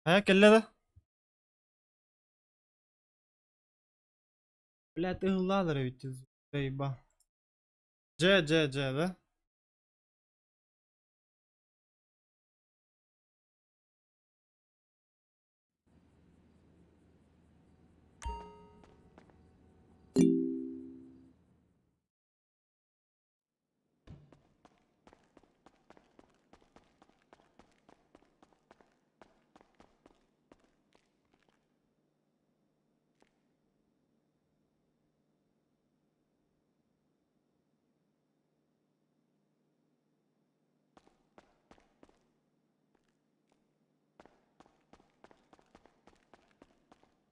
Кelle да? Блядь, ладно ведь заеба. Дже, да?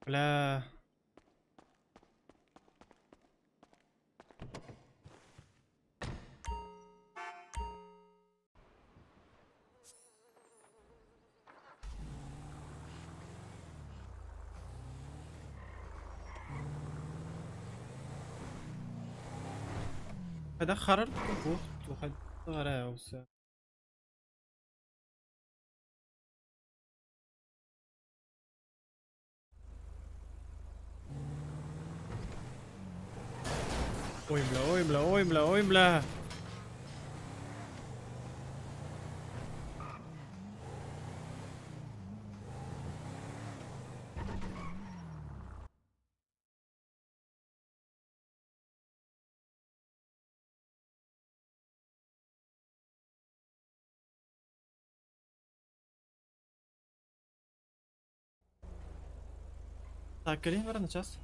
Бля. هذا خرر وقت وخد غراء وسا. اوي بلا. Так, Карин, на час.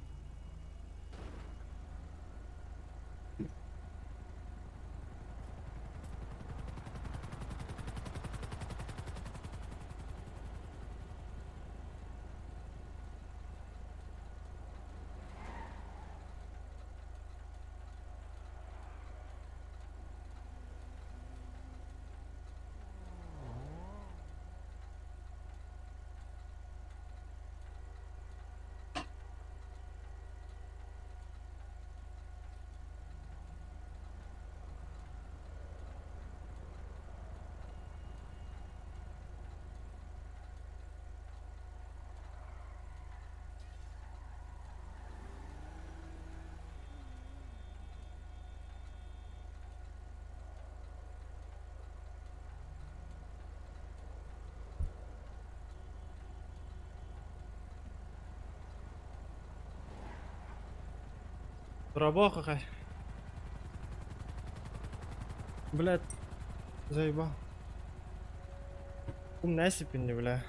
Рабоха хай. Блядь, заеба. Ум насипин, бля.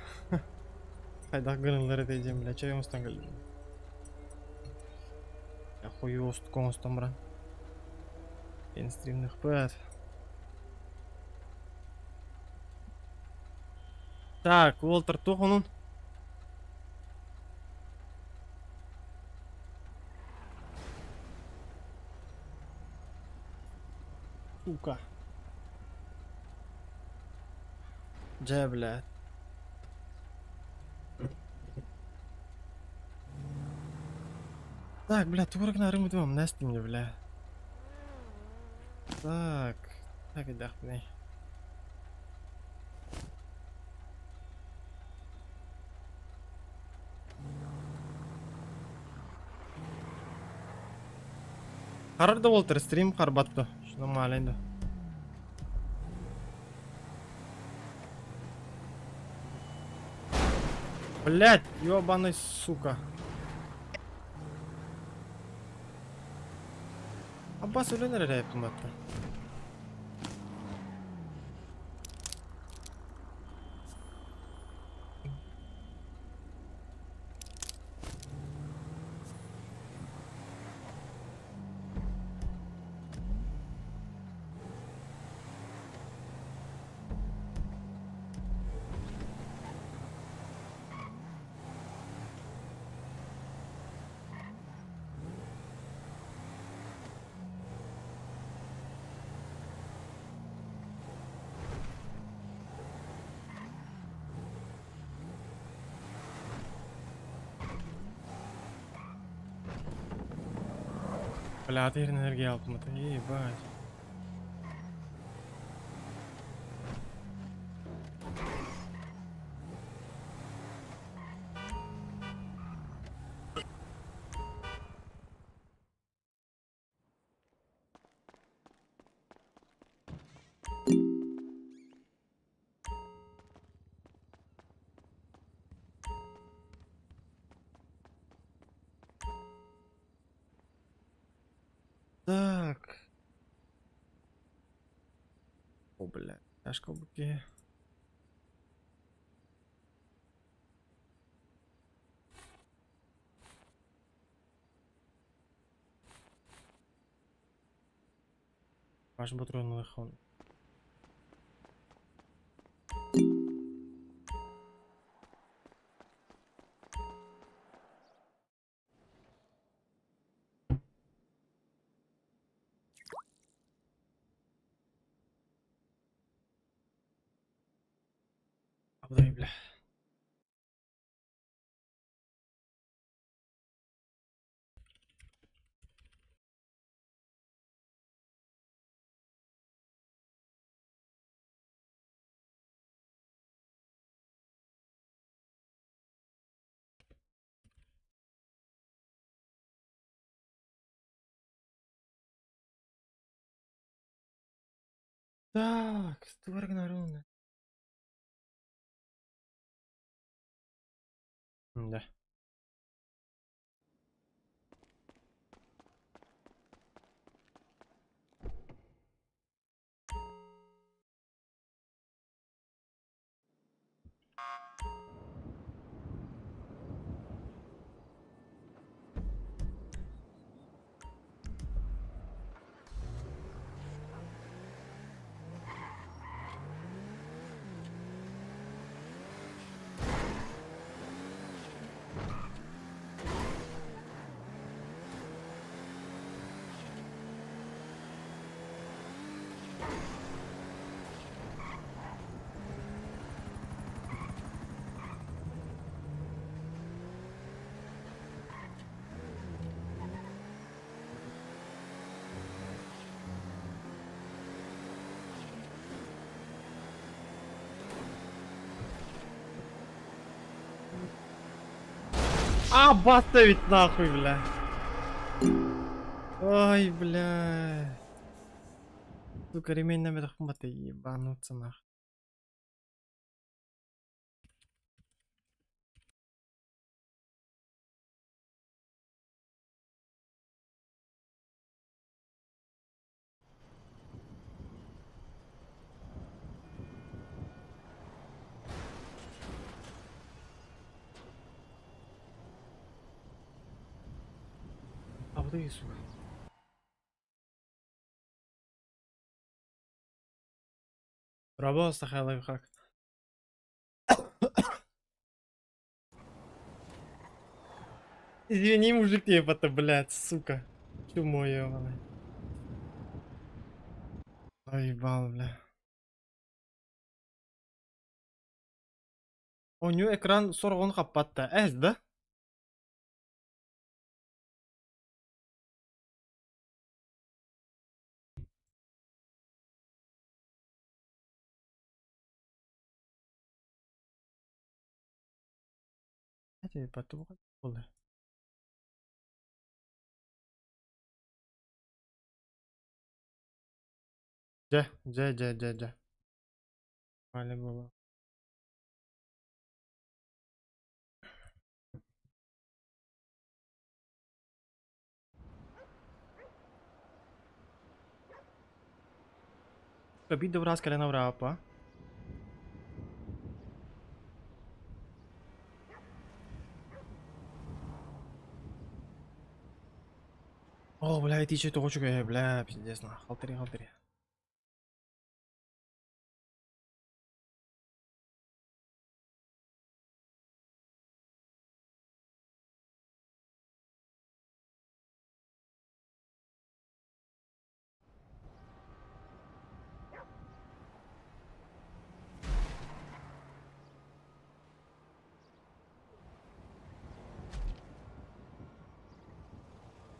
Хайда гынылдары дейдем, бля, чай устан келдим. Я хую уст констом бран. Инстримных пэт. Так, Уолтер Тухунун. Сука. Джа, блядь. Так, блядь, турок на рыму двум, насти мне, бля. Так. Так и дахпни. Харда Уолтер стрим харбатто. Что маленько. Блядь, ёбаный сука. Аббас öyle nereye yaptım hatta. Бля, ты энергия aldım hatta. Ебать. О, бля, тяжко буки. Ваш патрон лихон. Дай, бля. Так, створена руна. Да. А, баста ведь нахуй, бля. Ой, бля. Сука, ремень на медхмата ебануться нахуй. А вот и сука. Пробовал стахай лайфхак. Извини, мужик, ебата, блядь, сука. Чмо ебаный. Ой, ебал, бля. У него экран 40 капатта. Эс, да? Это ебату болды. Жа. Али было. Capito brasca le navrapa. О, бля, эти что-то хочу, бля, пиздец, на. Халтери.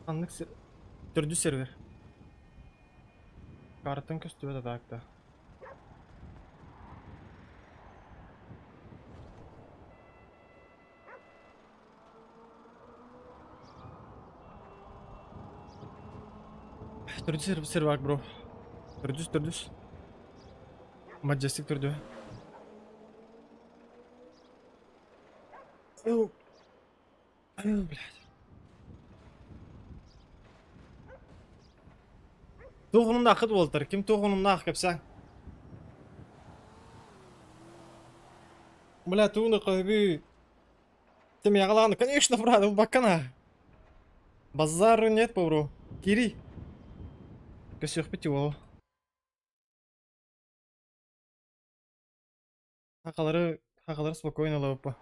Anlık dördü server. Kartın küstüve de takta. Dördü server bro. Dördü. Majestic dördü. Ау, блядь. Тоғынымда ақыт болдыр. Кім тоғынымда ақы кепсең? Бля, ты умный, ты меня главное, конечно, брат, в бакана. Базару нет, повру. Кири. Косёх пятиво. Хакалары спокойно лапа.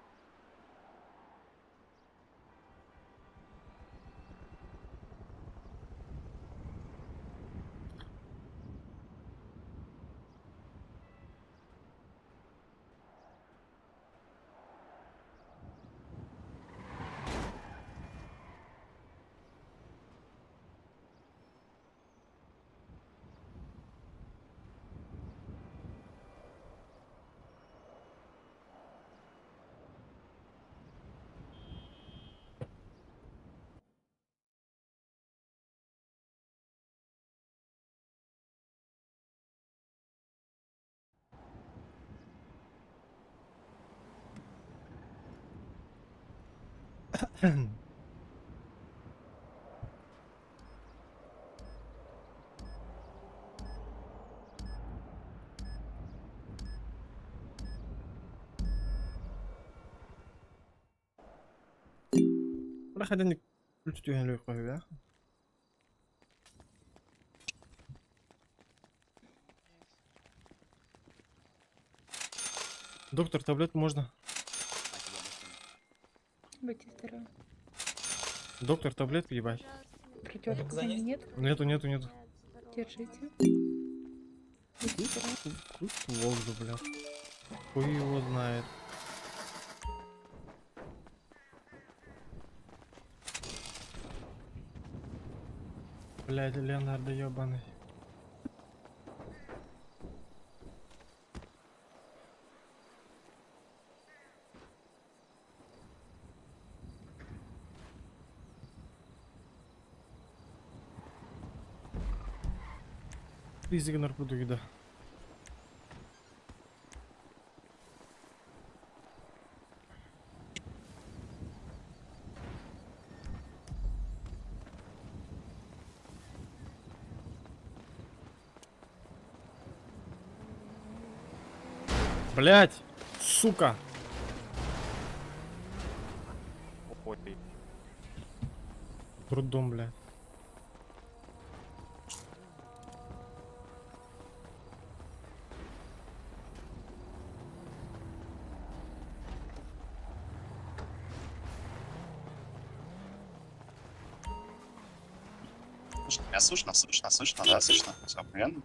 Бля, хаден күлтү түйенлөй коюп, я. Доктор, таблетку можно? Будьте здоровы. Доктор, таблетку ебать. Противопоказаний нет? Нету. Держите. Будьте здоровы. Крут Волгу, блядь. Хуй его знает. Блядь, Леонардо ебаный. Физика наркотики, да. Блять, сука. Трудом, блядь. Меня слышно, да, слышно. Все, понятно?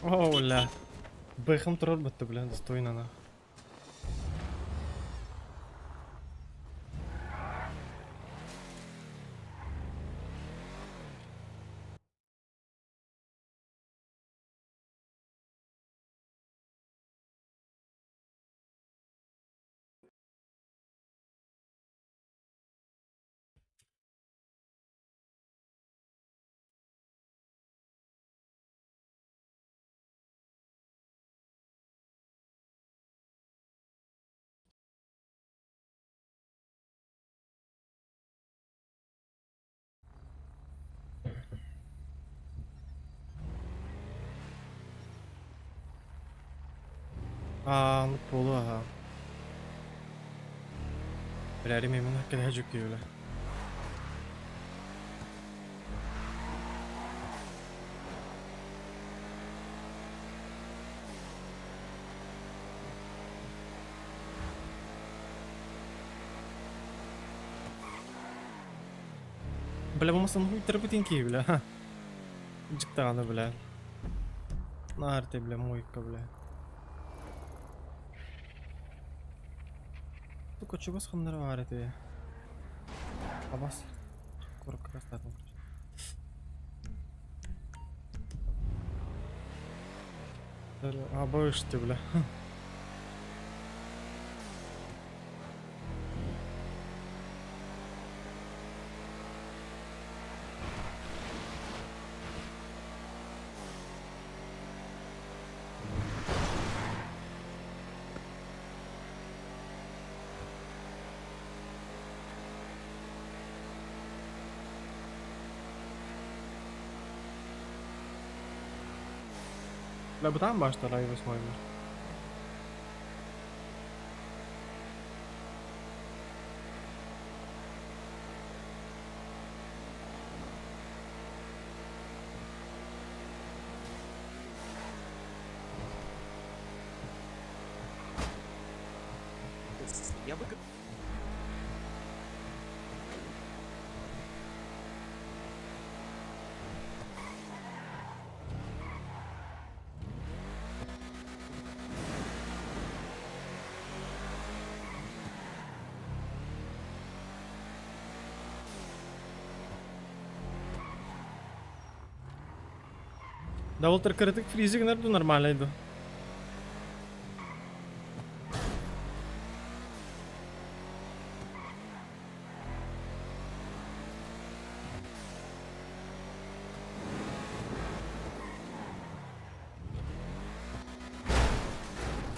О, бля. Бэхэм тролль-то, бля, достойно, на. Ну полу, ага. Бля, ремеймена кеде жүк дейі, бля. Бля, болмасам хуй тербетин кей, бля. Жықтағаны, бля. Нарте, бля, мойка, бля. Только чего с ханнары ты? Абас. Корок красавым. А боишь ты, бля. Бля, бұдан башта рай 8, бля. Я бы... Double kritik freezing nerede нормально.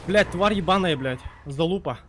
Блять, тварь ебаная, блять. Залупа.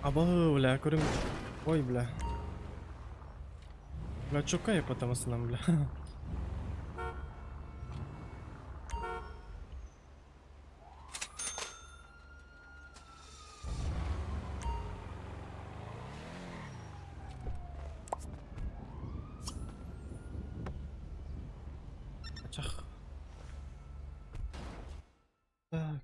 Аба, бля, көрім. Ой, бля. Бля, чукай потому что нам, бля. Чах. Так.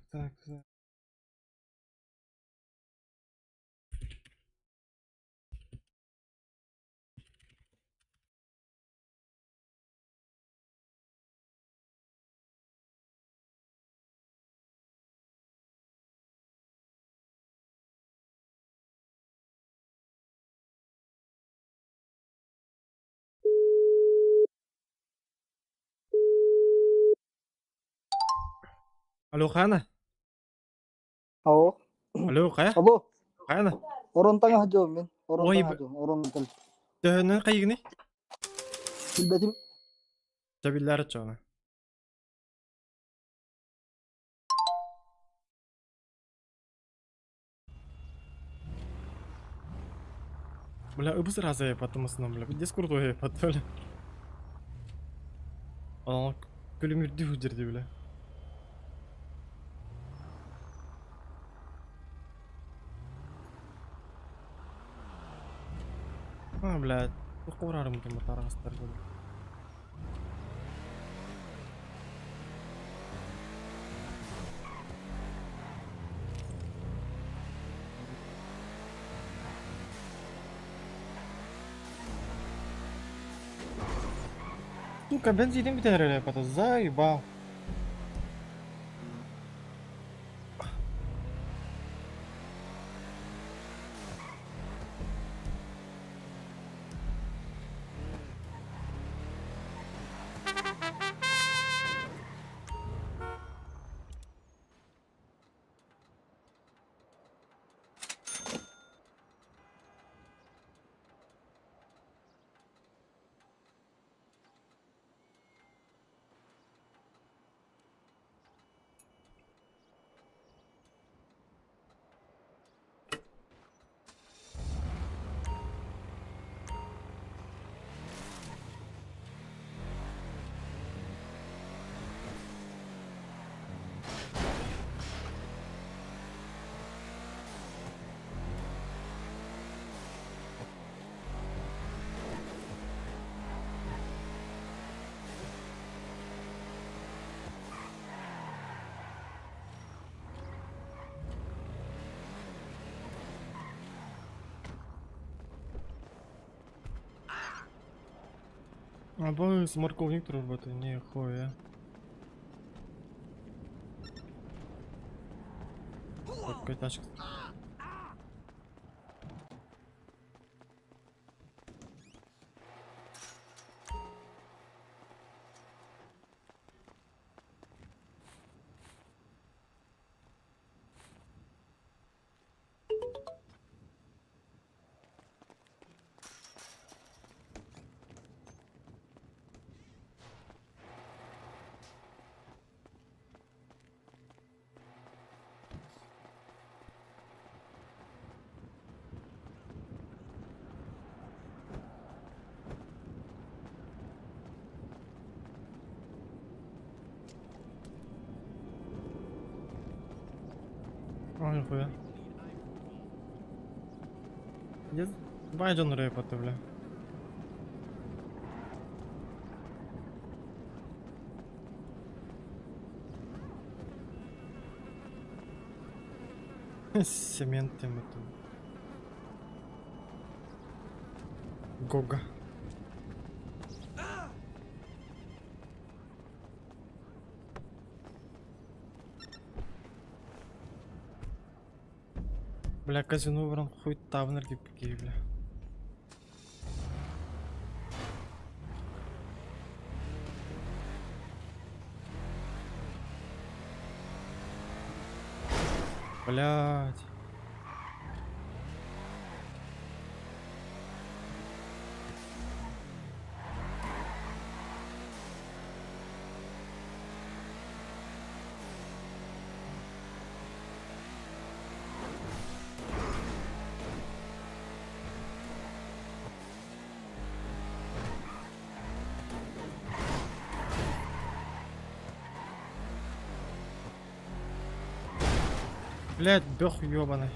Алло, Хана? Alo. Алло, Хая? Abo. Хана? Orun tanga hajo men. Orun Ой, tanga hajo. Orun tel. дөнен кайгыны? Bilbetim. Жабиллары чона. Бля, ыбыз разая потому что нам, бля. Дискурд ой, потом. Aa, gülümürdü hücredi bile. Ha, блядь. Uğrarım bu taraftar böyle. Сука, бензиnim biter öyle yapata. Заебал. Абы сморковник тұрыр баты, не хуя. Какой тачка. Ой, нихуя. Где Байден рэп это, бля? С цементом это. Гога. Бля, казино вран хуй тавнер гибкий, бля. Блять. Блять, бёх ёбаный.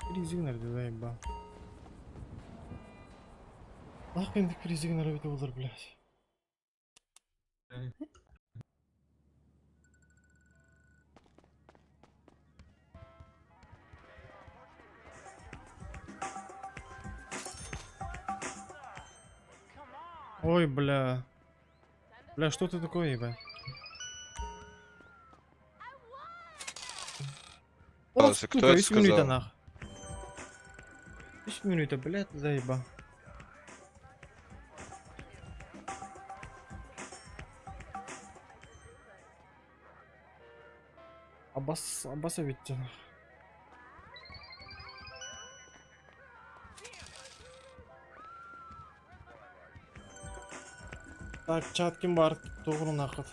Кризик nerede заебал? Нахуй енді кризик nerede olur, блядь? Ой, бля. Бля, что ты такое, ебать? О, Кто сука, это 3 минуты сказал? нах. 3 минуты, блядь, заеба. Обоссовите нах. Так, чат ким бар, тоғры нақыт.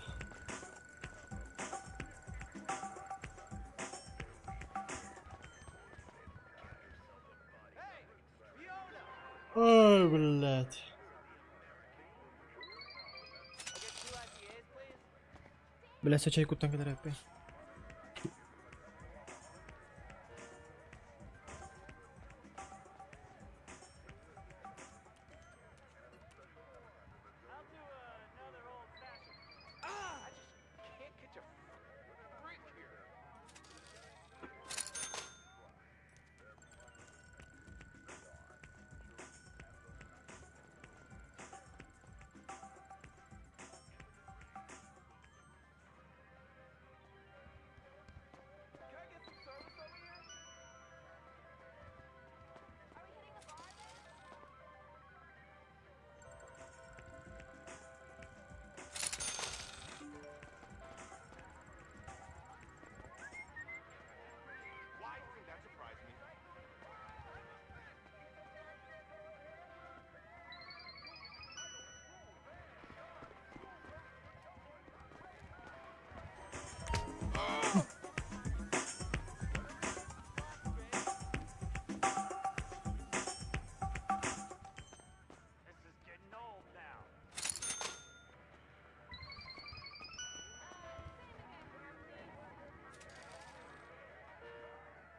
Ой, блядь. Блядь, все чайку там кидает, блядь.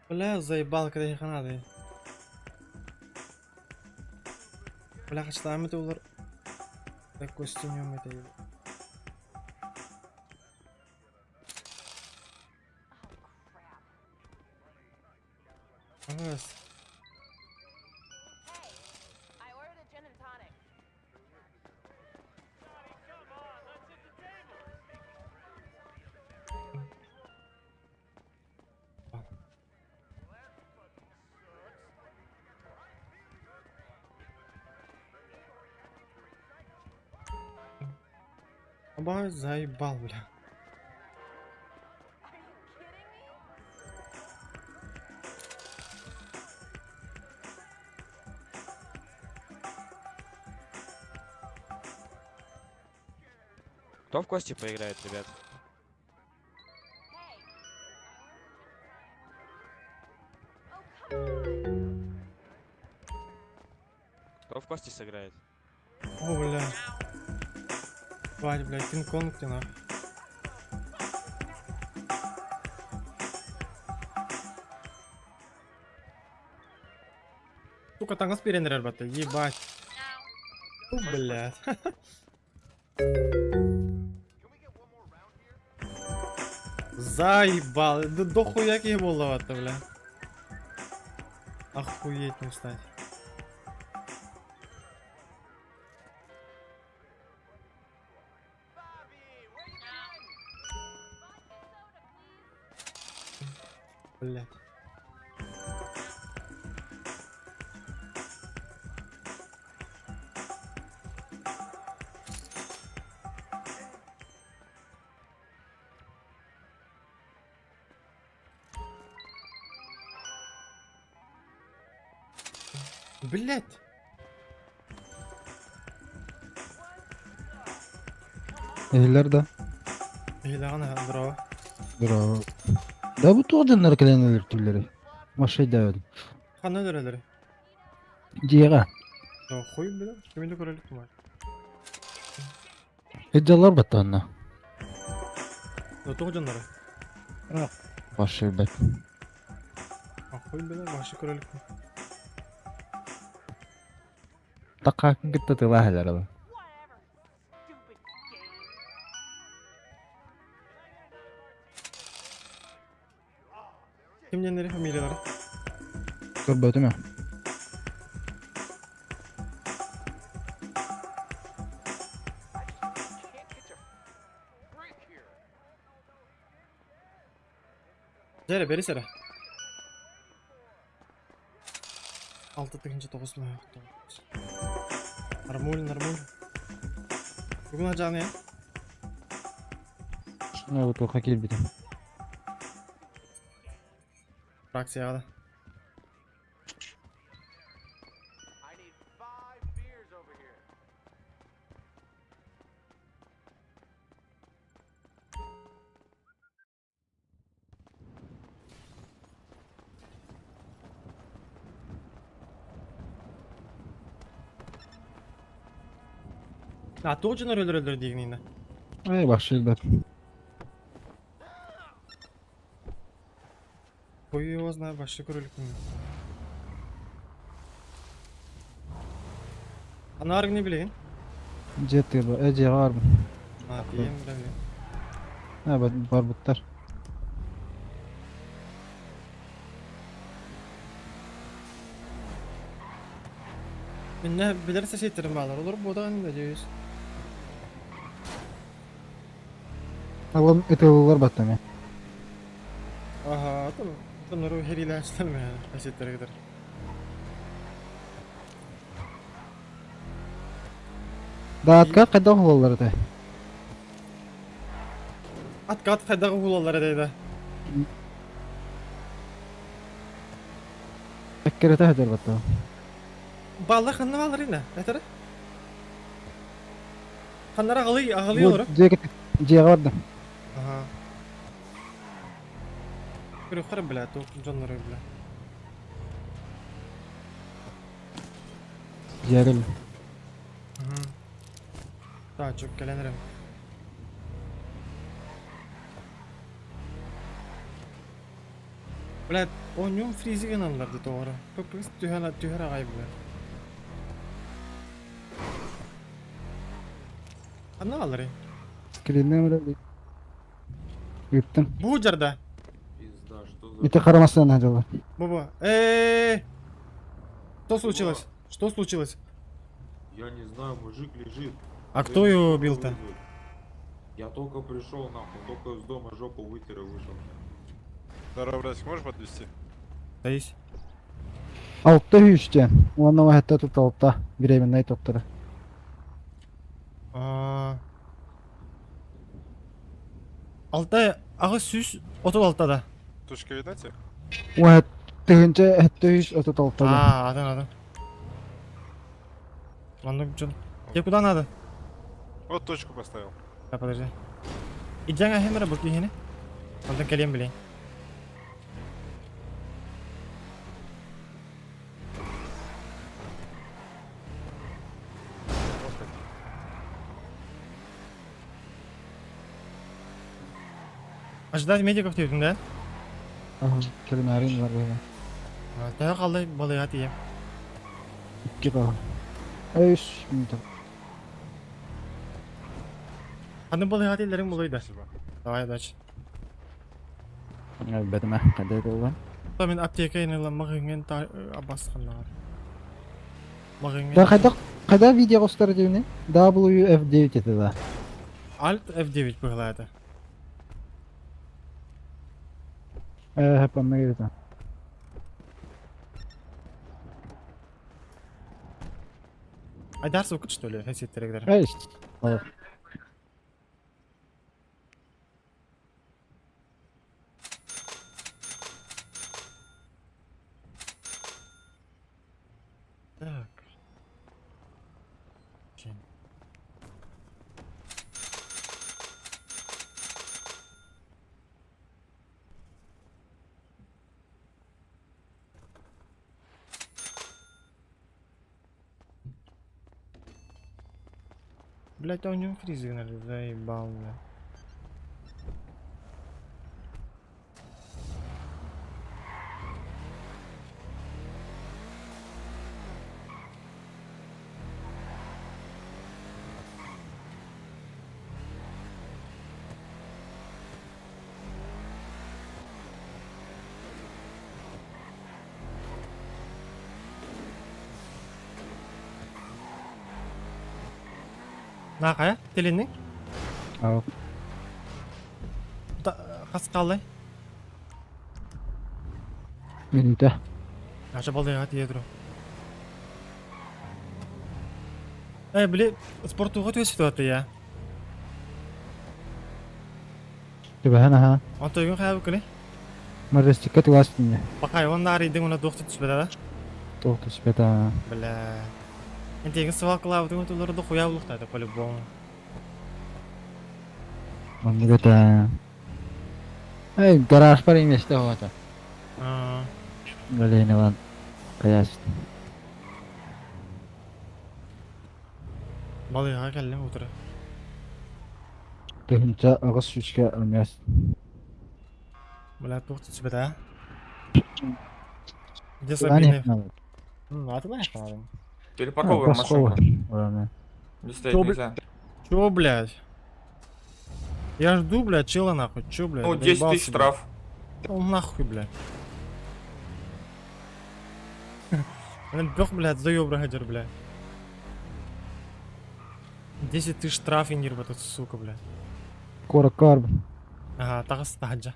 Бля, заебал, когда их надо. Бля, качтаем это улар. Так, костюмем это. Раз. I ordered a gin and tonic. Ба, заебал, бля. Кто в кости поиграет, ребят? Кто в кости сыграет? О, бля. Вать, бля, Кинг-Конг ты нахуй. Сука, таңыз берендер әлбәтте, ебать. Фу, блядь. Заебал, да дохуя какие болдаватты, бля. Охуеть не встать. Блядь. Блядь. Eyler de. Hilağına bravo. Bravo. Da bu toğcanlar kaleneler türleri. Maşay da öyle. Kanı öleleri. Ciğer. Ya koyun bile. Kimin de körelik var. Heccalar battı anna. Ya toğu canları. Başay bet. Ya koyun bile. Başı körelik mi? Takakın gitti tıla heler ala. Kim yenleri familyaları? Kır böyle mi? Cere beri sere. 6 tıkınca 9 mu? Нормуль. Bugün acaba ya? Şuna bu toka gel bir de. Bırak siyahı. Ya toğucular öldür diyeyim. Ay başay bet. Koyu его знаю, başlı körelik mi? Anar ne bileyim? Cetir bu. Ece var mı? Ha diyeyim bilemiyorum. Ha bet barbutlar. Ben ne bilirse şeytirim bağlar olur. Bu da ne diyoruz? Alalım eteğler battı mı? Aha tamam. Bunları her ilaçlar mı yani? Haşetlere kadar. Dağıtka kadar oğulları da. At kat faydağı hulalara deydi. Tekkerete heder battı. Bağlar kanını bağlar yine. Yeter. Kanlara ağlıyor olur. Ciğer vardı. Aha. Bir yukarı bile. Canları bile. Ciğer öyle. Hı. Daha çok gelenirim. Bile oynuyorum freezy kanallarda doğru. Köpüğüz tüher ağayı bile. Kanı alır ya. Screen'den öyle. Yırttım. Bu ucarda. Пизда, что за... İte karamasından acaba. Баба. Что случилось? Что случилось? Я не знаю, мужик лежит. А кто его убил-то? Я только пришел, нахуй, только из дома жопу вытер и вышел. Здорово, братик, можешь подвезти? Стоись. Altta hüyüşten. Onunla hatta tut altta. Временной doktora. Алтай ағы сүз 36-да. Точка видна тебе? Вот, тыгынча хэттөйс отот алтада. Адан. Ладно, чё? Тебе куда надо? Вот точку поставил. Да, подожди. И jangan хемера баки хине. Антон калем блин. Ожидать медиков дедің, да? Ага, келмәрин бар böyle. Таяқ қалдай балыға тием. İki bağ. Öys, minta. Қандай балыға тиелерің болойды? Спасибо. Давай, удачи. Бәдімә, қандай болған? Мен аптека енелі мағыңен басқанлар. Да Мағыңен... қайда видео қостар деуіне? WF9 еді да. Alt F9 бұғылайды. Hep anna geldi. Айдар сукыт, что ли? Хесеттерегдер. Öys. Olur. Так. Чем? Блять, а у него фризы, наверное, заебал, бля. Нақая? Теленің? Ау. Қасқалай? Minta. Аша балдайға тие тұру. Біле, спортуға төсіп өтті, я. Тибahana ha. Антойгын қая бүкілі? Маррестикат вастыне. Бақай, оның арыйдың оны доқты түспеді, да? Тоқты спета. Бля. Ентегін сывал қылауытың өтілері де қоя бұлықтайды, по-любому. Onu götü. Hey, garaj par investe hoata. Böyle ne var? Kayas. Балыға кәлім отыры. Тыгынча ağız şüşke ölmez. Бля, доқты түспеді, а? Где Ben Сабины? yapmadım. Атына яқынадың. Перепаковываем машинку. Ладно. Не стоять Чё, нельзя. Чё, блядь? Я жду, блядь, чела нахуй. Чё, блядь? Ну, 10 тысяч заебался, штраф. блядь. Он нахуй, блядь. Блин, бёх, блядь, заёбра хадер, блядь. 10 тысяч штраф и нирба тут, сука, блядь. Kora karb. Ага, тағыс тахаджа.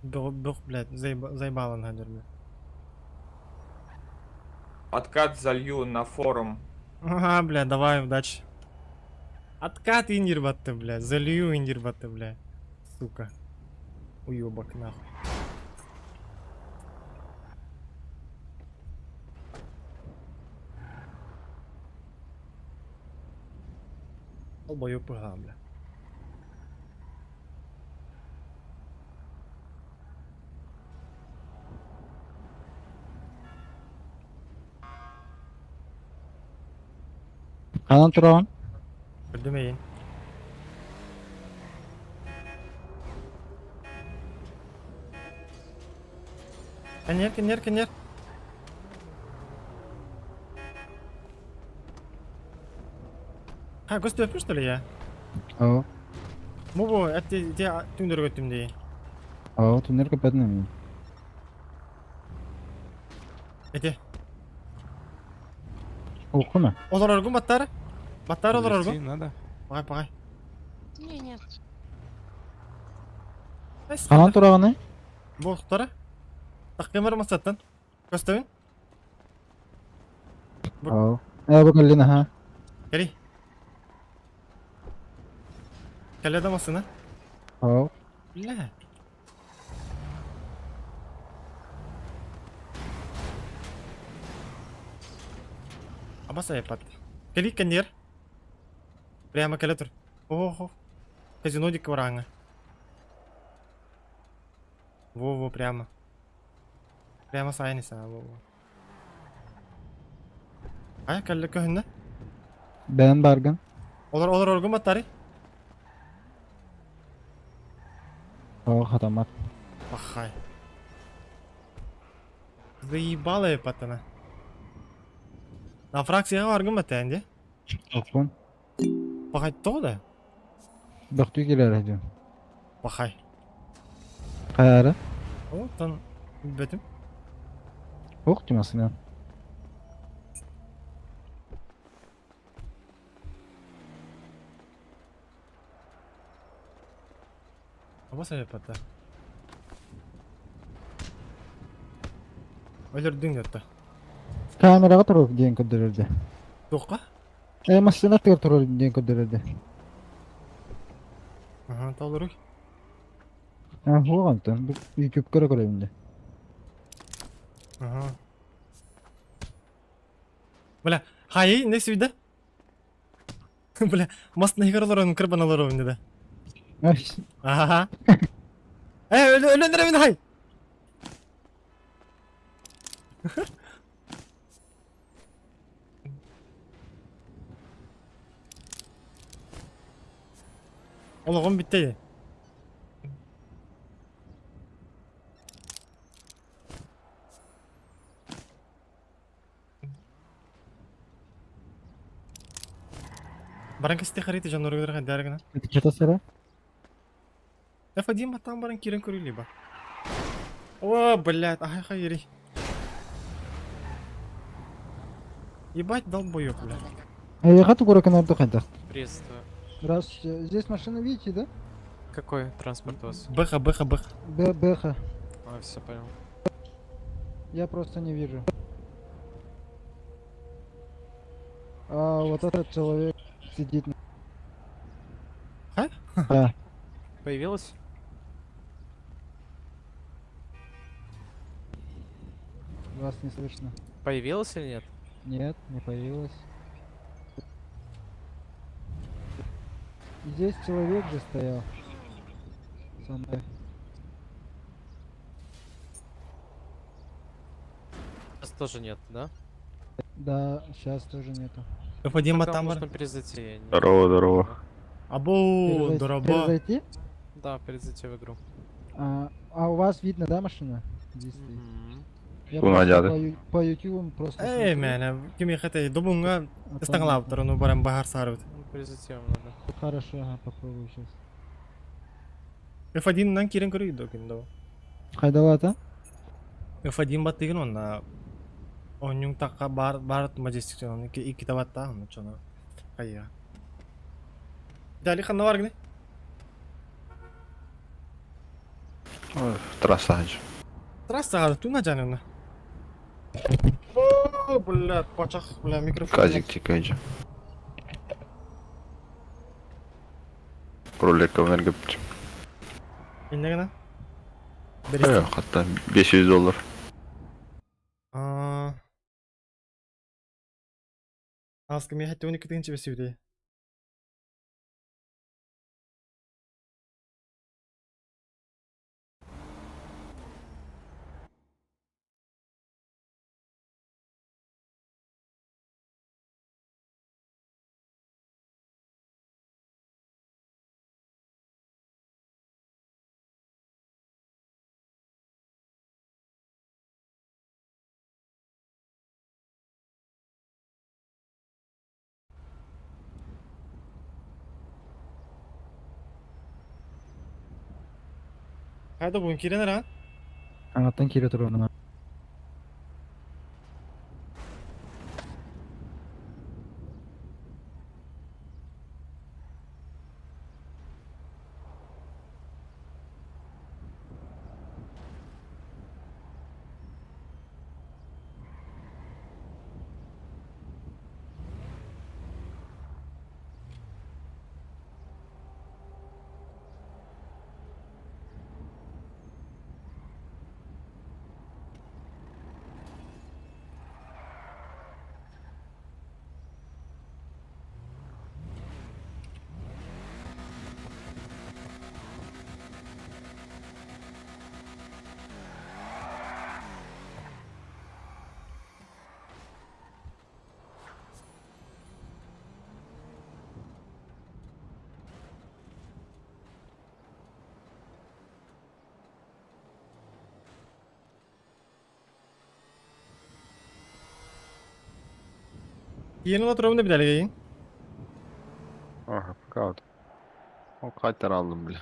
Бёх, блядь, заебалан хадер, блядь. Откат залью на форум. Ага, блядь, давай, удачи. Откат и нирбатты, блядь. Залью и нирбатты, блядь. Сука. Уёбок, нахуй. Долбоёб пыга, бля. Kanan turağın. Bilmeyin. Kenyer. Ha, göz öpmüş что ли я? Ау. Мубу, это те тündür götüm diye. Ау, tünler kapatın mı? Эти. Oku mu? Олар оргун баттары? Баттары олар оргун? надо. Пагай. Не-не. Kanan turağın ne? Болтары? Таккемер масаттан. Көстөбүн? Ау. Bu geldi ha. Кели. Келеде масына. Ау. لا apa saya pat kali kandir прямо калетер ого казино ди кваранга во прямо сайниса во ай калле көхүннө Ben bargın. олар оргон баттары O hatamat. пахай заебала я патана на фракцияга баргын баттан де Okun. пахай тода Baktı girer ediyorum. пахай Kayarı. о тан бетим Ok diyorsun. apa saya пата өлөрдүң датта Kameraga turur diyen ködürürdü. тоққа Masasına turur diyen ködürürdü. аха толуруй Ha bu antın. Bu YouTube kara görevinde. ага бля хай не свида бля маст нехарларын кырбаналар ойнады Ay. аха өлөндүр мен хай Oğlum bitti. Баран кесте харите жануарларға дәргіні. Çata sıra. Я Фадим, а там баран кирен курили ба. О, блядь, ай хайри. Ебать долбоёб, блядь. Я хату горок на отдыхать. Приветствую. Раз здесь машина видите, да? Какой транспорт у вас? Бэха. Бэха. А, все понял. Я просто не вижу. А вот этот человек сидит. А? А, Появилась? вас не слышно. Появилась или нет? Нет, не появилось. Здесь человек же стоял. Со мной. Сейчас тоже нет, да? Да, сейчас тоже нету. Фадим, а Тогда там можно баран. перезайти. я не- Здорово. Або, Перезайти- дороба. Перезайти? Да, перезайти в игру. А у вас видно, да, машина? Здесь стоит. Мгм. Я Куда просто надо? по YouTube просто Эй, смотрю, мен, ким яхате, добунга, а там тестаңлап нету. тұрыны баран бахар сарып. Ну, перезайти вам надо. Хорошо, ага, попробую сейчас. Фадимнан кирен көрүй докинду. Хайдалата? Фадим бат деген онна. Онюң таққа барат мажестик жана iki табатта, оны чона. Кайя. Дали ханна бар гыне? Трасса. Трассага туна жанына. О, блядь, пачақ, бля, микрофон. Казик тикайчы. Роликка өнерге бітім. Енді гана? Hatta $500. Аз кім яхетті 12 тігінші бесеуде. Хайда бүгін керенер а? Anlattan kere tur onu. Yeni oturumda bir delegeyin. Aha, kaldı. O kaytar aldım bile.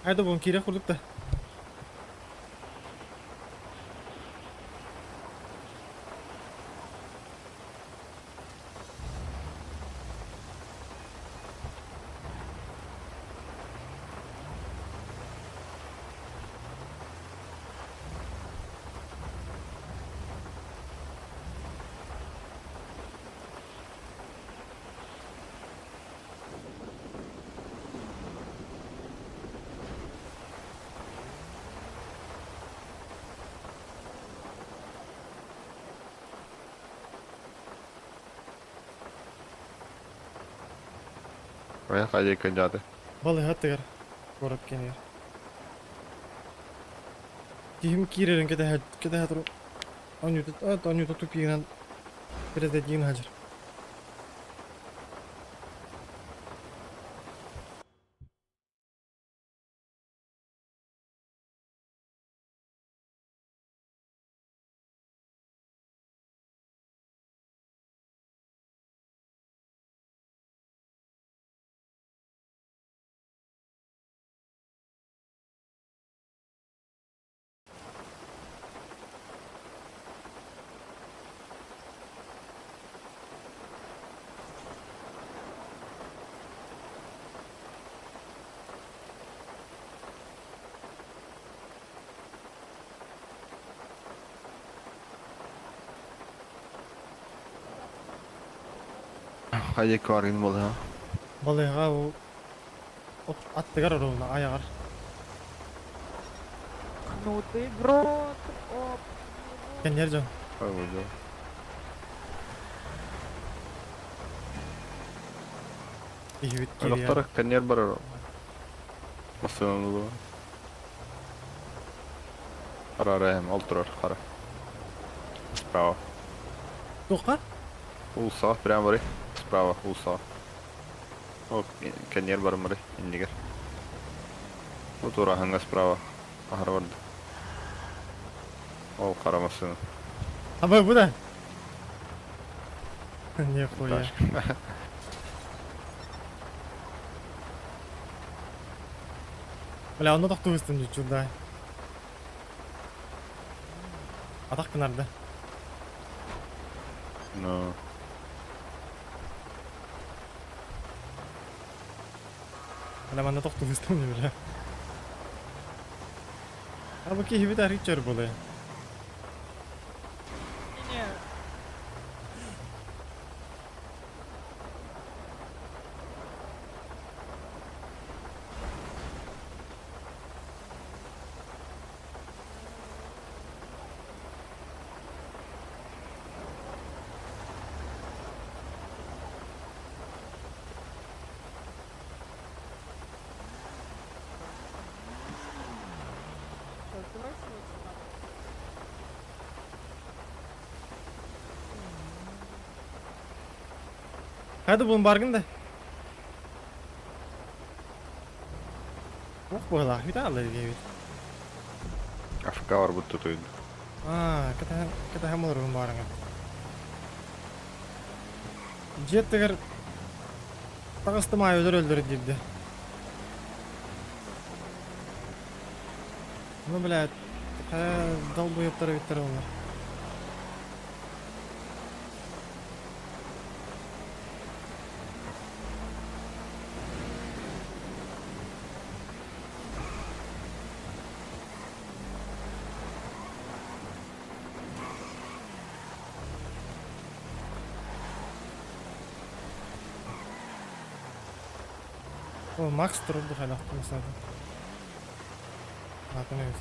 Haydi bunu kire kurduk da. Ve kaydı kancadı. Vallahi hatta gar. Korak kenir. Kim kirerin kete hatro. Anyu tutup piran. Biraz da jin hajar. Kaydı kargın bol ha. Vallahi ha o. Attı gar oruna ayagar. Ну ты грот. Оп. Kenyer can. Kay buldu. İyi bit kiri ya. Doktor kanyer barar. Nasıl oldu? Karara hem olturar kara. Sprava. Dokar. Ulsa prям var. Sprava ulsa. O kanyer barar mari indiger. Otura hanga sprava. Ahar vardı. O karamasın. Ama bu da. Ne koyuyor? Taş. Бля, он так тусит мне чудо. А так nerede? No. Bля, ben de tak tusит мне bля. Abi ki hibi de hiç çarpı oluyor. Hadi bunun bargın da. Oh bu lah, bir daha alır gibi. Afrika var bu tutuydu. Kita hem olur bunun bargın. Jet tegar takıstım ay öldürür gibi. Ne bileyim, dal bu yaptırı bitir onlar. O Max durdu hala mesela. Bakın evet.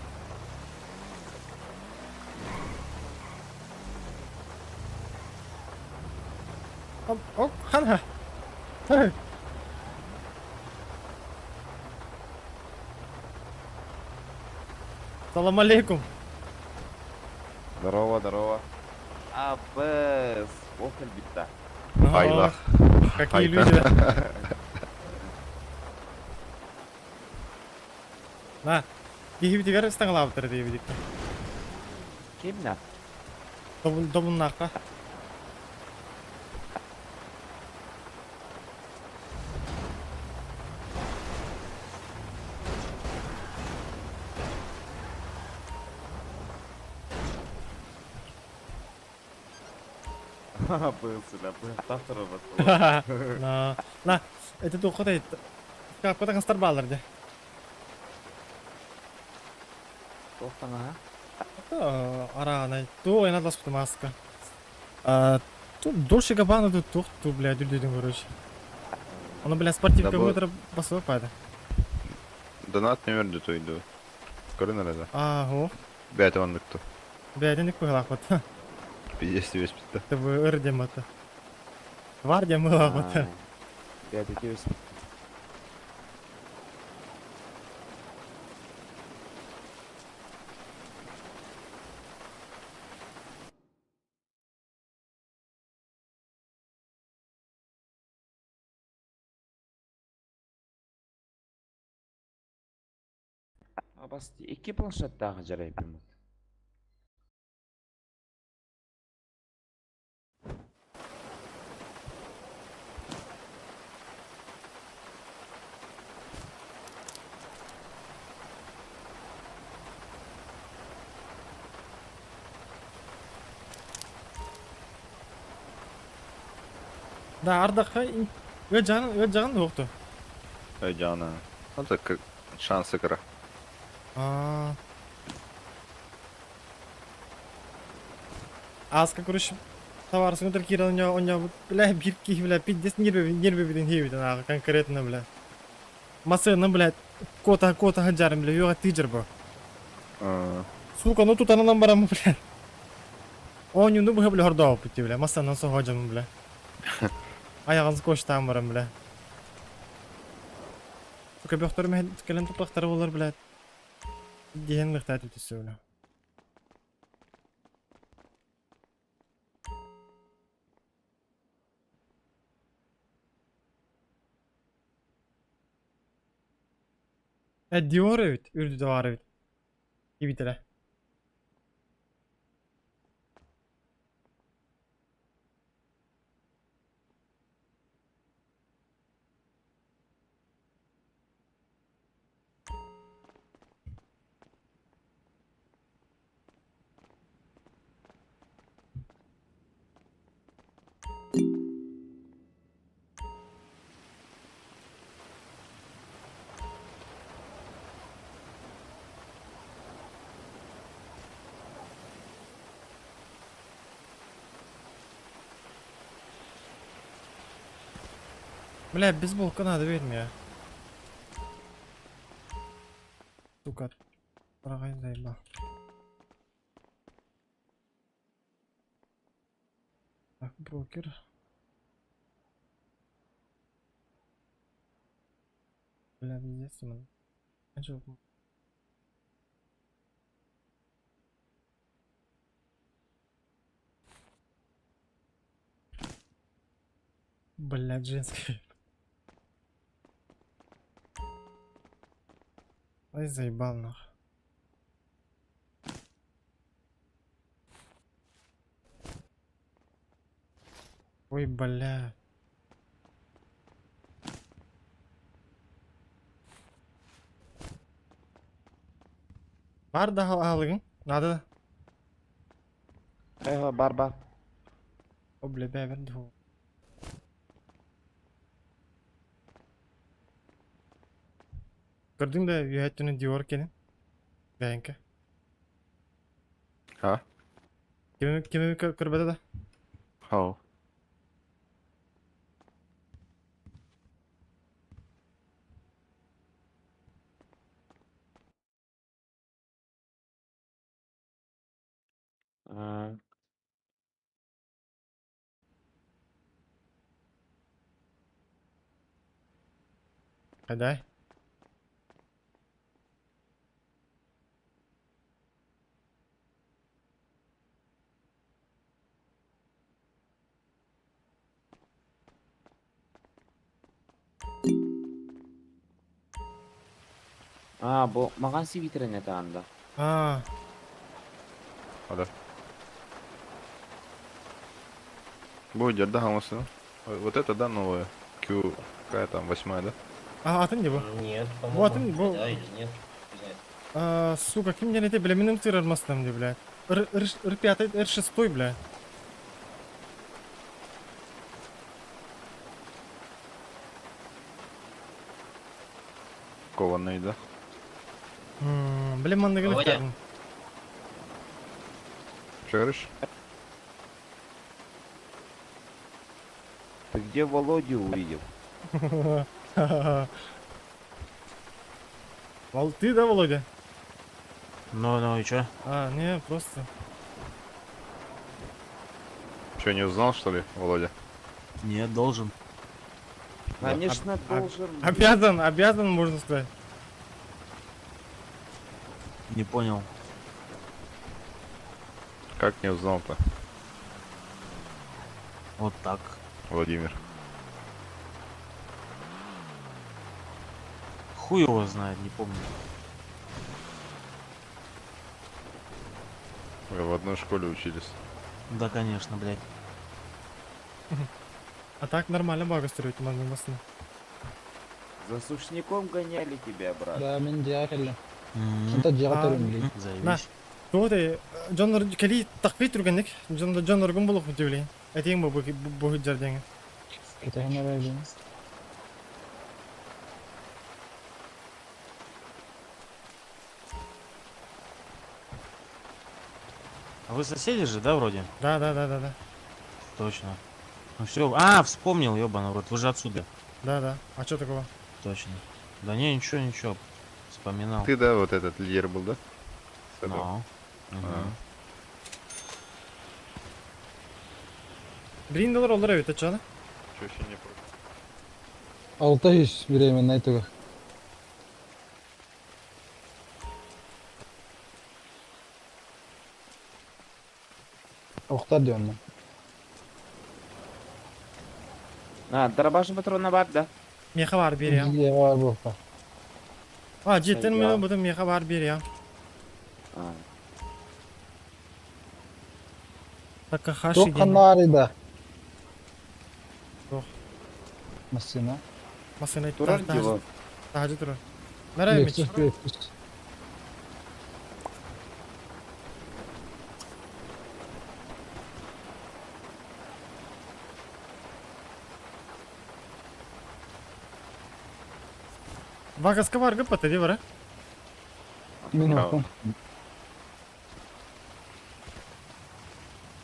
Hop hop hana. Hey. Салам алейкум. Здорово, здорово. Аббас, охал битта. Айла. Какие Айда. люди. На. Кихибитигер стаңлаптыр дейбидик. Кимна? Добуннакка. Аббас, тафтара бас. На. Это тухо дейт. Как потом старбалар де. Тоқтаңа. Арана. Ту я надо маска. Тут дольше габана тут ту, блядь, дюдюдин, короче. Оно, блядь, спортивка Да, мудро басой пайда. Донат не верди той иду. Көрін әлі. Аго. Бәті вандықты. Бәден не кугла хват. Пиздец весь бітті. Это вы ырдем это. Вардя мыла хват. Бәді кеуіс. Аббас, екі планшеттағы жарай білмейді. Да, ардаққа өт жағын оқты. Ой, Джана. Ну так шансы кара. Аска, короче, товарсын өтір кері оня, бля, бір кей, бля, 50 нерві біден хейбіден аға, конкретно, бля. Масыны, бля, кота хаджарым, бля, йоға тиджер бо. Сука, ну тут анан барам, бля. Он ну бля, хордау піти, бля, масынан со ходжам, бля. Аяғын скоштан барам, бля. Сука, бөхтөр мәхел кәлем тұплақтары олар, бля. Деген лықты әтіп түсі, бля. Diyor evet, ürdü de var evet. İyi bir Бля, без блока надо, верь Сука, прогай заебал. Так, брокер. Бля, пиздец, man. Бля, женская. Ай, заебал нах. Ой, бля. Бар да алыгын? Надо. Бар. О, бля, бәбір ду. Gördün de yühetini diyor kenin. Benke. Ha? Kimi kırbada da. Кайдай. Bu mаған свитеріне тағында. А, Hadi. Будет, да, хамасы. Вот это, да, новая? Q, какая там, 8, да? атын не bu? Нет, Bu атын bu. Да или нет? Не знаю. Сука, ким денете, бля, менің тырармастым, де, блядь. Р5, Р6, бля. Кованный, да? Блин, мандагы Володя. лыктардың. Что говоришь? Ты где Володю увидел? Ты, да, Володя? Ну и чё? Не, просто. Что, не узнал, что ли, Володя? Нет, должен. Конечно, должен. Обязан, можно сказать. Не понял. Как не узнал-то, Вот так. Владимир? Хуй его знает, не помню. Вы в одной школе учились. Да, конечно, блядь. А так нормально бага строить, мандың басын. За сушняком гоняли тебя, брат. Да, мен диакелі. М, Сонда диғатарым білейін. Заебись. Тоғыдай, Джонор, кәли тақпей түргенік, Джонор күн болып өтеулейін. Әтең бұл жардеңі. Кетеген әрі білейін. А вы соседи же, да, вроде? Да. Точно. Ну все. Вспомнил, ёбаный рот. Вы же отсюда. Да. А что такого? Точно. Да не, ничего. Вспоминал. Ты, да, вот этот лидер был, да? С этого? Ну. Мгм. $1 олар өйті чаны? Что еще не против? 600 временный айтуға. Оқтар диyorum ben. Дробаш патрона бар, да? Меха бар бері я. Bizge var bu oqta. Жеттен мен бұды меха бар бері я. Такка хаши Жоқ дені. қанарыда. Жоқ. Масына. Масын айтты. Турар дило. Тағажы тұрар. Нәрі емеш? Lexus. Вагаска бар гып бата, де бара? Мен оқым.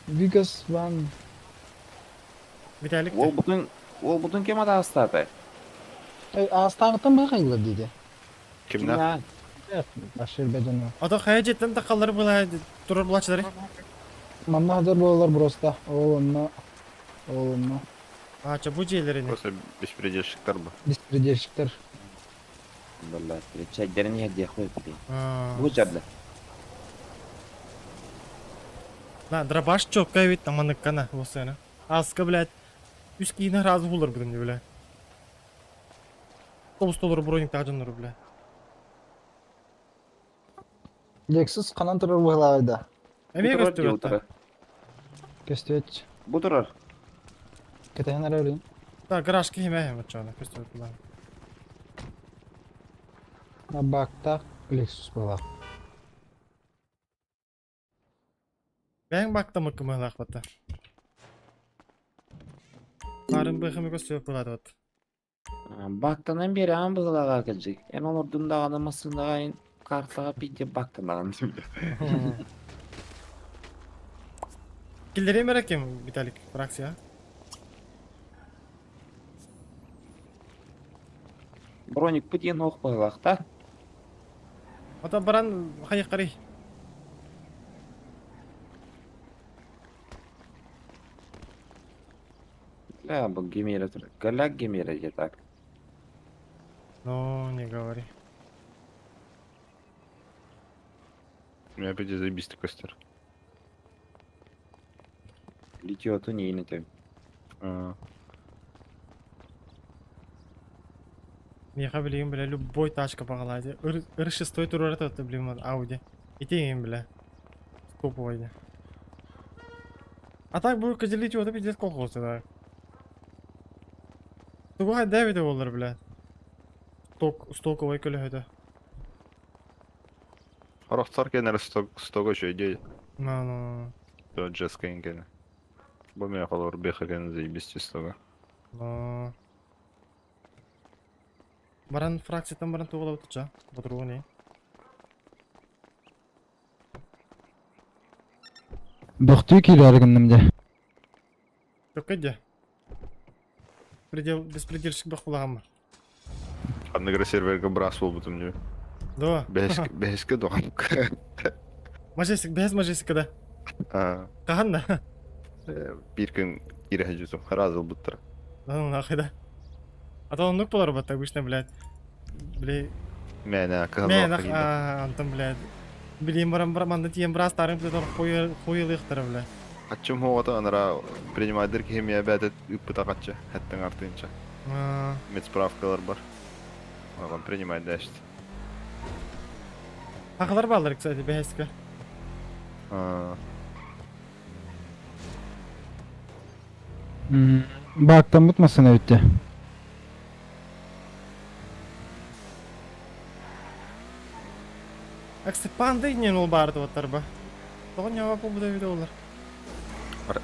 Vigas van. Виталик. Ол бұтын кем ада астаты? Ağıztanıqdan mı қайылыр дейді? Kimden? Azerbaycan'a. Ата қая жеттен тақалары бұла тұрар бұлачылары? Mamma hazır болалар бұрыста. Oğlumla. Ача, бұл жейлеріне. Просто беспредельщиктар бы. Беспредельщиктер. Блядь, чайдерін ерде қойып дейін. Бұл Бұл жарды. дробаш чопка вид аманыккана осыны. Аска, блядь, үз кейіне разы болар бұдым, блядь. $9 броник тағжынлары, блядь. Lexus қанан тұрыр бұғылағайда. Әмеге көстіп өтті. Көстет. Бұл тұрар. Кетеген әрі өрейін. Да, гараж кейіме әм өтчағына көстіп өтті. На бақта Lexus бұғылақ. Бәң бақта мұқы мұғылақ бәтті. Барын бұқымы көстіп бұғады бәтті. Бақтанан бері аң бұғылаға кәлжек. Ән ол ордындағаны масындағайын қартыға пейте бақтанаған. Килдерей мерек кем, Виталик, фракция? Броник бұтен оқ бұғылақта. Ата баран қайық қарай. Бұл кемері тұр. Галак кемері жетак. Ну, не говори. У меня опять заебистый костер. Летиоту не инетем. А, Меха билейин бля, любой тачка бағалайды. Р6 турар атады, блин, Ауди. Итейін бля. Топовайды. А так бұл кәделеті өті пиздец колхозы да. Тугай дәвиді олар, бля. Стоковой көлі өті. Харахтар кенер стога şey değil. Ну. То Джескейн кене. Бо меня холор беха кене заебисти стога. Ну. Баран фракциятан баран туғыла өтіча. Бұдыруы не? Бөхтү киләргеннемдә. Жоқ кәде? Беспредельшік бақ бұлағам бар. Одна серверга брас бол бутым не. Да. Беске доғам. Мажесік, бәз мажесік да. Қаған да? Bir gün иреhe жүзім. Разыл бұттыр. Ну, нахуй да. Аталан нүк болар бәтті, күшіне, блядь. Блядь. Мәне, кығын Мен, вақы антым, блядь. Білейін барам, тиен біраз тарын плетор қойыл иқтыры, блядь. Атчым хоғата анара принимайдыр ки хемия бәдет үппіта қатчы. Әттің артынша. Медсправкалар бар. Оған принимайды әшті. Ақылар балдар, кстати, бәйсікі. Бактан бутмасын өтті. Аксы панды нен ол барды оттар ба. Тоғын ява бұл бұда видео олар.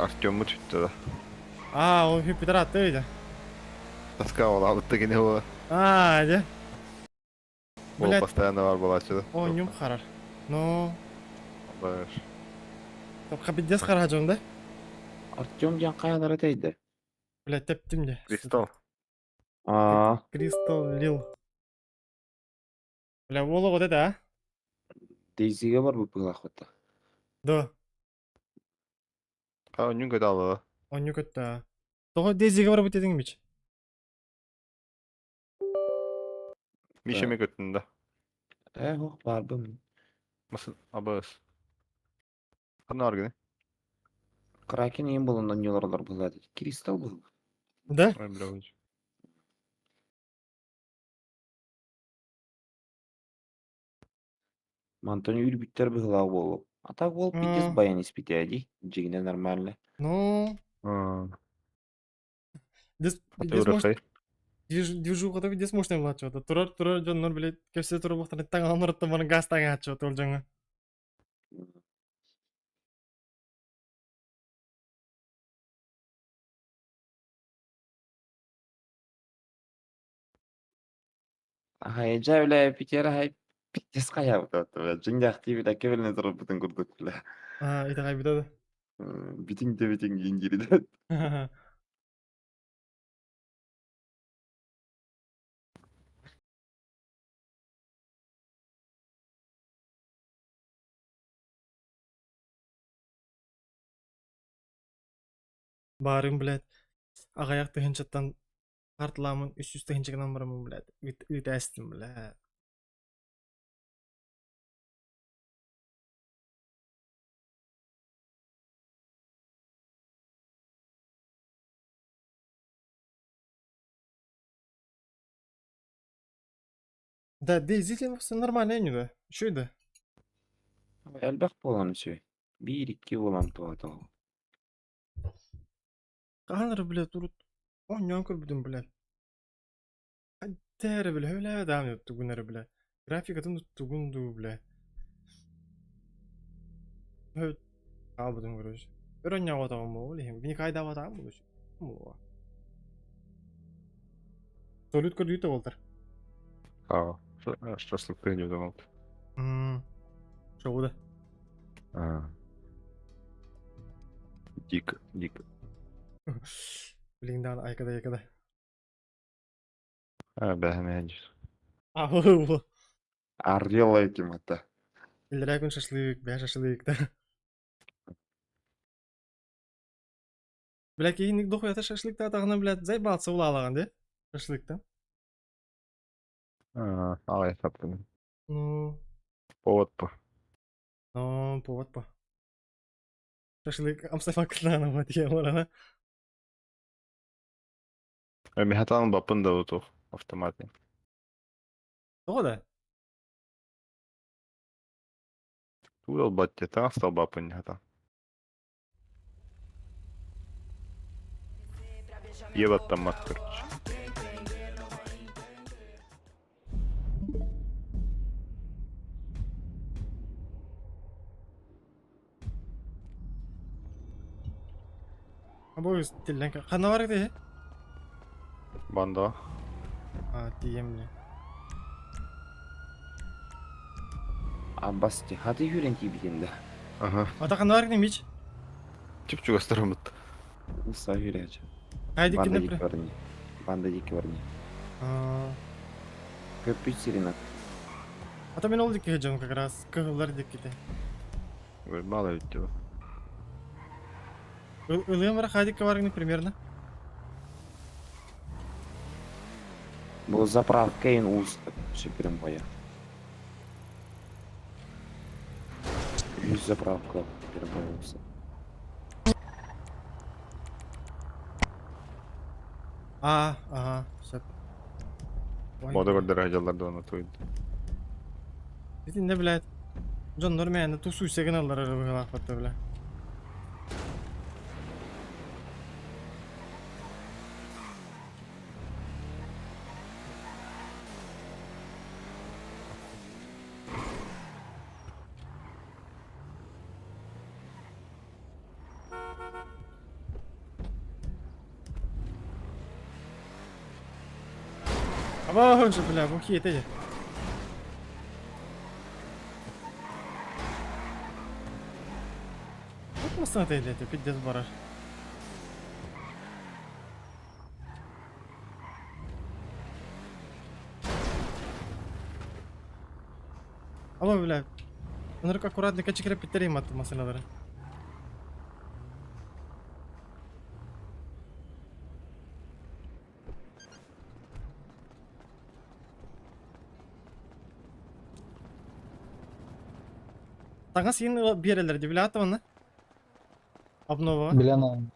Артем мұтүтті да. Ол Юпитер атты өйді. Таска ол алытты кене ол. Де. Ол постоянно бар болачы да. О, нюм қарар. Ну. Бар. Топқа биддес қара жон да? Артем жан қаялар әтейді. Бля, тептім де. Кристалл. Кристалл Лил. Бля, олы ғоды да? Дейзиге бар бұл бұлақ өтті. Да. Үнін көді алығы. Он көтті. Тоғы Дейзиге бар бұт едің бич? Мишеме көттін да. Хоқ бар бұл. Мысын абыз. Қырна аргыны? Кракен ең болындан неларлар болады. Кристалл бұл. Да? Ой, бля, өз. Мантон үлбіттер бұлақ болып. Атақ ол бітес баян іспеті әді. Жегіне нормально. Ну. Движухата видес мощный влачывата. Турар жоннор, блядь, кепсе турар бақтан еттен аланыр аттан барын газ таңа атчывата ол жаңа. Хайджа біле Питер хай Питес қая бұтады. Жыңдақти біле кебеліне тұрып бұтын күрдік біле. Иті қай бітады. Бітің де бітің еңгерді. Барым, блядь. Ағаяқ тығыншаттан қартыламын, үст тығыншығынан барамын, блядь. Үт әстім, блядь. Да, действительно, все нормально, не да? Что это? Әлбәқ боланы сөй. 1-2 болан туады ол. Қаныр, блядь, тұрып. Он не көрбүдүм, блядь. Тәрі, блядь, өлі адам өтті күнәрі, блядь. Графикатын өтті күнді, блядь. Өт. Албыдым, короче. Бір он не аватағым бұл, блядь. Бені қайда аватағым бұл, үші. Солют көрді болтыр. Шашлык прийняв до молт. Що буде? Дик. Блин, да, айкада. Бәхмәнчіз. Бұл. Аррел айтым ата. Ілдірі күн шашлык, бә шашлык, да. Бля, кейінік дұқ өті шашлык та атағына, блядь, зайбалцы ұла алаған, де? Шашлык та. Ағай саптым. Ну, Повод по. ну, повод по. Шашлык амсафан кытлана вот я варана. Эми хатан бапын да утух автоматный. О да. Туел батте, та стал бапын хата. Ебат там мат, короче. Або тилленка. Хана бар де? Банда. Тиемле. Аббас хаты юренти битинде. Ага. Ата хана бар де мич? Чук-чук астырамыт. Уса юреч. Хайди Банда кине. дики барни. Банда дики барни. Köpüç sirina. Ата мен ол дикке хеджам как раз. Кыгылар диккете. Мало ведь его. Ылыгым бар хайди каваргны примерно. Бұл заправка ен уз шекерім боя. 100 заправка перебоялся. Ага, все. Мода көрдер ажаларды оны тойды. Битин не блядь. Жон нормально ту су сигналлар арабага акпатты бля. Або же бля, бу хиете. Вот посмотри, это пиздец бараш. Або бля. Onlar аккуратно качекре питерим атты маселелери. Таңа сен берелерді біле аты мұны? Обнова. Bilen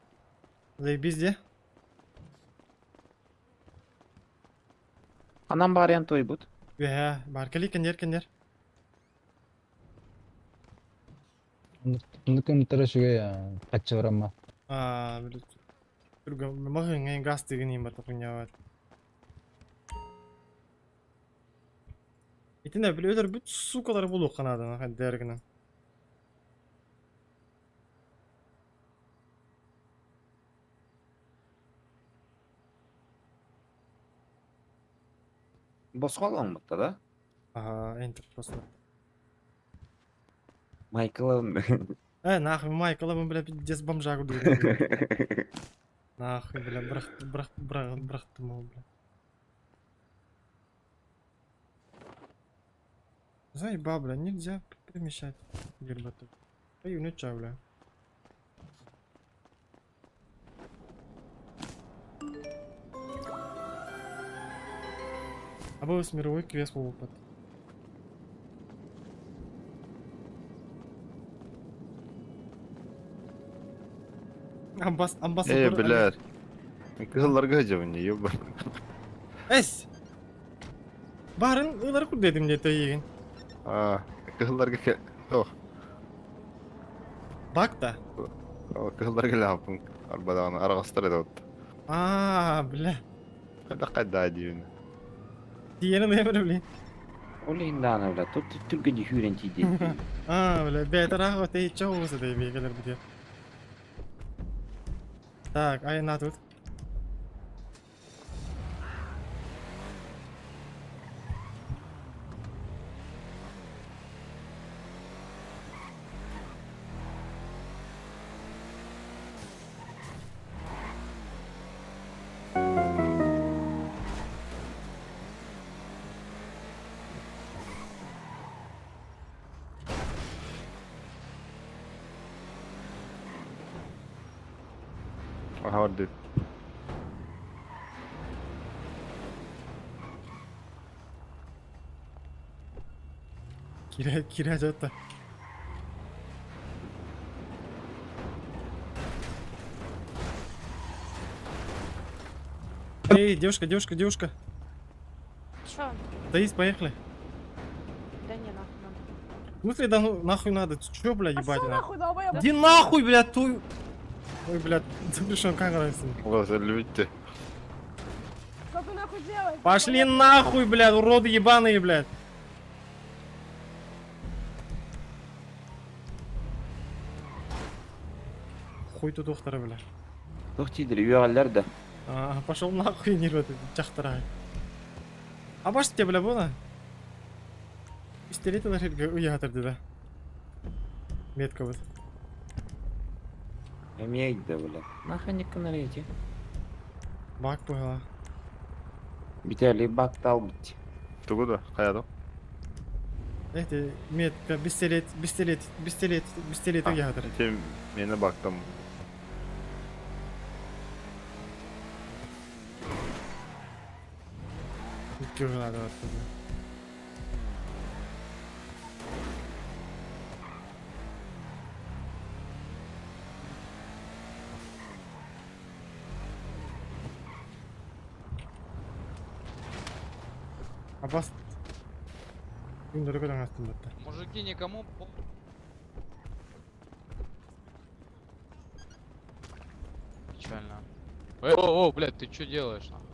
Bizde. Anam variant toy bud. Barkali kendir. Nukun tırışıga ya. Kaçı var ama. Böyle. Mahın en gaz tıgınıyım batı kunya var. İtine bile öder büt su kadar bulu kanadan. Hadi derginin. Босқа алаңмытта да? Enter просто. Майклым. Нахуй Майкла мы, бля, пиздец бомжагу дует. Нахуй, бля, брахту мол, бля. Заеба, бля, нельзя перемещать. Гербату. Ой, ну чё, бля. Або с мировой квест опыт. Амбассадор. Блядь. Кызылlarga hacım ne yok. Эс! Барын ылар кур дедим не тайын. Кызылlarga oh. Бак да. Кызылlarga лапын. Арбадан аргастыр да вот. Бля. Да кайда дiyün. Диена не бля. Олиндана бля, тут только не юренти ди. Бля, бетер ахот и чоуса да бегалар бля. Так, на тут. Hadi. Кире жатты. Эй, девушка. Чё? Таис, поехали. Да не, нахуй надо. В смысле, да ну нахуй надо? Чё, бля, ебать Пошёл надо? нахуй, долбоёб. Иди нахуй, блядь, твой... Ой, блядь, запрещен конкуренции. Вас любите. Что ты нахуй делаешь? Пошли нахуй, блядь, уроды ебаные, блядь. Хуй тут ухтары, бля. Тоқтейдір, үйеғалар да. Пошел нахуй, не рвет, чахтарай. А баш тебе, бля, было? Пистолет лошадка уятырды, да. Метка вот. Әмейді, бля. Нахай не канарете. Бак поняла. Бітерлі бакты ал бітті. Тугуда, каяда? Эти метка, пистолет уятыр. Тем мені бактам. Үткі ғылады ватты. Абас. Күндері көдің астын бітті. Мужики, никому... Печально. О, блядь, ты что делаешь, нахуй?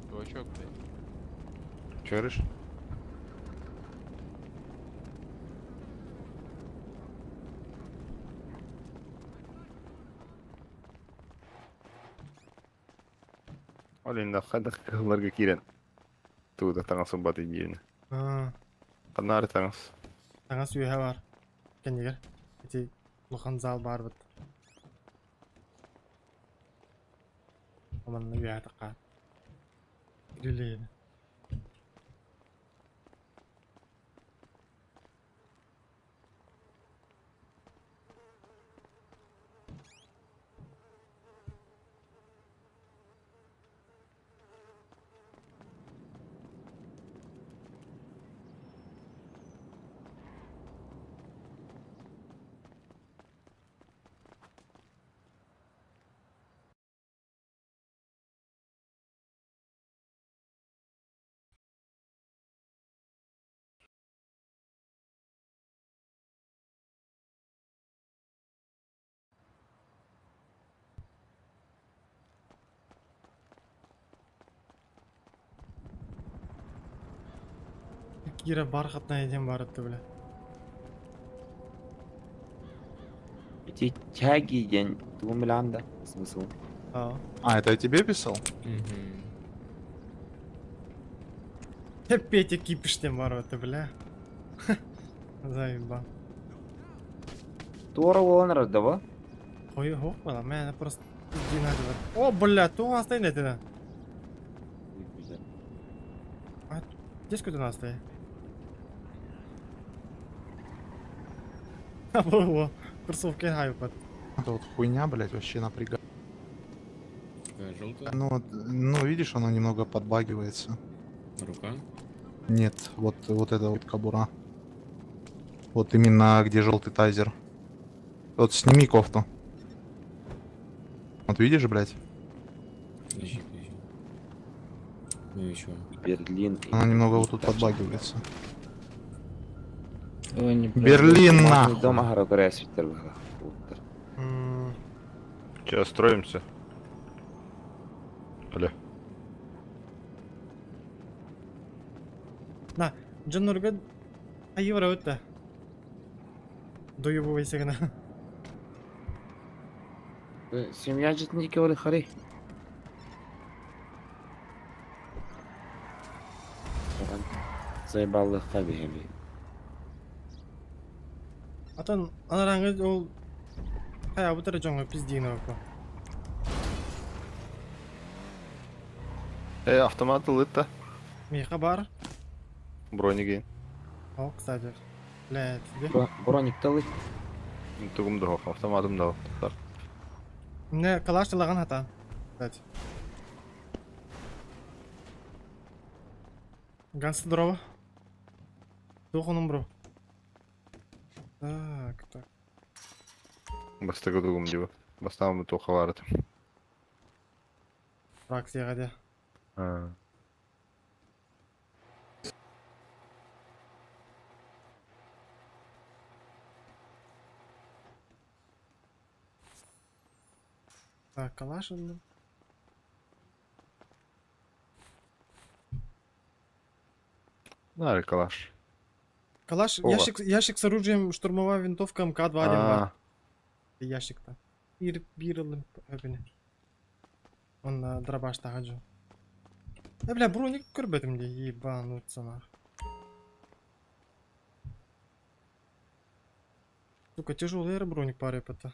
Чувачок, блядь. Чориш? Ол енді қайда қыларға кирен. Тугуда таңасын баты дейіні. Қанары таңас. Таңа сүйе бар. Кенегер. Эти лухан зал бар бит. Оманны үйе атыққа. Грилейді. Кира бархатная еден бар етті, бля. Бітті тягиден, туғым біланда. Смысл. А, это я тебе писал? Петя кипіштен бар етті, бля. Заебал. Туора оланыр да ба? Ой, хоқ бала, мәні просто динады бар. О, бля, туға астайын етеді. Здесь куда настай? Во, кроссовки хайпат. Это вот хуйня, блядь, вообще напрягает. Желтая Ну, видишь, оно немного подбагивается. рука. Нет, вот это вот кобура. Вот именно где желтый тайзер. Вот сними кофту. Вот видишь, блядь? Ну и чё? Берлин. Она немного вот тут подбагивается. Берлин Берлин нахуй. Дома гара көрә свитер бага. Сейчас строимся. Алло. На, Джанурга айыра өтті. Дойы бұвайсы ғына. Семья житники олы хари. Заебаллыққа беймей. Атан, анараңы ол... Қая бұтыры жоңға пиздейін өкі. Автомат лыта. Мейқа бар? Бронигейн. О, кстати. Блядь, тебе. Броникті лы. Тугумда хоқ, автоматым да хоқ. Мне калаш тылаған ата. Кстати. Гансы дрова. Туханым, бро. Так. Бастыгы дугум дибы. Бастамы тоха барды. Фракцияға де. Так, калаш онда. Нары калаш. Калаш, Ого. ящик с оружием, штурмовая винтовка МК-2 один бар. Ящикта. Bir alın öbünü. Onunla дробаш тағаджу. Бля, броник көрбедім де, ебануться нах. Сука, тяжелый броник паре это.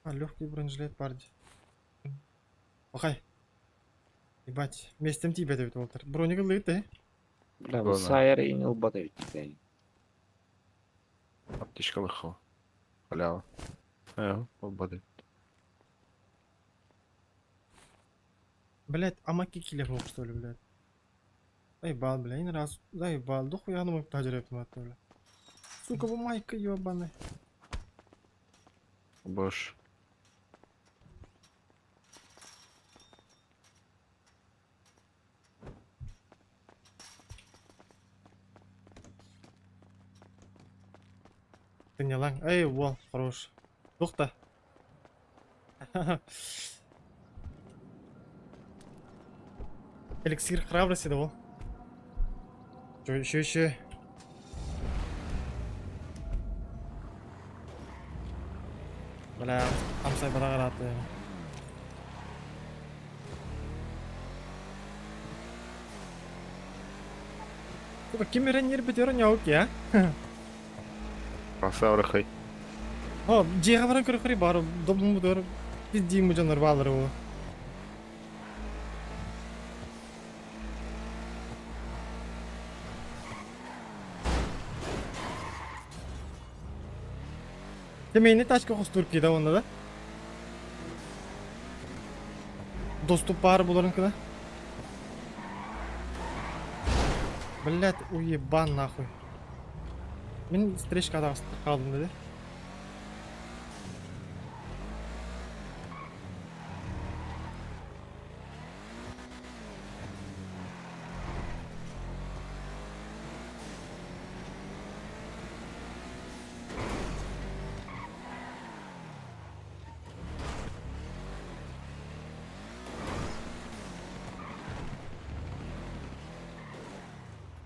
Легкий бронежилет парди. Охай. Ебать, вместе тебе Дэвид Уолтер. Броник лыты. Бля, бұл Ладно. сайыр ең ұлбады өйтті. Аптечка лыхова. Халява. Обады. Блять, амаки киллер мог что ли, блять. Заебал, бля, один раз. Заебал, дохуя думаю, тажереп на бля. Сука, вы майка ебаный. Бош. Ты не ланг. Эй, вол, хорош. Тухта. Эликсир храбрости, да, вол. Чё, еще. Бля, амсай барагараты. Сука, кимерен нер бетерен яуки, а? Красава хай. О, жега баран көрөкөрү бар, добун мудор. Пизди му жанар балыр о. Демейни тачка костуруп кида онда да. Доступ бар буларынкына. Блять, уебан нахуй. Мен стречкада калдым деди.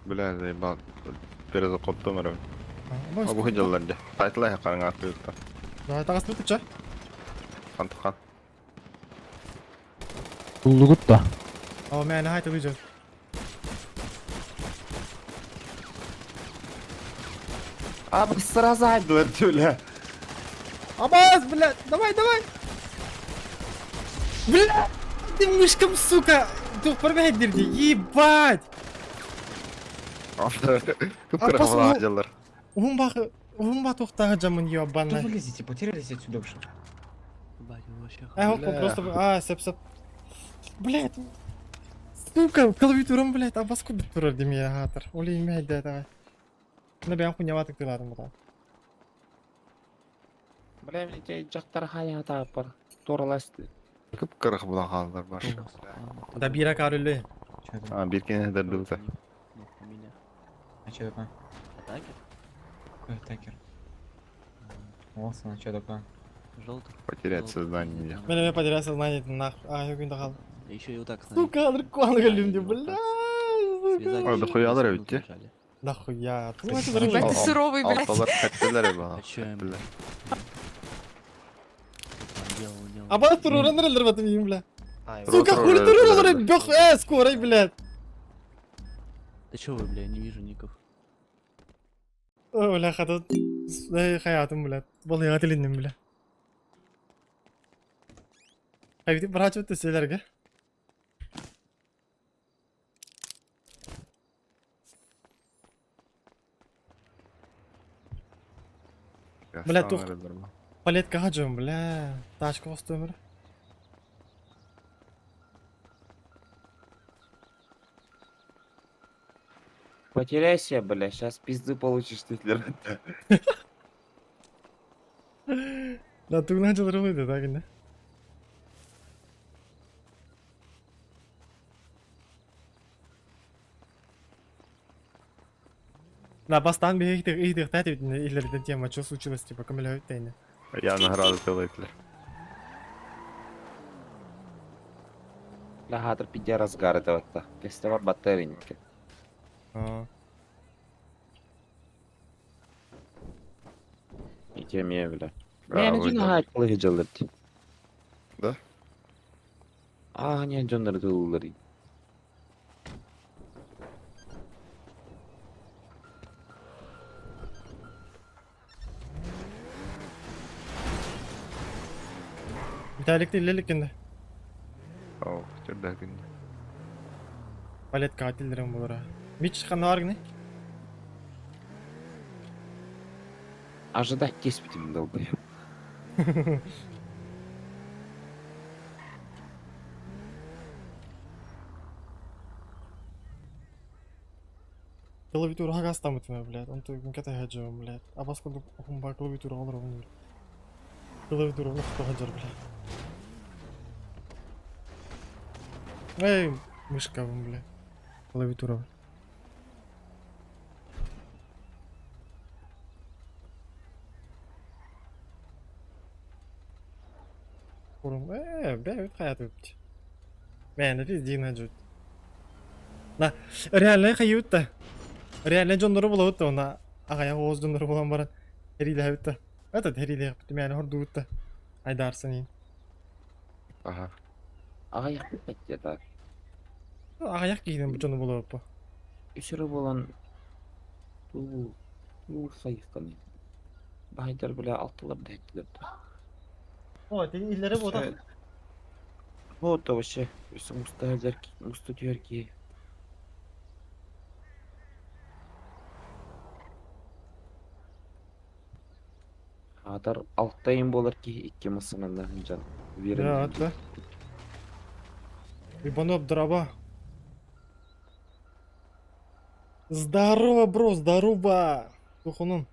Бля, заебал. Переза коттом эрем. Бой, Абу хыжалларда. Тайтла хакарың артыгы. давай тагас бутуча. Кантыхан. Булдугут да. О, мен хайты выжил. А, бұл сразу айдылар, төля. Абаз, блядь, давай. Блядь, ты мышкам, сука. Тух промехдирди, ебать. Күпкөр хавала хыжаллар. Умба тухтага жамын Что ебаный. вы лезете? Потерялись отсюда уже. Хоп, просто, сеп. Блядь. Сука, клавиатурам, блядь, абаску бит турар демей хатыр. Оли имейді, давай. На бән хуйня ватык тыладым бұдан. Бля, мен те жақтар хая тағып бар. Тораласты. Күпкөр хавала халдар бар. Да бирак арылы. Что это? Bir kere de durdu. А что такое? Какой атакер? Вот она что такое? Потерять сознание. Мен потерял сознание, нахуй. Я күнді қалды. Еще и вот так. Сука, алыркуаны көлімде, блядь. Ой, да хуя алар бит. Да хуя. Ебать, ты суровый, блядь. Алталар каттылар ба. Абаз туруран релдер батым ейм, бля. Сука, хули туруран релдер, бёх, скорой, блядь. Да чё вы, бля, не вижу ников. Бля, хатат. Хаятым, блядь. Балыға тіліндім, бля. Қайбетіп бірачы өтті селерге. Бля, тух. Палеткаға жөм, бля. Тачка қосты өмір. Потеряйся, бля, сейчас пизды получишь, Титлер. Да тугна жылырылıydı da günde. Да, бастан bir их тати ileriden тема, что случилось, типа, камеля тайны. Я награду тилитлер. Ля хатыр пидя разгар это вот. Фестиваль батарейники. И темия, бля. Браво, Не, не идём. hayat kılığı cılırdı. Да? Ah, ne canları kılları. Vitalik'te ilerlik günde. О, жерде күндө. Palet katillerim bulur ha. Miç çıkan var günde. Ожидать теспитим долбоёб. Клавиатура хагас там это, блядь. Он тут ката хаджам, блядь. А поскольку он ба клавиатура алыр он. Клавиатура ну что хаджар, блядь. Эй, мышка, блядь. Клавиатура. Курум, бля, hayat öptü. Ben de biz dina jut. Na, реально hayut da. Реально jonları bulavut da ona. Agaya oğuz jonları bulan baran. Heriyle hayut da. Evet, heriyle yaptım yani hor duut da. Aydarsın in. Ага. Ağa yakıp bekle da. Ayak giydim bu jonu bulavut bu. Üçürü olan bu sayıftan. Baydar bile altılar da ettiler. O, dedi illeri bu da. Вот вообще. Musta diyor ki. Adar alttayım bolar ki iki mısınında can. Ya hatta. Ебаноб дрова. Здорово, бро, здорово. Тухунун.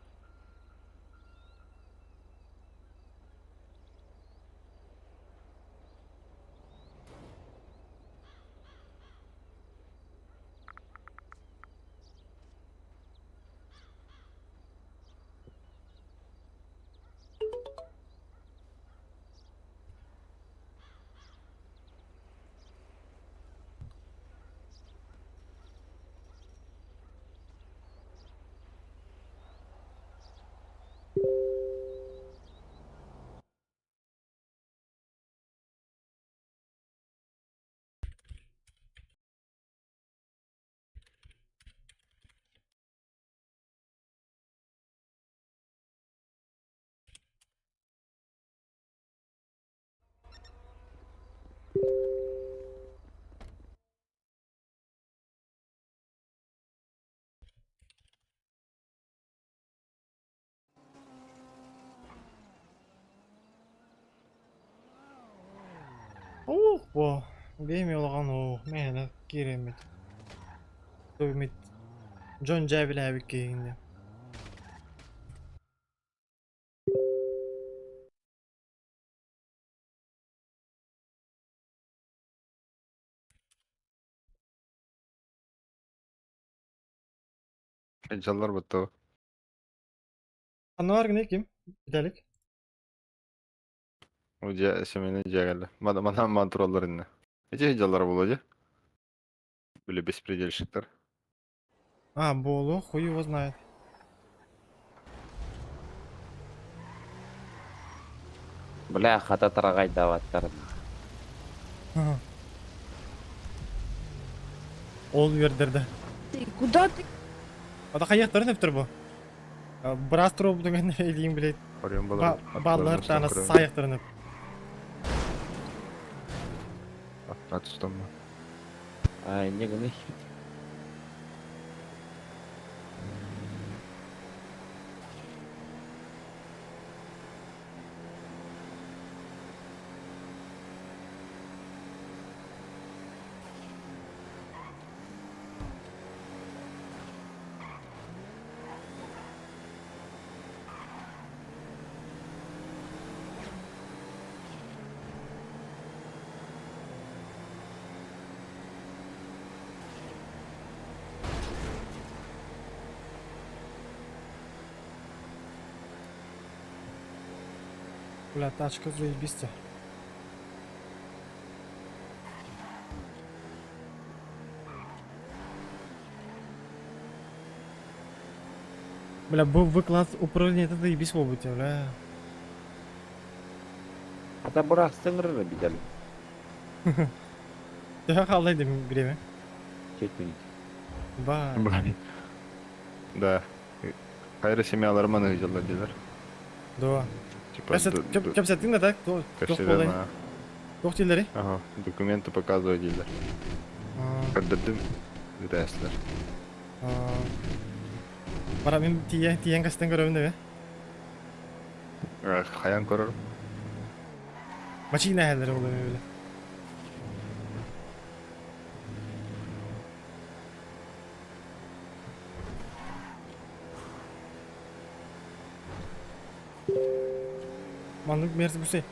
Во, бейме олған о, мені керемет. Төвмет. Джон Джабил әбік кейінді. Жаллар бутты. Anı var ne kim? Vitalik. Уja семени жагалы. Мана мантроллар инне. Эже жаллар боложу. Были беспредельщиктер. А, Болу, хуй его знает. Бля, хата тарагай даваттар. Ол вердерді. Ты куда ты? Ада қаяқтарын өптір бұл? Біраз тұру бұдың әйлейін білет. Орен болар. Баллар таны саяқтарын өп. Атыстан мı? Ай, не гыны. Бля, тачка заебись. Бля, был выклад управления, это заебись в обуте, бля. Ата бұрақ сыңырыр бідәл. Тебя қалдайды время. 4 минут. Ба. Блин. Да. Хайры семьялары маны видела дилер. Да. Типа, Кепсетин да так? кашелена. Тоқ телери? Ага, документы показывают дилер. Каддым. Витаслер. Бара мен тиен кастен көрөмүн бе? Хаян көрөр. Машина хәлдәре булды бе. Манук мерз бусы.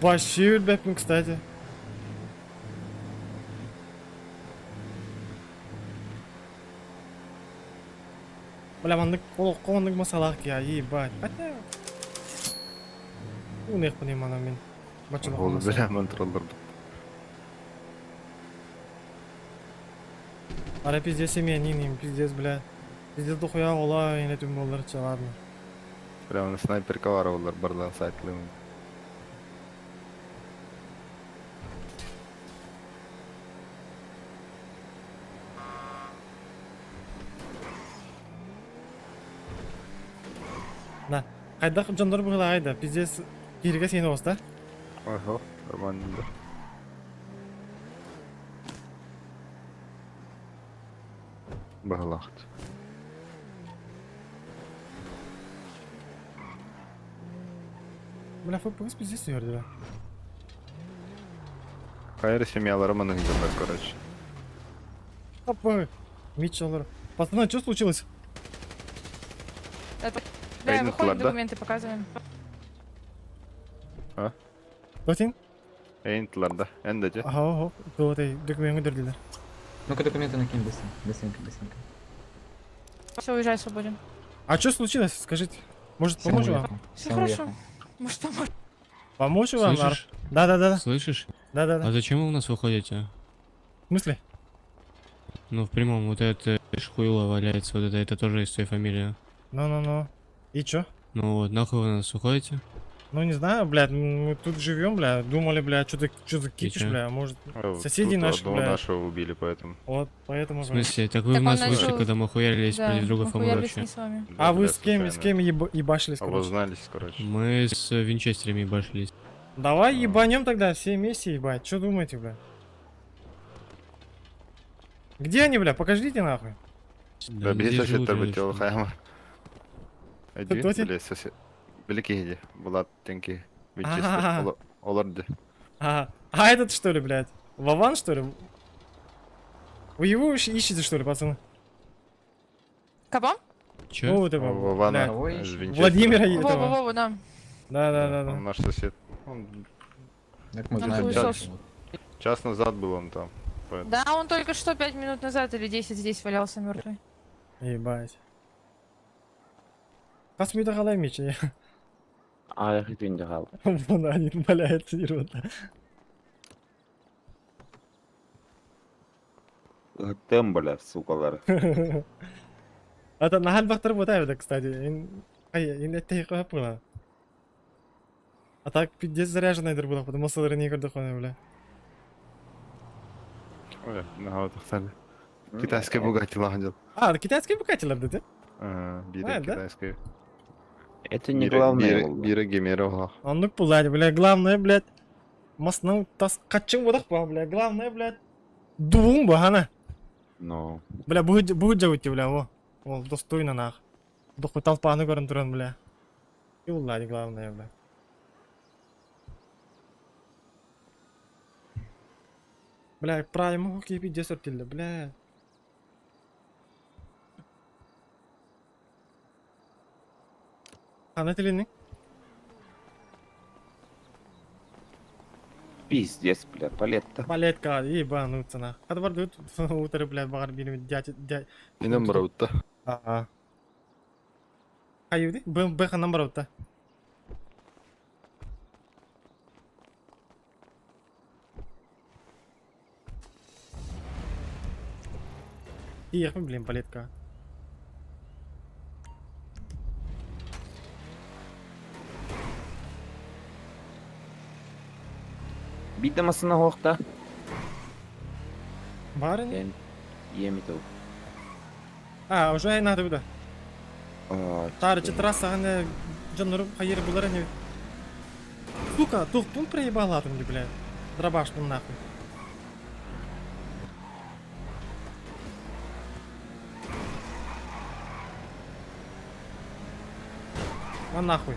Баши үлбәпмин, кстати. Бля, манук колондук масалак я, ебать. Хотя... Унех понимаю мен. Бачылық Ол болмаса. білемін тұрылдырды. Ара пиздец семьянин, пиздец, бля. Пиздец дохуя ола, ине түн болдырча, ладно. Прямо снайперка бар олар бардан сайтлымын. На, қайда жандар бұғыла қайда, пиздец кирге сені оста. Ого, нормально. Бағылақты. Бля, фпс пиздец үйерді, бля. Хайры семьялары маны видела, короче. Опа, Митчеллер. Пацаны, что случилось? Это... Да, Айден выходим, Клад, да? документы показываем. Дотин? Эйнтларда, эндеде. Ага, вот эй, документ выдердили. Ну-ка документы накинь быстренько. Все, уезжай, свободен. А что случилось, скажите? Может, помочь вам? Все хорошо. Может, поможешь? Помочь вам? Слышишь? Да. Слышишь? Да. А зачем вы у нас выходите? В смысле? Ну, в прямом, вот это шхуйло валяется, вот это тоже из твоей фамилии. Ну. И чё? Ну вот, нахуй вы у нас выходите? Ну не знаю, блядь, мы тут живем, бля, думали, бля, что ты кипишь, чё? бля, может, соседи наши, одного бля. нашего убили, поэтому. Вот, поэтому... В смысле? Так вы Так в нас он вышли, начал- когда мы хуярились Да, против друга мы фамилии хуярились вообще. не с вами. А вы Бля, с кем случайно. ебашились, короче? Обознались, короче. Мы с винчестерами ебашились. Давай ебанем тогда, все вместе ебать, что думаете, бля? Где они, бля, покажите нахуй. Да, здесь без живут, это или хотел что? Хайма. Один, Кто те? блядь, сосед. Великий где? Булат, тенки. Ага. Винчестер. Оларди. А этот что ли, блядь? Вован, что ли? Вы его ищете, что ли, пацаны? Кого? Чё? Ну, вот этого, Вована. блядь. из Винчестера. Владимира Вова, этого. Вова, да. Да. Он наш сосед. Он Как мы Он знаем, хуесос. час назад был он там. Поэтому- Да, он только что 5 минут назад или 10 здесь валялся мертвый. Ебать. Касмида қалай мече? Аяқ етуінде қалды. Вон один валяется, ирод. Өттен, бля, сукалар. Это на халь бахтар вот это, кстати. Ин это их было. А так пиздец заряженный было, потому что не игры доходы, бля. Ой, вот стали. Китайский бугати лагодил. А, китайский букатель, да? Бире да? китайский. Это не главное. болды. Бире гемера. Он ну пулать, бля, главное, блядь. Масның тас качым водах па, бля, главное, блядь. Дуың ба, ана. Ну, Бля, будет жауйте, бля, во. Ол достойно нах. Дохуй толпаны көрін тұрын, бля. И улади, главное, бля. Бля, правильно, какие пиздец ортили, бля. Ана тілінің? пиздец, бля, палетта. Балетка, ебануться нах. Хады бар дүйт, утыры, бля, бағар бейнім дядь. Инем браутта. Ага. Қайыуды? Б қанан бар отта. Тиях ми, блин, палетка. Bir de masına hokta. Барын? Yani yemit o. А, уже надо буда. Aa, Тарычы трасса аны жанырып хайыр булар не. Сука, тухтун проебал атым, блядь. Дробаш ну нахуй. А нахуй.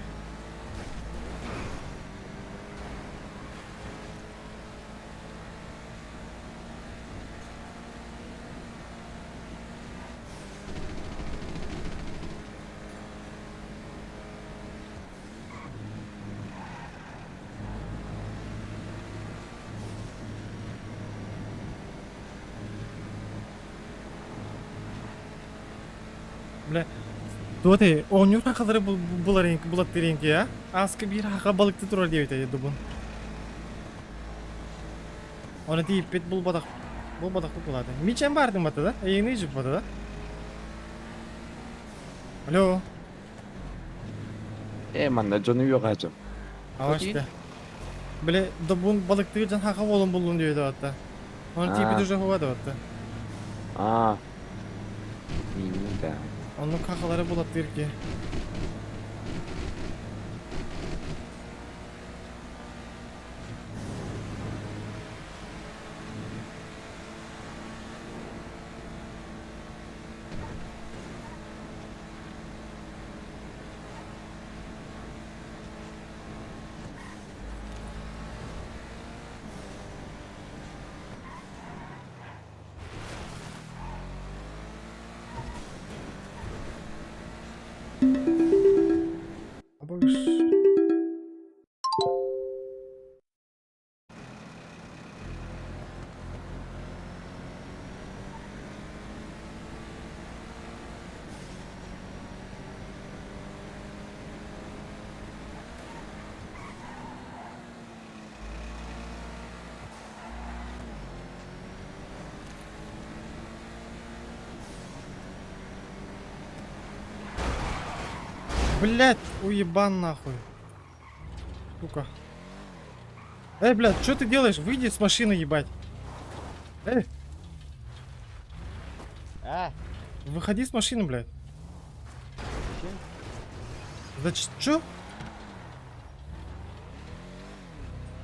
Бля. Доте, онюр хакалары булат теренки, а? Аскы бир хака балыкты турар деп айтады дубун. Оны дейіп бет бұл бадақ болады. Мичен бардың баты да? Ейіні жіп баты да? Алло, manda canı yok hacım. авашты. Бля, дубун балыктыгы жан хака болун булун деп атты. Оны типи уже ховады атты. Aa. İyi de. Onun kakaları bulat terki. Boş. Блять, уебан нахуй. Сука. Блядь, что ты делаешь? Выйди с машины, ебать. Выходи с машины, блядь. Значит, чё?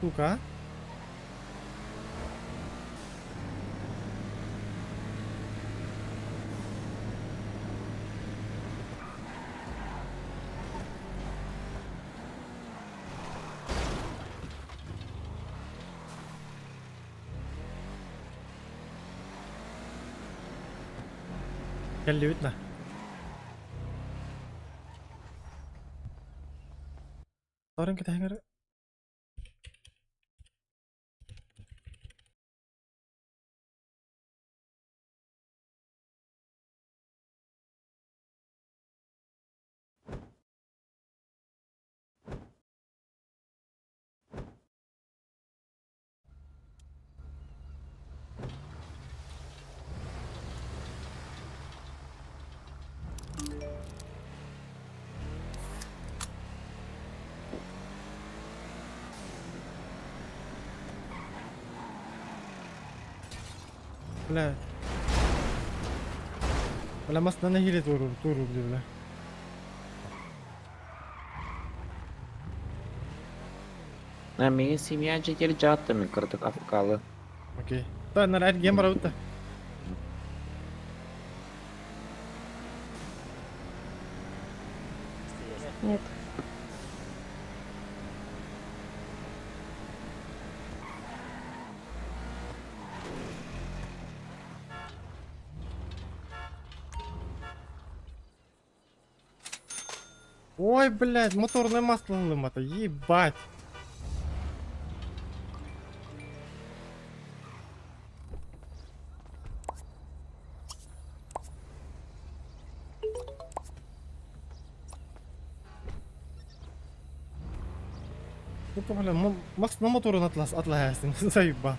Сука, а? Келли бит на. Торын кетеңер. Бля. Бля, маст на гиле туру, бля. Beni simyacı geri cevaptı mı kırdık Afrikalı? Окей. Да, на райд гейм работа. Нет. Ой, блядь, моторное масло ломато, ебать. Ну, бля, Макс на мотору отлагается, заеба.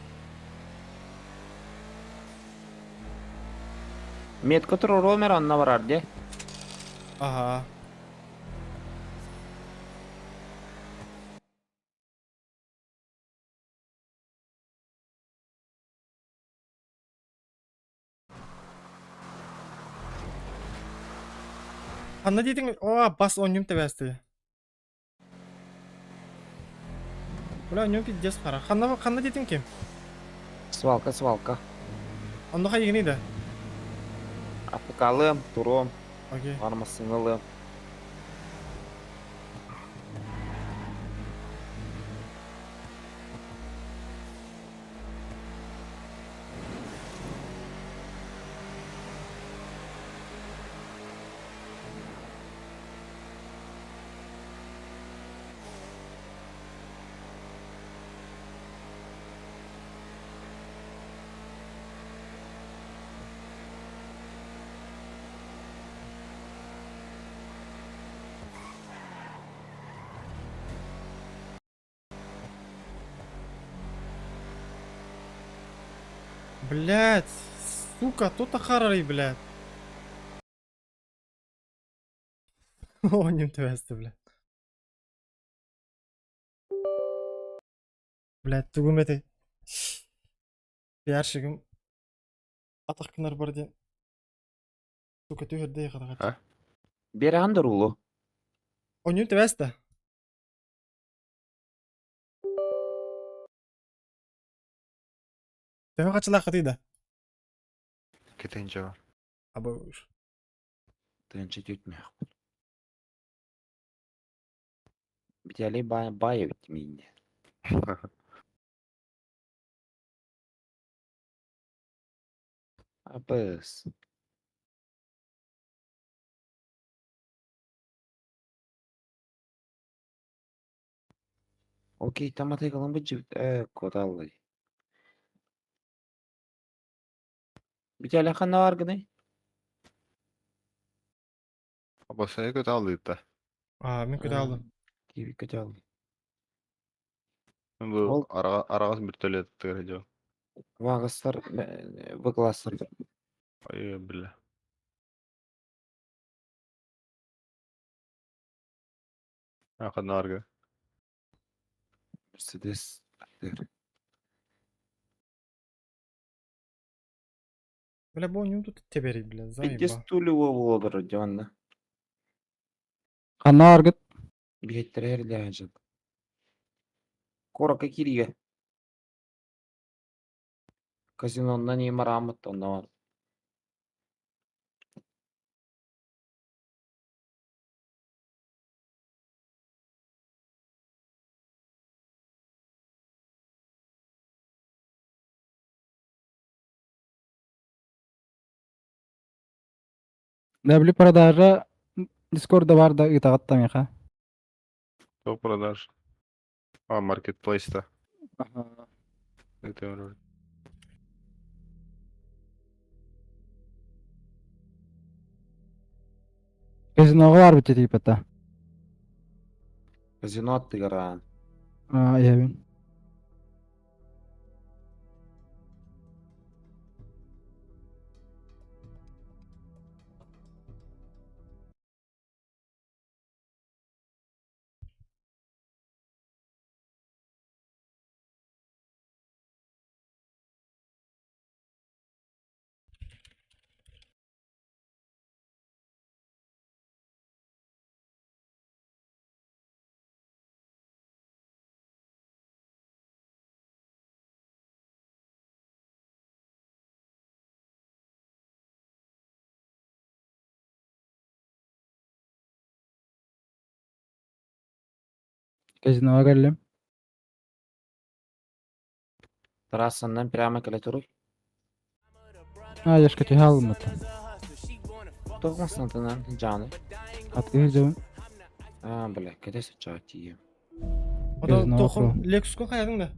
Metko turur Ömer anna varar de. Aha. Anna dedin, bas onyum tebesti. Ulan onyum piddes para. Kanna dedin kim? Свалка. Onda hayıgını da. Apıkalım, turum, Okey. armasınalım. Блять, сука, тут ахарарый, блять. Onyum tebesti, блять. Блять, tugumeti. Yarşıgım. Atak kınar bardi. Suka tühür dey kadar. Ha? Beri handır ulu. Onyum tebesti. Tebe kaçıla katıydı. Ketince var. Abo. Tınçı tütmüyor. Bir tane baya bittim yine. Apız. Okey, tamam tekalım bu cıvıt. Kodallı. Bir tane kanna var gıday. Ama seni kötü aldıydı da. Min kötü aldım. Gibi kötü aldı. Bu Ol- aragaz bir töle tuttu. Vağıslar, vıglaslar. Ay bile. Akın argı. Mercedes. Böyle bu onyum tut teberi bile. Bir Zayıba. stülü olur canlı. Kanna argıt. Bir hektar her ilacı. Koraka kiriye. Kazinondan iyi maramet onda var. Ne bileyim paradara Discord'da var da itaattam ya. Çok buralar. Ha marketplace'ta. Aha. Ne diyor? Kazinoga var bitti deyip hatta. Kazino attı garan. Iya bin. Kazinoga geldim. Trasından prama kale turu. Yaşka tühe aldım hatta. Tokmasın tanın canı. At izledim. Bile kede sıçatıyım. O da Kazino tohum okulu. Lexus'un kayadın da.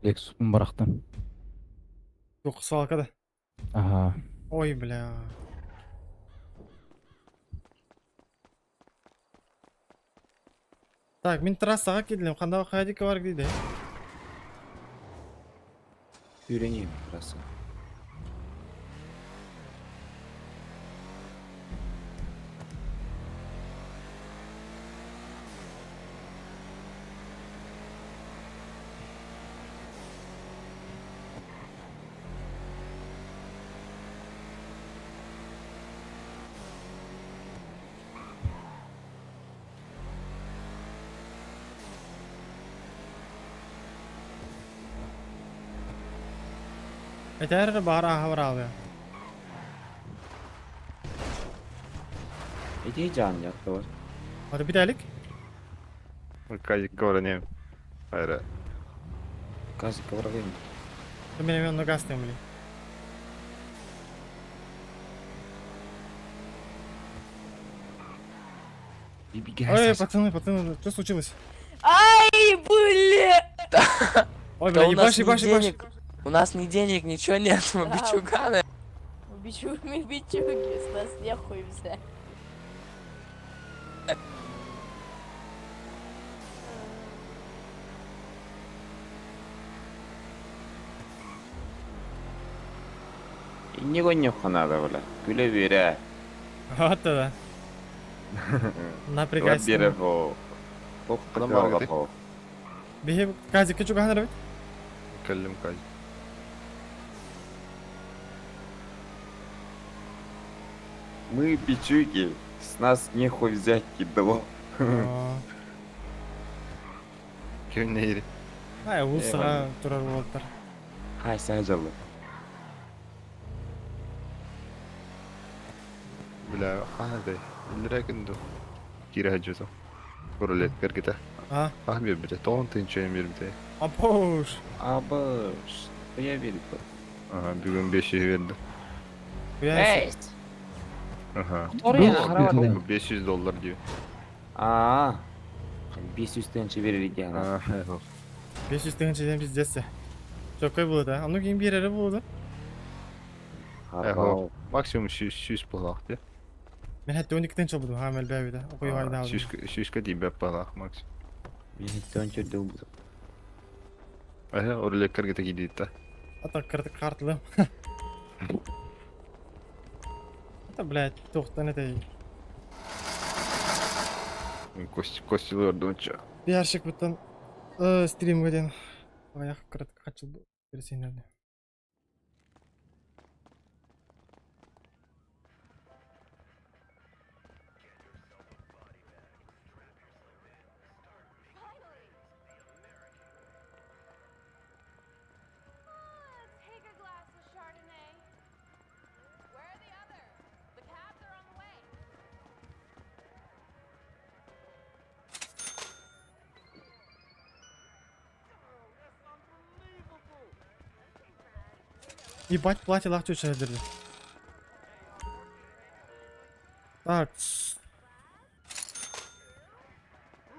Lexus'un bıraktım. Yok salka da. Aha. Oy bile. Так, min trassaga келдим. Кандай кайдык бар дейді. Öğreneyim trası. Eter bara havralı. Иди can yaktı var. Hadi bir delik. Казик говорю, Hayır. Gaz kıvırayım. Benim yanımda gaz temeli. Bir Ой, gel. пацаны, что случилось? Ай, блин! Ой, Да бля, у нас ебашь. ни денег, у нас ни денег, ничего нет, мы бичуганы. Бичуги, с нас нехуй взять. İnni gönye kanada böyle. Güle vere. Вот да. Напрягайся. bu. Çok Adam kısa var kapı. Беги, Казик, что говоришь? Келлим Казик. Мы бичуги. С нас нехуй взять кидало. Kim neydi? Ай, улсыға турар болыптар. Hay sağcalı. Бля, hadi. Лирекинду. Кира хаджусу. Kurulет kerkite. А, Ahmi bile. Ton tinçeyim yerimde. апош. Abış. Kuya verdik. Aha, bugün 5'i verdim. Hey. Aha. Oraya araba. Bu $500 diyor. Aa. 500'ten çevirirdik yani. Ha, evet. 500 тыгын чейден пиздесе. Чокой болду, а? Андан кийин бир эре болду. Evet. Maksimum 100 balak diye. Мен хатта 12 чабылдым, хамел бәбиде. Окуй айда алдым. 100'ga diyeyim ben balak maksimum. Beni dönçürdü bu. Aha, oraya kerkite gidiyor da. Ата картылым. Ата, блядь, тоқтан этой. Костюлы orada uçuyor. Пиарщик бұттан стримге ден. Аяқ қачыл берсеңдерді. Ебать, платье лахчу çözdürdü. Так.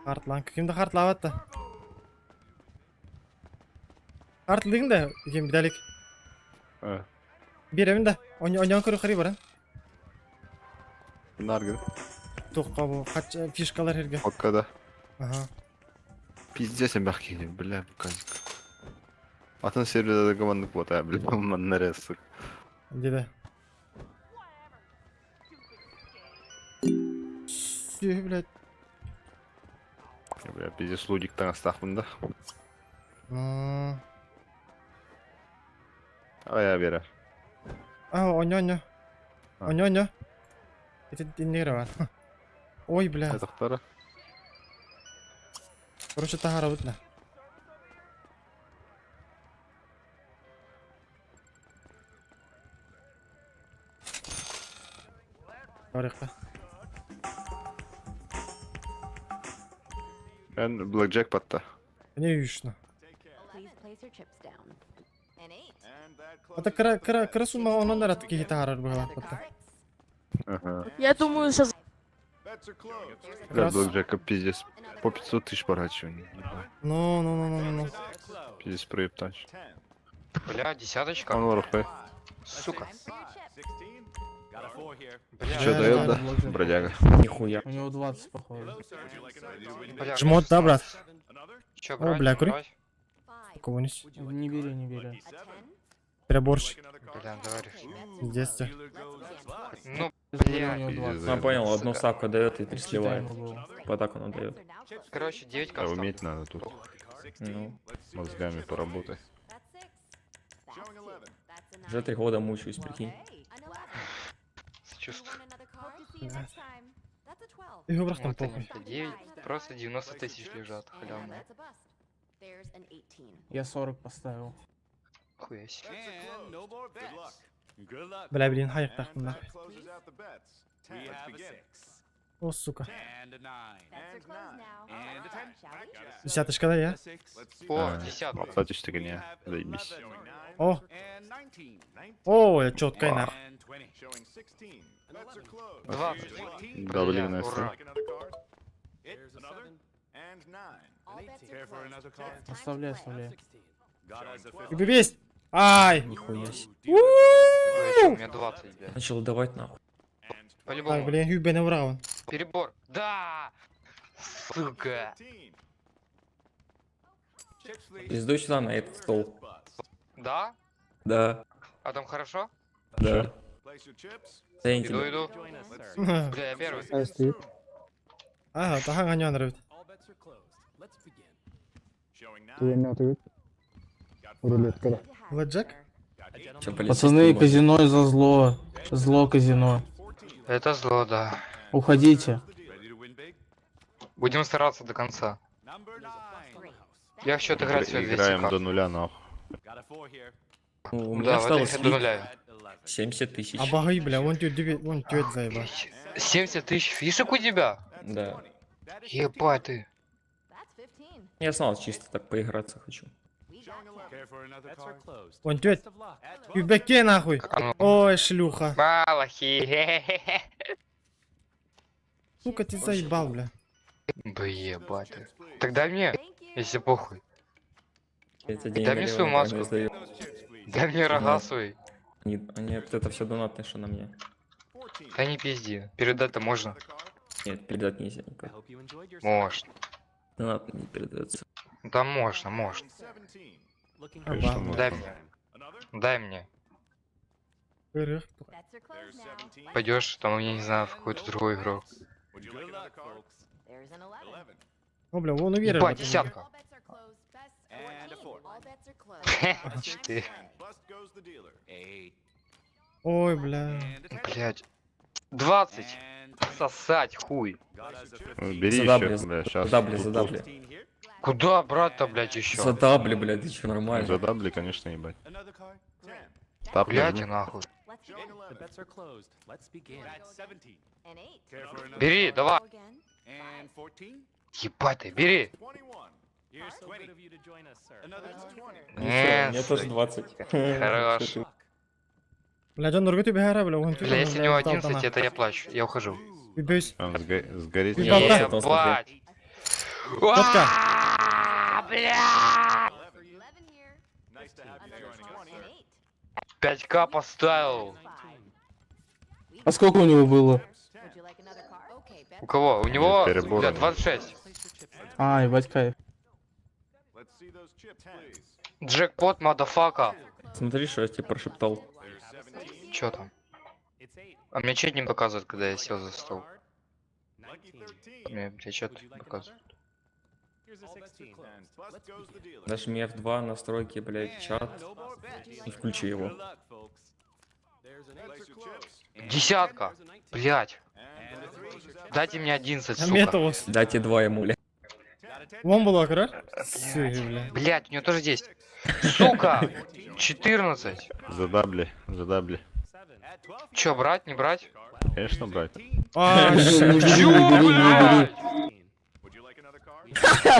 Kartlan. Kimde kartla attı? Kartladın da kim bidelik. Evet. Bir evinde. Onyan kırı kırı var. Bunlar gibi. Toqqa bu kaç fişkalar herge. Hokka'da. Aha. Pizdesin bak geliyor. Bile bu Kazik. Atın serverda da kamanlık bot ya. Bile ben nereye sık. Dedi. Süh блядь. Bile bizde sludikten astak bunda. Aya bere. А, оня. Оня. Это не var. Ой, блядь. Ayakları. Короче, тагара бутна. Harika. Ben Blackjackpot'ta. Ne yüşnü? Это красума онан да ратки гитара была. Ага. Я думаю, сейчас... Бля, Blackjack'a пиздец. По 500 тысяч порачиваю. Ну. Пиздец проеб тач. Бля, десяточка. Он ворохай. Сука. Че дает, да? Бродяга. Нихуя. У него 20, походу. Бля, Жмот, да, брат? чё, О, брать, бля, кури. брать? Кого-нибудь. Не бери. Переборщик. Бля, говоришь. Детстве. Ну, У бля. него 20. Я понял, одну Сука. ставку дает и Почти сливает. ему было. Вот так он дает. Короче, 9 А кастов. уметь надо тут. Ну, Мозгами поработай. уже 3 года мучаюсь, прикинь. Сочувствую. Его брат там Вот они, похуй. 9, просто 90 тысяч лежат, халявно. Я 40 поставил. Хуя себе. Бля, блин, хайк тахтым нах. О, сука. Десяточка, да, я? О, десятка. Кстати, что не. Заебись. О! О, я чёткая нах. 20. Да, блин, Бля, на ура. Оставляй, оставляй. Бебесь! Ай! Нихуя себе. У меня 20, блядь. Начал давать нахуй. Так, По-любому. блин, юбене урал. Перебор. Да! Сука. Пиздуй сюда на этот стол. Да? Да, А там хорошо? да. Thank Иду, you. иду. Бля, я первый. Ай, стоит. Ага, тахан ганьон рыбит. Туенный ответ. Рулетка. Ладжек? Чё, полицейский Пацаны, может? казино из-за зло. Зло казино. Это зло, да. Уходите. Будем стараться до конца. Я хочу отыграть все 200 Играем карт. до нуля, нахуй. Ну, у меня Да, в осталось этой до нуля. 70 тысяч. Абагай, бля, вон тёт заеба. 70 тысяч фишек у тебя? Да. Ебать ты. Я знал, чисто так поиграться хочу. Вон тёт. Юбеке нахуй. А ну. Ой, шлюха. Малахи. Сука, ты заебал, бля. Ебать ты. Так дай мне, если похуй. Это Дай мне свою маску. Дай мне рога свои. Нет, это все донатное, что на мне. Да не пизди. Передать-то можно? Нет, передать нельзя никак. Можно. Донат не передается. Да можно, можно. Аба. Дай мне. Дай мне. Ырых. Пойдешь, там, я не знаю, в какую-то другую игру. О, бля, вон уверен. Ебать, десятка. 4. Ой, бля. Блять. 20. Сосать, хуй. Бери Задабли, еще, бля, сейчас. задабли, задабли. Куда брат-то, блять, еще? Задабли, блядь, ты чё, нормально? Задабли, конечно, ебать. Тап Блять, нажми. нахуй. Бери, давай. Ебать ты, бери. Мне Нет, тоже 20. хорош. Бля, Джон, нургу тебе гара, бля, вон тёт. Бля, если у него 11, это я плачу. Я ухожу. Бебесь. Он сгорит. Ебал, не да. может. Ебать. Тотка. Бля. 5К поставил. А сколько у него было? У кого? У него, перебор. бля, 26. А, ебать кайф. Джекпот, мадафака. Смотри, что я тебе прошептал. Чё там? А мне чат не показывает, когда я сел за стол. Мне чат показывает. Нажми F2, настройки, блядь, чат. И включи его. Десятка. Блять. Дайте мне 11, сука. Металус. Дайте 2 ему, блядь. Вон была, кра? Сыгы, бля. Блять, у него тоже 10. Сука. 14. Задабли, задабли. Чё, брать, не брать? Конечно, брать. А, Не ща. бери, Чё, не бери, не блядь? бери.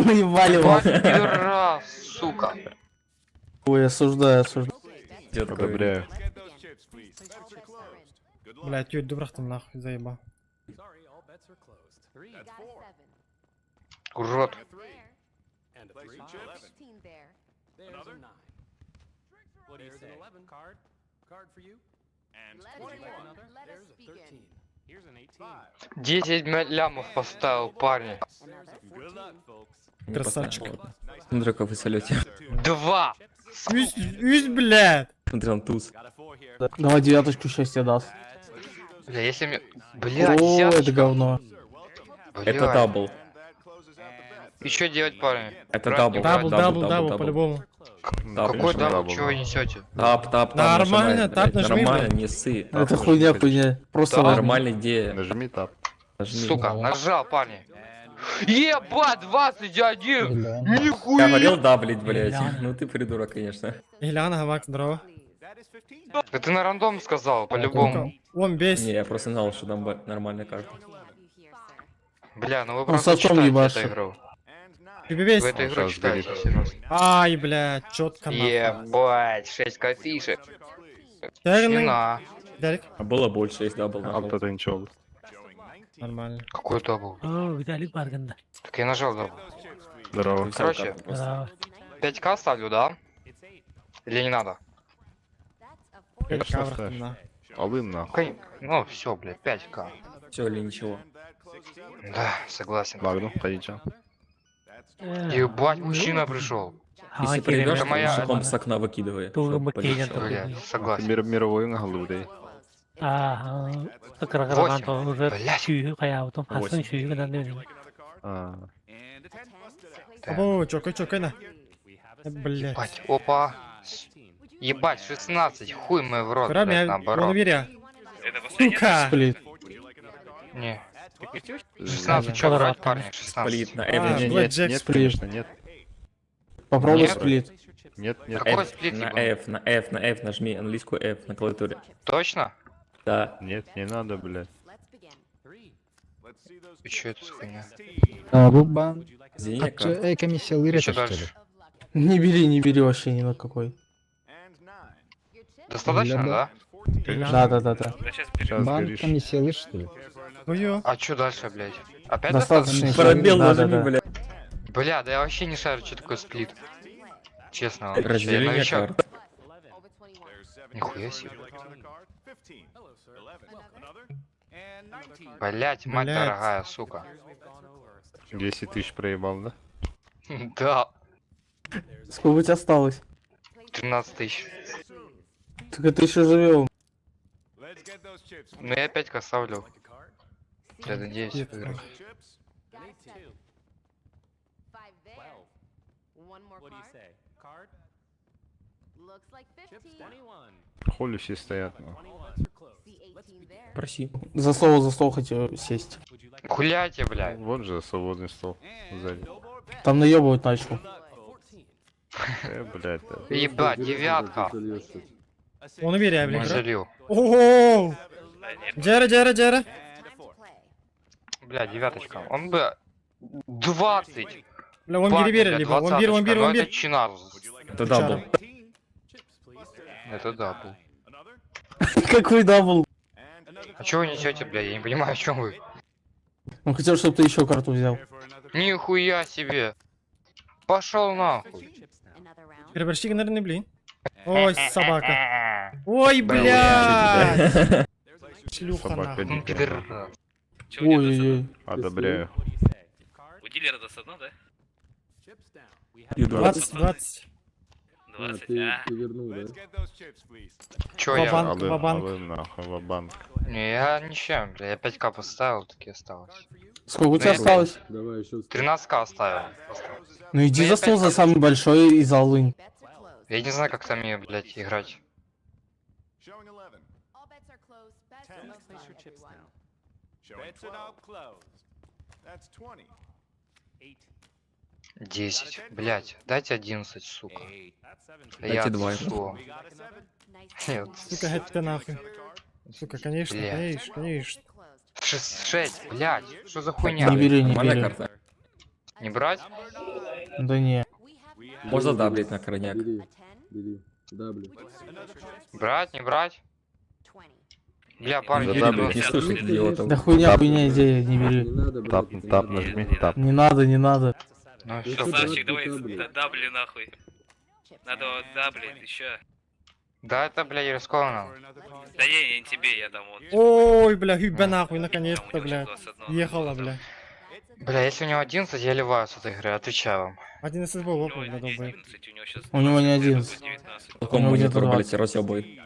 Мы ебали его. Ебать, пидорас, сука. Ой, осуждаю, осуждаю. Где такой? Одобряю. Бля, тёт, дубрахтым нахуй, заеба. Урод. Десять лямов поставил, парни. Красавчик. Смотри, как вы салете. 2. Үсь, блядь. Смотри, он туз. Давай девяточку счастья даст. Бля, если мне... Бля, О, десяточка. это говно. Это Бля. дабл. И что делать, парни? Это Брать, дабл. не брать? Дабл, по-любому. Какой конечно, дабл? дабл, Чего вы да. несете? Тап, Нормально, нажимай, тап блядь, нажми, нормально, блядь. не ссы. Это нажми, хуйня, блядь. хуйня. Просто Да. ладно. Нормальная идея. Нажми тап. Нажми. Сука, нажал, парни. Ебать, 21! Я Нихуя! говорил даблить, блядь. Ну ты придурок, конечно. Ильяна, Гавак, здорово. Да ты на рандом сказал, по-любому. 15. Не, я просто знал, что там нормальная карта. Бля, ну вы Он просто сачом читаете ебашит. эту игру. Бибибейс. Вы эту игру сейчас читаете, горит. серьезно. Ай, блядь, чётко нахуй. Ебать, 6 кофишек. Тяганы. Чина. Дарик. А было больше, если дабл. Алтыда ничего. Нормально. Какой дабл? Так я нажал дабл. Здорово. Короче, 5к ставлю, да? Или не надо? Конечно, Кавр, ставь. да. Алын нахуй. Ну, все, блядь, 5к. Все или ничего. Да, согласен. Ладно, ходите. Ебать, мужчина пришел. Если проебешь, это то моя- шипом с окна выкидывай. чтоб полетел. Блядь, согласен. Мировой галудай. Восемь. Блядь. А, О, чокай, на. Блядь. Ебать, опа. Ебать, 16, хуй мой в рот, Кроме, блядь, он наоборот. уверя. Сука! Сплит. Не. 16, чё брать, парни, 16. Сплит на А, F. нет, Блэк Джек нет, сплит. конечно, нет. Попробуй Нет. сплит. Нет, нет, Какой F, сплит, на ебаный? F, на F, на F нажми английскую F на клавиатуре. Точно? Да. нет, не надо, блядь. И чё это за хуйня? Бубан. Извини, как. Комиссия И чё дальше? Не бери вообще ни на какой. Достаточно, да? Да. Сейчас горишь. комиссия что ли? Ой-ё. А чё дальше, блядь? Опять Достаточно. достаточно? Пробел Да, нажми, да. блядь. Бля, да я вообще не шарю, что такое сплит. Честно вам. Я Разделение новичок. карт. Нихуя себе. Блять, мать Блядь. дорогая, сука. 10 тысяч проебал, да? Да, Сколько у тебя осталось? 13 тысяч. Так это еще живем. Ну я 5к ставлю. Я надеюсь, Нет, выиграть. Хули все стоят, ну. Проси. За стол хотел сесть. Гуляйте, блядь. Вот же свободный стол сзади. Там наебывать начал. Блядь, да. Ебать, девятка. Он уверяет, блядь. Залил. Ого! Джера. Бля, девяточка. Он бы 20. Бля, он Бак, бери, бля, либо он двадцаточка. бери. Ну это чина. Это дабл. Это да, был. Какой дабл? А чё вы несете, бля? Я не понимаю, о чем вы. Он хотел, чтобы ты еще карту взял. Нихуя себе. Пошел нахуй. Переборщик, наверное, блин. Ой, собака. Ой, Бля, блядь! Шлюха Собака нахуй. дикая. Пидорас. Ой-ой-ой. Одобряю. У дилера достатно, да? И 20. 20, Чё я? Ва-банк. Ва-банк. Алын нахуй, ва-банк. Не, я ничем, бля. Я 5к поставил, так и осталось. Сколько у тебя Ну, осталось? 13к оставил. Ну иди Ну, за я стол, опять за самый большой и за лынь. Я не знаю, как там ее, блядь, играть. Десять. Блять, дайте 11, сука. Дайте два. отсу. Нет, Сука, геть ты нахуй. Сука, конечно, Блядь. конечно. 6, блять, что за хуйня? Не бери, не Нормальная бери. карта. Не брать? Да не. Можно даблить на крайняк. Брать, не брать? Бля, парни, Да, перебил. блядь, Не слушай идиотов. Да хуйня идея, не бери. Тап нажми, тап. Не надо. Ну, всё, Красавчик, давай дабли нахуй. Надо даблить еще. да, это, блядь, рискованно. Да не тебе, я дам вот. Ой, бля, гюбя нахуй, наконец-то, бля. Ехала, бля. Бля, если у него 11, я ливаю с этой игры, отвечаю вам. Один СС был лопнул, бля, долбой. 11, у него сейчас... У него не 11. 19. Какой Ну, где-то монитор, 20. блядь, разъебай.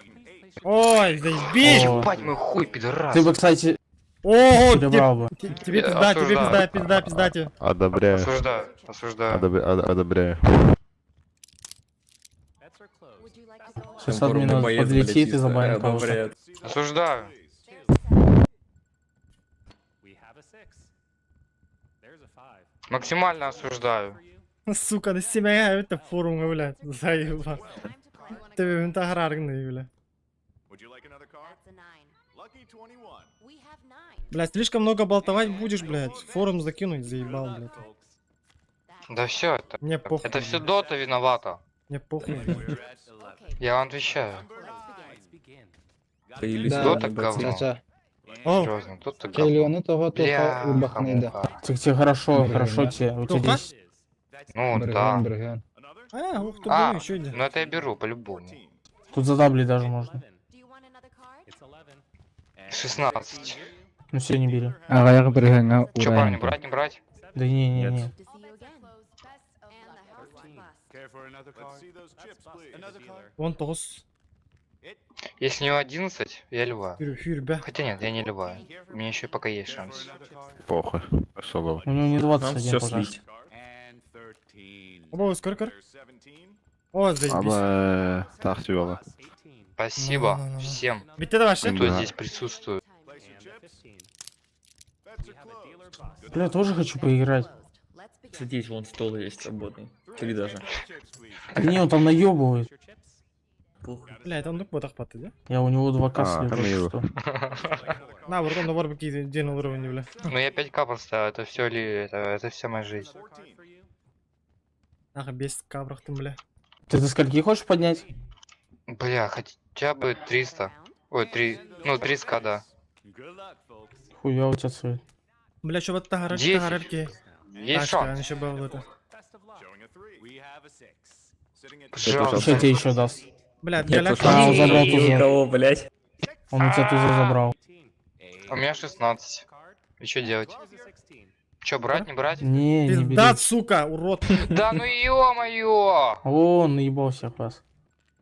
Ой, заебись! О. Ебать мой хуй, пидорас. Ты бы, кстати, Ого, перебрал бы. тебе пизда, тебе Осуждаю. пизда тебе. Одобряю. Осуждаю. Одобряю. 600 минут подлетит и забанит кого-то. Осуждаю. Максимально осуждаю. Сука, да семья это форум, блядь, заебал. Ты винтаграрный, бля. Блядь, слишком много болтовать будешь, блядь. Форум закинуть, заебал, блядь. Да все это. Мне похуй. Это все Дота виновата. Мне похуй, блядь. Я вам отвечаю. Появились Дота реальные бойцы. говно. О, Серьезно, Дота говно. Триллионы того только у Бахнеда. Бляха-муха. Тебе хорошо, Блин, хорошо да. тебе. У Кто, тебя ха? 10. Ну да. Бриган. а, ух ты, А, еще один. ну это я беру по-любому. Тут задаблить даже можно. 16. Ну все, не бери. Ағаяқ Бриган. Че, парни, брать, не брать? Да не. Вон тоз. Если у него 11, я ливаю. Хюр, бя. Хотя нет, я не ливаю. У меня еще пока есть шанс. Похуй. Особо. У него не Нам 21 все пожар. слить. Оба, сколько? О, заебись. Ama tahtıyorlar. Спасибо Ну-ну-ну-ну. всем, Ведь это ваше? кто Да. здесь присутствует. Бля, тоже хочу поиграть. Садись, вон стол есть свободный. 3 даже. Да не, он там наебывает. Похуй. Бля, это он так ботах паты, да? Я у него 2К А, там слежу, его. что. На, вот он на барбеки день уровень, бля. Ну я 5К поставил, это все ли, это вся моя жизнь. Ах, без кабрах ты, бля. Ты до скольки хочешь поднять? Бля, хотя бы 300. Ой, 300, да. Хуя у тебя цель. Бля, что вот тагарки, 10. тагарки. Есть он шанс. еще был в это. Пожалуйста. Что тебе еще даст? Бля, Нет, галяк. А, он забрал и туза. у кого, блядь? Он у тебя туза забрал. У меня 16. И что делать? Че, брать, не брать? Не бери. Пиздат, сука, урод. Да ну ё-моё! О, наебал всех вас.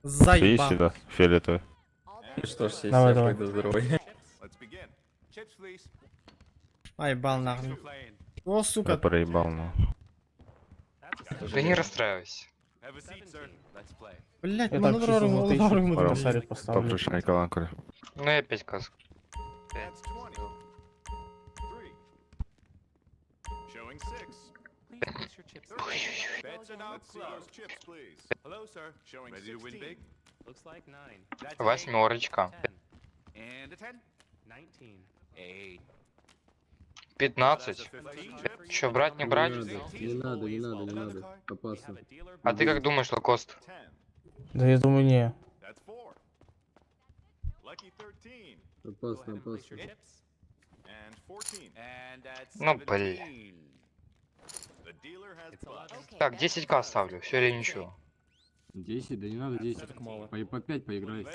Заебал. да, фиолетовый. Что ж, сессия, Давай, давай. пойду здоровый. Ай, бал нахуй. О, Я сука. проебал, ну. Да не расстраивайся. Блять, Я мы так на чисто дорогу, за на дорогу Пару. Сарик поставлю. Попришай каланкули. Ну я 5 каск. Восьмерочка. 15. Че, брать, не брать? Не надо. Опасно. А ты как думаешь, Лакост? Да я думаю, не. Опасно. Ну, блин. Так, 10к ставлю, все или ничего. 10, да не надо 10. Так мало. По 5 поиграй.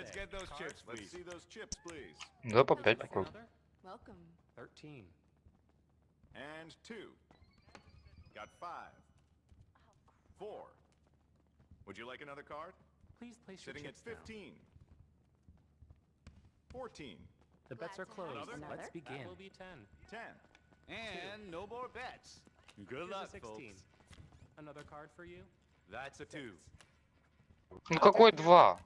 Да, по 5 попробуй. The bets are closed. Let's begin. And no more bets. Good luck, folks. Another card for you. That's a 2. Ну какой 2?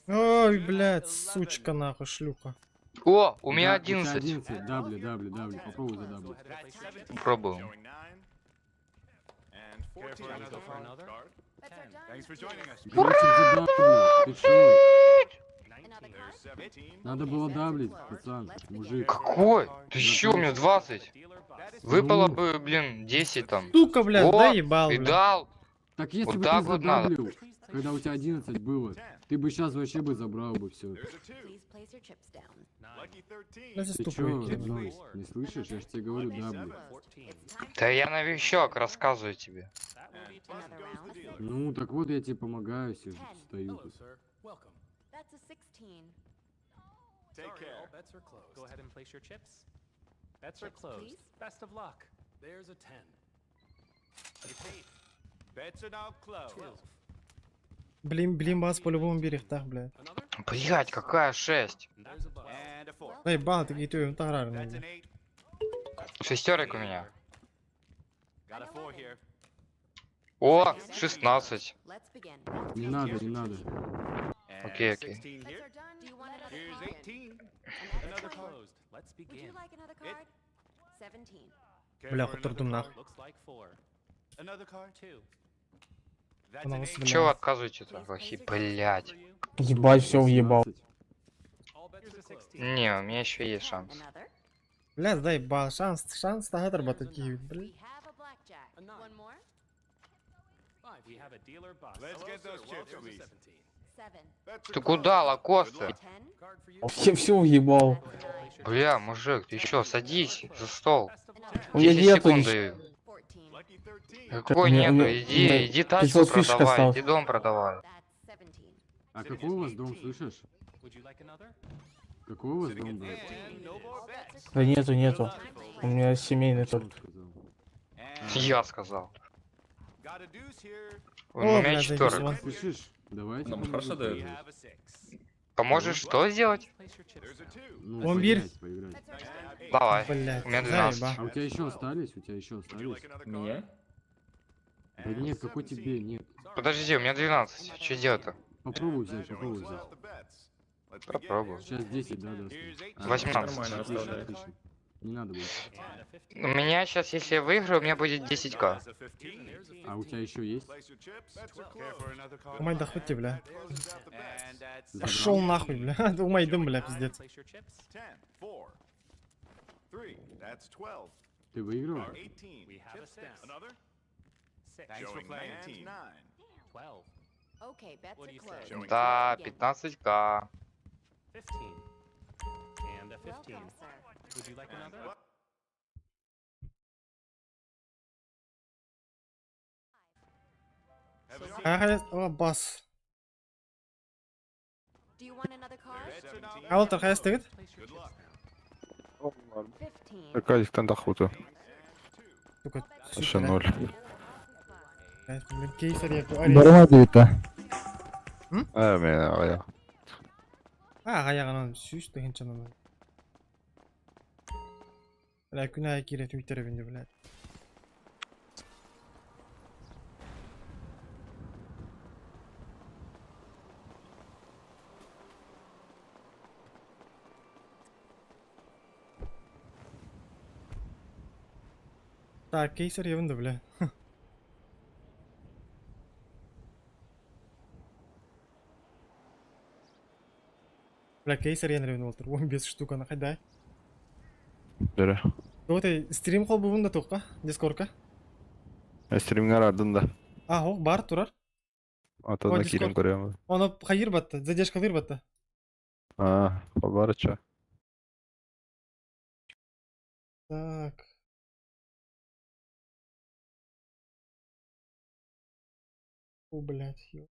Ой, блядь, сучка нахуй, шлюха. О, у меня 11. 11. W. Попробуй за W. Пробую. Короче, за W. Ты шо? Надо было даблить, пацан, мужик. Какой? Ты чё, у меня 20? Выпало бы, блин, 10 там. Сука, блядь, О, доебал, и блядь. дал. Так если Вот бы так ты вот надо. задаблил, когда у тебя 11 было, ты бы сейчас вообще бы забрал бы все. Блядь, Ты тупой, чё, блядь. Нойс, не слышишь? Я ж тебе говорю даблю. Да я новичок, рассказываю тебе. Ну, так вот я тебе помогаю, сижу, стою тут. That's a 16. Take care. All bets are closed. Go ahead and place your chips. Bets are closed. Best of luck. There's a 10. Repeat. Bets are now closed. Блин, бас по-любому берег, так, блядь. Блять, какая 6? Доебал, ты какие-то интеграрные, блядь. Шестерок у меня. О, 16. Let's begin. Не надо. Окей. Bets are done. Do you want another card? Another card. Would you like another card? 17. Бля, отурдум нах. Looks like 4. Another car, 2. That's Она an вас, 8. бля. Чего вы отказываете-то, лохи, блядь? Ебать, все въебал. All bets are closed. Не, у меня еще есть шанс. Another. Бля, заебал. Шанс тагатыр батат киевит, бля. We have a blackjack. One more. 5. We have a dealer boss. Let's get those chips, Welcome to please. 17. 7. Ты куда, лакосы? 10. Card for you. Я все въебал. That's 9. Бля, мужик, ты еще садись за стол. Another. У меня 10 нету секунд ничего. даю. 14. Какой У меня- нету? у меня Иди тачку 500 фишек продавай, осталось. иди дом продавай. That's 17. А какой у вас дом, слышишь? Would you like another? Какой у вас дом, блядь? And no more bets. Да нету. У меня семейный только. Я сказал. Got a deuce here. У О, меня бля, четверка. заебись. Слышишь? Давайте. Нам помогу хорошо тебе. дают. We have a 6. Поможешь что сделать? Place your chips down. Ну, Он бир. поиграть. Давай. Блядь, У меня 12. заеба. А у тебя еще остались? У тебя еще остались? Меня? Да нет, какой тебе? Нет. Подожди, у меня 12. Что делать-то? Попробуй взять, попробуй взять. Попробую. Сейчас 10, да, даст. А, 18. Нормально отлично, оставляю. отлично. Не надо будет. And a 15. У меня сейчас, если я выиграю, у меня будет 10к. А у тебя еще есть? Умай да хуйте, бля. And that's Пошел нахуй, бля. Умай дым, бля, пиздец. Place your chips. Ты выиграл? We have a 6. 6. Thanks for playing. 12. Okay, bets What are do you closed. say? Да, Again. 15к. 15. And a 15. Welcome, sir. Would you like another? О, бас. Do you want another card? Алтыр қайсы тегіт? Place your chips down. 15. Какая-то дохута. Сука, Еще 0. Блядь, кейсер я Барма дейді. Мен аяқ. аяғынан сүйіш деген чананы. Бля, күнә кире Твиттер бенде, блядь. Так, кейсер ебінді, бля. Бля, кейсер ен ревен олтыр. 15 штуканы қайда? Жүре. Вот стрим қол бұбында тоққа, дискордқа. Стримгар ардын да. Оқ, бар тұрар. Атада Discord. кирен көремін. Оны қайыр батты, задержка қайыр батты. Бар ча. Так. О, блядь, ё.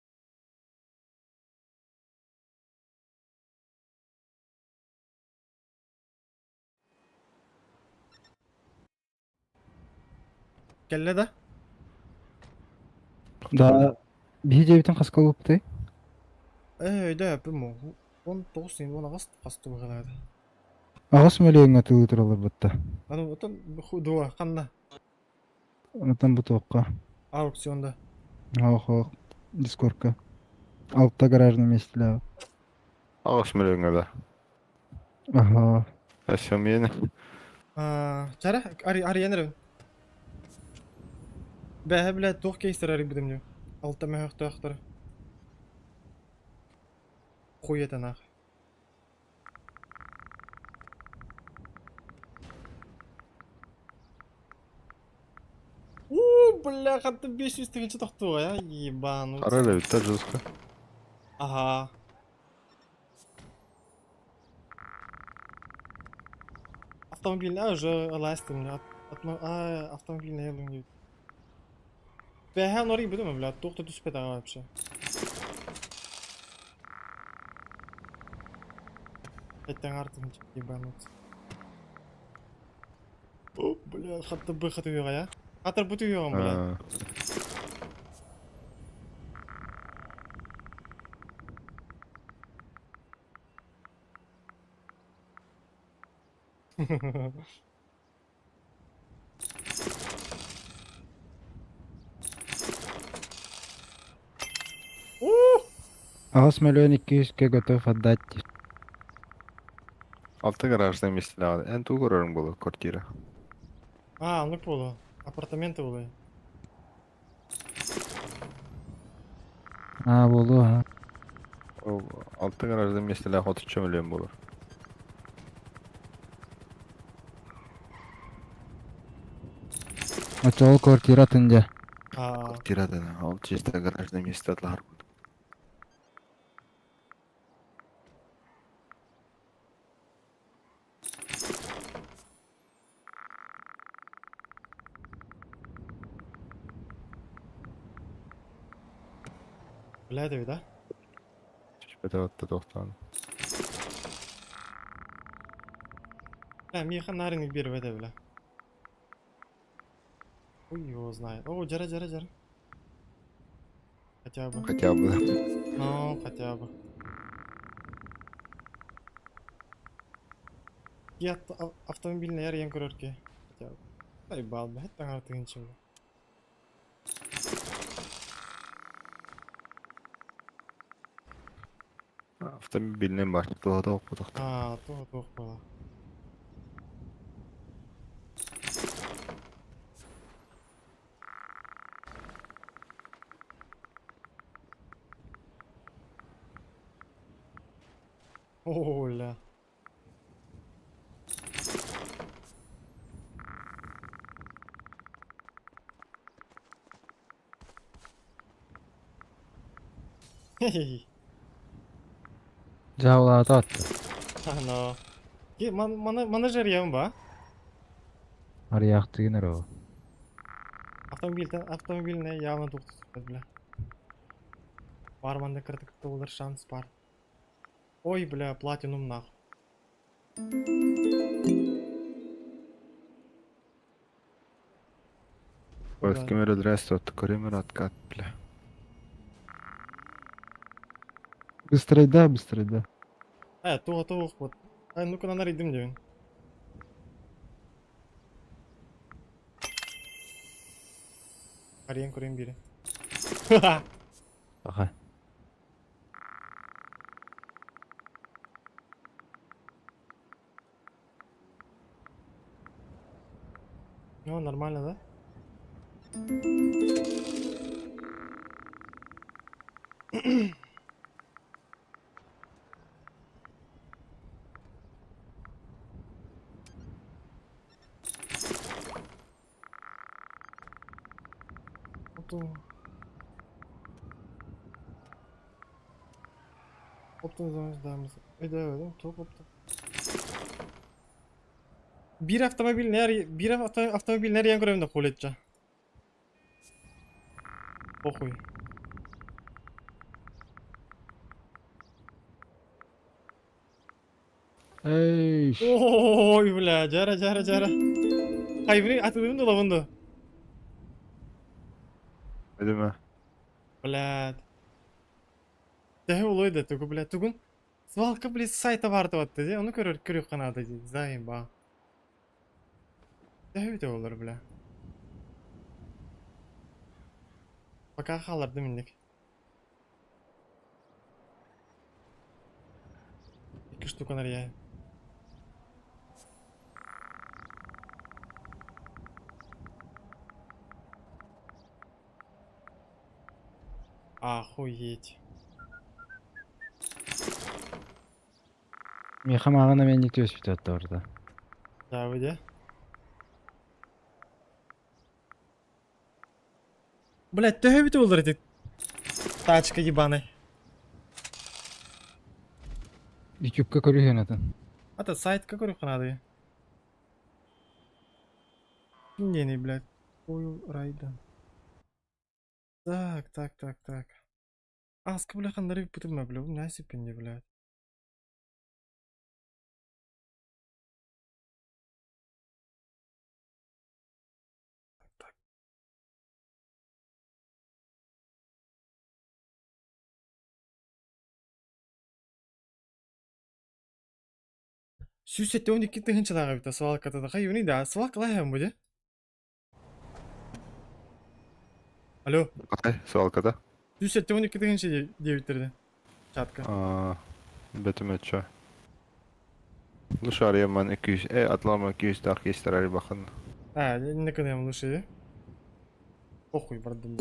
Келле да? Да. Бейдебітін қасқа көпті. Да, пім 19 сен, оны қасты бұғалады. Ағыс мөлейін атылы тұралар бұтта. Аны отын дуа, қанна. Онытан бұты оққа. Аукционда. Ақ, дискордқа. Алтта гаражның местілі. Ағыс мөлеңе да. Аха. Әсем мені. Чара, ари янырын. Бәһә, блядь, тоқ кейстер ари бұдым. Алтта мәхіқті ақтары. Қойетен ақ. Бля, қатты 500 тегінші тоқты ғой, ебану. Қарайлы біттер жүзкі. Ага. Автомобильный, уже ластым, автомобильный елің дейді. Бәһә нори бұды ма, бля, тоқты түспет аға вообще. Әттен артын ебанут. О, бля, қатты бұй қаты үйеға, я? Қатыр бұты үйеғам, бля. Ағыс мөлейін 200-ке готов отдать. Алты гаражда местілі ағады. Ән ту көрерің болу квартира. Anlık bolu. Apartamentti bolu. Болду, ha. O altı garajda mesela 30 milyon bulur. Очол квартира тынжа. Tirada da. Al çizde garajda mesela har. Biladi bir de. Şüphete attı 90. Миха нариник бир беде бля. Хуй его знает. О, жара. Хотя бы. Хотя бы. Ну, хотя бы. Я автомобильный ярген көрөрке. Хотя бы. Ай бал, бля, таңар тыгынчы. Avtomobilinin başlığı da okuduk. Тух было. Оля. Хе-хе. Жаулата атты. Ано. Мана жер ям ба? Арияқтыгын ро. Автомобильне явно туктатып бля. Барманда кыртыкты болар шанс бар. Ой, бля, платинум нах. Поисками редресто, корример откат, бля. Быстрый да. Тух вот. Ну-ка на ридим дебин. Ариян көрем бири. Ага. Ну, нормально, да? Оптун замаждамыз. Да, топ. Bir avtomobil nereye görevinde kol edeceğim. Похуй. Ey. Ой, бля, жара. Hayvini atıldım da lavındı. Öyle mi? Блядь. Дәһе ул ойды, түгү, блядь, түгүн. Свалка, блядь, сайта барды атты, де. Оны көрөк канады, де. Зайым ба. Дәһе де олар, бля. Пока халарды миндик. İki штука нария. Охуеть. Меха маған мен не төс бітетті орда. Да, вы де? Блядь, ты бит олар эти тачка ебаный. Ютубка көрген атын. Это сайт какой надо? Не, блядь. Ой, райда. Так. Аска, бля, хандари путем, бля, не сипенди, блядь. Так. Сүйсетте 12 тыгынчылага бит свалкада да хайвни да свалкалай hem bu de. Alo. Ay, Salka'da. Сүйсетте 12 тыгынчы diye bitirdi. Çatka. Betümetçe. Dışarıya ben 200, atlama 200 daha geçtirir bakın. А, не кынаем лучше. Похуй, бардым.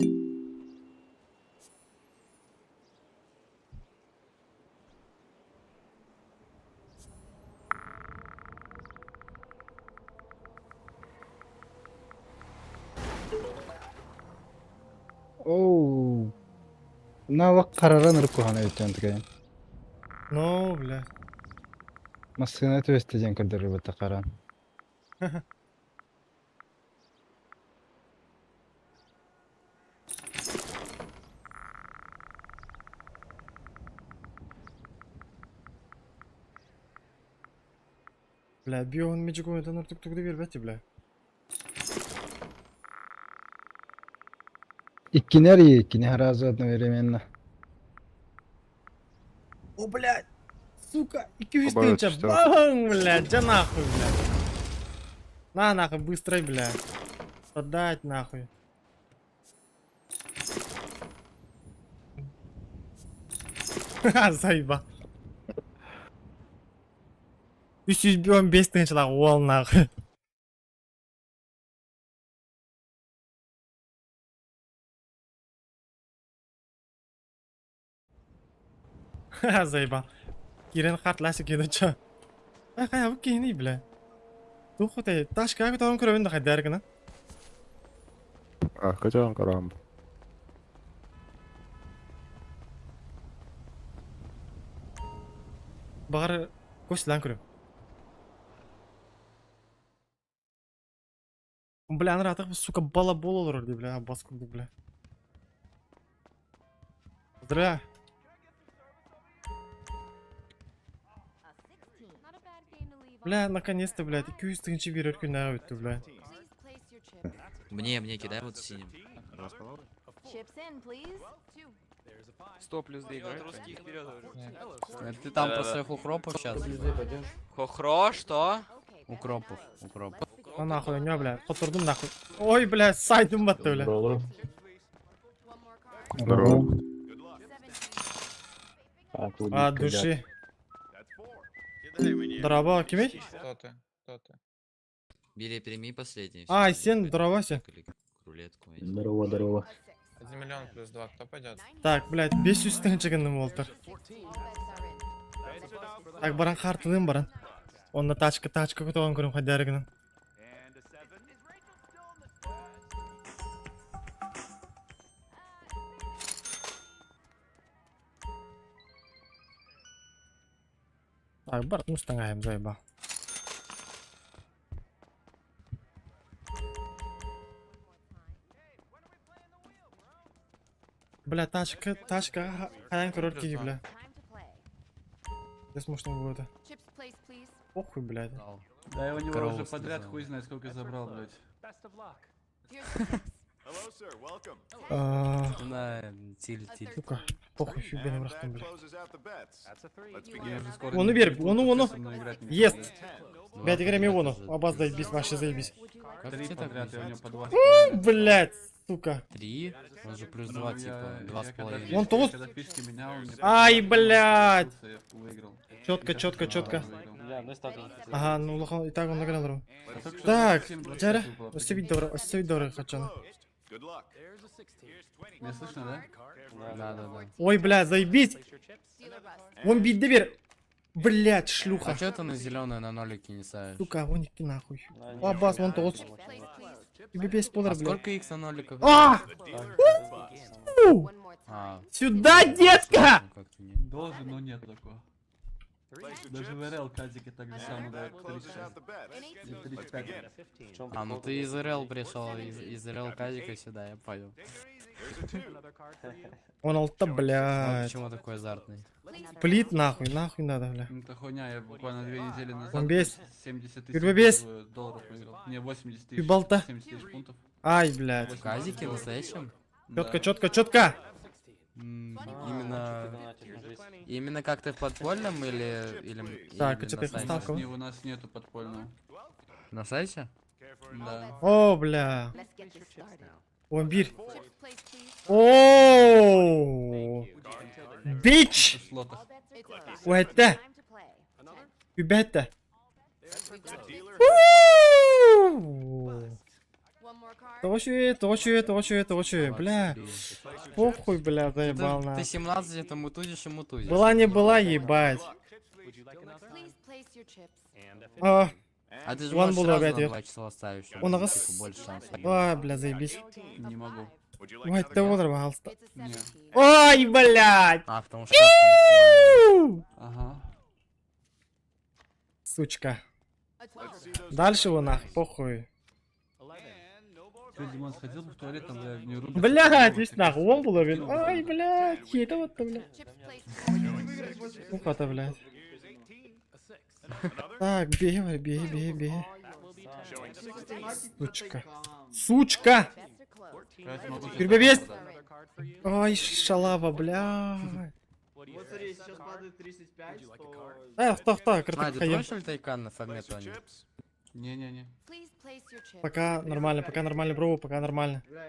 Оу. Навак караран ыркугана өттөн. Ну, бля. Маскына төстеден көрдөрүп бата каран. Бля, бион мечигой это нартук-тук бербетти, бля. Иккини разы одновременно. О, блядь! Сука! 200 Оборот тысяч! что? Бам, блядь! Да нахуй, блядь! На, нахуй, быстрей, блядь! Подать, нахуй! Ха, заеба! 315 тысячлар ол, нахуй! Ха, заеба! Кирен хартлашы кедоча. Ай, қай абы кейіне, бля. Тухутай, ташкаға тоғын көрөбін да қайдаргына. Качан карам. Бағар көсілан көрөм. Бля, аны ратық, сука, бала бол олар, де, бля, бас күрді, бля. Здра. Not a bad game to leave Бля, наконец-то, блядь, 200 тысяч берер күнәға өтті, бля. Please place your chips. Мне кидай вот синим. Chips in, please. 100 плюс D играет. Ты там про своих укропов сейчас? Хохро, что? Okay, Укропов. А нахуй, не, бля, потурдым нахуй. Ой, бля, сайдым батты, бля. one more card. Здорово. От души. Дрова, кемей? Кто ты? Бери, прими последний. Ай, сен, дровася. Рулетку. Здорово. 1 миллион плюс 2, кто пойдет? Так, блядь, 500 тыгынчыгынным болтыр. All bets are in. Так, баран хартылым баран. Онда тачка көтөгөн көрүм хайдарыгынан. And a 7. Is Rachel still in the squad? Так, бар, мустангаем, заеба. Бля, тачка, хаян көрөр киги, бля. Time to play. Здесь можно будет. Chips place, please. Похуй, блядь. Да я у него уже подряд хуй знает сколько забрал, блядь. Best of luck. Here's the chips. Hello, sir. Welcome. На тиль. Сука, похуй, фигня братан, бля. Closes out the bets. That's a 3. Let's You begin. are- Оны бер, оны. Ест. 10. Блядь, играем его, оба заебись, вообще заебись. Would you like Как to ты подряд, я у него по 2. Блядь, сука. 3? Он же плюс 2, типа, 2,5. Вон тут. Когда фишки менял, он мне Ай, блядь. выиграл. Четко. Ага, ну лохан, и так он награл. А только что Так, 7 Джара, было. оставить добро, хочу. Good luck. Here's a 16. Here's 20. Меня слышно, да? Да. Ой, блядь, заебись. Dealer bust? Вон биди бер. Блядь, шлюха. А чё ты на зеленое на нолике не ставишь? Сука, вон их нахуй. Абас, вон тот. Place, please. Тебе без полар, блядь. Сколько их на ноликах? А! One more time. А, Сюда, детка! ну как-то не. Должен, но нет такого. Даже в РЛ казики так же само дают Closes out 36. the bets. An 18. И 35. А, ну ты из РЛ пришел, из РЛ казика сюда, я понял. Here's a 2. Он алта, Вот блядь. почему такой азартный. Плит нахуй надо, бля. Ну, это хуйня, я буквально 2 недели назад Он бес. 70 Перебес. тысяч долларов выиграл. Не, 80 Ты тысяч. болта. 70 тысяч фунтов. Ай, блядь. В казике настоящем? Четко. Именно как ты в подпольном или Так, или а чё на ты сайте? поставил? У нас нету подпольного. На сайте? Да. О, бля. Let's get this started. Он бир. Chips place, please. О, бич. В слотах. All bets are closed. Уэта. Time to play. Убета. Точу, бля. Похуй, бля, заебал на. Ты 17, это мутузишь и мутузишь. Была не была, ебать. Please place your chips. А, А ты же Вон можешь было сразу опять на я. 2 числа ставить, чтобы Он типа, раз- больше шансов. а, бля, заебись. Не могу. Ой, ты вот пожалуйста. It's a 17. Ой, блядь. А, потому что ставка максимальная. Ага. Сучка. A 12. Дальше его нах, похуй. Что, Димон, сходил бы в туалет, там, бля, не рубишь? Блядь, весь нах, он был уверен. Ай, блядь, это вот, блядь. Chips placed. Ну, это, блядь. Так, бегай, бей. Сучка. Сучка! Bets are closed. Перебевесь! Ай, шалава, блядь. Кто, А, картинка ты хаем. помнишь Ультайкан на фагнету они? Не-не-не. Please place your chips. Пока нормально, бро, пока нормально. 10.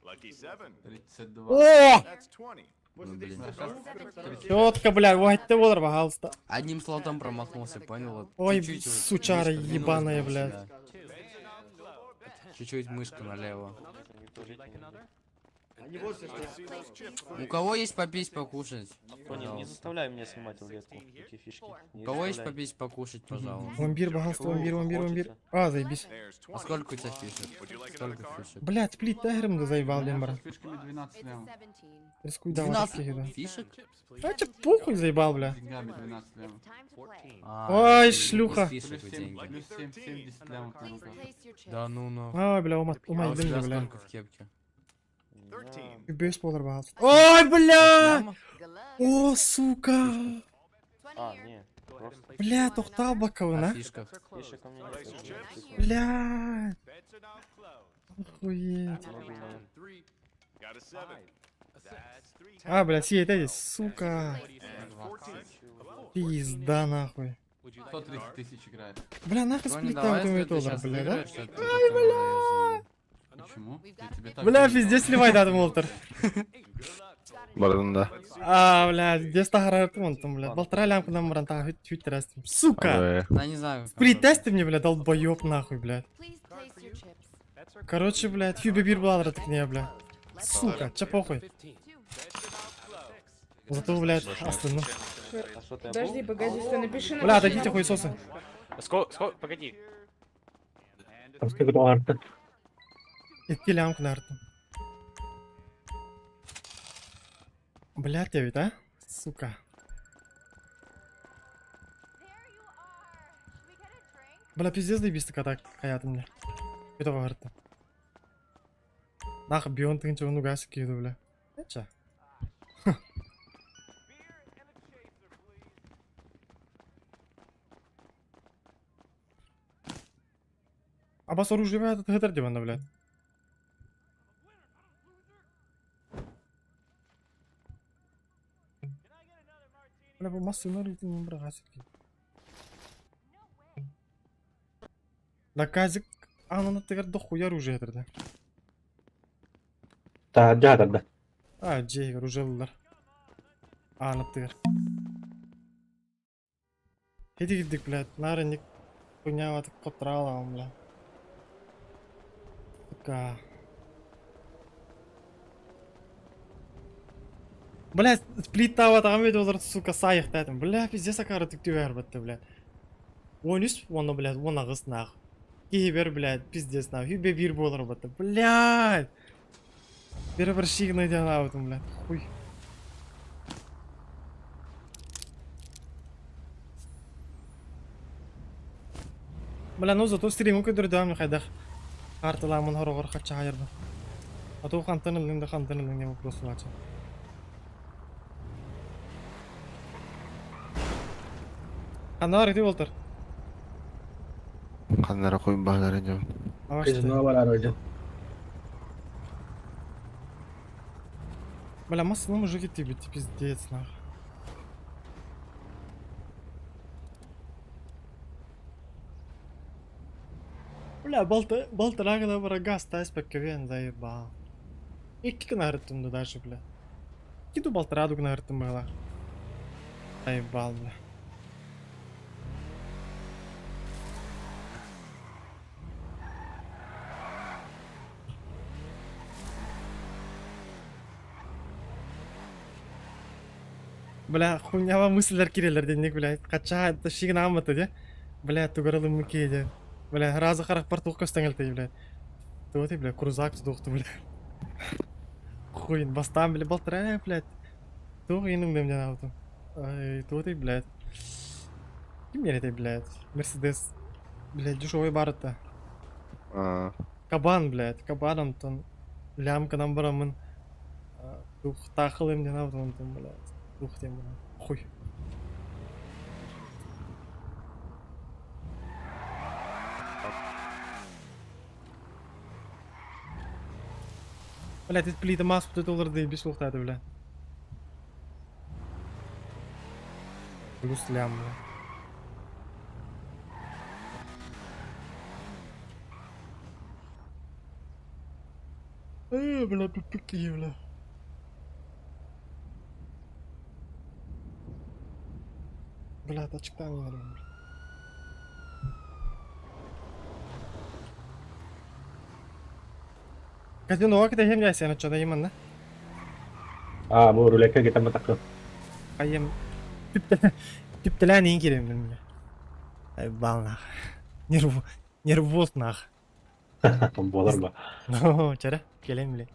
Lucky 7. 32. О! That's 20. Ну, блин. 17. Четко, блядь, ой, ты вот, пожалуйста. Одним слотом промахнулся, понял? Вот Ой, чуть-чуть вот сучара мышка двинулась ебаная, было блядь. сюда. Чуть-чуть мышка налево. У кого есть попить покушать? Пожалуйста. заставляй меня снимать рулетку, эти фишки. У кого есть попить покушать, пожалуйста? Вампир, пожалуйста, вампир. А, заебись. There's А 20. сколько у тебя фишек? Сколько фишек? Блядь, плит тайгером да заебал, блин, брат. С фишками 12 It's a лям. 17. Рискуй давай, 12 такие, да. фишек? А че похуй заебал, бля. Деньгами 12 лям. It's time to play. Ой, без шлюха. фишек Плюс у 7, деньги. плюс 7, 70 лямов на Please руках. place your chips. Да ну ну. Ай, бля, А умай, у тебя бля. сколько в кепке? 13. Без полар, пожалуйста. Ой, бля! Лямов? Good luck. О, сука! 20 А, here. не, просто Бля, тохтал А баковина. в фишках? фишек у меня Place your нет. chips. Бля, Bets are now closed. охуеть. Three. Got a 7. That's 3. А, бля, сидит эти, сука. And 14. Пизда, нахуй. 130 тысяч играет. Бля, нахуй Тони, сплит давай, там если это ты доллар, сейчас бля, да? выиграешь, то ты потом даёшь Почему? We've Я got тебе 50. так Бля, говорил. пиздец сливай датым олтер. Бардында. А, бля, здесь тахарартым он там, бля. Полтора лямка нам бранта, чуть растим. Сука! Ой. Да не знаю. как Притести мне, бля, долбоёб нахуй, блядь. Please place your chips. Короче, блядь, фюбе бир бладра так не, бля. Let's Сука, че похуй. 2. Зато, блядь, остыну. А что ты Подожди, погоди, стой, напиши на Бля, дадите хуесосы. Сколько, погоди. Итки лямку нартым. Блядь, я ведь, а? Сука. Бля, пиздец заебись так атак хаятым, бля. Это варто. Нах, бион тынча он угасик киду, бля. Эча. А бас оружие это хетер дивана, блядь. Бля, bu массу ты не брагасик. Наказик, ананы тегер дохуя оружие хетерде. да. А, джей, оружиелылар. Аны тегер. Хеди гиддик, блядь, нарынник. Хуйняватык коттыра аламын, бля. Сука. Блядь, сплит таватаган бет олар, сука, сайық дәдім. Бля, пиздец акары түктеу әрбітті, блядь. 13, оны, блядь, 10 ағыз нақ. Кейбер, блядь, пиздец нақ. Хюбе бир болар бітті. Блядь. Бері бір шиғын өйден ауытым, блядь. Хуй. Бля, ну зато стриму көдірді қайдақ. Қартыламын хорғыр қатша қайырды. Ату қантынылың не вопросы лачы. Қандар еті болтыр? Қандара қойын бағдар едім. Авашты. Бля, массаны мужики тебе, пиздец, нах. Бля, болтырагыда бара газ тайспек кевен заебал. Икки күн арыттымды даже, бля. Киду болтыраду күн арыттым бағла. Заебал, бля. Бля, хуйнява мысльлер кирелер денег, бля. Кача тащигин аматы, де. Бля, тугаралым мыкейде. Бля, разы қарақ бар туқ көстеңелті, бля. Туғыты, бля, крузак тұқты, бля. Хуйын, бастан, бля, болтыра, блядь. Туғы енің дем жана аутым. Ай, туғыты, блядь. Ким ереті, блядь? Мерседес. Блядь, дешевый барыта. Кабан, блядь, кабаном тон. Лямкадан барамын. Тух тахылым жана аутым, блядь. Тух тем, блядь. Хуй. Блядь, dit pleit de maas op de dollar die beslocht uit, blядь. Плюс лям, блядь. Блядь, тупики, блядь. Блядь, очка не надо, блядь. Казино kita hem guys, ano coba yaman na? Muro leka kita matakot. Ayam типтеләнин кирем белмә. Ай бална. Нервоз нах. Болар ба. Ну, чара, келем биле.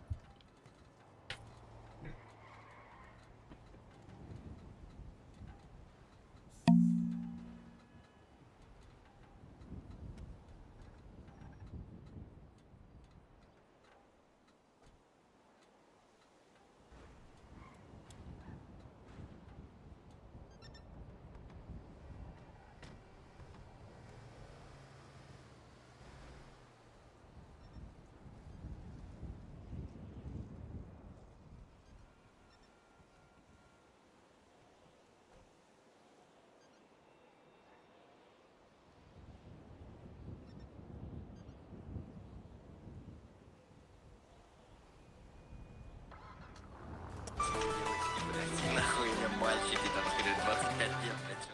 Нахуй мне мальчики там перед 25 лет, блядь.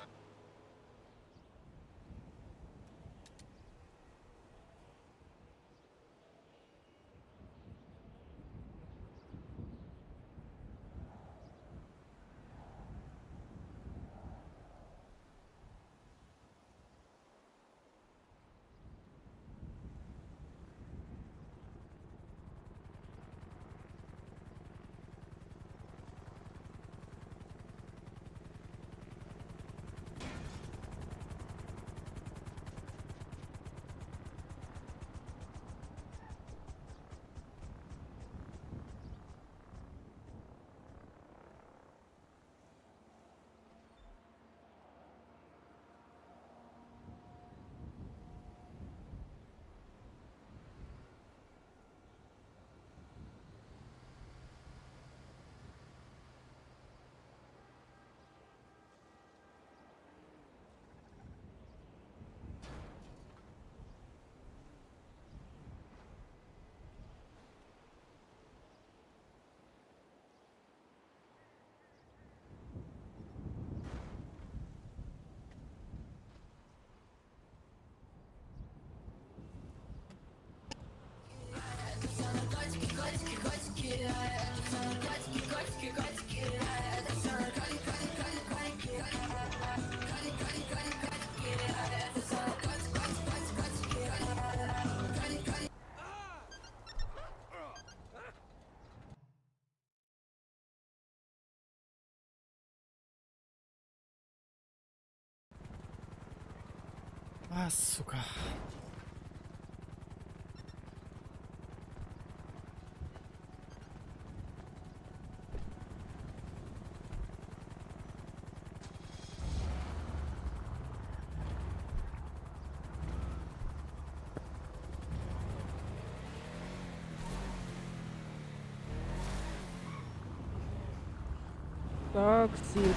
А, сука.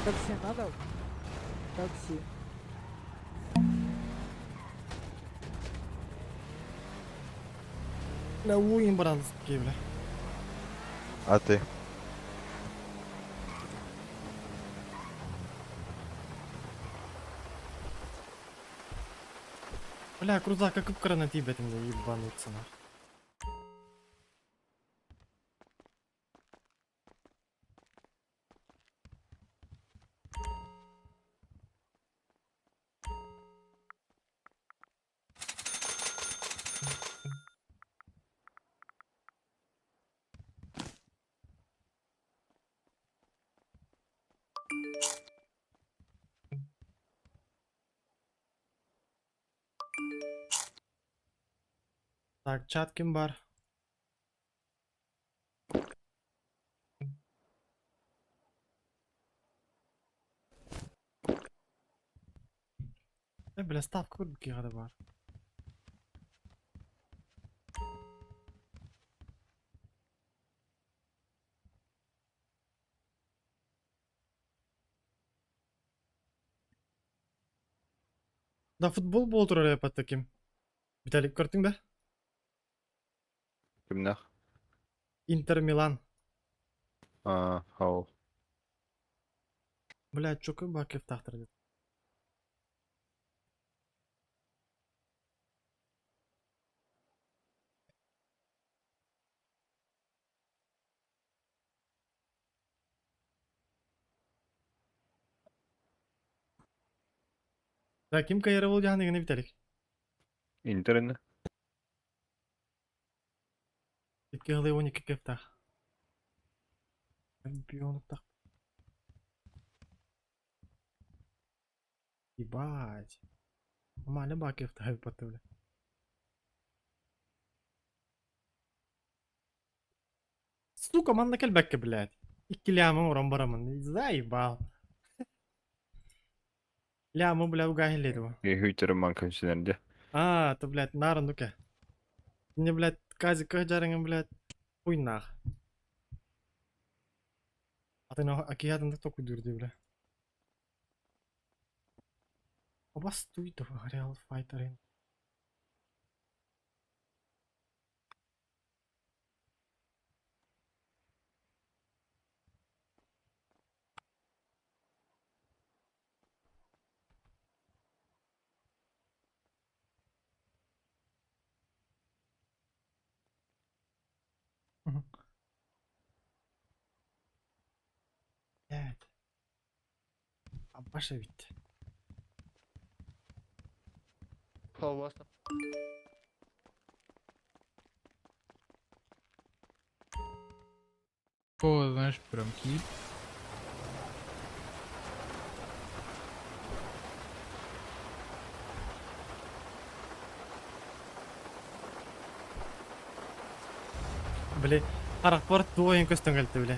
Такси надо? Такси. На уин бранский, бля. А ты? Бля, крузак, как украна тебе там ебануться на. Так, чат kim var? Bile stavka kur bir kere var. Da futbol bu otur oraya patakim. Vitalik gördün de? Kimde? Inter Milan. Aa, hao. Блядь, çok iyi bakıp tahtırdı. Da kim kayarı olacağını yine Vitalik. Inter'in. İki yılı 12 keftah. Ben bir unuttum. Ебать. Нормально баки втаю потом. Сука, манна кельбекке, блядь. İki ляма урам барамын. Заебал. Ляма, бля, угахилет его. Hüyterim banka içlerinde. А, то, блядь, нарын дуке. Мне, блядь, кази кахджарыңын, блядь, хуй нах. А ты на акиятын только дурди, бля. Обастуй, давай, реал файтерин. Evet. Başa bitti. О, знаешь, прям кип. Бля, аэропорт двоен көстен калты, бля.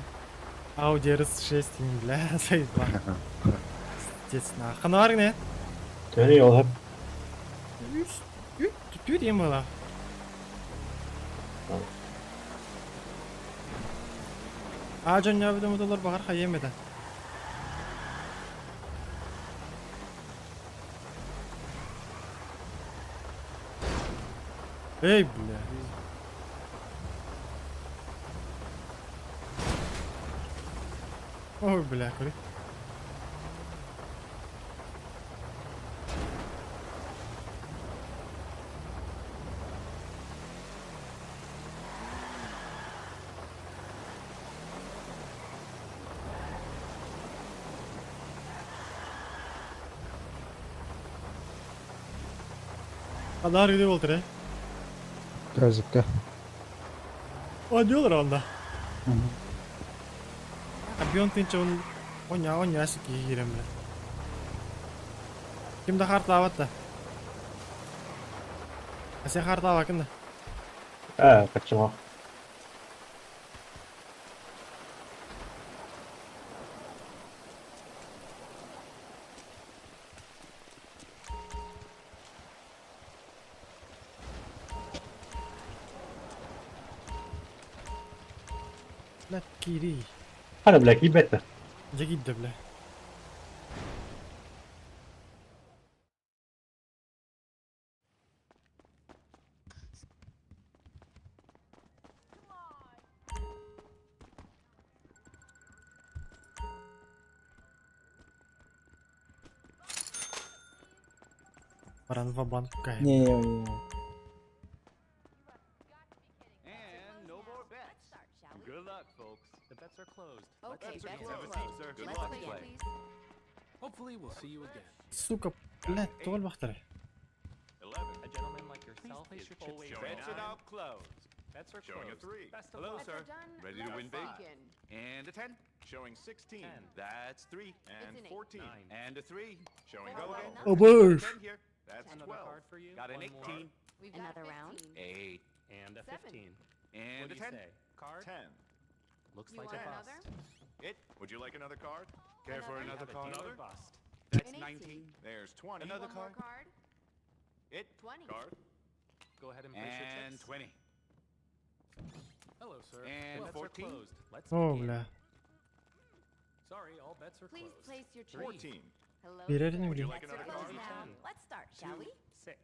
Audi RS6 бля, заебал. Естественно. Ханар не? Töre yol hep. Tütüyor diyeyim valla. Ağacın ya bir de motorlar bakar yemeden. Ey bля. Ой, бля, кури. Kadar gidiyor oldu re. Gözlükte. O diyorlar onda. Abiyon tince onya siki giremle. Kimde kart davat da? Sen kart bakın da. Kaçıma. La kiri. Hadi Black, iyi bekle. Gdzie gitti bile. Paran wabank kayak. Nie. And no more bets. Good luck, folks. The bets are closed. Okay, Bets are bets closed. are closed. Sir, good Let's luck, begin, play. please. Hopefully, we'll see you again. Suka, блядь, طول بخترع. 11. A gentleman like yourself is always bets are now closed. Bets are Showing a closed. 3. Best of Hello, luck. sir. Bets are done. Ready to Let's win big? begin. And a 10. Showing 16. 10. That's 3. And It's an 14. 9. And a 3. Showing Oh, go again. well, Above. 10 here. That's Ten. Another 12. card for you. Got an One more. 18. We've got Another round? 15. 8. And a 7. 15. And What a do you 10. say? Card? 10. Looks You like want a bust. another? It. Would you like another card? Care for We another have a card? dealer bust. That's An 18. There's 20. One more card. It. 20. Card. Go ahead and place your chips. 20. Hello, sir. And Bets are 14. closed. Let's Oh begin. бля. Sorry, all bets are Please closed. place your chips. 14. Hello. Birer ne sir. bileyim. like Bets are another closed card? now. Let's start, shall we? 6.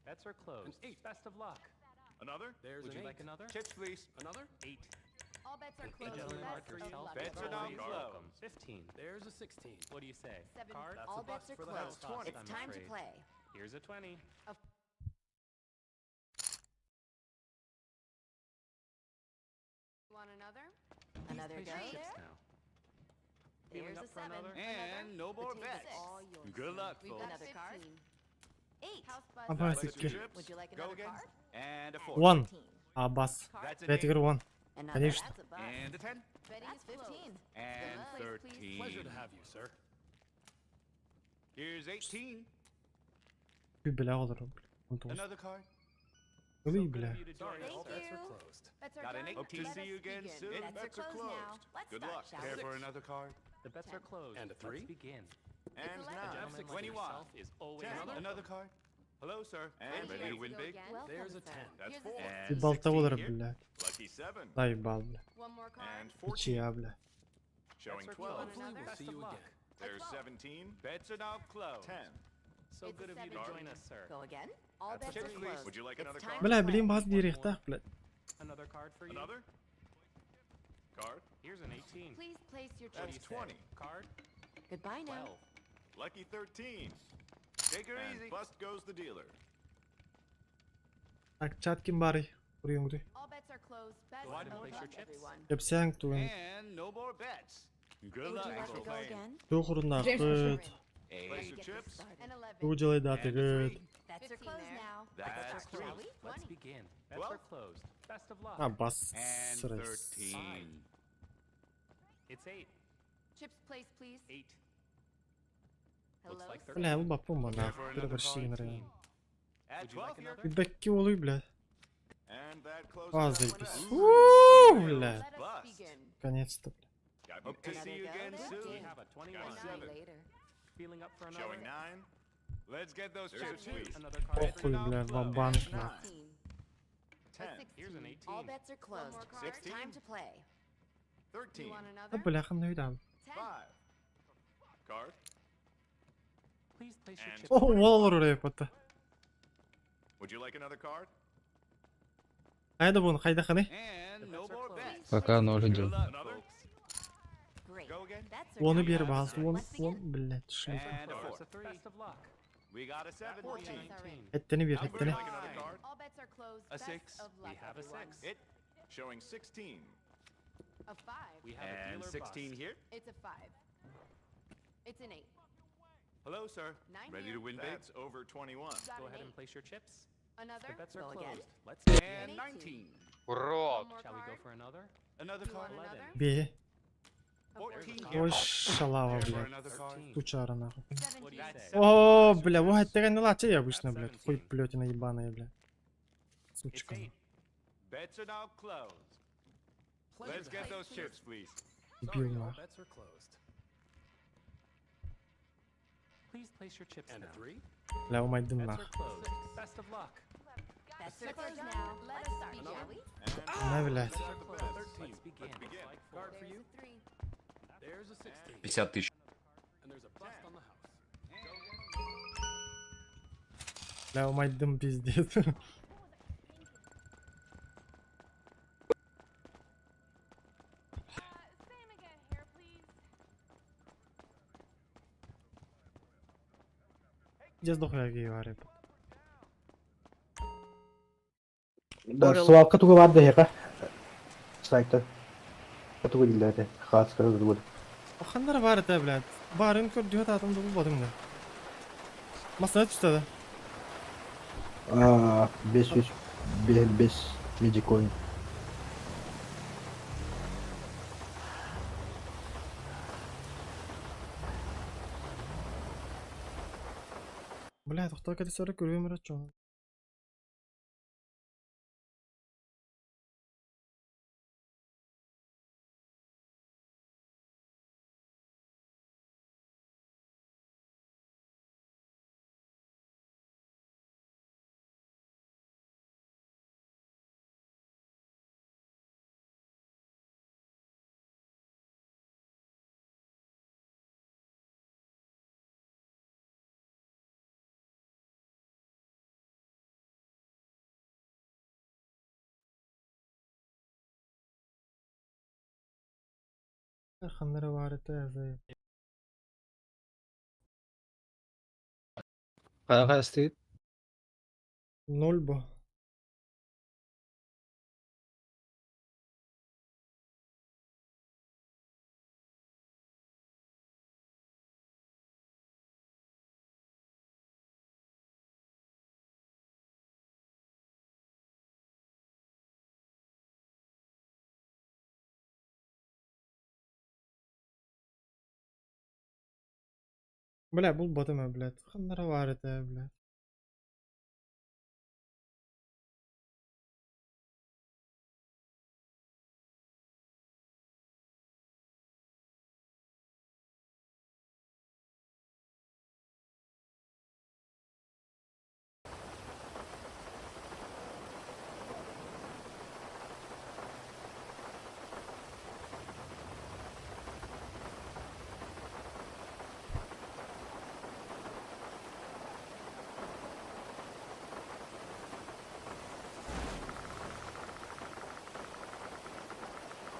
Bets are closed. 8. Best of luck. Another? There's Would an you 8. Like another? Chips, please. Another? 8. All bets are Hey, closed. gentlemen, mark Best of yourself. luck. Bets are now Always closed. welcome. 15. There's a 16. What do you say? 7. Card? That's All a bets bust are for the closed. house bust, It's I'm time to afraid. play. Here's a 20. Want another? Please Another place go your chips there? now. Feeling There's up a for 7. another? And no more The tables bets. are all yours, Good sir. luck, We've folks. got another card. 8. House buzz. Ama Place your siktir. chips. Would you like Go another again. card? And a At 4. 1. 15. А бас. Card? That's an Betty 8. 1. Another. Конечно. That's a buzz. And a 10. Betting is 15. And Good. Please, 13. Pleasure to have you, sir. Here's 18. Bir bela olurum. 19. Another card. Öyle iyi Good bile. of you to join Thank us. All bets are you. closed. Bets are Got an done. 8. Hope to Let see us you again begin. soon. Bets are closed now. Let's Good start, luck. shall Care we? for another card? The bets are 10. closed. And a 3? Let's begin. And It's A 11. now, gentleman like 21. yourself is always 10. welcome. Another card. Hello, sir. And Would you ready like to win go big? again? There's a Welcome, 10. sir. That's Here's a 4. six. Bir And balta 16 olur here. bile. Lucky 7. Dayı bal bile. One more card. And İçi 14. ya bile. Showing Bets are 12. closed. Another? We'll Best see of you luck. again. There's 12. 17. Bets are now closed. 10. So It's a good of you to 7. join us, sir. Go again. All That's bets a are three. closed. Would you like It's another time card? to بلا play. بلين باز دير يختار بلا. Another card for you. Another? Card? Here's an 18. Please place your What do That's you chips. say? 20. Card? Goodbye now. 12. Lucky 13. Take her easy. Bust goes the dealer. Tak chat kim bari. Buraya gidiyor. All bets are closed. Best Go ahead and of place your luck, chips. everyone. Yapsan tuğun. And no more bets. Good Would luck. you like Thanks to for go playing. again? Tuğ kurunda James kıt. Place Let's your get this chips. started. An 11. Tuğ jalay dati And a kıt. 3. Bets are 15 closed there. now. That's Let's start, shall we? Let's 20. begin. Bets 12. are closed. Best of luck. Ha bas. And Sırası. 13. It's 8. Chips place, please. 8. Hello. Looks like sir. 13. Bla bu bakım bana. Care for Bir another bir şey card? ya. Add Would you 12 like here. another? Bir bekki oluyor bile. And that closes Az that değil one biz. out. Uuu bile. Let us Bust. begin. Конечно bile. Hope to Another see you go? again Good soon. We game. have a Got 21. a See you 7. later. Feeling up for another? Showing 9. Let's get those There's chips, an eight. please. Another card? Okuy bile. Babanlık var. 15. 10. Here's an 18. All bets are closed. more card. It's 16. time to play. 13. You want another? Ha bile kan neydi abi. 10. 5. Card. Please place your And- chips. Oh wal olur oraya patı. Would you like another card? Haydi bunu kayda kanı. And no more bets. Пока ноль Good один. luck, folks. Great. Go again. Bets are Onu done. bir yere bağlı. Onu Let's begin. bile. Şimdi. And a There's 4. a 3. Best of luck. We got a 7. 14. 19. Etteni bir Would you etteni. like another card? All bets are closed. A Best 6. of luck, We have a everyone. 6. It. Showing 16. A 5. We have a And dealer 16 bust. here. It's a 5. It's an 8. Hello, sir. 9 Ready here. to win big? That's over 21. Got Go an ahead and 8. place your chips. Another. The bets are Go again. closed. Let's begin. And 18. 19. One Урод! more Shall we go card. for another? Another You want card. another? Bir. A 14 14. here. Oy şalava Care for bile. another card? 13. Tu çağırına. What do you 17. say? О, бля, вот это не лачи обычно, That's блядь. 17. Хуй плетина ебаная, бля. It's Сучка. 8. Bets are now closed. Pleasure Let's to get have those you. chips, please. Дебил, All нахуй. bets are closed. Please place your chips And a now. 3? Бля, умайдым Bets are нахуй. closed. Best of luck. Bets are closed now. Let us start, shall we? Ne блядь. Bets are closed. 13. Let's begin. Let's begin. Card for There's you? a 3. There's a 16. 50 тысяч. And there's a bust on the house. Бля, умайдым пиздец. Где сдохла Гейвари? Да, свалка тугу бар да Сайта. Тугу дилerde. Хас кыры тугу. Охандар бар это, блядь. Барын көр дүйөт атым тугу бодым да. Масына түстеді. 505 медикоин. Блядь, кто это 40 көрөмөр ачуу. Kanları var ete. Qanaqa isteydi? 0 bu. Bля, бұл батыма, блядь. Kanları var ete, блядь.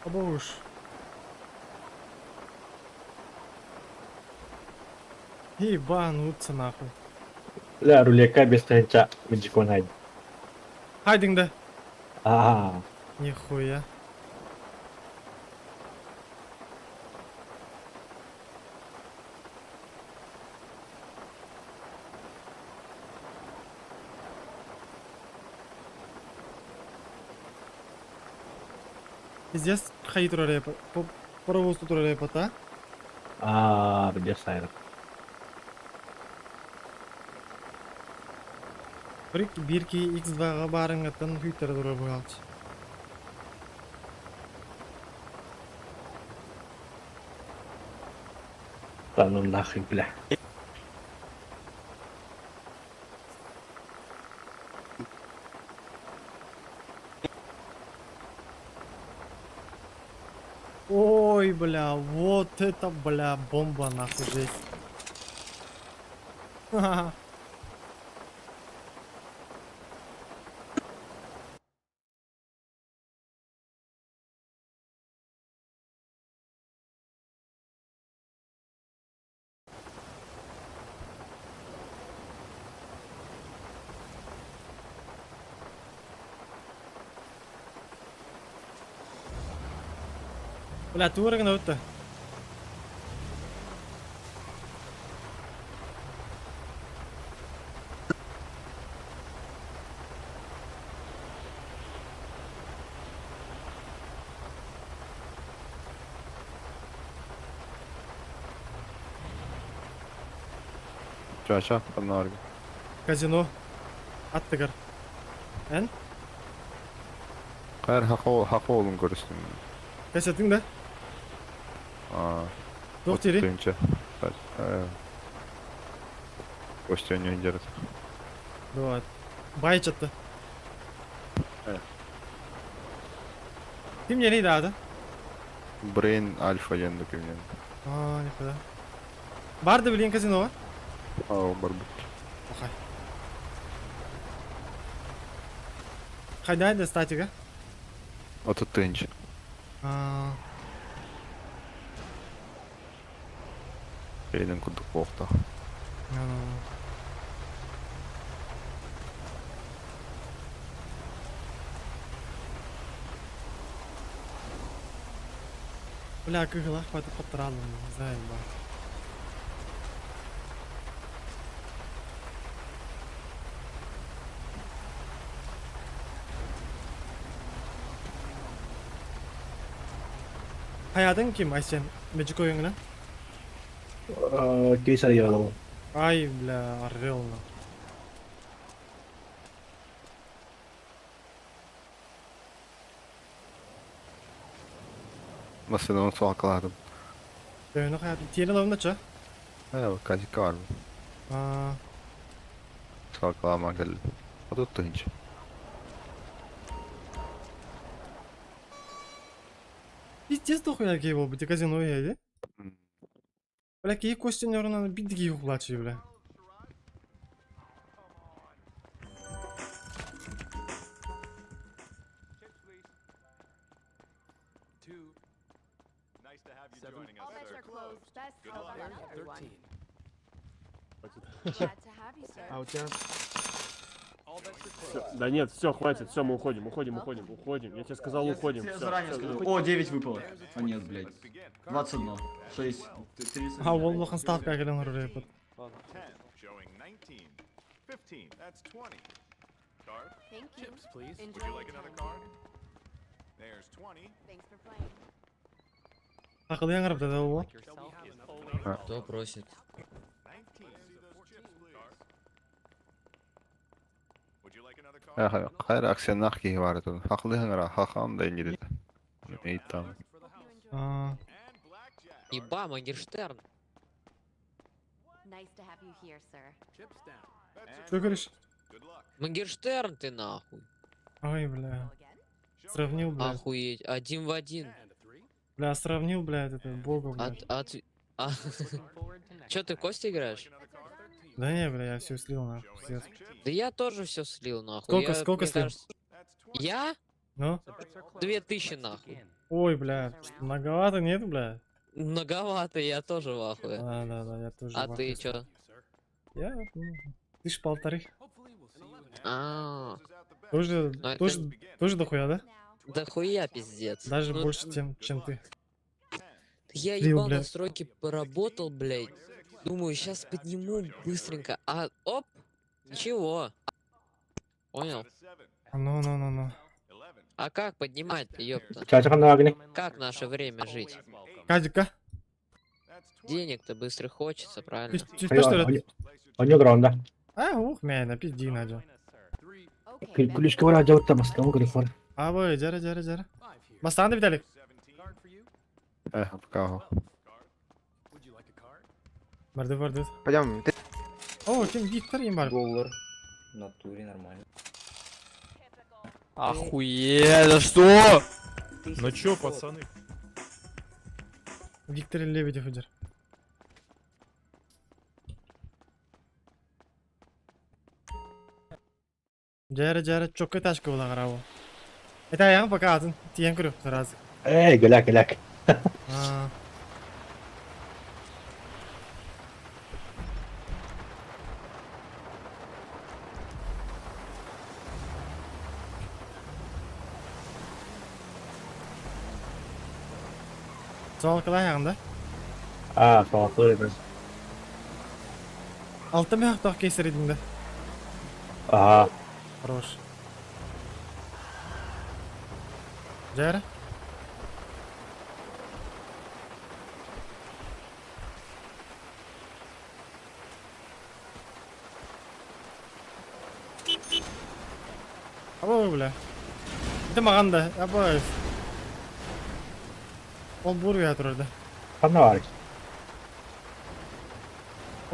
Абауш. Ебануться нахуй. Бля, рулека без танча. Меджикон хайд. Хайдың да. А, Нихуя. Пиздец, хай турареп. Паровоз турареп ата. Бля, сайры. Бирки X2-га барыңаттан хүйтер турар бугалчы. Да ну нахуй, бля. Ой, бля, вот это, бля, бомба нахуй жесть. Ха-ха. Бля, туырыңна өтті. Çaşa, kanlar. Казино. Аттыгар. Ән? Kayar haqı olun görürsün. Кәсетің да? Жоқ тері? Тынча. Костян не держит. Вот. Бай чатты. Кім не нейді ады? Brain Alpha yendik evlen. Нихуя. Барды білген казино, Бар бут. Охай. Қайдайды статика? Ото тынч. Елін күдік боқты. Бля, кыгылах хватит подтралым, не знаю, ба. Hayatın kim Ayşen? Mecik oyununa? Кейсар ебал. Ай, бля, орел. Masada onu salkaladım. Oyunu hayatım. Tiyenin avında ça? Evet, kazika var mı? Salkalama geldi. O da tınç. Пиздец дохуя кей бол, бите казино еді. Бля, кей костюм орнынан биддиги юқлачы, бля. Tips, please. 2, Nice to have you All joining us, bets sir. are closed. Best of luck, everyone. 13. Glad to have you, sir. у тебя? All bets are closed. Да нет, все, хватит, все, мы уходим. Я тебе сказал, уходим. О, 9 выпало. А нет, блядь. 21. 6. Ha Volvo'nun stavka gelen oraya yapıp. 10, showing 19. 15, that's 20. Card? Thank you. Chips, please. Enjoy Would you your like another time. card? There's 20. Thanks for playing. Akıllı yangarıp da o. Кто просит? 19. Would you like another card? Hayır aksiyon nakki var da. Haklı hangara hakam da İngiliz. İyi tamam. Aa, And blackjack. Еба, Моргенштерн. Nice to have you here, sir. Chips down. Bets are что говоришь? good luck. Моргенштерн ты нахуй. Ой, бля. Again? Сравнил, блядь. Охуеть, один в один. And a 3. Бля, сравнил, блядь, это бога, блядь. А... Чё, ты в кости играешь? Да не, бля, я все слил, нахуй. Пиздец. Да я тоже все слил, нахуй. Сколько- Я, сколько мне слил? кажется, Я? Ну? 2000 нахуй. Ой, бля, что, многовато нет, бля? Многовато, я тоже в ахуе. Да, я тоже. А в ты ахуе. чё? Я, тысяч полторы. А, Тоже, Ну, это- тоже дохуя, да? Now. да хуя пиздец. Даже Ну, больше, чем ты. Я Слил, ебал бля. настройки, поработал, блядь. Думаю, сейчас подниму быстренько. А, оп! Ничего. Понял? Ну. А как поднимать-то, ёпта? Чачахан нагни. Как наше время жить? Кадика. Денег-то быстро хочется, правильно? Ты что ли? Оньо гронда. А, ух, мен, пизди, Надя. Okay, best Күлішке бар ажауытта басқан керек бар. А, бой, жара. Бастанды, Виталик. Card for you. Каго. Would you like a card? Барды. Пойдем. О, кем Виктор им бар. Доллар. В натуре нормально. Охуеть, да что? Ну чё, пацаны? Виктор Лебедев идер. Жара, чокка ташка була қарау. Это аяғын пока атын, тиен көріп сразу. Гүләк. А. Sol kıla аяғында. Соғақлы еді. Алты маяқ тақ кесір едіңді. Хорош. Жара. Абой, бля. Это маған да, абой. Ол бұр ұя тұрады. Қанна бар.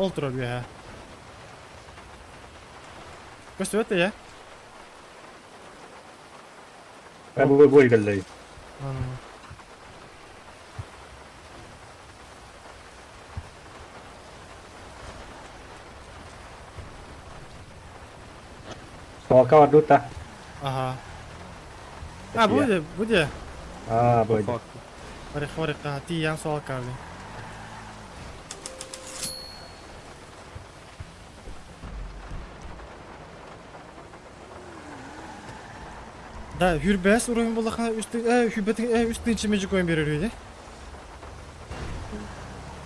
Ол тұрады ұя. Көсті өтті, я? Бой келді. Соғаққа бар дұтта. Ага. А, буде. Бойды. Варик, тиян сол кабли. Да, хүрбәс уровень болақана үстін чемежі көйін берер өйде.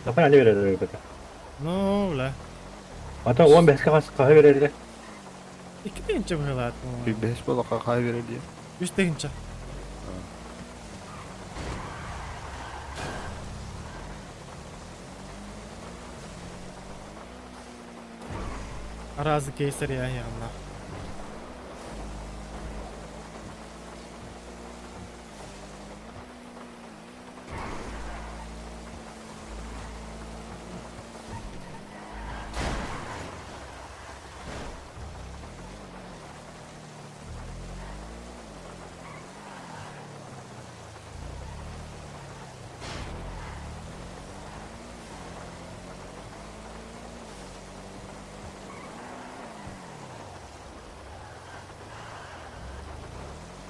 Напан әлі береді өйді. Ну, бля. Ата 15-ке қасы береді. İki deyince bu kadar. Bir 5 bala kakay verir diye. Üç deyince. Arazi keyser ya yanına.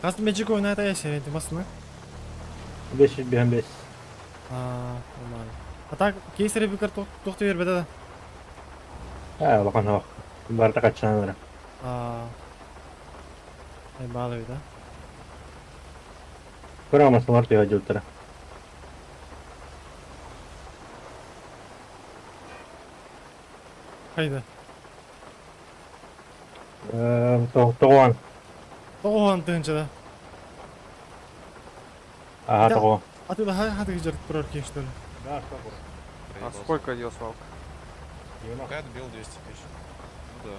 Kas Magic oynaydı ya seni, masını. 500 bir hem 5. Нормально. А так, кейсері бекер тоқты бербеді да? Бақан хақ. Барда қачынан бара. Ай, балы бейді. Көрі амасы бар түйға жылтыра. Қайды? Тоғуан. Тоғуан тұғыншы да. Аға тоғуан. Атыда хаты жүріп тұрар кештілі. А сколько идет свалка? Я отбил 200 тысяч. Ну да.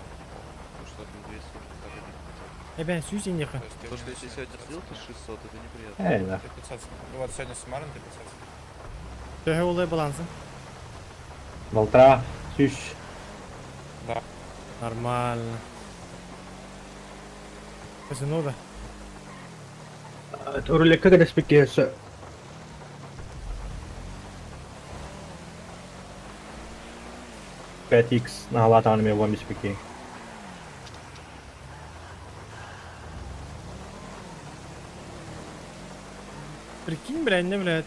Ну что, 200. Бән сүйс енеқі. То, что если сегодня сделки 600, это неприятно. Да. 500. Вот сегодня с Марин 500. Төхе олай балансың. Балтыра, сүйш. Нормально. Казино да. Өрілекке кәдеспек кейесі. X на латаны мен 15 пеке. Прикинь, блядь, не, блядь.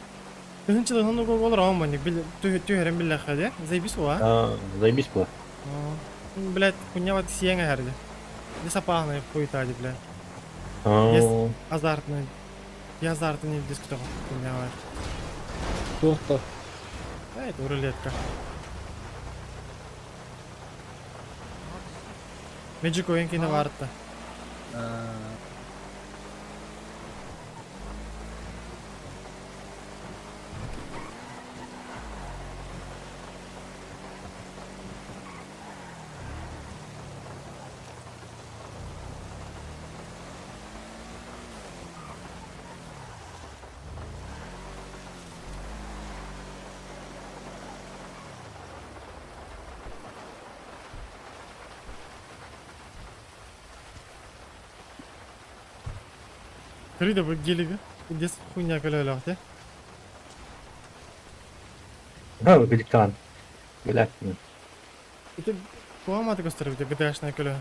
Төхіншілігін ұғы олар ауымбанник. Төхерін білі қаде. Заебись ола. Заебись было. Блядь, куняват сиенға әрді. Дес апағына қойтады, блядь. Азартный. Я азартный дискутов куняват. Кто-то. Да, это рулетка. Меджико енкені варытта. Крида бұл гелігі. Дес хуйня көлі өлі ақ, Гдиктан. Блядь. Это куаматы көстірі біде GTA-шына көлі.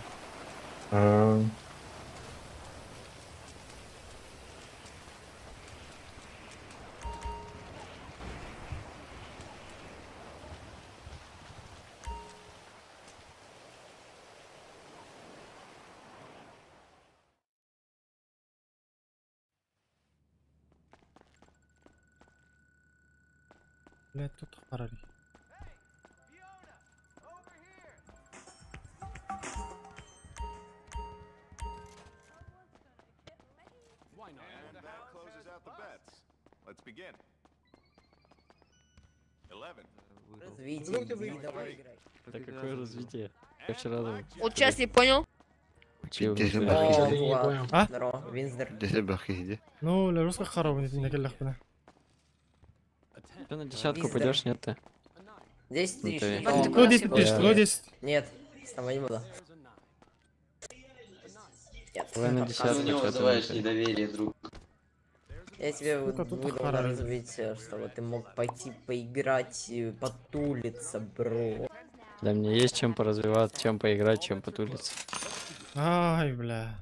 Блядь, тут қарар. Why not? And that closes out the bets. Let's begin. 11. Да какое развитие? Я вчера думал. Вот сейчас не понял. А? Здорово, Винздер. Ну, для русских хоровый не келлах біне. Ты на десятку пойдешь, нет ты? 10 Ну, тысяч. ты- Кто 10 тысяч? Кто 10? Нет, с тобой не буду. Нет. Давай на десятку. вызываешь недоверие, друг. Я тебе Сука, тут выдал охрана. развитие, чтобы ты мог пойти поиграть, потулиться, бро. Да мне есть чем поразвиваться, чем поиграть, чем потулиться. Ай, бля.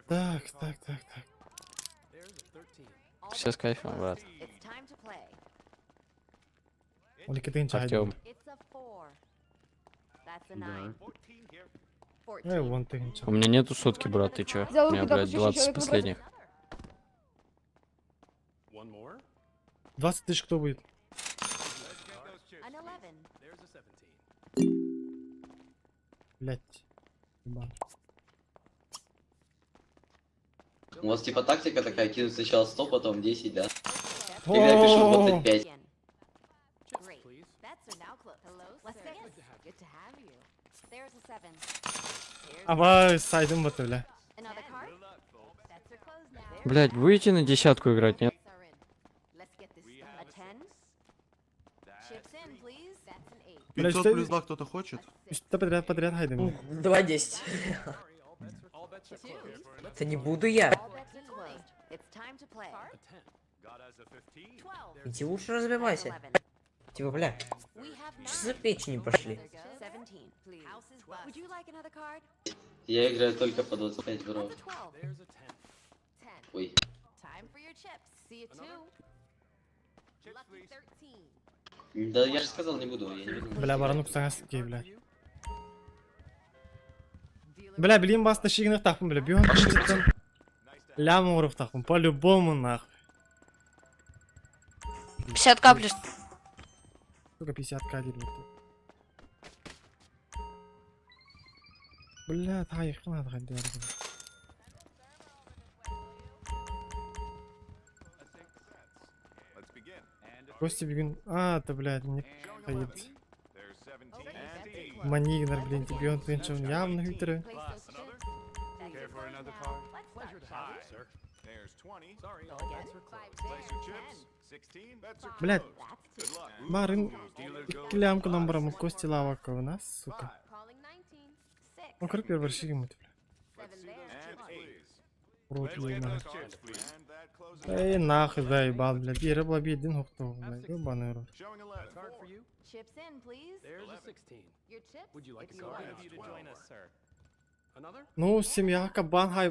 Так. Все с кайфом, брат. It's time to play. Он китин чай. Артем. It's a 4. That's a 9. 14 here. 14. Эй, вон ты чай. У меня нету сотки, брат, ты чё? Взял У меня, руки, блядь, так, 20 человек последних. One more. 20 тысяч кто будет? Let's get those chips. An 11. There's a 17. Блять. Ебан. У вас типа тактика такая, кинуть сначала 100, потом 10, да? О, Begin. Great. Please. Bets are now closed. Hello, Let's Good begin. to have you. Good to have you. There's a 7. Here's Ава сайдым баты, бля. another card. Bets are closed now. Блядь, будете на десятку играть, нет? Bets are in. Let's get this We started. have A 10. Chips in, please. That's an 8. 500 Блядь, плюс 2 кто-то хочет? Да подряд хайдым. 2-10. All bets are closed. Это не буду я. All bets are closed. It's time to play. A 10. Got us a 15. 12. Иди лучше разбивайся. 11. Типа, бля, We have что за печени пошли? 17, please. House is bust. Would you like another card? Я играю только по 25, That's бро. a 12. There's a 10. 10. Ой. Time for your chips. See you too. Chips, please. 13. Да я же сказал, не буду, я не буду. Бля, баранук саңасыкке, бля. Бля, блин, баста шигнах тахпын, бля. Бион тынчыттын. Лям урык тахпын, по-любому, нахуй. 50к плюс. Сука, 50к дейді. Бля, тайық надо қайда. Let's begin. And Костя бігін... А, та, блядь, не қайд. there's 17 and Манигнар, блин, тебе он тынчын явно хитры. Care for another card? Pleasure to have you, sir. There's 20. Sorry, Go again. bets are closed. Place your chips. 16. Bets are Блядь, closed. Good luck. барын Dealer goes икілямку намбарамы Кости лавака у нас, сука. Calling 19. 6. Он 41 бір шигім өті, бля. 7 there. And please. Рот Let's get ебаный. those chips, please. And that closes Эй, нахуй заебал, блядь. Бері была бедін хуқту, блядь. Ебаный рот. Showing 11. Card for you. Chips in, please. There's a 16. Your chips. Would you like if a you card? would. You to join us, sir. Another? Ну, семья кабан хай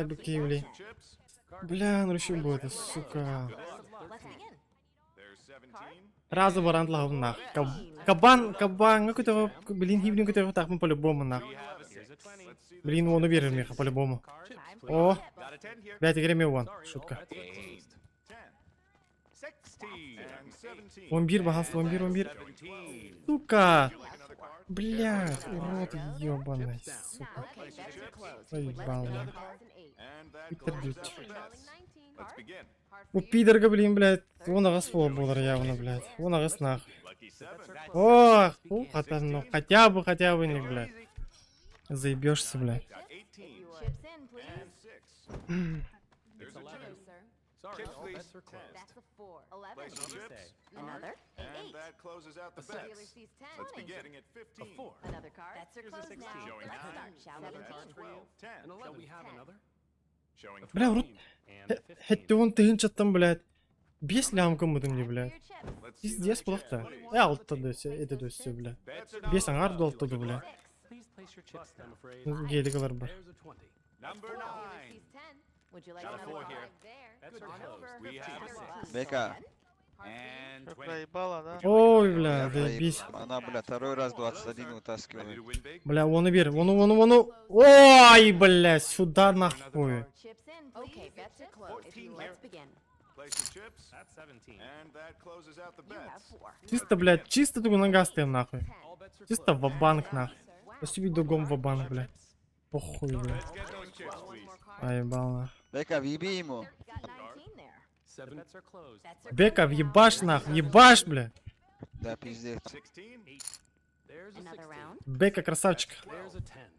бы кивли. Chips. Бля, ну еще будет, сука. Let's begin. There's 17. Разу баран лав нах. Кабан, какой-то, блин, хиблин какой-то тахпын по-любому нах. We have a 6. Let's see the Блин, он уверен меха по-любому. Time for О, your chips. Got a 10 here. 5 игре вон, Sorry, шутка. all bets are closed. 10. 16. And 17. Вамбир, баганство, вамбир. 17. Сука! Like another card? Блядь, урод ебаный, сука. Okay, bets are closed. Заебал, Let's нах. begin. That's an 8. And that Питер closes Дюч. out the Calling bets. 19. Let's begin. Card for У you. пидорга, блин, блядь, вон агас фол болар явно, блядь. Вон агас нахуй. Lucky 7. Ох, хотя бы не, блядь. Заебешься, блядь. Got 18. Chips in, please. And 6. There's a Hello, 2. sir. Sorry, chips, please. 10. That's a 4. 11. Place your chips. Another. And 8. that closes out the Dealer bets. sees 10. Let's begin. Sitting at 15. Another card. Bets are closed now. Showing Let's 9. start, shall we? That's 12. 10. And 11. We have another. Showing Бля, урод. Хетті он тыгын чаттан, блядь. 5 лямка мыдым не, Your блядь. chips. Let's see Пиздец those бұлақта. chips. Алты дөсе, еті дөсе, блядь. Bets are 5 now аңар closed. долты, блядь. 6. Please place your chips down, I'm afraid. Гейлік алар бар. There's a 20. Number Dealer 9. sees 10. Would you like Got a another 4 card here. there? Bets are On closed. over. We have a 6. Бека. And 20. Проебала, да? Ой, бля, заебись. Она, бля, второй раз 21 Ready вытаскивает. to win big? Бля, вон бер, вон. Ой, бля, сюда нахуй. Chips in, please. Okay, bets are closed. 14 Let's begin. Place your chips. That's 17. And that closes out the You have bets. 4. Чисто, блядь, чисто туго нога стоим нахуй. 10. All bets are Чисто closed. ва-банк нахуй. Sir. Спасибо другом ва-банк, бля. Похуй, бля. Let's get those chips, One please. more card. Поебал нахуй. Бека, въеби ему. Got 19 there. 7 bets are closed. Bets are Бека, closed now. въебашь нахуй, ебашь, бля. Да, пиздец. 16. There's a Another 16. round. Бека, красавчик. There's a 10.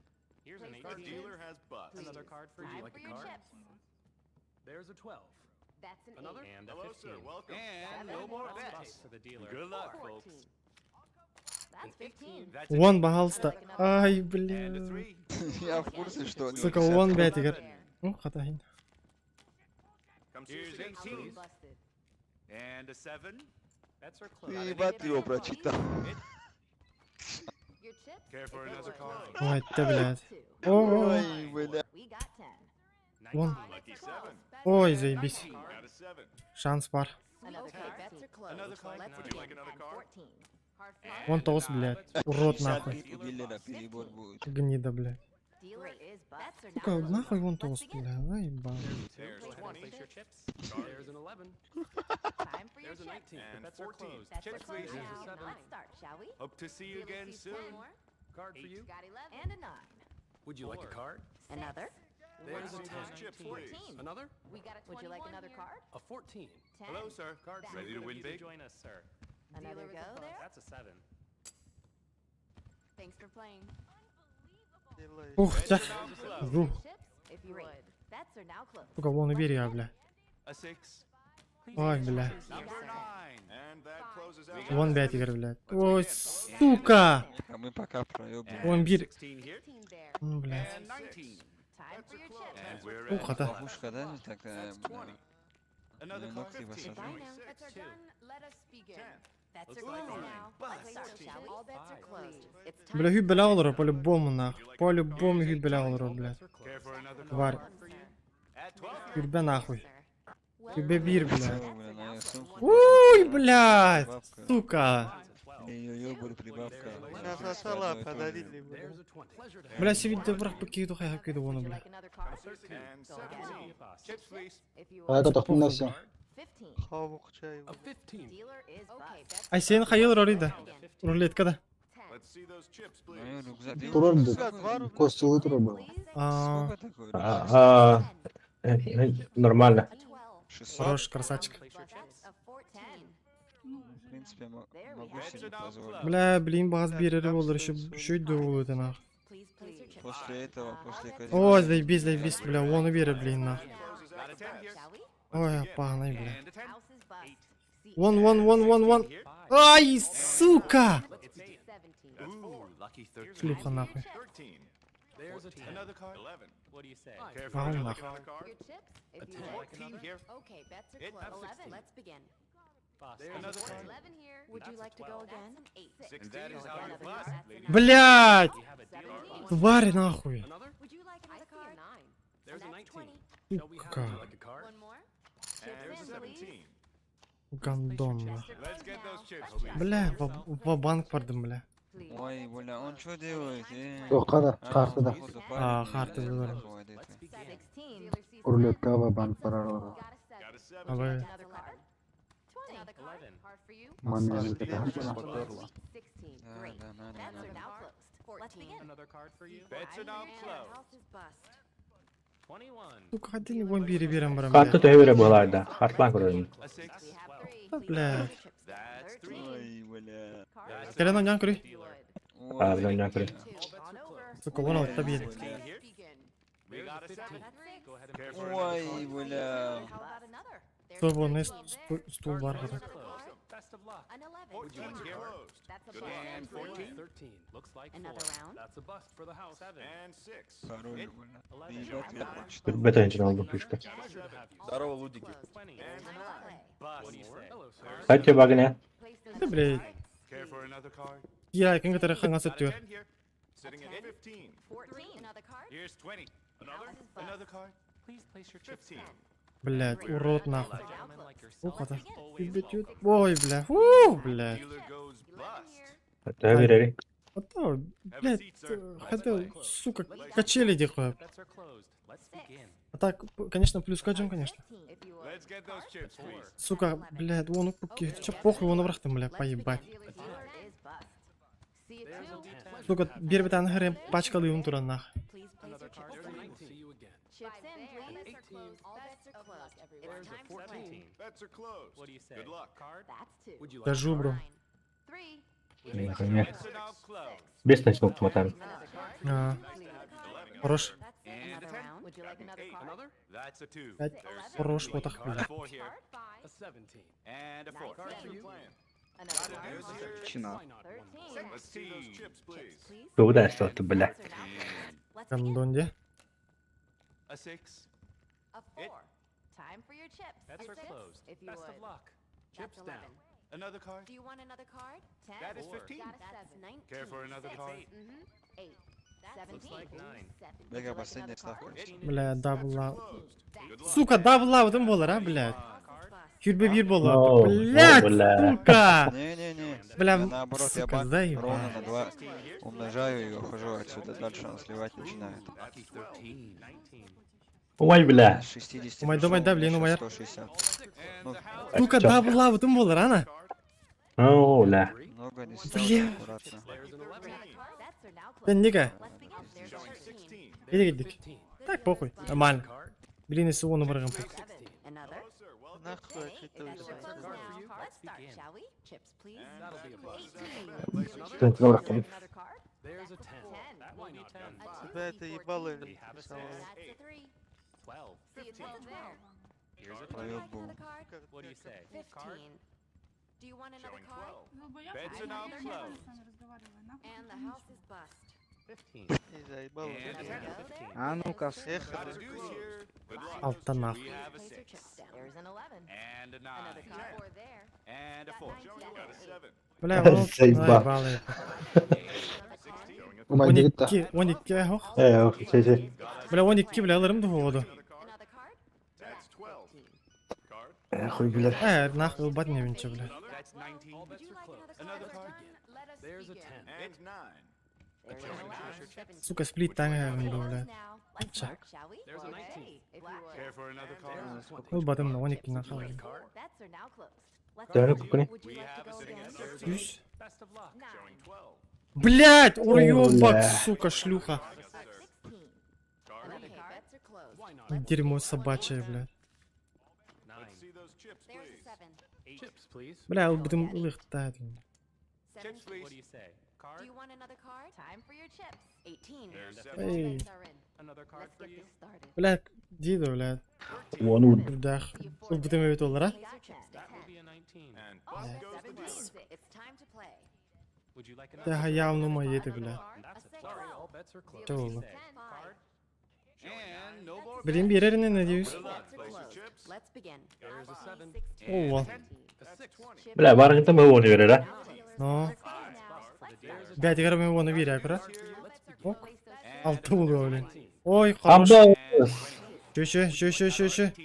Here's an Place 18. your Dealer has bucks. Please. Another card for you. Time Like for a your card? chips. There's a 12. That's an Another? 8. And a 15. Welcome. And no more bets for the dealer. Good luck, 14. folks. That's 15. That's Вон, пожалуйста. Ай, And a бля. 3. Я в курсе, что они Сука, висят. вон, Another блядь, игр. there. Ну, хатахин. Comes House here's 18. busted. And a 7. Bets are closed. Ебать его прочитал. Your chips. Care for another card? Ой, ты, блядь. Two. О, Ой, бля. We got 10. вон. Lucky 7. Ой, заебись. Out of 7. Шанс бар. Another Okay. card. Bets are closed. Another card? Let's Would you begin. like another And card? 14. Card for Вон тост, блядь. Урод нахуй. У дилера перебор будет. Гнида, блядь. Dealer is bust. Bets are Сука, now closed. нахуй вон Let's тост, begin. бля. Заебал. There's 20. Place your chips. There's an 11. Time for your There's a chips. 19. And Bets are 14. closed. Bets are Chips, closed please. There's a now. 7. Let's start, shall we? Hope to see you Dealer again sees soon. 10 more. Card for you. Got 11. And a 9. Would you like a card? Another. There's a Wow. 10. Chips, please. 14. Another? We got a 21. Would you like another card? A 14. 10. Hello, sir. Card Back. ready to win big? Join us, sir. Another go there. That's a 7. Thanks for playing. Ух, тя. Жу. Chips, if you would. Bets are now closed. Сука, вон и бери, бля. A 6. Ой, бля. Number 9. And that closes out. Вон 5 игр, блядь. Ой, сука. А мы пока проебываем. Вон бир. 16 here. 15 there. Ну, блядь. And 19. Time for your chips. And we're Ух, at это. Ловушка, да? Так, That's 20. Another Ну, card. ногти 15. посажу. Bye now. Bets are done. Let us begin. Bets are closed now. Let's start, shall we? All bets are closed. It's time. Бля, хюбеля алыр, по-любому, нахуй. По-любому хюбеля алыр, блядь. Care for another Тварь. card? At 12. Хюбе нахуй. Sir. Well Хюбе бир, блядь. Всё, бля, на Уй, блядь, сука. Бля, сивидде бірақ бекейді қайқап кеді оны, бля. Айға тоқтың нәрсе. 15. Dealer is bust. Ай, сен қайыл ролиді? Рулеткада. Let's see those chips, please. Тұрар костюлы тұрар был. Нормально. A 12. Хорош, красавчик. Bets of 14. В принципе, могу Bets себе are now позволить. closed. Бля, блин, бағаз берері болдыр, еще шүйді болуды, нах. Please place your chips. После этого, после Ой, казино... заебись, бля, оны бері, блин, нах. Closes out of 10 here. Shall we? Ой, пағанай, бля. And a 10. House is bust. See, Вон. Ай, сука! 17. Ooh, lucky 13. Шлюха, нахуй. 13. There's a 10. Another card. 11. What do you say? Ага, Careful, another нахуй. card. Your chips, if A you 10. would. 14 here. Okay, bets are It- closed. 11. Let's begin. There's another card. 11 here. Would you like to go again? 8. 16. That is out of plus. Блядь! 17. Тварь, нахуй. Would you like another card? 9. There's a 19. Сука. One more. And there's a Chips in, please. 17. Гандон, бля. Let's get those chips, please. Бля, ва-банк бардым, бля. Please. Ой, бля, он что делает? Тоқада, қартыда. походу, А, парень харты не выбрал. заходит, это. 16. Рулетка ва банк парар. Got a 7. Got a 7. А вы... Another card. 20. Another card. Card for you. Маме 16. Да, Great. да, надо, Bets надо. are now closed. 14. Another card for you. Bets are now And the closed. house is bust. 21. Сука, ходи не вон бери берем, брам, Қартты бля. төе бере болады. Қартлан көрдім. A 6. We have 3. Да, Please бля. place your chips. That's 3. Ой, бля. Card. Келен ойнан күрей. If you would. А, білен жан 2. On over. Сука, вон алып та бейді. Let's begin. We got a 7. That's 6. Go ahead and careful. Another Ой, card. бля. How about another? There's Стой, вон, 13 there. стул бар, хода. Best of luck. An 11. 14 here. That's a Good bust. and 14. 13. Looks like Another 4. round. That's a bust for the house. 7. And 6. Король, It- бля. 11. Ебать, я почти. Bir betoncu aldım pişti. Здорово, Лудики. Closed. Plenty. And Time to play. bust. What do you say? Hello, sir. Kaç ya bagine? Place the Да, блядь. Care for another card? Я, кенге тары ханга Got a сөттүр. 10 here. Sitting at 15. 14. Another card. Here's 20. Another? House is bust. Another card? Please place your chips 15. down. Блядь, урод, нахуй. Gentlemen like У, yourself хода. always Ебетют. welcome. Ой, бля. У, блядь. Dealer goes 11 bust. here. Töe vereri. Вот то, блядь, хотел, сука, качели дихуя. Bets are closed. Let's begin. А так, конечно, плюс каджим, конечно. 15. If you would. Let's get those chips, please. Сука, блядь, вон упуки. Чё похуй, вон обрахтым, бля, поебать. Dealer is bust. See it There's a too. 10. Сука, бир битан хрен пачкалы юм туран нах. Please place your chips There's a down. 19. See you again. Chips in, please. 18. All bets are closed. It's There's a time to play. 14. Bets are closed. What do you say? Good luck. Card? That's 2. Would you like Кажу, бро. 9. 3. Ne yapayım ya? Bets are now closed. Beş taş nokta atarım. Another card. А, Please. хорош. That's it. Another round. Would you like another card? Another? That's a 2. Блядь, хорош, вот ах, Got a бля. 4 here. Card. 5. A 17. And a 4. Card for you. Another card. Чина. Why not one more? 13. Let's see those chips, Chips, please. please. Çoğu da estottu bile. Bets are now closed. Let's begin. Гандон, A 6. A 4. Time for your chips. Bets A are 6, closed. If you Best would. of luck. That's Chips 11. down. Another card? Do you want another card? 10. That is Four. 15. Got a 7. 19. Care for another card? Mm-hmm. 8. Looks 17. like 9. 7. Бля, последняя ставка. Бля, дабла. Closed. Good luck. Сука, дабла вот болар, а, блядь. Юрбе бир No, болар. Блядь, no, бля. сука. Не-не-не. Бля, Я наоборот, я сука, бан заебал. ровно на 2 умножаю и ухожу отсюда. Дальше он сливать начинает. Lucky 13. 19. Ой бля. С 60 Умай, пришел, думай, да, у меня блин, умай. сейчас 160. Ну, Сука, дабла вот болар, ана. О, бля. много не Бля. ставлю, аккуратно. There's an 11. Bets are now closed. Бен неге? Let's begin. There's a 13. Иди гидик. 15. Так, похуй. Нормально. Блин, если он обрагам. 7. Another. Нахуй, Okay. что Bets are closed Card for now. you. Let's Let's start, begin. shall we? Chips, please. That'll be a bust. 18. Sen kıla bakayım. Another card? There's a 10. 10. That might be 10. A 2. Да это ебало. We have a 6. That's a 3. 12. See it 12 there. Here's a Would you 12. like another card? What do you say? 15. Do you want another Showing card? 12. Bets are now closed. And the house is bust. 15. Заебало. And a 10. А ну-ка, Got a deuce here. Good luck. Алтан нах. We have a Place your 6. chips down. There's an 11. And a Another 9. card. 4 there. And a 4. Got a 7. Бля, он Заебал. заебал. Another 10. Umay git de. 12 хох. Yok şey. Бля, 12 бля, алырым да болду. Another card? That's 12. Хуй билер. Нахуй бат не винче, блядь. That's 19. All bets are closed. Another card. Let us There's a begin. 10. And 9. Сука, сплит таңа блядь. Now, let's Ча. start, shall we? There's a 19. If you would. Care for another card? Ол батым 12 нахуй. Bets are now closed. Let's Дөрі begin. күкіні. Would you We like have to a go sitting again? at 100. Best of luck. Showing 12. Блять, уёбок, Бля. сука, шлюха. 16. Another card. Bets are closed. Why not? Дерьмо собачье, блядь. 9. See those chips, There's a please. 7. Chips, please. Бля, ол битым лыхтает. 17. please. What do you say? Do Card? you want another card? Time for your chips. 18. There's All 17. Эй, bets are in. Another card Let's for get you. this started. блядь, диду, блядь. Оны уд. Дах. Ол битым өйт олар, а? Place your chips to That will 10. be a 19. And Oh, bust that's goes the 17. dealer. It's time to play. Would you like Та another? хаявно моєти, Another бля. card. That's A a six. sorry, all bets are closed. Чего What do you вы? say? 10. Card? And no more Білім береріне, надеюсь. Bets are closed. Let's begin. There's a 7. 16. Ова. A 6. Chips Бля, барың там его не вере, да? Но. are closed now. Let's start. Бәді қарам оны бере, көра. Let's begin. О, Place those алты болды, блин. Ой, хорош. Амбас. Шö.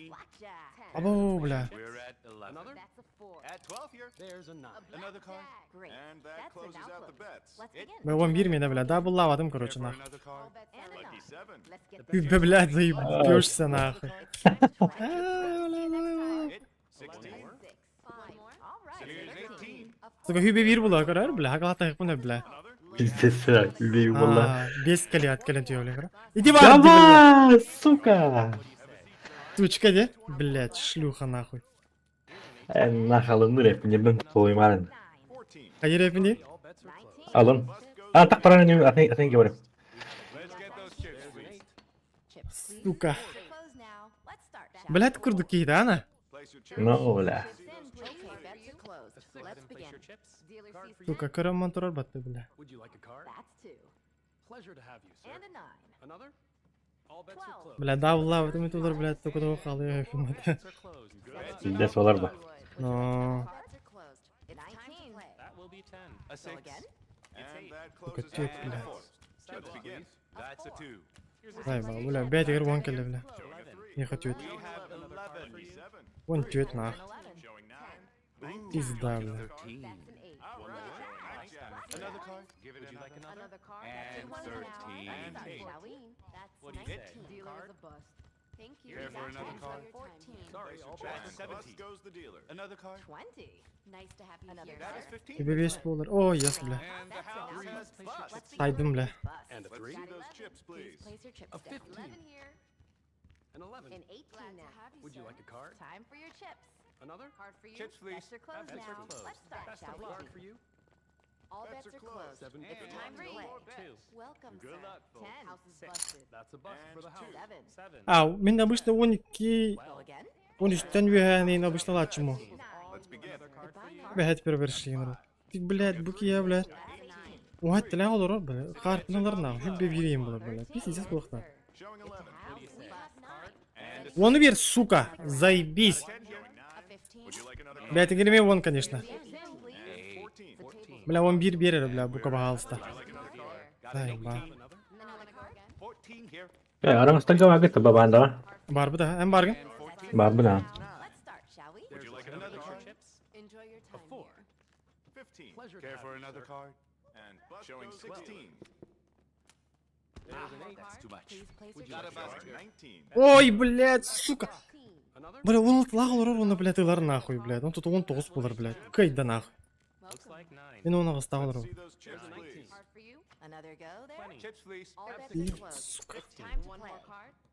blackjack. Абу, бля. We're at 11. Another? That's a 4. At 12 here. There's a 9. Another card. Great. And that Bets are closes now out the closed. bets. Let's begin. Бля, он бермеді, бля. Да, бұл лавадым, короче, For нахуй. another All card. bets are Lucky in. 7. Let's get Ты, this блядь, заебешься, нахуй. It's time to play. It 16. 6. 5. All right. Here's 13. 18. A Сука, хүбе бир бұла, көрер, бля. Хақалата хақпына, бля. Пиздец, үлбейім болла. 5 калет түйе, бля, көра. Иди бар, иди, бля. Давай, сука! Тучка, де? Блядь, шлюха, нахуй. Нахалымды репінердің қоймарын. 14. Қай репінде? All bets are closed. Алын. Так параны атен говорим. Let's get those chips, please. Chips, please. Сука. Close now. Let's start. shall we? Блядь, күрді кейді, ана? Place your chips. Ну, бля. Chips in, please. Okay, bets are closed. Let's begin. Dealer sees Сука, көрім монторор батты, бля. Would you like a card? That's 2. Pleasure to have you, sir. And a 9. Another? All bets are 12. closed. Бля, да, лавадым етулар, блядь, только да қалы, өйфімді. Bets are closed. Good. Пиздец олар ба. Но. Bets are closed. It's time to play. That will be 10. A Go again. And that Сука, closes тюк, out бля. Let's begin. That's a 2. Зайба, бля, 5 игр вон келі, бля. 11. Не хочу. We have 11. Вон тюет, нах. 11. Showing 9. Пизда, бля. That's an 8. All right. Another card? Give it another. Another card. And That's a 1 now. 13. Let's start, And shall we? That's What do you say? 19. Dealer is a bust. Thank you. Care for That's another it. card? 14. Sorry, all bets. 17. goes the dealer. Another card? 20. Nice to have you here. That is sir. 15. Тебе 5 болар. О, ес, бля. And the house has bust. Let's begin Сайдым, with бля. this bust. And a Got 3. 11. Those chips, please. Place your chips A down. 15. 11 here. An 11. An 18 now. Would you like a card? Time for your chips. Another? Card for you. Chips, please. Bets are closed Bets are now. closed. Let's start, Best shall of we? luck for you. All bets are closed. 7. It's time to play. 2. Welcome, Good sir. luck, folks. 10. House is Six. busted. That's a bust for the house. 7. 7. А, мен обычно 12, Go again. 13 веганы обычно лачиму. Let's begin. Бәхет перебершлин. Ты, блядь, букия, блядь. Угат тилә олар, блядь. Харпналарна, хүббе бирейм булар, блядь. Пиздец булакта. Showing 11. And Оны бер, сука, заебись. 10 showing 9. Would you like another card? Блядь, играй вон, конечно. And 14. Бля, он бир берер, бля, бука пожалуйста. Like another card? Got Заеба. Another? 14 here. Арам сталга вагыта бабанда. Бар буда, эм баргын. And 14. Бабына. let's start, shall we? Would you like another card? Enjoy your A time 4. here. 15. Pleasure. Care for another card? And showing 16. There's an 8. That's too much. Please place Would your you chips like down. 19? Ой, блядь, сука. 15. Another? Бля, он лаг олар, оны, блядь, илар нахуй, блядь. Он тут 19 болар, блядь. Кайда нахуй. Looks like 9. Мен оны қыста олар. See those chips, please. Card for you. Another go there. 20. Chips, please. All bets Блядь, are closed. сука. It's time to play.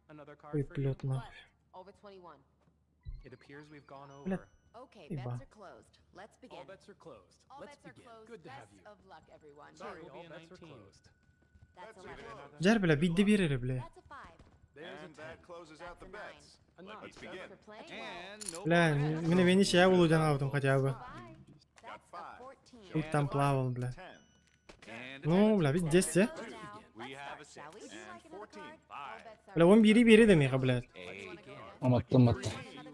Another card Ой, for you. блядь, нахуй. Over 21. It appears we've gone Блядь. over. Okay, Иба. bets are closed. Let's begin. All bets are closed. All Let's bets are begin. closed. Good to have Best you. of luck, everyone. Sorry, all bets are closed. That's 11. Жар, бля, бидде берер, бля. That's a 5. There's a And 10. that closes out the That's a bets. A 9. Let's begin. For playing. And no Бля, more bets. мен вени чая улудан аутым хотя бы. Bye. That's a 14. Тут там плавал, бля. 10. And Ну, бля, ведь 10, а? Close now. we have a Shall we? 6. And 14. All bets are Бля, он бери, бери, да меха, блядь. Аматтым.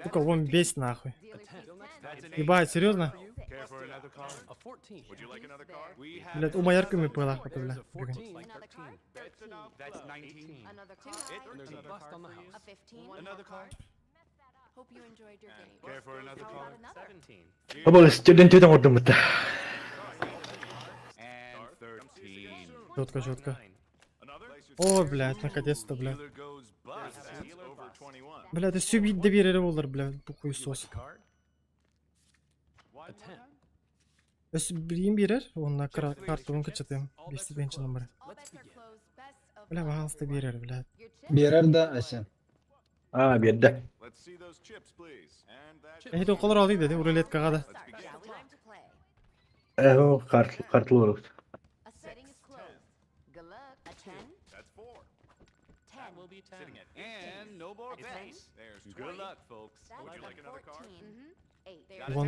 Сука, он бесь нахуй. A 10. That's an 8. Ебать, серьезно? Care for another card? A 14. Would you like another card? We have Блядь, умаярками пылах, это, There's бля. a 14. Another 13. card? Bets are now That's closed. 19. 18. Another card? And there's a bust on the A house. 15. Another card? Hope you enjoyed your game. Care for another How card? about another? 17. Або студент төдөн ордон мэт. And 13. Четко, четко. Another? О, блядь, наконец-то, блядь. Dealer goes bust. That's over 21. Блядь, сөйбейді де берері олар, блядь, бұл хуйсос. One more time? Өсі бірейін берер, онына картуын кычытым. Бесті бенчі номері. All bets are closed. Best of Бля, бағалысты берер, блядь. your chips. Берер да асен. Берді. Let's see those chips, please. And that. Әйді оқылар алдıydı, де, рулеткаға да. Start, shall we? Time to play. О, картlı olur. A setting is closed. Good luck. A 10. That's 4. 10. That will be 10. Sitting at and no more It's bets. There's 20. Good luck, folks. Would you like another card? 8. Вон.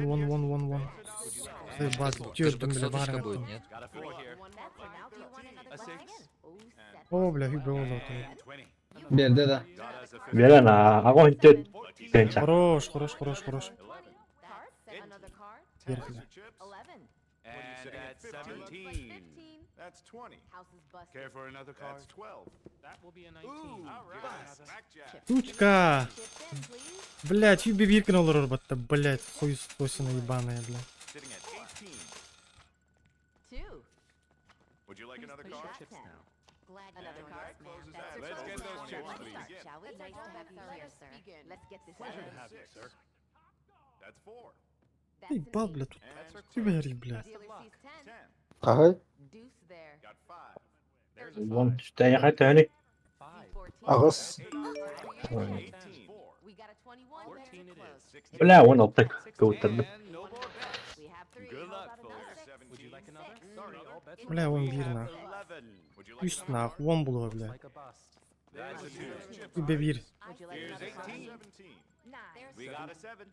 Сэй, бак, тёрдым, бля, барың аттым. Got a 4 here. Bets are now. Do you want another A try 6. again? Oh, 7. О, бля, хүйбе олды аттым. And 20. Берді да. Got us a 50. Берен ағон төт. Бенча. Хорош. Card. Another card. Берді, There's бля. your chips. 11. And that's 15. 17. That's 20. House is busted. Care for another card? That's 12. That will be a 19. Ooh, all right. Blackjack. Сучка! Chips in, please. Блядь, хүйбе биркен олар орбатта, блядь, хуйсосына ебаная, бля. Sitting at 18. 2. Would you like another We card? got 10. Glad another card. closes Bets that. are Let's get closed. those chips, Let's please. start, shall we? Nice to have you here, sir. Let's get this Pleasure to started. have you, sir. That's 4. That's an Ебал, 8. бля, тут And хүйбе ярый, бля. Dealer sees 10. 10. Қағай? Deuce there. Got 5. Вон түстәне қай тәне. 14. Ағыз. 18. We got a 21. Bets are closed. 16. Бля, он алттық. Көуттірді. And no more bets. We have 3. Good How luck, about folks. another? 17. Would you like another? Sorry, all bets Бля, он бир нах. 11. Would you like Үст another? нах, вон булуға, бля. Like a bust. There's a dealer's chips. Хүйбе бир. Would you like Here's another card? 18. 17. 9. We got a 7.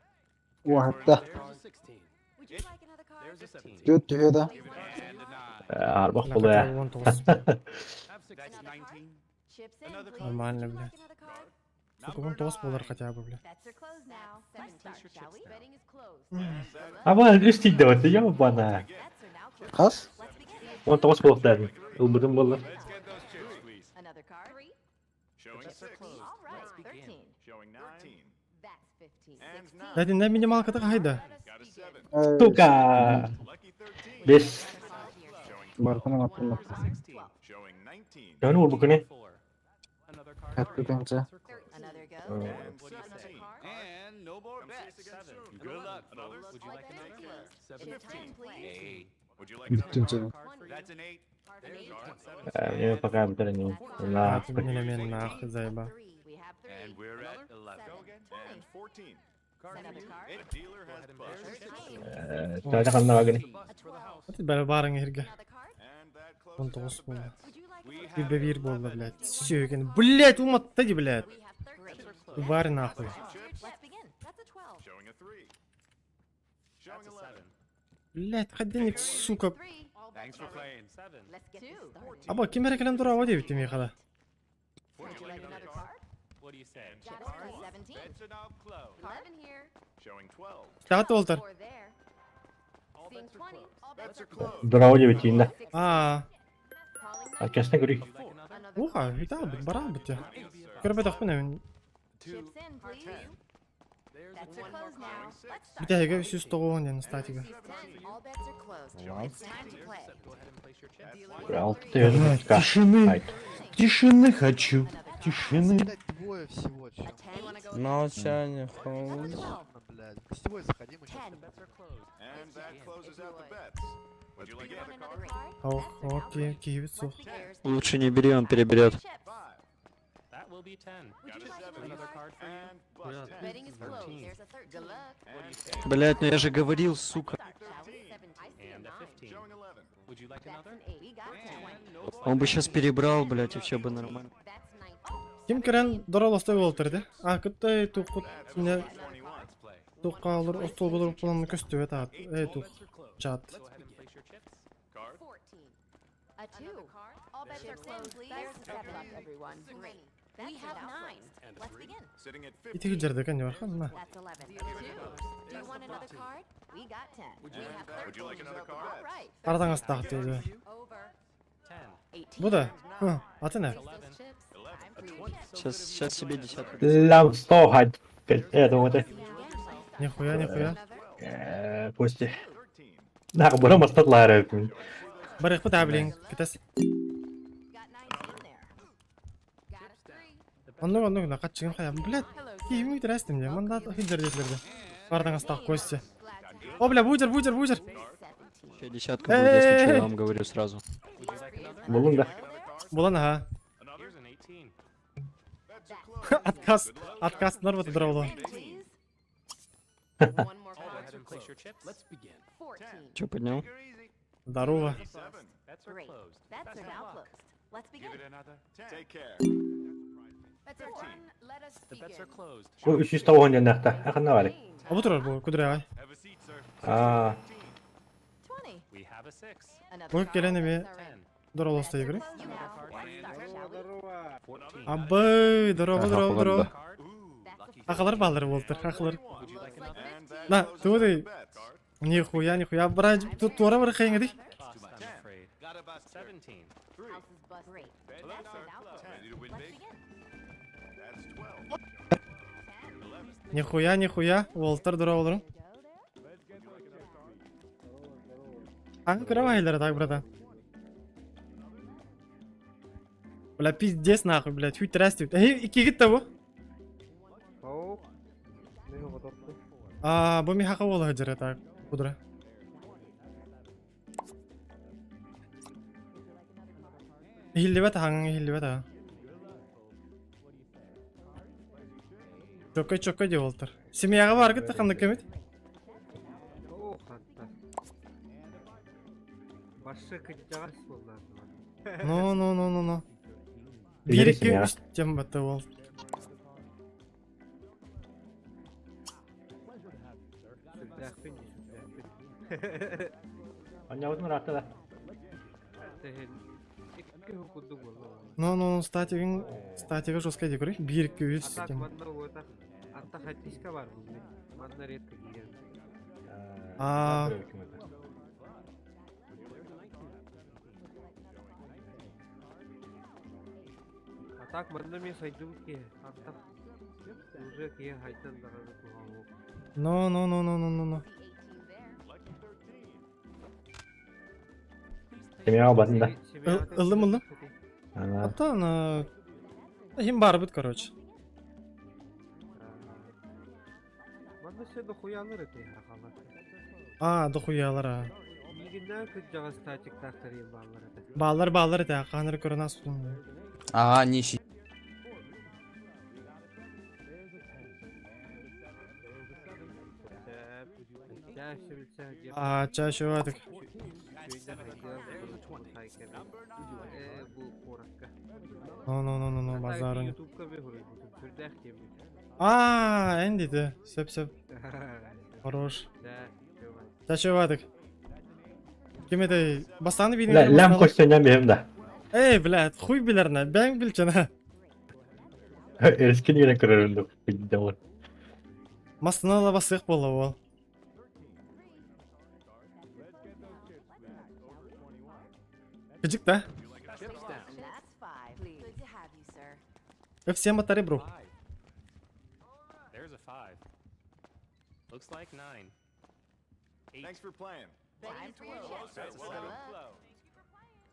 Уақытта. There's a 16. Would you like another card? There's a 17. Төт түхеді. And a 9. Арбақ болды. Лаката, вон тоғыз. Have 16. That's 19. Chips in, Another please. card. Нормально, Would you бля. like another card? Сука, вон тоғыз болар хотя бы, бля. Bets are closed now. Let's start, shall we? Betting is closed. Ама үстейді өтті, ябана. Bets are now closed. Қас? Let's begin. Он тоғыз болып дәді. Ұлбыдың болды. Let's get those chips, please. Another card. 3. Showing 6. All right. 13. Showing 9. That's 15. And 16. 9. Дәді, нә минималката қайда? Got a 7. Тука. Lucky 13. Бес. Showing Барқының атылы. 16. Showing 19. Яны ол бұкыны? 4. Another card. Әтті бәнчі. Another go. Oh. And Another 16. card. And no more bets. 7. Good luck, another. Would you All like bets are another? closed. 17. It's time, please. 8. Would you like another Bütün card? seni. Card for you. That's an 8. An eight. Яны пақа бұтырын ең. Ла. Аты мене мен нах, зайба. 3. We have 3. And we're at Another? 11. Go again. And 14. Card for Another you. card. A dealer has bust. Тәді қанна бағыны. A 12. Аты бәрі барың ерге. Another card. And that Вон closes тоғыз out the болды. bets. Would you like We another have Хүйбе бир болды, блядь. Сүйген. Блядь, уматты ди, блядь. We have 13. Бары нахуй. Let's begin. That's a 12. Showing a 3. Showing That's a 11. 7. Блядь, қайденек, сука. 3. All Thanks for playing. 7. Let's get this started. Аба, кем әрекелен тұра ау дейбітті мейқада. Would you like another card? What do you say? Got us to 17. Bets are now closed. 11 here. Showing 12. Тағаты олтар. 4 there. Seeing 20. All Bets bets are are closed. Дұрауы деп өтейінді. 16. Аа, Calling Әкесіне көрейік. Would you like another? another уға, card. үйті абыт, бара абыт я. Yes, sir. Көрбет ақпын әмін. 2. Chips in, please. 10. There's Bets a are 10. closed now. Let's start. Бітәйгі 390 дені статигі. Sees 10. All bets are closed. It's time to play. Go ahead and place your chips. Dealer Алты three. түйеді. Тишины. Айт. Тишины хочу. Another card. Tишины. Двое всего. A 10. You wanna go Молчание, That's a 12. Блядь. Гостевой заходи, мы 10. Bets are closed. And that closes out the bets. Would you like You want another another card? card? Ау, Bets are now окей, closed. кейбіт суқ. Let's begin. Лучше не бери, он переберет. Chips. 5. That will be 10. Would Got you a like 7. Another another card card? for you. And bust 10. Betting is closed. There's a 13. Good luck. And Блять, ну я же говорил, сука. Start, shall we? 17. I see a And a 9. 15. showing 11. Would you like That's another? an 8. We got 10. And no more Он бы bets. сейчас перебрал, блять, и все бы нормально. That's 19. Кем керен дұраластай болтыр, де? А, күтті тұқыт, That's не, 21. Let's play. тұққа алыр, остол болыр қоланны көсті өт ат. Тұқ, чат. Go ahead and place your chips. Card. 14. A 2. All bets are closed. There's a 7. Luck, everyone. Great. We have 9. Let's begin. Sitting at Итігі 15. жерді кәне бар, қанна. That's 11. 2. Do you want another card? We got 10. We And have that would you like 13. another All card? right. Арадан астақ дейді. Over. 10. 18. Бұ да? Аты не? Those chips. Time for your chips. Сейчас себе десятку. Лам 100 хать. вот это. Нихуя, нихуя. Кости. Да, бұрын мастатлары. Барық бұт әбілең, кетес. Онны, қатшығын қаям. Блядь, кейімі өтірәстім де. Мында хиджер детлерді. Бардың астақ кости. О, бля, бужер. Десятка будет, если что, я вам говорю сразу. Болын да. Болан, ага. Отказ нар бұты дұрауылы. Let's begin. 14. Че поднял? Здорово. Great. Bets are now closed. Let's begin. Give it another 10. Take care. Bets are won. Let us The bets are begin. closed. Bu 300 tavuğun yanakta. Akınna var. О, бұтырар бұл, күдірі ағай. Have a seat, sir. Aa. 20. We have a 6. Another Бұл card. келені ме Bets are in. дұрауылы ұстай көрі. You have one start, shall we? Абай, дұрауы. That's a Ақылар балыр болтыр, ақылар. Would you like another? And that На, closes туды. out the bets. Нихуя. Брать, тут туара бір қайын әді. Cost, I'm afraid. Got a bust. 17. House is bust. Great. Bets Hello, are sir. now closed. Ready to win Let's big? begin. That's 12. Нихуя. Волтыр дұрауылырың. Аңы кірі вайлары так, брата. Бля, пиздец нахуй, блядь, хуй трәстіп. Икі кітті бұ? Бұ ми хақы олы ғыджыры так, бұдыры. Хилдебет аңы, хилдебет аңы. Чокай де волтыр. Семьяға бар кітті қанды көмет? No. Bir iki ya. üstten batı oldu. Anlayamadım rahatta da. No, статига жестко де көрі. Bir iki üstten. Aa. Так, манда мен сайдым ке. Аттап. Уже ке хайтан дагы туган. No. Семьяға басын да. Ылым. Ана. Hatta ana. Hem бар бит, короче. Манда се до хуялары те хакалар. Дохуялар. Игинде кыз жага статик тактары Баллар баллар. баллар да ханыр көрін асып. Ага, нищий. Чаще ватык. No, базарын. Эндиді. Сөп. Хорош. Чаще ватык. Кемеді, бастаны бейіне Ләм көшсенен берем да. Эй, блядь, хуй билеріне, бәң білчені. Еріскен ерен көрерінді. Мастына да басық болы ол. Кыжык да? That's 5. Good to have you, sir. Всем батаре, бро. There's a 5. Looks like 9. 8. Thanks for playing. Time for your chance. That's Level up.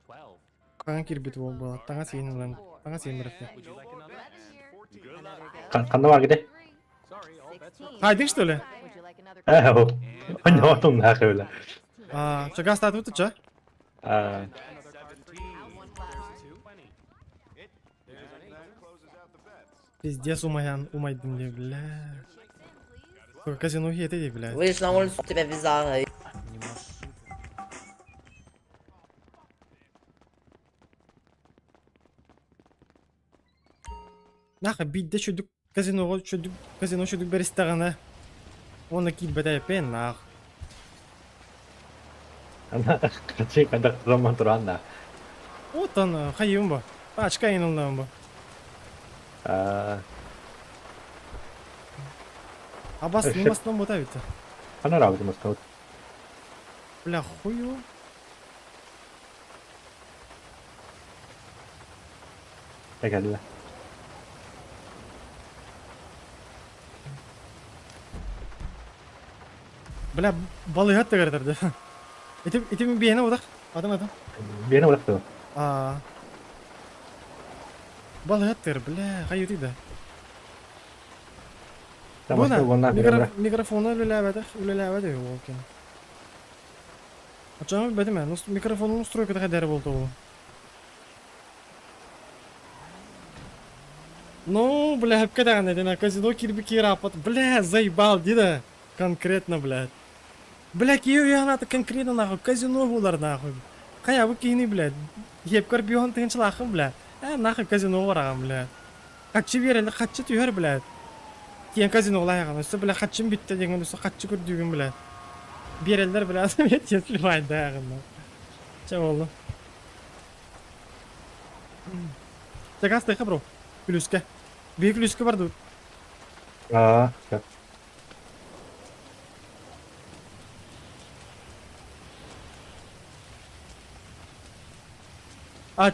12. Қаған кирбет ол болады. Таңа сейін ұлан. Таңа сейін бірікті. Would you like another? 11 here. Good luck. Another go. Қанда бар кеде? Sorry, all bets are 16. Хайдың, что ли? Would you like another Әу. card? Анлamadım нахуй öyle. Что газ статут тут, что? Aa. 17. One left. There's 2. There's an 8. That closes out the bets. Пиздец умайдым де, бля. Только казино хеты де, бля. Вышел на улицу, тебя вязала. Наха, бидде чөдік казино чөдік берістіғана. Оны килбеті епен, нах. Ана качы кадак zaman туранда. Отан, хайым ба. Ачка енілден ба. Абасынан бота бейті. Ана работа мастаут. Бля, хуй. Tekelle. Bile balığı hatta gardardı. İtim bir yana odak. Adam. Beni bıraktı. Aa. Balığı hatta bile hayırıydı. Tamam, ondan sonra Mikrofonu öyle lavadı yok olken. Açamı bedim ben. Mikrofonun stroke kadar oldu o. Ну, бля, когда она на казино кирпики рапот, бля, заебал, деда, конкретно, блядь. Бля, кию я на конкретно нахуй, казино булар нахуй. Кая вы кини, блядь, еп карбион тынчлахым, блядь. Нахуй казино варагам, блядь. Качы берели, качы түйөр, блядь. Тиен казино лайган, өсі, бля, качым битті деген, өсі качы көрдүйгін, блядь. Берелдер, блядь, мен тесілмайды дағын. Че болды? Чекас тайқа, бро. Плюске. Büyük lüskü vardı. Aa, ya.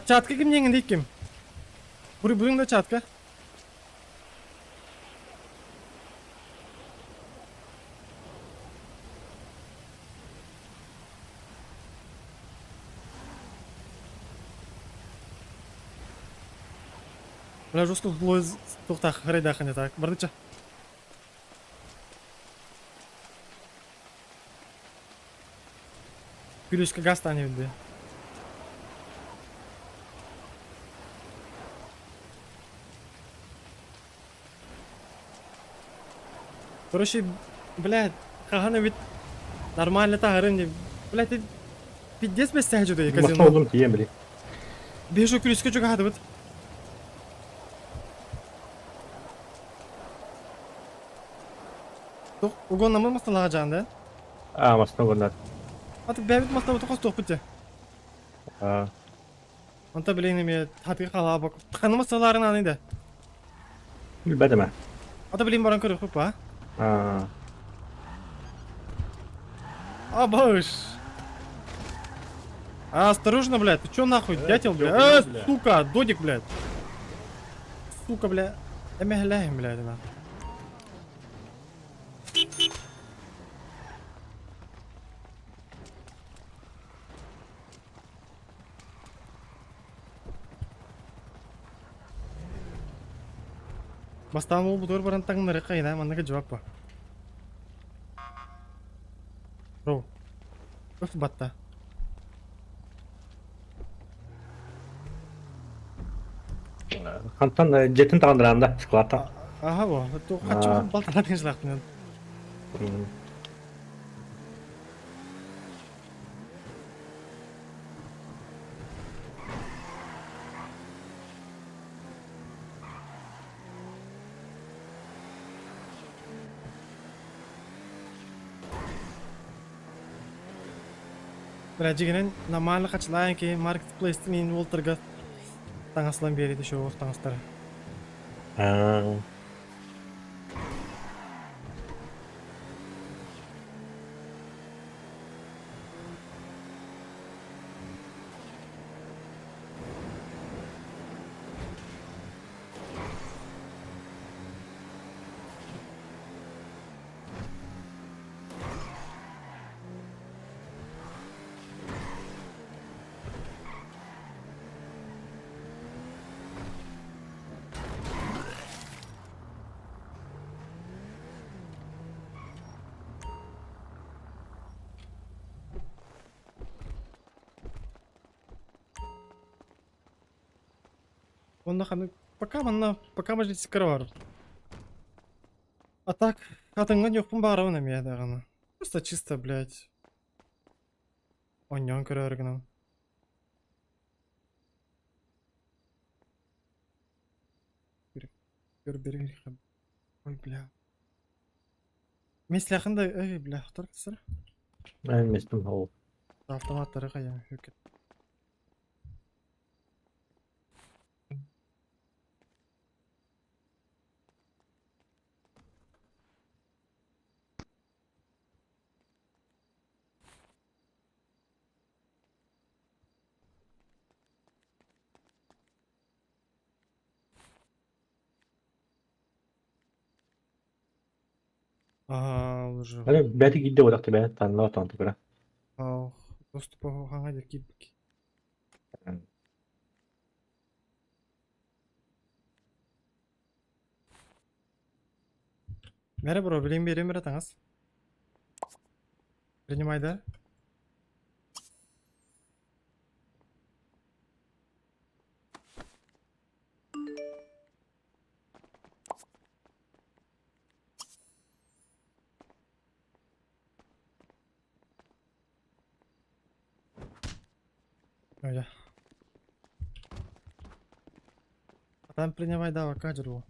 Çatka kim yengen değil kim? Bunun da çatka. Бля, жестко лоз тоқтақ, райдаха не так. Бардыча. Плюска газ тани білді. Короче, блядь, қағаны бит нормально тағырын деп. Блядь, ты пиздец без сәжу дей казино. Мақта oldum ki yem bileyim. Бежу плюска жүгі хады бит. Тоқ, угон намыл масталаға жағында. Мастан ondan. Аты бәбіт масталаға тоқас тоқ бітті. Онта білейін еме татығы қала бақ. Қаны масталарын анайды. Bilmedim ha. Ата білейін баран көріп қып ба? Баш! Осторожно, блядь, ты чё нахуй, дятел, блядь? Сука, додик, блядь. Сука, блядь. Эмегляем, блядь, нахуй. Бастан ол бұдыр баран таңнары қайна, маннаға жауап ба. Роу. Өф батта. Kantan jetin tağındırağında çıkılata. Aha bu. Kaçı baltana tenişlaqtın. Birazcık normalde kaçılayan ki marketplace'te min Walter'ga tanıslan bir yeri de şu tanısları. Он нахуй, пока можете скрывать. А так, атыңға жоқпын барауына мияда ғана. Просто чисто, блядь. Оньон көрергінім. Көрбері керек. Ой, бля. Меслі ақында, ой, бля, құтар кісір? Меслім ол. Автоматтары қайын, өкет. Ага, уже. Аны бәти гидде бодакты бә, танла тантı кыра. Ау, доступа хаңа дер кибик. Мере бро, билем берем бер атаңыз. Принимай да. Öyle. Там принимай да, кадру.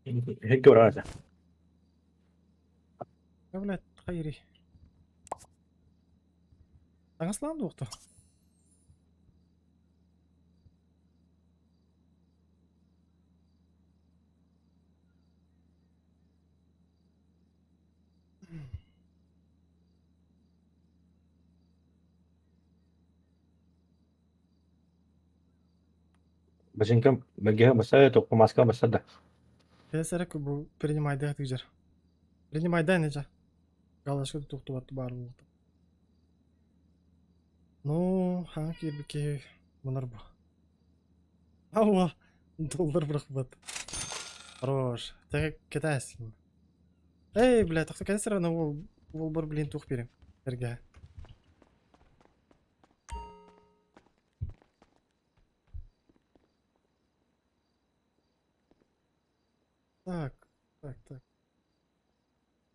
Hekki var arada. يا ولاد خيري. Аңаслам доқты. Башинкам бәгеһе баса, тоққа маска баса да. Кесерек бу принимай да тижер. Принимай да нече. Галашка тоқты барды бар болды. Ну, ханг кирбике мынар бу. Ауа, доллар бұрық бат. Хорош. Тәге кетәсің. Эй, бля, тақты кәдесір ана ол бір білен тоқ берем. Берге. Так.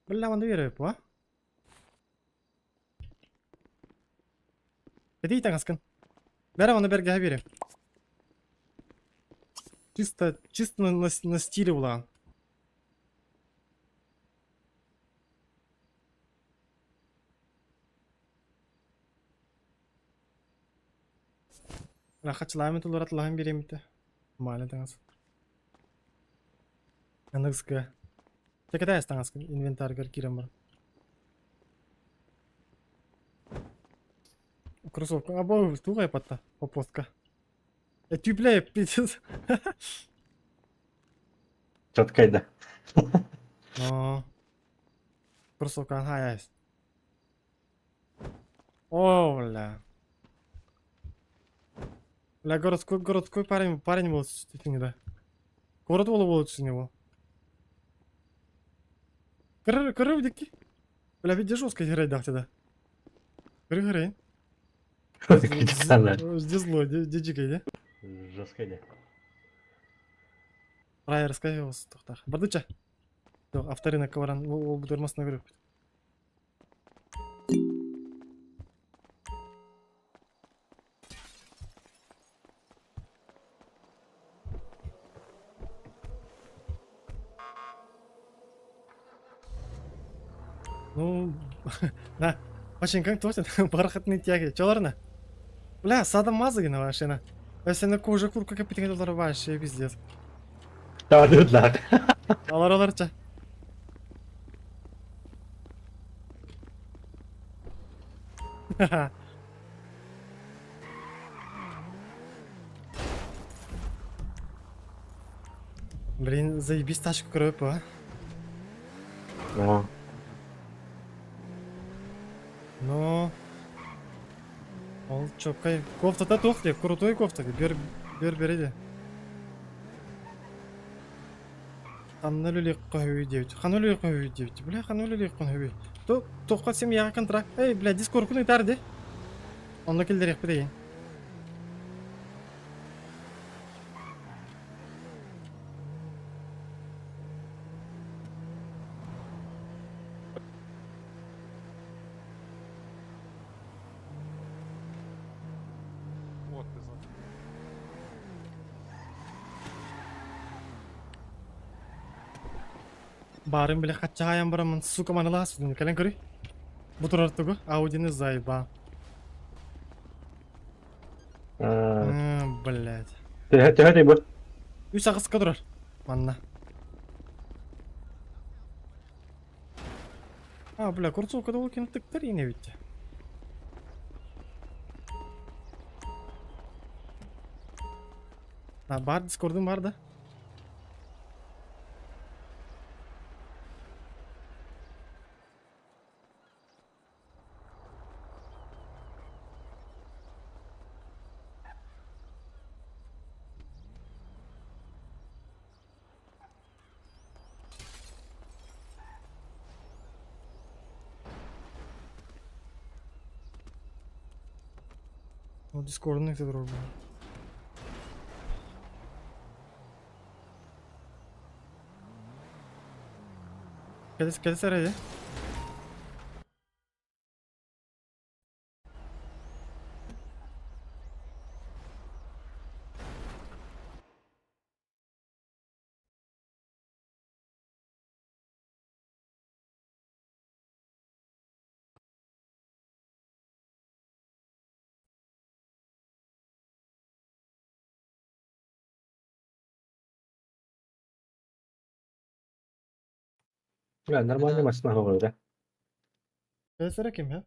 Бля, манда беріп, а? Кәдей таңасқын. Бәрі оны берге берем. Чисто на стиле булган. Рахатчылаймен тулар атлайын берем бите. Майлы таңас. Анықсқа. Текетай астаңасқын инвентаргар кирем бар. Кроссовка. Або, туғай патта. Попостка. Ты, бля, пиздец. Чоткайда. Но. Кроссовка ага есть. О, бля. Бля, городской парень был с да. Город был с него. Коров дикий. Бля, ведь жестко играть да тогда. Гры. Здесь зло, дичикай, да? Жесткайда. Рай рассказывал с тухтах. Бардыча. Авторина коваран, ол будырмасына көріп. Ну, на, очень как точно, бархатные тяги. Чё, бля, садомазагина вообще, на. Если на кожу курка капитан доллар вообще пиздец. Да, да. Аларча. Ха-ха. Блин, заебись тачку кроп, а? Ну. Ол чё, кофта-то тухли, крутой кофта, бер. Ханули кахуй девять. Бля, ханули кахуй. Тоққа сем яға контракт. Эй, бля, дискорд күні тәрді. Онда келдерек бідейін. Барым біле қатча аян барамын, сука манала асудың, кәлен көрі? Бұтыр артығы, аудины зайба. Блядь. Тәхәтей бұл. Үс ағысқа тұрар, манна. Бля, курцовкада ол кені тіктір ене бітті. Ha, var Discord'um var da. O Discord'un ne kadar oldu? Quer ser aí? Нормальная машина говорю, Quer ser kim ya?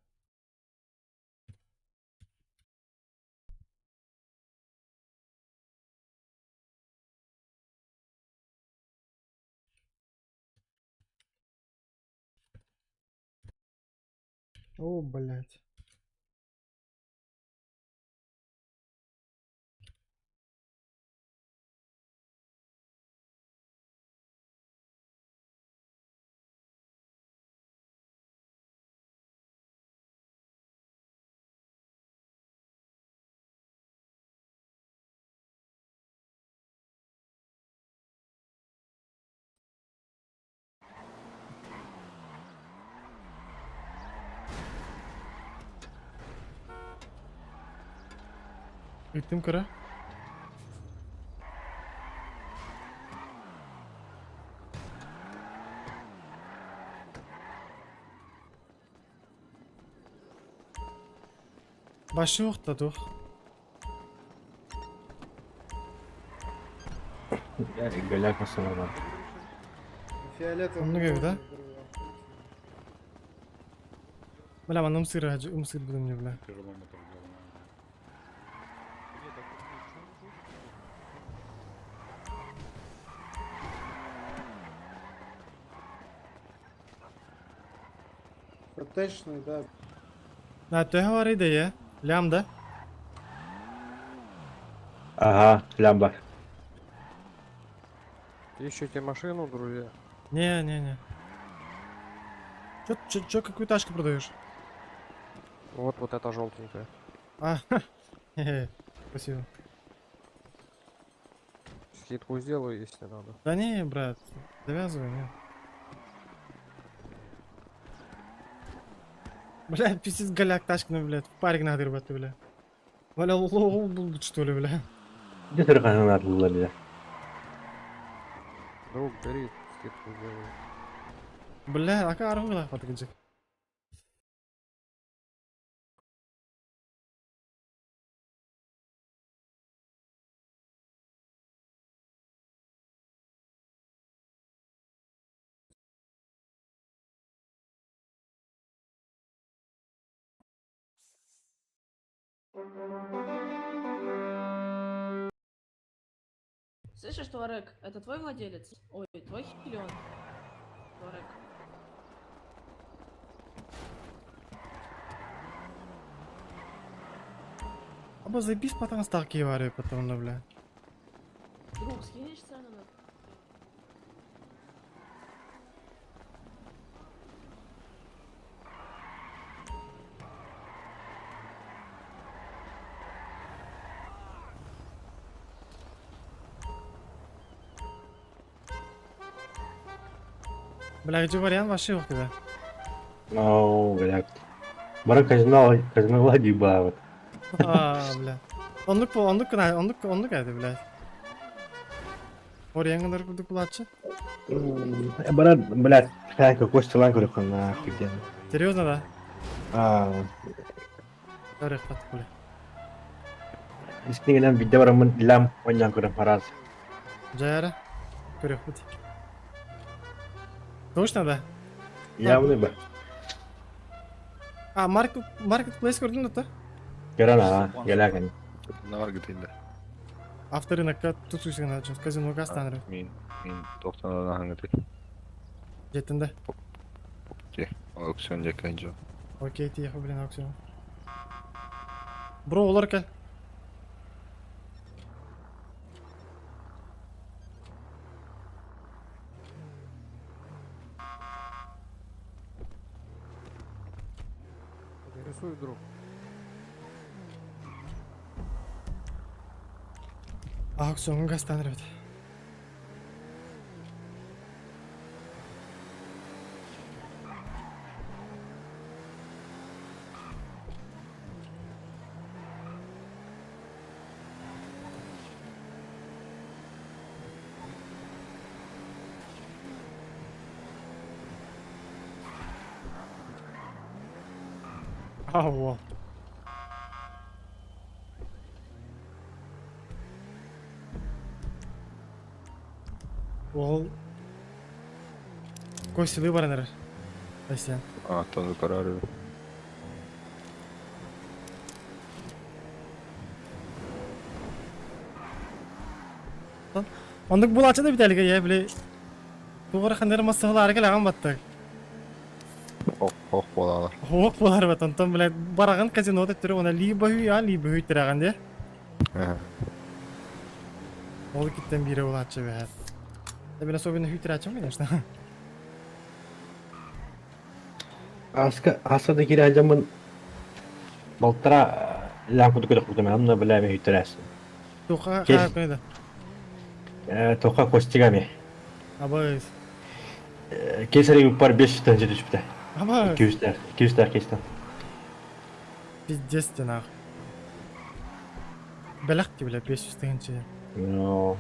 О, блядь. Gittim kıra. Başı yok da dur. Yani göler машина var. Onu gibi de. Бля, man umsir budum ne bля. Протечный, да. Na töhe var idi ya. Lambda. Ага, лямба. Ищете машину, друзья? Не. Чё какую тачку продаешь? Вот эта желтенькая. А, спасибо. Скидку сделаю, если надо. Да не, брат, завязывай, нет. Бля, пиздец голяк тачканы, блядь, в парик надо рыбаты, бля. Бля, лоу был, что ли, бля. Где ты надо было, Друг, бери, скидку сделаю. Бля, ака арвыла, хватыгыджик. Слышишь, Туарек, это твой владелец? Ой, твой хилион. Туарек. Аба заебись потом ставки варю, потом, ну, бля. Друг, скинешь цену на... Бля, где вариант вообще ух тебя? Ну, блядь. Бара казино лади бават. Бля. Онлук айdı, блядь. Oraya kadar kurduk плачет. Бара, блядь, хайка кости ланку нахуй где. Серьезно, да? А, Орек пат, бля. искнигенен видео барамын лам ойнан көрөм параз. Жайра. Көрек пат. Точно, да? Явный ба. А, Marketplace gördün mü? Görən ha, gələrkən. Ne var gittiğinde? Авторынокка тутуйсуң ачып казинога станырып. Min 90'dan hangi tek? Жетинде. Okey. Aksiyon yakayınca. Окей, тихо, блин, аукцион. Бро, олар кел. Рисуй, друг. Аукционга станырып. Ау. Ол Косилы баранар. Айсен. Tadı kararı. Ондук бул ачыда бит элге, я биле. Тугара хандыр масалар келгән баттык. Hoq bolalar. Хоқ болар бат, онтон биле бараган казинода түрү она либо хүй тираган де. Ол киттен бире бол ачы бат. Да биле особенно хүй тирачым, конечно. Асада кире ажамын балтыра лампу көдө курдум, аны билеме үтөрәс. Туха кайда? Тока костигами. Абыз. Кесари упар 500 тан жетип чыкты. Абыз. 200 кестен. Пиздец ты нах. Белак ки биле 500 тыгынчы. Ну.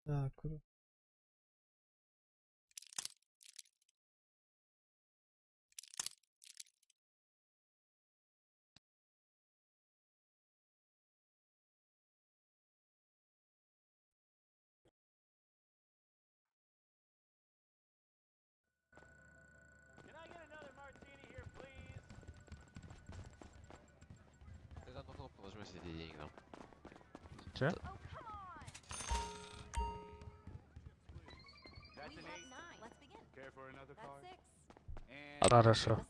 Так, круто. Ты за одну положи себе денег нам. Че? That's an 8. Let's begin. Care for another card? That's 6. Хорошо.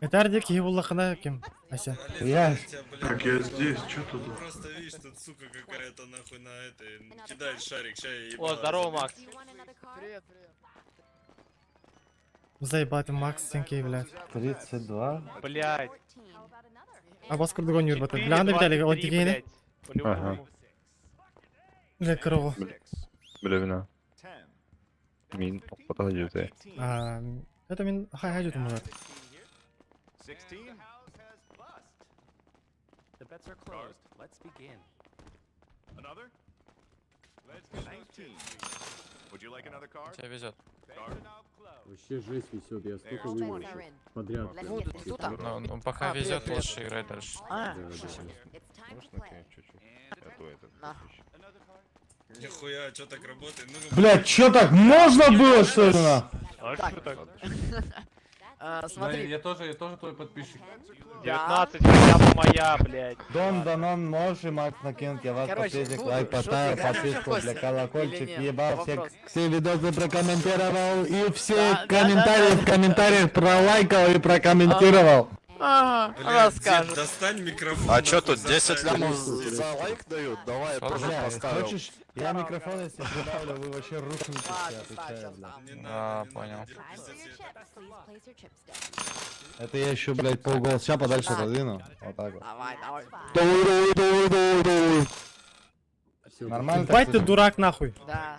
Это ардик и буллахана кем? Ася. Я. Так я здесь, что тут? Просто видишь, тут сука какая-то нахуй на это кидает шарик, чай. О, здорово, Макс. Do you want another card? Заебать, Макс, тенки, блядь. 32. Блять. 14. How about another? А бас курдугон юрбаты. Блянды биталига, он тигейни. По-любому. Бля, крову. Bilevina. Min toqpata hajute. Это мин хай жутум булат. 16. The bets are closed. Let's begin. Another? Let's go 19. Would you like another card? Тебе везет. Вообще жесть везет, я столько All выиграл bets are in. подряд. Let's get this done. Ну, пока везет, лучше играть дальше. It's time to play. Чуть-чуть. А то этот. Нихуя, что так работает? Блять, чё так? Можно было, что ли, на? А что так? Смотри. Я тоже твой подписчик. 19 хотя бы моя, блядь. Дон Данон, можешь, Макс, накинуть, я вас последний лайк поставил, подписку для колокольчик, ебал, все видосы прокомментировал и все комментарии в комментариях пролайкал и прокомментировал. Ага, расскажет. Достань микрофон. А чё тут 10 лямов за лайк дают? Давай я тоже Бля, поставил. хочешь, я микрофон если прибавлю, вы вообще рухнете все, отвечаю, бля. А, понял. Time for your chips. Please place your chips down. Это я еще, блядь, полголоса подальше подвину. Вот так вот. Давай, давай. Нормально? Бать ты дурак нахуй. Да.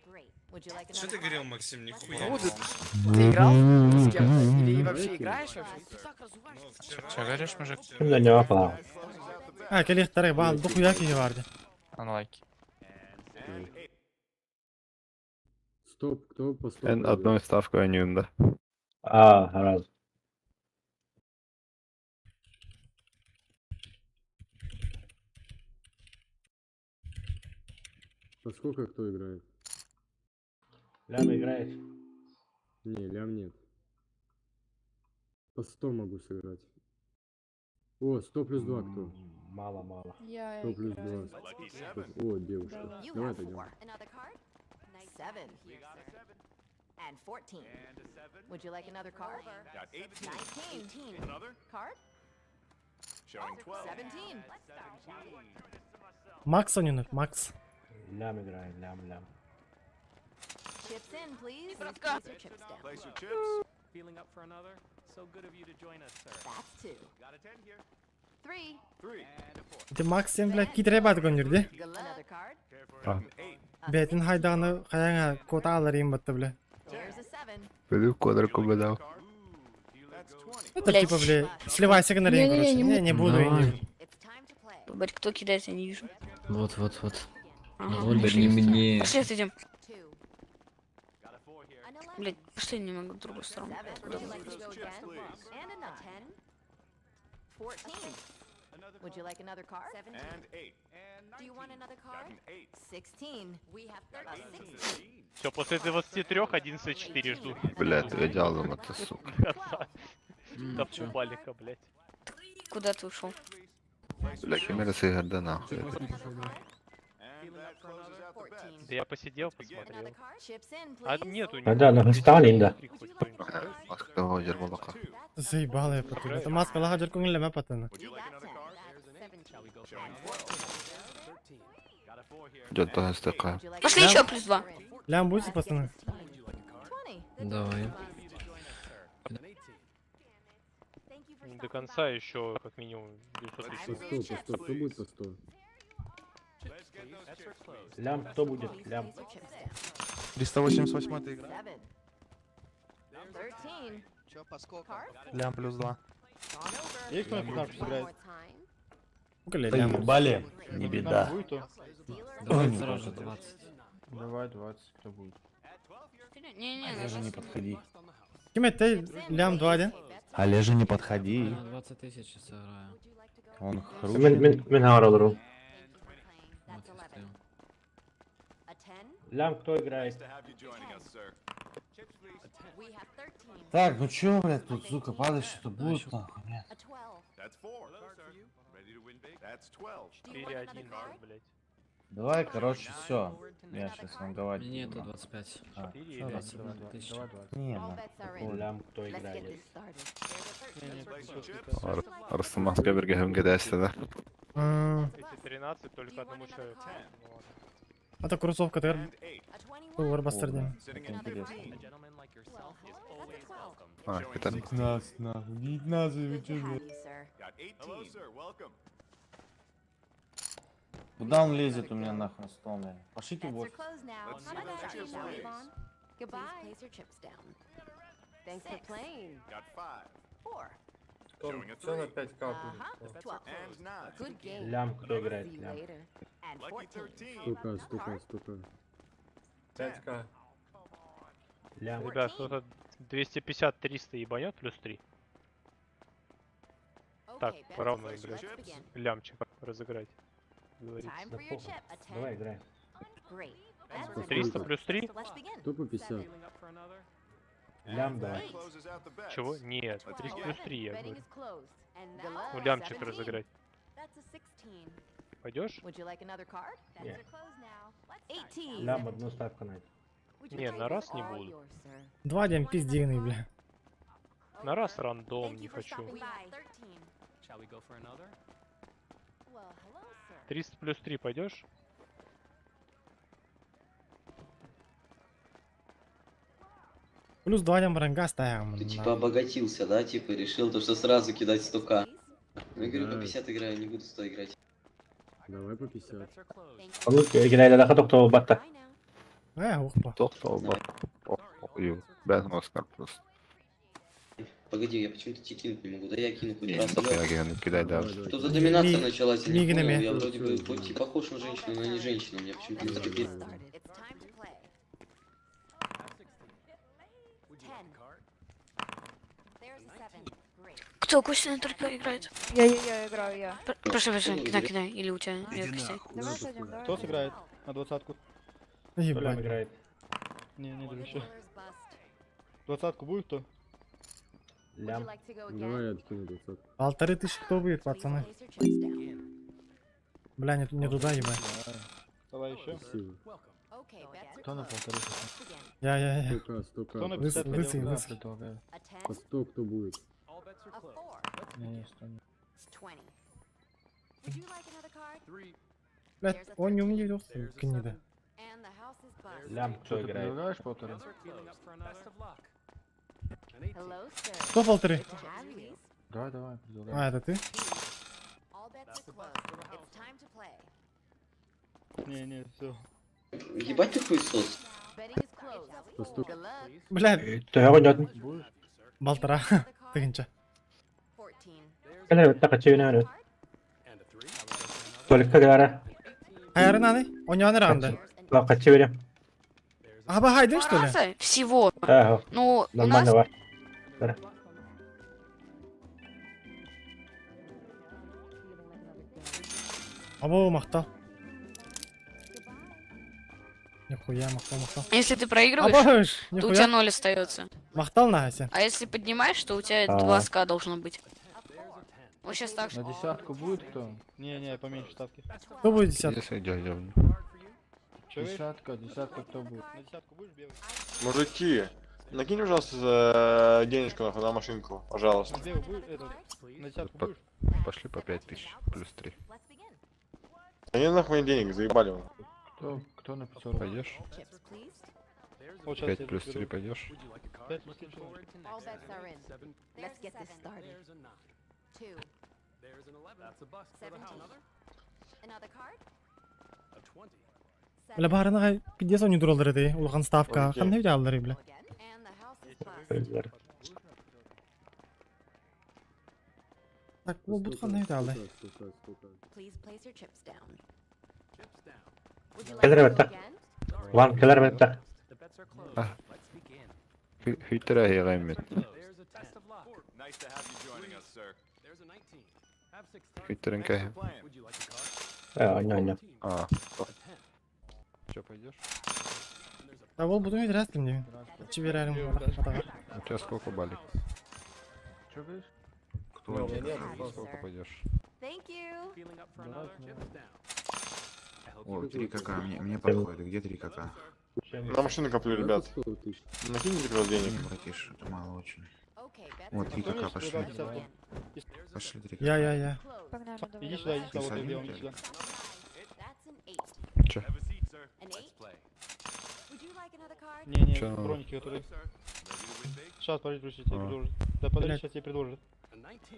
Great. Would you like Что another ты card? говорил, Максим, нихуя? Будет. Ты играл с кем-то? Или вообще играешь вообще? Че говоришь, мужик? Kimden cevap alalım. Ha kelih tarih bağlı bu kuyak iyi vardı. Unlike. Стоп, кто по стопу En идет? одной ставкой önünde. Aa, herhalde. По сколько кто играет? Lem играет. Не, лям нет. По 100 могу сыграть. О, 100 плюс 2 кто? Мало. 100 плюс 2. О, девушка. You Давай have отойдем. 4. Another card? 7. And 14. Would you like another card? Got 18. 19. Another? Card? Showing 12. 17. Max oynuyor Max. Lem играет, lem. Chips in, please. Place your chips down. Place your chips. Feeling up for another? So good of you to join us, sir. That's 2. Got a 10 here. 3. 3. İşte Max sen bile kitre bat gönderdi. Another card? Ah. Betin haydağını kayana kota alayım battı bile. There's a 7. Böyle квадро кубедал. That's 20. Это типа, бля, сливайся на ринг, короче. Не буду, я не буду. It's time to play. Бать, кто кидает, я не вижу. Вот. Ага, пошли. Пошли отойдем. 2. An 11. Блять, пошли немного в другую сторону. 7. Would you like to go again? And a 9. 14. Would you like another card? 17. And 8. Do you want another card? Got an 8. 16. We have 13. 16. Все, после 23 11-4 жду. Блядь, я aldım это, сука. Да фу, балика, блять. Куда ты ушел? Бля, камера сыграла нахуй. And that closes out the bets. Да я посидел, Another посмотрел. card? Chips in, А please. нету Да, на Сталин, да. Маска Роджер Балака. Заебало я потом. Это маска лахаджер кунгилема патана. Would you like another card? Shall we go for Showing another? 12. 13. Got a 4 here. Идет то стыка. Would you like Пошли еще плюс 2. Лям будете, пацаны? 20. Давай. Glad of you to join us, sir. An 18. Thank you for До stopping конца by. еще как минимум 900 I'm тысяч. for your chips. Кто будет по 100? Let's get those Bets are chips. closed. Lem кто будет? Please Lem. place your chips down. 388 ты игра. 7. 13. Че, по сколько? Card? Лям плюс 2. Gone over. Есть кто-то One more time. Сколько лям? Ебали. Не беда. Dealer. Сразу 20. Давай 20, кто будет. Не-не, Олежа, не подходи. Kim etti? Лям 2 один. Олежа, не подходи. 20 тысяч сыграю. Он хрущ. Мен хавар olurum. That's 11. A 10. Лям кто играет? Nice to have you joining us, sir. Chips, please. We have 13. Так, ну чё, блядь, тут, сука, падать что-то будет, нахуй, нет. A 12. That's 4. Ready to win big? That's 12. Do you want another 4-1, card? блять. Давай, короче, все. Я сейчас вам говорю. Нету 25. А, 4 или всё, 21 тысяч. Не, All на. bets are Какой in. лям кто Let's get играет? this started. There's a 13. Place your chips. Арсы маска бирге hem gedeste да. Эти 13 только одному человеку. Ну ладно. Это кроссовка, ты And 8. A 21. выбор бастардин. Sitting Another at Интересно. 15. A gentleman like yourself is That's a always 12. welcome. А, Showing это 16. 15, нахуй, 19, вы Good to чё, have блядь? you, sir. Got 18. Hello, sir. Welcome. Куда он лезет у меня нахуй на стол, блядь? Пошлите Bets в are офис. closed now. Let's How see about those that, chips, shall we, please. Vaughn? Goodbye. Please place your chips down. Thanks for playing. Got 5. 4. Showing a 3. Uh-huh. 12. And 9. Good game. Лям кто играет? See you Лям. later. And Lucky 14. 13. Стука. 10. Лям. Ребят, кто-то 250-300 ебанет плюс 3. Так, Okay, bets равно, are closed. блядь. Let's begin. Лямчик разыграть. Говорится. Time Да for your похуй. chip. A 10. Давай играй. Great. Bets are 300 closed. плюс 3? Let's begin. Кто по 50? Feeling up for another? Лям давай. That closes out the bets. Чего? Нет, 300 плюс 3 я Betting говорю. is closed. And now Ну, лямчик 17. разыграть. That's a 16. Пойдешь? Would you like another card? Bets Yeah. are closed now. 18. Лям одну ставку на это. Would you Не, like на раз не all буду. yours, sir? 2 один пиздиный, бля. На раз рандом Thank не you for хочу. stopping by. 13. Shall we go for another? Well, hello, sir. 300 плюс 3 пойдешь? Плюс 2 один бранга ставим. Ты типа обогатился, да? Типа решил то, что сразу кидать 100к. Please. Ну я говорю, по Да. 50 играю, не буду 100 играть. Давай по 50. Bets are closed. Thank you. Onu играет, да, кто батта. Bye now. Опа. Тоқтал бар. Бәрін Оскар просто. Погоди, я почему-то тикинуть не могу. Да я кину хоть Я раз. кидай даже. Что за доминация началась? Я не Мигнами. понял. Я вроде бы хоть и похож на женщину, но не женщина. Мне почему-то не так. It's time to play. 10. There's a 7. Great. Кто Костя только играет? Я играю, я. Прошу, кидай. Или у тебя Костя? Давай садим, давай. Кто сыграет на 20-ку? Ебать. играет. Не дружи. 20-ку будет кто? Давай я откину 20. 1500 кто будет, пацаны? Бля, не туда, ебать. Давай еще. Спасибо. Кто на 1500? Я. 100к, 100к. Кто на Высый, 50 высый, пойдет? высый. Предлагаю. По 100 кто будет? Не, 100 нет. 20. Would you like another card? Блядь, он не умеет, книда. And the house is buzzed. Лям, кто играет? Предлагаешь полторы? Hello, sir. Кто полторы? Good to have you. Давай, предлагай. А, это ты? All bets are closed. It's time to play. Не, все. Ебать ты хуесос. Betting is closed. По 100. Good luck. Бля, Тойга ойнадым. балтара. Тыгынча. 14. Келер өтті қачы өне Толикка келері. Хайры наны? Оняны ранды. Қачы берем. Аба хайдың, что ли? Раза всего. Ага, Ну, у нас нормально бар. Або мақтал. Нихуя, мақтал. если ты проигрываешь, Абаш, то у тебя нихуя. 0 остается. Мақтал на Ася. А если поднимаешь, то у тебя А. 20к должно быть. Вот сейчас так. На 10-ку будет кто? Не, поменьше ставки. Кто будет 10? Если дядя. Десятка кто будет? На 10-ку будешь белый? Мужики, накинь, пожалуйста, денежку на машинку, пожалуйста. На белый будешь? На 10-ку будешь? Пошли по 5000 плюс 3. Да не нахуй мне денег, заебали вы. Кто на 500? Пойдешь? Chips, please. Вот сейчас 5 я плюс заберу. 3 пойдешь? 5 плюс 3. All bets are in. Let's get this started. 2. 17. Another card? Бля, барына пидес он дуралдыр эти. Улхан ставка. Окей. Кандай жалдыр, бля. And the house is buzzed. Так, ол бут кандай жалды? Please place your chips down. Would you like Келер to go өтті. again? Ван келер өтті. Хүйттер әйеға емет. Nice to have you joining us, sir. Хүйттерін кәйі. Ойна. А, Че, пойдешь? А ол бутун раз мне. Чеберарим. У тебя сколько балик? Че говоришь? Кто Нет, сколько пойдешь? Thank you. О, 3 кака, мне подходит. Где 3 кака? На машину коплю, ребят. 100 тысяч. Накиньте как раз денег. Братиш, это мало очень. Okay, bets Вот, are 3 кака closed. пошли. Предлагаю 10-ку. Пошли 3 Я. Closed. Иди сюда, вот я белый, иди сюда. That's an 8. Че? An 8? Would you like another card? Не, Чё? броники, которые... Сейчас, подожди, я тебе предложу. Да, подожди, Блядь. сейчас тебе предложат.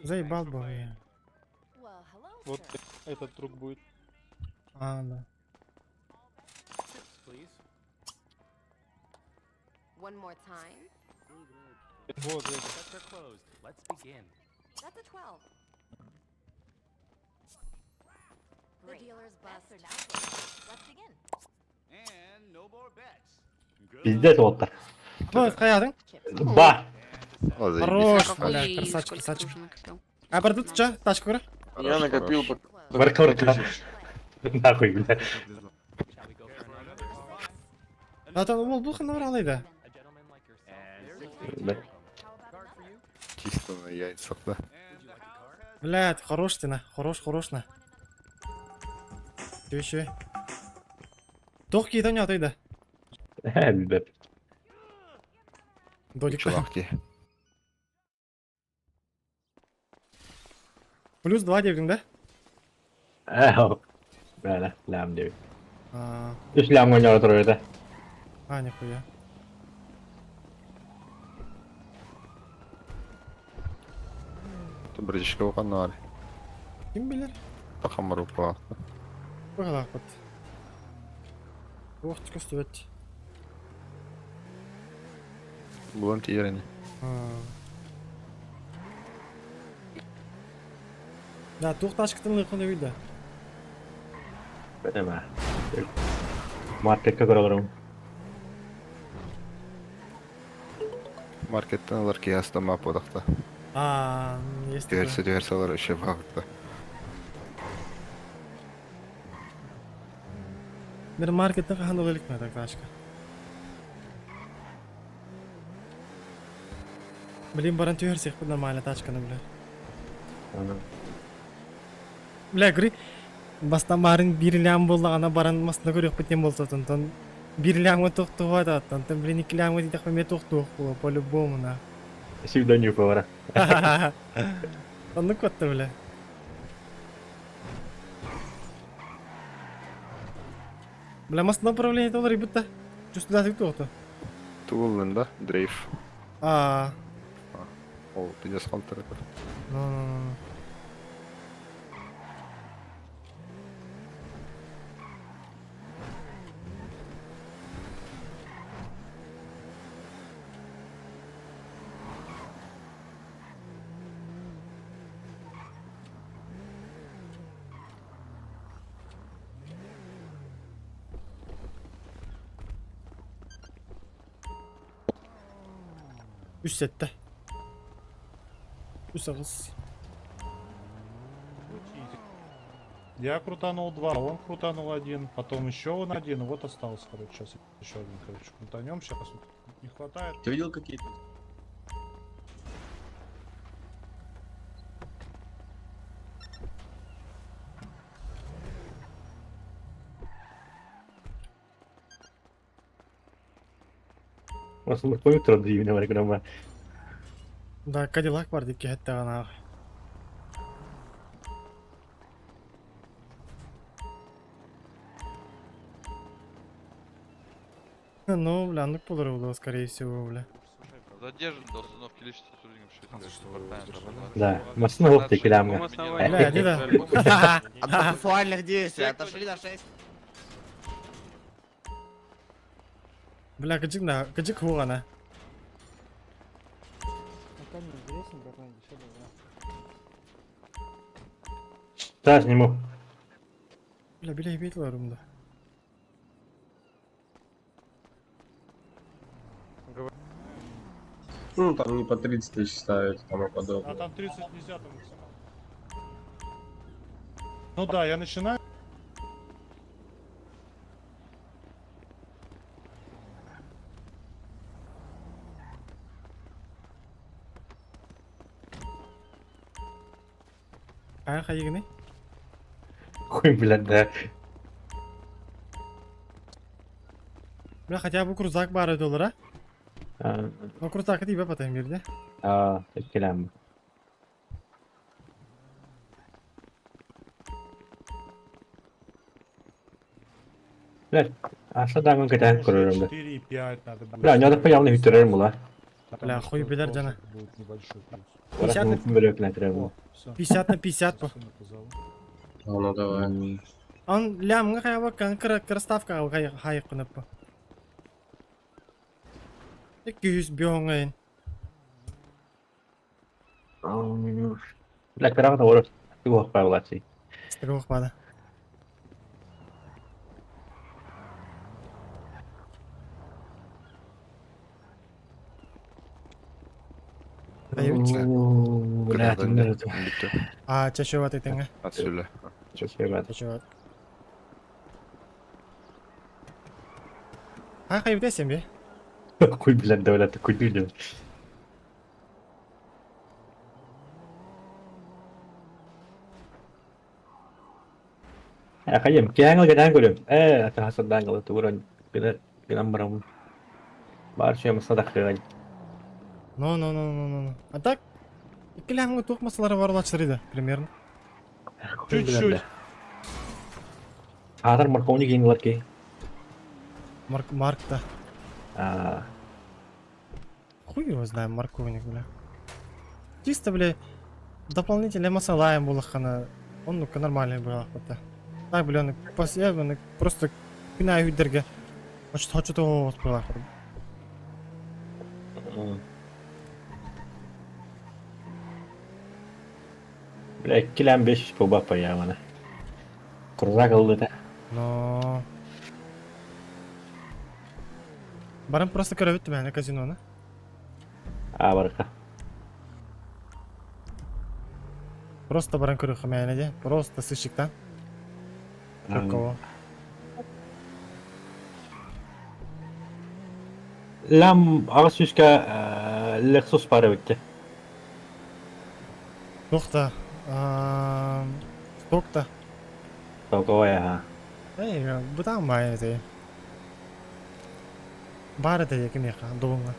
Заебал бы. Well, hello, Вот sir. этот друг будет. А, да. One more time. Вот, это. That's a 12. The dealer's busted. Let's begin. And no more bets. Пиздец отты. Вот, хаядың? Ба! О, заебись. Хорош, Какой бля, и красавчик, сколько красавчик. ты уже накопил? А продукт чё? Тачку кура? Я накопил по Варкорка. Нахуй, бля. А то ол бұл қандай алайды. Да. Чисто на яйцах, да? Блядь, хорош стена, хорош на. Чё? Тоқ кейді не атайды. Билбеп. Долик. Чулахти. Плюс 2 дедің, да? Бля, лям деп. А, Үш лям ойнап отыр еді. нихуя. Ты братишка оқанар. Кім білер? Тахамар упа. Бұғалақ бұд. Оқ, түкісті өт. Булан тиерени. Да, туқташкытын лықын өйді. Benemä. Marketка көрөлөрүм. Marketten alır ki yastama podakta. Ести. Диверсиялар еще багытта. Бір маркеттің қаған олайлық ма тақташка? Блин, баран түйерсек бұл нормально тачканы, бля. Бля, гри, бастан барын бір лям болдағана баран масына көрек бітен болса, тон бір лямға тоқтуға да, тон блин, 2 лямға дейдіқ мен тоқтуық бұл, по-любому, на. Сюда повара. Тонны көтті, бля. Бля, масына управление толар и бұтта. Чувству да тік тоқты. Туылын да, дрейф. Ол пидес қалтыры. Üç sette. Üç ağız. Я крутанул 2, он крутанул 1, потом еще он 1, вот остался, короче, сейчас еще один, короче, крутанем, сейчас не хватает. Ты видел какие-то? Масылык коюп турат дейбине бар экен ама. Да, Кадиллак бар деп кетті ғана. Ну, бля, ну полар было, скорее всего, бля. Задержан до установки личности сотрудников. Да, масына болуп теки дамга. Бля, не да. От процессуальных действий отошли на 6. Бля, каджик хугана. Да, сниму. Бля, билей бейтла румда. Ну, там не по 30 тысяч ставят, тому подобное. А там 30 нельзя, там максимально. Ну да, я начинаю. Аяққа егіне? Хуй, блядь, да. Бля, хотя бы крузак бар еді олар, а? Ну, крузак дейбе потайым берді. Теки дамга. Блядь, ашадан кетен көрөрүм да. 4 и 5 надо будет. Бля, не да явно битерерим була. Бля, хуй билер жана. Будет небольшой плюс. 50 на 50 по. Ну, давай. Он лямға қайба кірставка қайық құнып по. 200 бионғайын. Блядь, пирағыда орыс. Стыгу оқпай болатсы. Стыгу оқпады. Блядь, чашеват етіңі. Отсюда. Чашеват. Қайып десем бе? Хуй, блядь, давай, ты купи, блядь. Қайым, кеңіл кетен көрем. Атахасырдан қалды, тұрын. Білем барам. Бар шүйем садақ қиған. Ну. А так, 2 лямға тоқ масалары бар олачылар еді, примерно. Чуть-чуть. Атар марковник ең олар кей. Марк-то. Хуй его знаем, марковник, бля. Чисто, бля, дополнительные масалаем было хана. Он, ну-ка, нормальный был, охота. Так, бля, он посебный, просто пинаю видерга. Хочу того успела. Бля, килям 500 по бапа я мана. Крузак алды да. Но... Барым просто көріп өтті мәне казиноны. Барқа. Просто барым көріп мәне де. Просто сыщиктан. Какого? Лам ағыз үске лексус бары бітті. Тоқта. Стокта. Тоқова я. Эй, бұтан майы де. Бары да екі меқа, доғынға.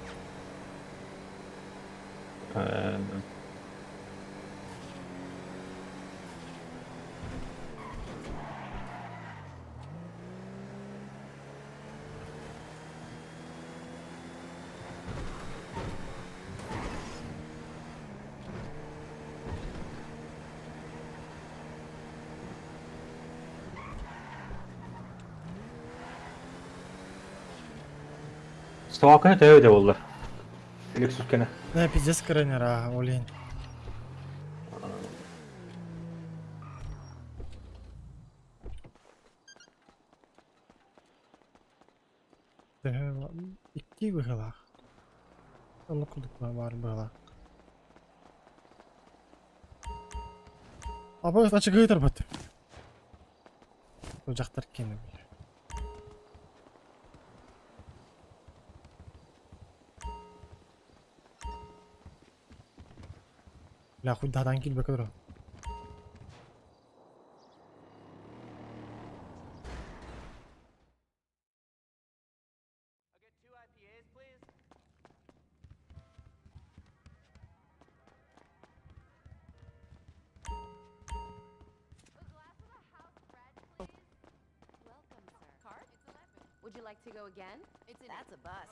Ставаканы тәуде болды. Лексус кені. Не, пиздец кранера, олейн. İki bıgılak. Onu kuduklar var bıgılak. Abi açık gıydır batı. Ocaklar kendi bile. La хуйдадан килбек дро. Would you like to go again? That's a bust.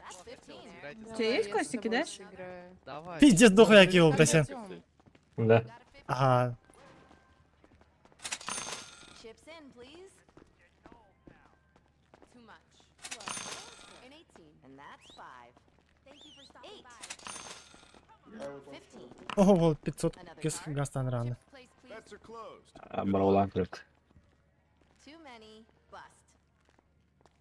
That's 15. У тебя есть костики, да? Пиздец дохуя килл, Тасян. Да. Ага. Chips in, please. Too much. An 18. And that's 5. Thank you for stopping by. 15. Ого, вот 500 кис гастан рано. Bets are closed. Баролан кірді. Too many. Bust.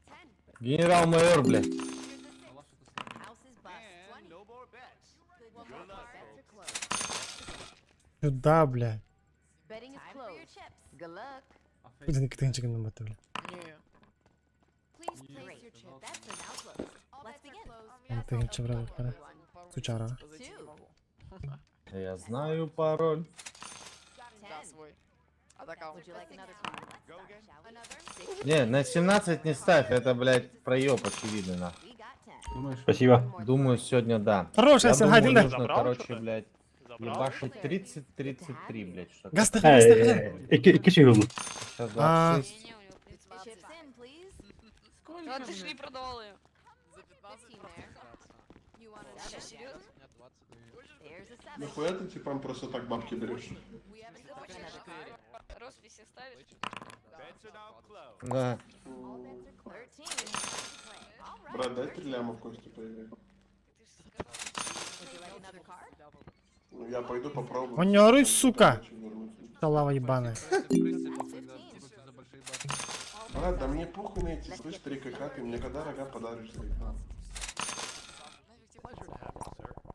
10. Генерал-майор, блядь. House is bust. 20. No more bets. Good luck. Bets are closed. Сюда, бля. Betting is closed. Good luck. Блин, кітін чекіннен баты, бля. Please place your chip. That's an outlook. Let's begin. Кітін чеврали, пара. Сучара. 2. Я знаю пароль. 10. Would you like another card? Go again. Another? Не, на 17 не ставь, это, блядь, проеб очевидно, нахуй. We got 10. Спасибо. Думаю, сегодня да. Хорошая, Я думаю, один да. нужно, короче, блядь, ебашить 30-33, блядь, что-то. Гаста, гаста. İki şey oldu. Сейчас А. 26. Chips in, please. А ты ж не продавал ее. 15 there. You want a 7? There's a 7. Нахуя ты типа просто так бабки берешь? We haven't touched another card. Росписи ставишь? Bets are now closed. Да. All bets are closed. 13. All right. Брат, дай 3 ляма в кости поиграй. Would you like another card? Ну, я пойду попробую. Он не оруй, сука. Шалава ебаная. 15. Брат, да мне похуй на эти, слышь, 3 КК, ты мне когда рога подаришь? Старик?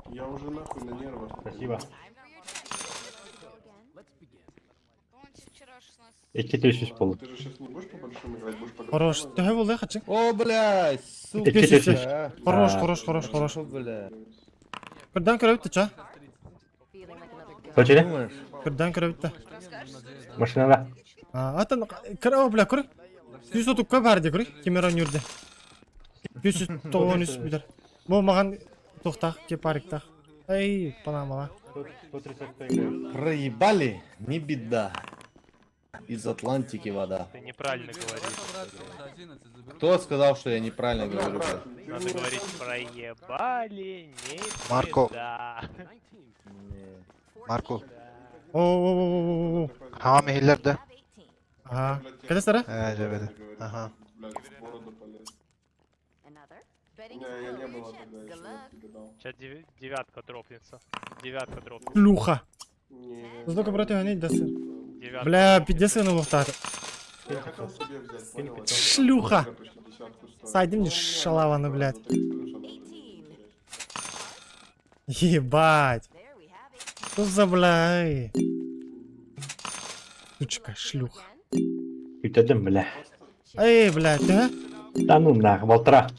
Я уже нахуй на нервах. Спасибо. Вчера 16. İki tüsüs oldu. Ты же сейчас не будешь по большому играть, будешь по Хорош. большому? Тёгә булды, хачык. О, блядь, сука. İki tüsüs. Хорош, хорош, хорош, хорош. Что, блядь? Кырдан көріп өтті, ча? Feeling like another go. Kaç öyle? Думаешь? Кырдан көріп өтті. Машинада. Атын, кыр, бля, кыр. 100 отукка барды, кыр. Кемерон юрды. 193 бітір. Бұл маған тоқтақ, кепарықтақ. Эй, панамала. Проебали? Не беда. Из Атлантики вода. Ты неправильно говоришь. Кто сказал, что я неправильно говорю, блядь? Надо говорить проебали, не Марко. беда. Марко. Ооо. Hava mehillerde. Ага. Кәді сара? Cebede. Aha. Блядь, в бороду полез. Another. Betting Не, is я не closed. было тогда, Good если я luck. тебе дал. Сейчас девятка дропнется. Девятка дропнется. Плюха. Не, Только против они дасы. Бля, пиздец на лухтар. Я хотел себе взять, понял? это Шлюха. почти десятку стоит. Сайди мне шалаваны, блядь. Ебать. Что за блядь? Сучка, шлюха. Ütledim bile. Эй, блядь, да? Да ну нахуй, болтыра.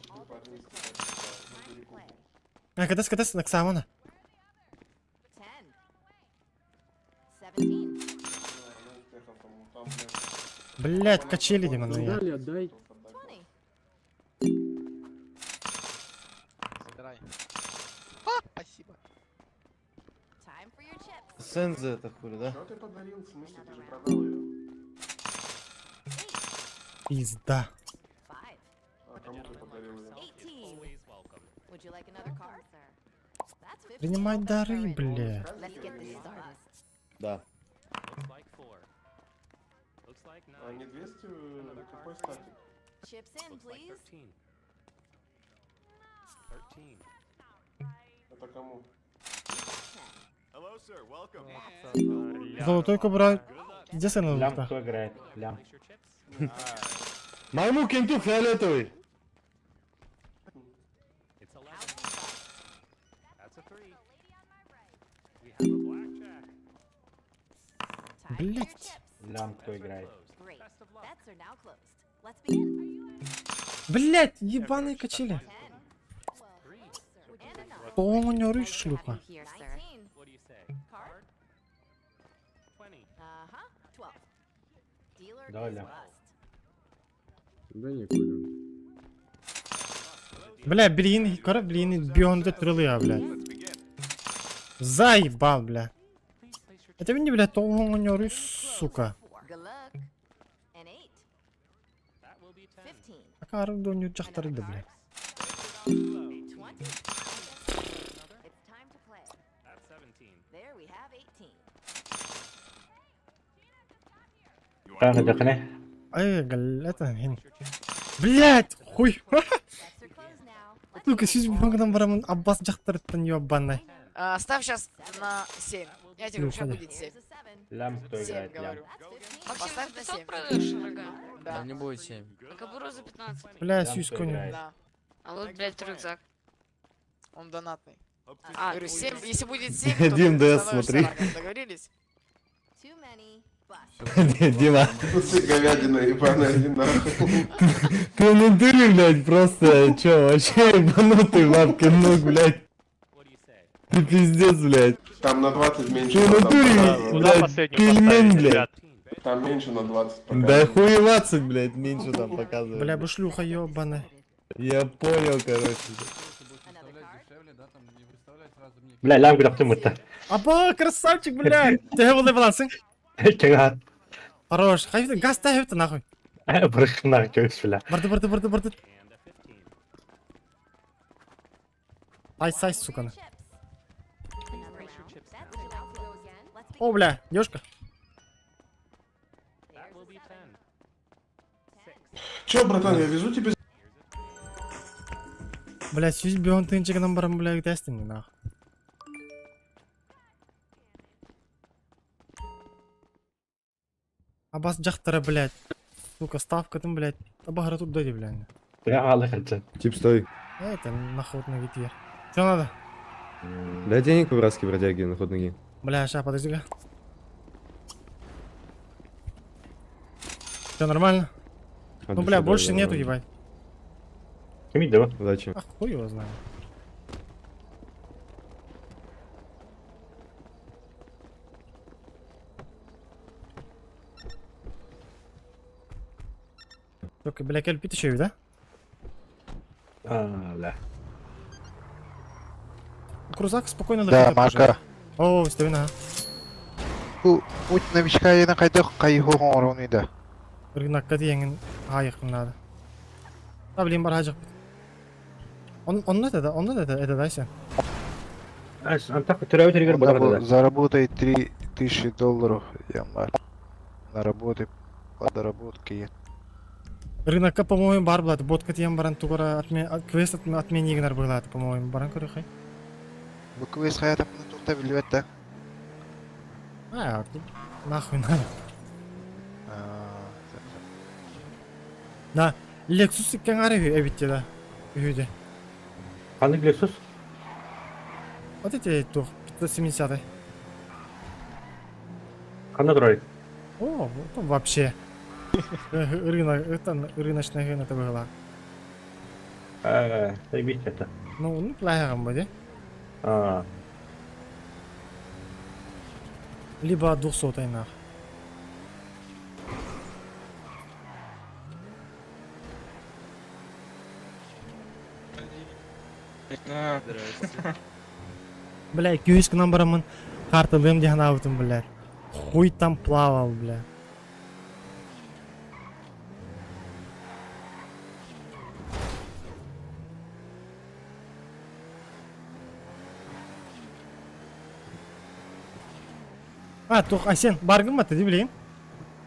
А, когда Наксамана? 17. Блядь, качели, Дима, ну я. Дали, отдай. 20. Забирай. Спасибо. Time for your chips. Сензе это хули, да? Что ты подарил? В смысле, ты же продал ее. Пизда. 5. А кому ты подарил ее? 18. Would you like another card, sir? That's 50. Принимать дары, бля. Let's get this started. Да. Looks like 4. Looks like 9. А не 200, какой статик? Chips in, Looks like please. 13. 13. Это кому? Hello, sir. Welcome. Золотой кобра. Где сын на Лям лухтар? кто играет? Лям. Place your chips. Моему кенту фиолетовый. It's 11. That's a 3. We have a blackjack. Time for your Блять. chips. Лям кто играет? Great. Bets are now closed. Let's begin. Блять, ебаные качели. 10. 12. And a 9. Полнорый шлюха. Here, sir. 19. What do you say? Card. 20. Uh-huh. 12. Dealer Давай, is Лям. bust. Да не хули. Бля, блин, кора, блин, бионда трылы, бля. Заебал, бля. Это мне, бля, полнорый, сука. Good luck. An 8. That will be 10. 15. Акар доню чахтарды, бля. 20. It's time to play. That's 17. There we have 18. Как это хне? Ай, гал, это, хин. Блять, хуй. Bets are closed now. Let's Сука, сиз бионгадан барамын, Аббас жахтырыттан ёбаный. Ставь сейчас на 7. Я тебе говорю, сейчас будет 7. Here's a 7. Лям кто 7 играет? Лям. говорю. That's 15. Поставь на 7. продаешь, дорогая? Да. Не будет 7. А кобуру за 15. Бля, Лям сюсь кто коню. играет? Да. А вот, блядь, рюкзак. Он донатный. А, Говорю, 7, если будет 7, то Дим, ты да, становишься смотри. ранее. Договорились? Too many. Bust. Дима, Ты говядина ебаная, иди нахуй. ты в натуре, блядь, просто, чё, вообще ебанутый бабкин ног, блядь. What do you say? Ты пиздец, блядь. Там на 20 меньше. Ты в там натуре, показывает. блядь, пельмень, блядь. Там меньше на 20 Да показывает. хуй 20, блядь, меньше там показывает. Бля, бы шлюха ёбаная. Я понял, короче. Another card. Бля, лям куда ты мыта? Аба, красавчик, блядь. Ты волы балансың. Чага. Хорош. Хайфты, газ тайфты, нахуй. Брышна, чё бля. Барды. And a 15. Ай, сукана. Chips. Another round. Bets are now closed. Let's О, begin. бля, девушка. That will be 10. Чё, братан, я везу тебе. Бля, сюз бион тынчыгынан барам, бля, тестинг, нахуй. Абас жақтары, блядь. Сука, ставкадан, блядь. Табахара тут дойди, блядь. Бля, алы хальца. Тип, стой. Это нахуй на витер. Что надо? Дай денег по-братски, бродяги, на ход ноги. Бля, ща, подожди-ка. Все нормально? Ну, бля, больше нету, ебать. Кими, давай. Удачи. А хуй его знает. Только, бля, кельпит еще, да? Бля. Крузак спокойно Да, летит. Мака. О, стой на. Путь новичка я на кайдах кайху хоронида. Рынок катиеңин айык надо. Да, блин, баражик. Он это, да, сен? Антах, түрәү тиргер бодарды. Заработай $3000, ямар. На работе, по доработке. Рынокка, по-моему, бар булат. Бот катиен баран тугара квест отменигнер булат, по-моему, баран көрөй. Бұл квест хаятымны тоқта білбетті. А, нахуй надо. Да, Lexus иккен ары эбитте да. Үйде. Қандай Lexus? Вот эти тух, 570-й. Қандай тұрай? О, это вообще. Рыночная гына это была. Заебись это. Ну, плохо будет. Либо 200-й нах. Бля, 200 к нам барамын. Карталым деген аутым, блядь. Хуй там плавал, бля. А, тух, сен баргын маты деп білейін?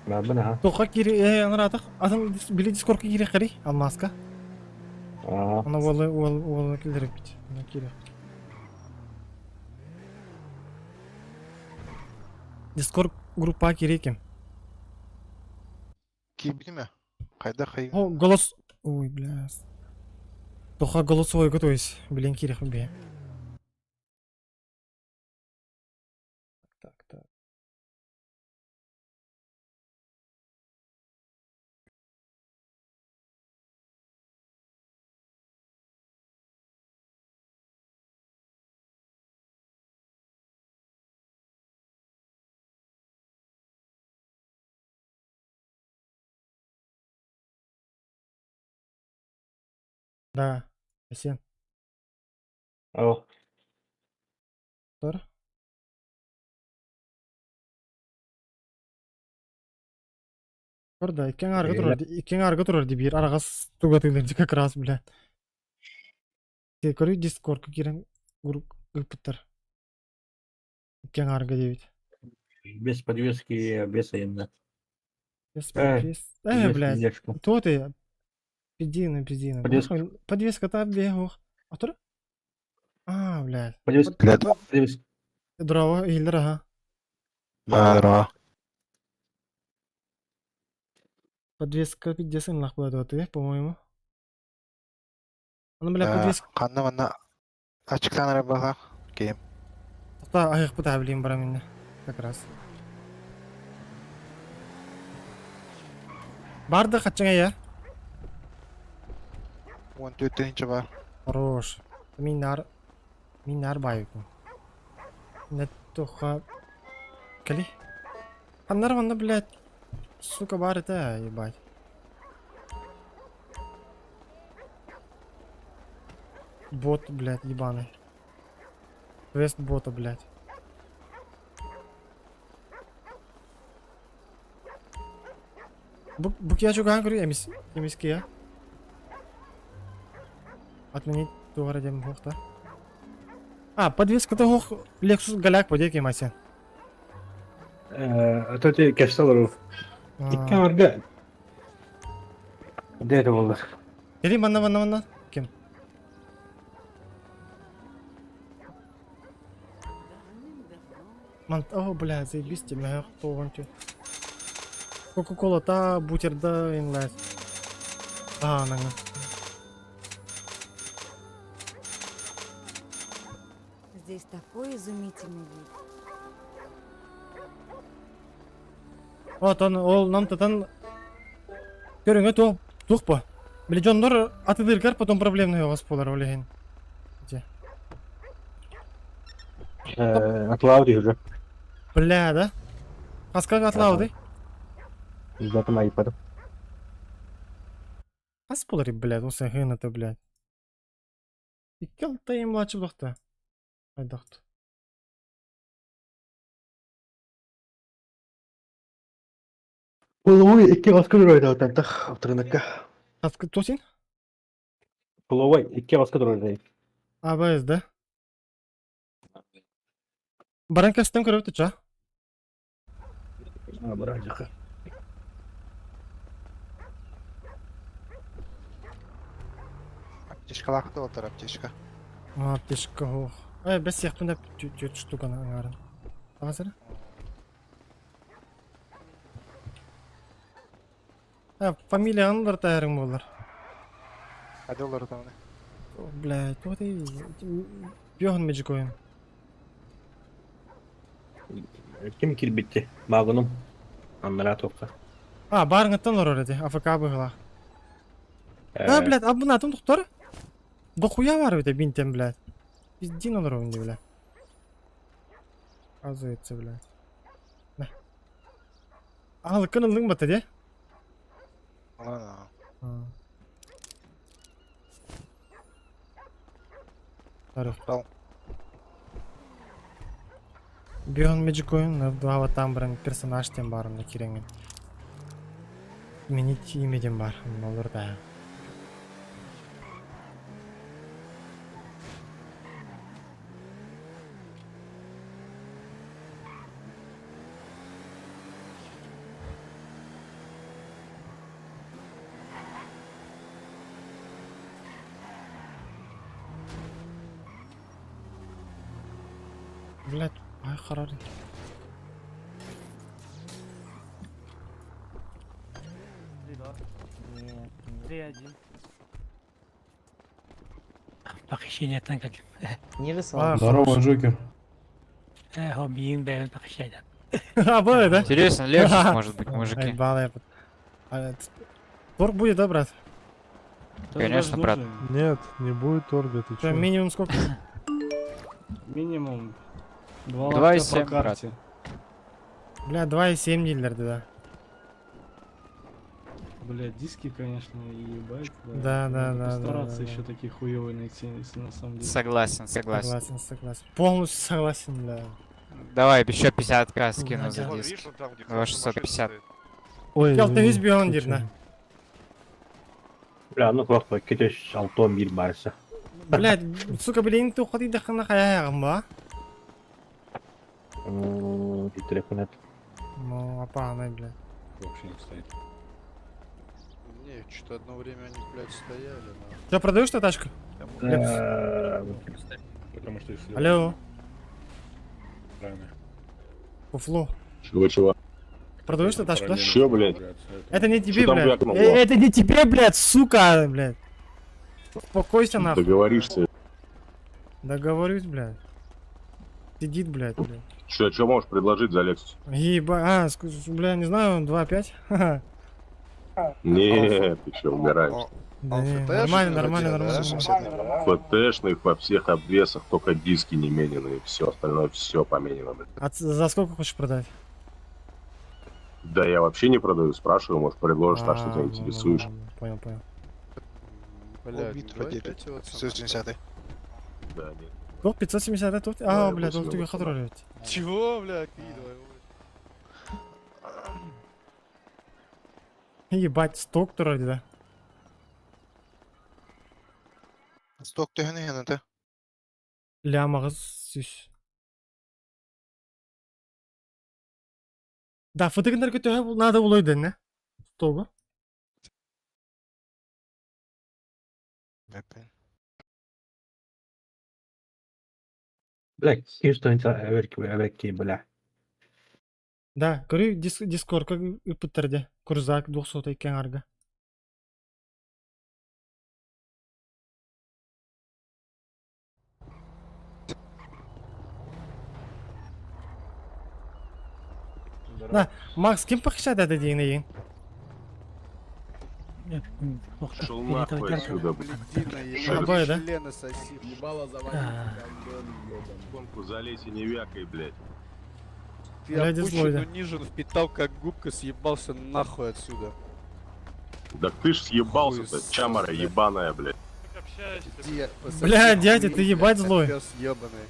Бәбіна. Тухқа кири, анратық. Атын біле дискордқа кири қари, алмаска. Ана ол келдіріп бит. Ана кири. Дискорд группа кири кем. Кибли ме? Қайда қай? О, голос... Ой, бля. Тухқа голосовой готовись. Білен кири бе. Так. Да, сен. Ау. Тұр. Тұр да, иккен арғы тұрар деп ер, арағас туғатыңдың как раз, бля. Те көрі дискордқа керен группыттар. Иккен арғы дебет. Без подвески, без енді. Без подвески. Блядь, то ты. Пиздина. Подвеска-то бегу. А тур? А, блядь. Подвеска. Дрова, Хиллер, ага. Дрова. Подвеска пиздесен лах была ты, по-моему. Она, бля, подвеска. Қанна ванна açıklanır bağa. Кейм. Та аяқ бұта білейін бара менде. Как раз. Барды қачыңа я? 14-нче бар. Хорош. Минар байыкын. Неттуха. Кали? Аннар ванна, блядь. Сука, бар это, ебать. Бот, блядь, ебаный. Квест бота, блядь. Букия чуган говорю, емиски я. Отменить тугара дем хохта. А, подвеска-то хох Lexus галяк подек емасен. Это те кешталару. Иккен арғы. Деді болдар. Кели, манна. Кем? О, бля, заебись тебе, я кто вон че. Кока-кола, та, бутерда, инлайт. А, нага. Здесь такой изумительный вид. Вот он, ол нам-то көріңе туқ па. Біле жондор атыдыркар, потом проблемный оғас болар олеген. Атлауди уже. Бля, да? Қасқа атлауди? Затым айыпадым. Қас болар, блядь, осы ғынаты, блядь. Икке алта емлачы бұдақты. Айдақты. Половой икке қаскы дұрайды отантақ автырыныққа. Қасқы тосин? Половой икке қаскы дұрайды. АБС, да? Баран кастан көріпті, ча? Баран жақы. Аптешка лақты отыр, аптешка. Аптешка, ох. Бәс сияқтында 4 штуканы аңарын. Ағасыры? Фамилияны бір тәрің болар. Hadi olur tamam. Блядь, вот и... Бьёхан Magic ойын. Ким кирбитти? Магунум. Аннара топка. Барыңыттан ұрыр еді, АФК бұғыла. Блядь, абын атым тұқтар? Дохуя бар өте бинтен, блядь. Пиздин олар ойынды, блядь. Азу етсе, блядь. Алы кынылдың баты, де? Тарих. Бьёхан Magic ойын, два там бірін персонажтен барымда кереңін. Мені имеден бар, олар да. Блядь, ай харары. Похищение танка. Не рисовал. Здорово, Джокер. Хоббиин бәрін похищает. Было, да? Интересно, легче может быть, мужики. Торг будет, да, брат? Конечно, брат. Нет, не будет торга, ты чё? Минимум сколько? Минимум 2,7, брат. Бля, 2,7 дилерды, да. Бля, диски, конечно, ебать. Да. Постараться еще такие хуёвые найти, если на самом деле. Согласен. Согласен. Полностью согласен, бля. Давай, еще 50к скину за диск. 650. Ой, Келтен из бьён дирна. Бля, ну просто кетеш алтон бир барса. Блядь, сука, блин, ты уходи до хана хаягам, ба? И телефон это. Ну, опаный, блядь. Вообще не стоит. Не, что-то одно время они, блядь, стояли. Ты продаешь эту тачку? Потому что если... Алло. Правильно. Фуфло. Чего? Продаешь эту тачку, да? Чё, блядь? Это не тебе, блядь. Это не тебе, блядь, сука, блядь. Успокойся, нахуй. Договоришься. Договорюсь, блядь. Сидит, блядь. Чё можешь предложить за Lexus? Еба, бля, не знаю, 2,5. Нет, ты чё, угораешь? Да не, нормально. ФТшных во всех обвесах, только диски не менены, все остальное все поменено. А за сколько хочешь продать? Да я вообще не продаю, спрашиваю, может предложишь так, что тебя интересуешь. Понял. Блядь, 570. Да, нет. Сколько? 570 тут? Бля, тут тебе хатролить. Чего, блядь? Ебать, сток вроде, да? Сток ты ганы ты. Лямагыз сүз. Да, фотографер көтөһө бул надо булойду, не? Стогу. Бля, что-нибудь эверки, бля. Да, көрү дискордка үпүттерде. Крузак 200 экен арга. Да, Макс, кем похищает это деньги? Шел нахуй отсюда, Обои, да? Гонку залезь и не вякай, блядь. Ты опущен, унижен, впитал как губка, съебался нахуй отсюда. Да ты ж съебался-то, чамара ебаная, блядь. Бля, дядя, ты ебать злой. Пёс ёбаный.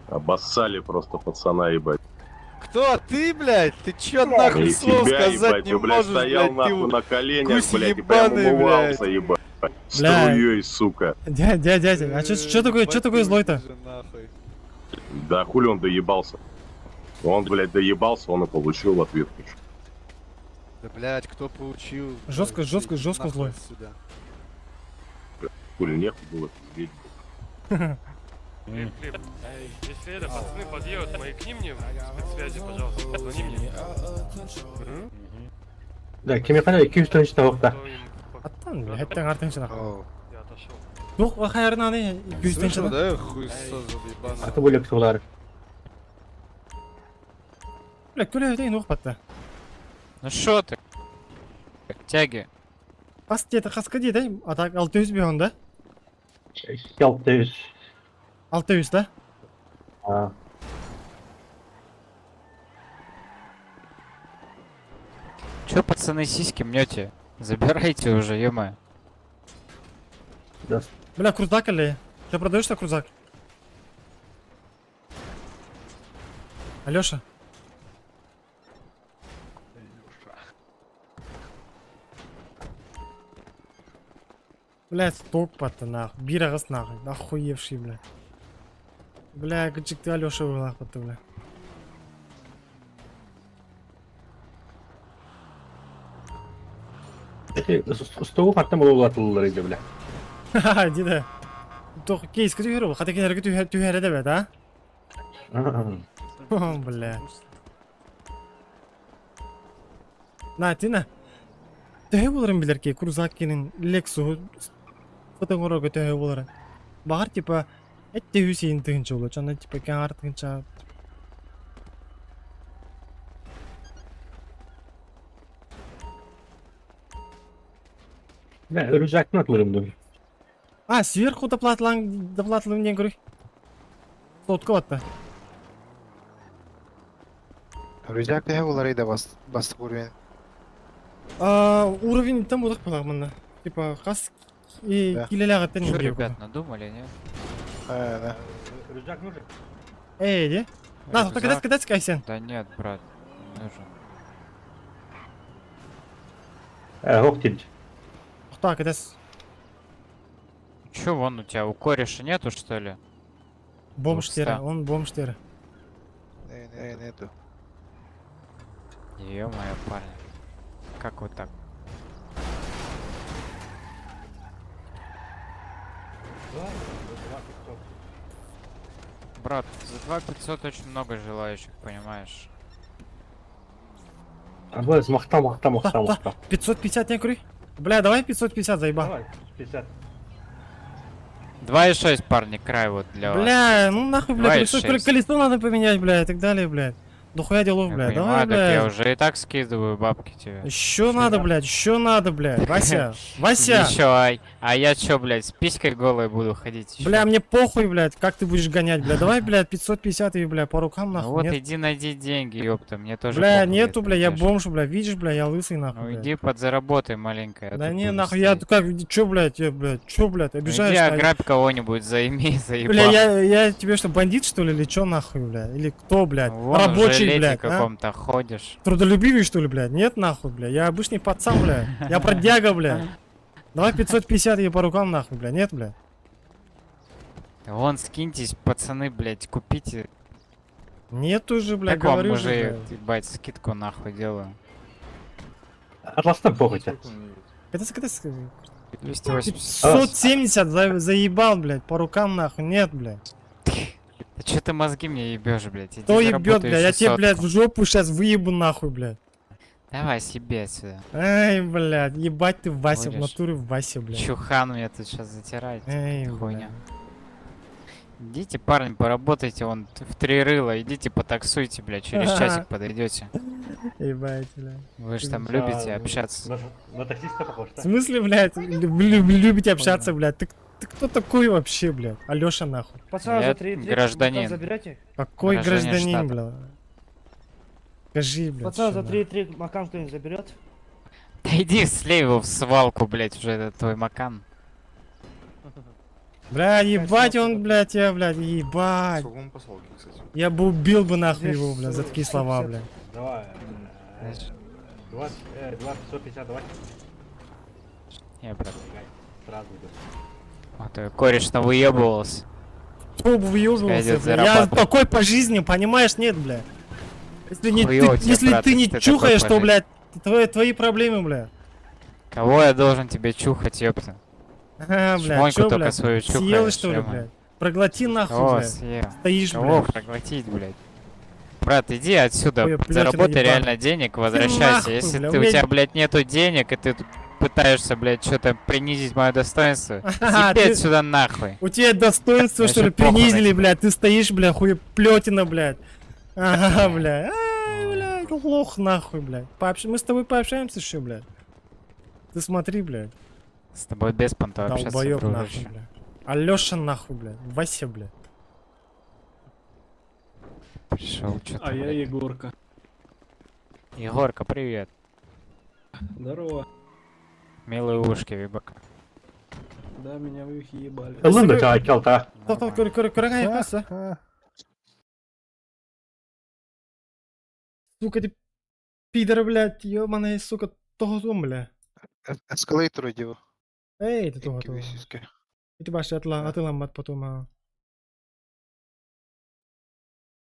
Обоссали просто пацана, ебать. Кто ты, блядь? Ты чё нахуй И слов тебя, сказать ебать, не ты, блядь, можешь, стоял блядь, нахуй ты на коленях, гусь блядь, и прям ебаный, умывался, блядь. ебать. Струей, сука. Дядя, а чё такое злой-то? Да хули он доебался? Он, блядь, доебался, он и получил в ответ. Да, блядь, кто получил? Жестко Нахуй злой. отсюда. Хули нехуй было пиздеть. Если это, пацаны подъедут, маякни мне в спецсвязи, пожалуйста, позвони мне. Да, кемекана 200 тавыкта. Аттан, бля, хеттен артынча нахуй. Дух, ахайрын аны, 200 Слышал, да? да, хуйсос ебаный. Аты бөлек сулар. Бля, күле өтейін уқ батта. Ну шо ты? Тяги. Қас деді, қасқа деді, атак 600 бейон да? 600. 600 да? А. Чё, пацаны, сиськи мнете? Забирайте уже, ё-моё. Да. Бля, крузак или? Ты продаешь-то крузак? Алёша? Блядь, стопа-то нахуй. Бирагас нахуй. Охуевший, бля. Бля, гычик ты Алёша был нахуй-то, бля. Стову хаттан болу атылылар иде бля. Ха-ха, диде. Тох кейс күтү хата кенерге түһәрә дә бит, а? Бля. На, тина. Төһә булырын билер ки, крузак кенин Lexus фотография төһә булыр. Багар типа әтте Хусейн тыгынча булыр. Чана типа кәң артынча. Бля, рюкзактын атылырым ду. А, сверху доплатылым ден көрүк. Сотка батта. Рюкзак төһә булар иде бастык уровень. Уровень там булак булагмында. Типа кас и килелегаттен Что, инде. ребят, надумали, нет? Да. Рюкзак нужен? Ди. На, тут кидать кайсен. Да нет, брат, не нужен. Ок тилч. Так, это Чё, вон у тебя у кореша нету, что ли? бомштера, он бомштера. Нету. Ё-моё, парни. Как вот так? Брат, за 2500 очень много желающих, понимаешь? А бля, махта. 550 не кури. Бля, давай 550 заеба. Давай, 50. 2,6, парни, край вот для вас. Бля, ну нахуй, бля, 2,6. колесо надо поменять, бля, и так далее, блядь. Дохуя делов, Я бля, понимаю, давай, так бля. я уже и так скидываю бабки тебе. Еще надо, блядь, Вася, Еще, а я чё, блядь, с писькой голой буду ходить? ещё? Бля, мне похуй, блядь, как ты будешь гонять, бля, давай, блядь, 550 и, бля, по рукам, Ну нахуй, вот нет? иди найди деньги, ёпта, мне тоже Бля, похуй, нету, если бля, я идёшь. бомж, бля, видишь, бля, я лысый, нахуй, Ну блядь. иди подзаработай маленько. я Да тут не, буду нахуй, я стоять. как, чё, блядь, чё, блядь, Ну обижаешь? иди на- ограбь кого-нибудь, заимей, заебал. Бля, я тебе что, бандит, что ли, или чё, нахуй, бля? Или кто, блядь? Вон в Рабочий, жилете блядь, а? каком-то ходишь. Трудолюбивый, что ли, блядь? Нет, нахуй, бля. Я обычный пацан, бля. Я продяга, бля. Давай 550 и по рукам, нахуй, бля. Нет, бля. Да вон скиньтесь, пацаны, блядь, купите. Нет уже, бля, Как вам говорю же, уже, бля. ебать, скидку нахуй делаю. Атластан похотя. Это 280. 570 заебал, блядь, по рукам, нахуй. Нет, бля. Да чё ты мозги мне ебёшь, блядь? Иди Кто ебет, заработай бля? Я тебе, 600. блядь, в жопу сейчас выебу, нахуй, блядь. Давай себе отсюда. Эй, блядь, ебать ты, Вася, в Будешь натуре Вася, блядь. Чухан меня тут сейчас затирает. Эй, Хуйня. Идите, парни, поработайте, вон в 3 рыла, идите потаксуйте, блядь, через часик подойдете. Ебать, блядь. Вы же там любите общаться. На таксиста похож, В да? смысле, блядь, любите общаться, блядь? Ты кто такой вообще, блядь? Алёша, нахуй. Я гражданин. Какой Гражданин гражданин, штата. бля? Скажи, блядь. Пацан, за что, 3,3 макан кто-нибудь заберет? Да иди слей его в свалку, блядь, уже это твой макан. Бля, ебать он, блядь, я, блядь, ебать. Сугум по свалке, кстати. Я бы убил бы нахуй его, бля, за такие слова, бля. Давай. 550, давай. Я, брат. Сразу иду. А то кореш навыебывался. Кто бы выёбывался, Пойдёт бля? Я зарабатывать. такой по жизни, понимаешь, нет, бля. Если не, Хуёво ты, тебе, если брат, ты не если ты чухаешь, такой то, по блядь, твои проблемы, бля. Кого я должен тебе чухать, ёпта? Ага, бля, Шмоньку чё, только блядь, свою съел, чухаешь, что ли, ё-моё. блядь? Проглоти нахуй, Кого блядь. съел? Стоишь, Кого блядь. проглотить, блядь? Брат, иди отсюда, Ой, блядь, заработай ебаный. реально денег, возвращайся. нахуй, Если бля, ты, у у меня- тебя, блядь, нету денег, и ты тут пытаешься, блядь, что-то принизить мое достоинство, Ага, съеби ты- отсюда нахуй. У тебя достоинство, Мне что ли, вообще похуй на принизили, тебя. блядь. Ты стоишь, бля, хуеплетина, блядь. Ага, блядь. Ай, блядь, лох нахуй, блядь. Мы с тобой пообщаемся еще, блядь. Ты смотри, блядь. С тобой без понта общаться, Долбоёб нахуй, дружище. блядь. Алёша нахуй, блядь. Вася, блядь. Пришел, что-то. А я Егорка. Егорка, привет. Здорово. Милые ушки, Вибака. Да, меня в их ебали. Ылын да айкалта. Тоқтал, көрің айқасы. Сука, ты пидор, блядь. Ёбаная, сука, тоғызым, бля. Эскалейтор иди. Эй, ты тоғы. И ты баши атыламат потом, а.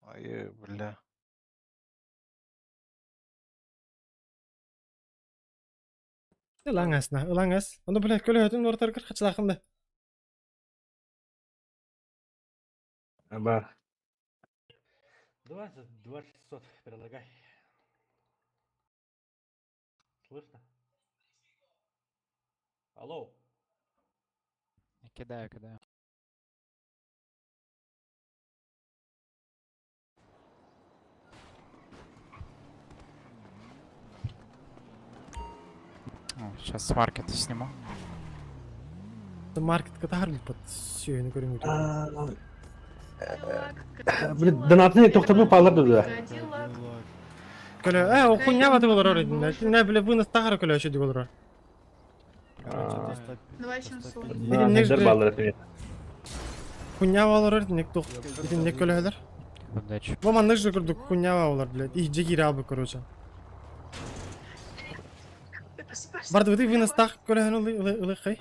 Ай, бля. Ылаңас, ылаңас. Онда, блядь, көлөтін ортар кір, қачылақынды. Бар. 2600 предлагай. Слышно? Алло. Кидаю, кидаю. Сейчас с маркета сниму. Маркет катар под сүйені көріңі. Блин, донатны тоқтамы паларды да. Көлі, о хуйня баты болар ор едім. Не, бля, вынос тағыры көлі өшеді болар. 2700. Дер баллары. Хуйня болар едім, нек тоқ. Едім, нек көлі әлір. Удачи. Бұл маңдық жы күрдік хуйня болар, блядь. Их жегері албы, короче. Барды выдай вынос тақ көлі әлі ұлы қай.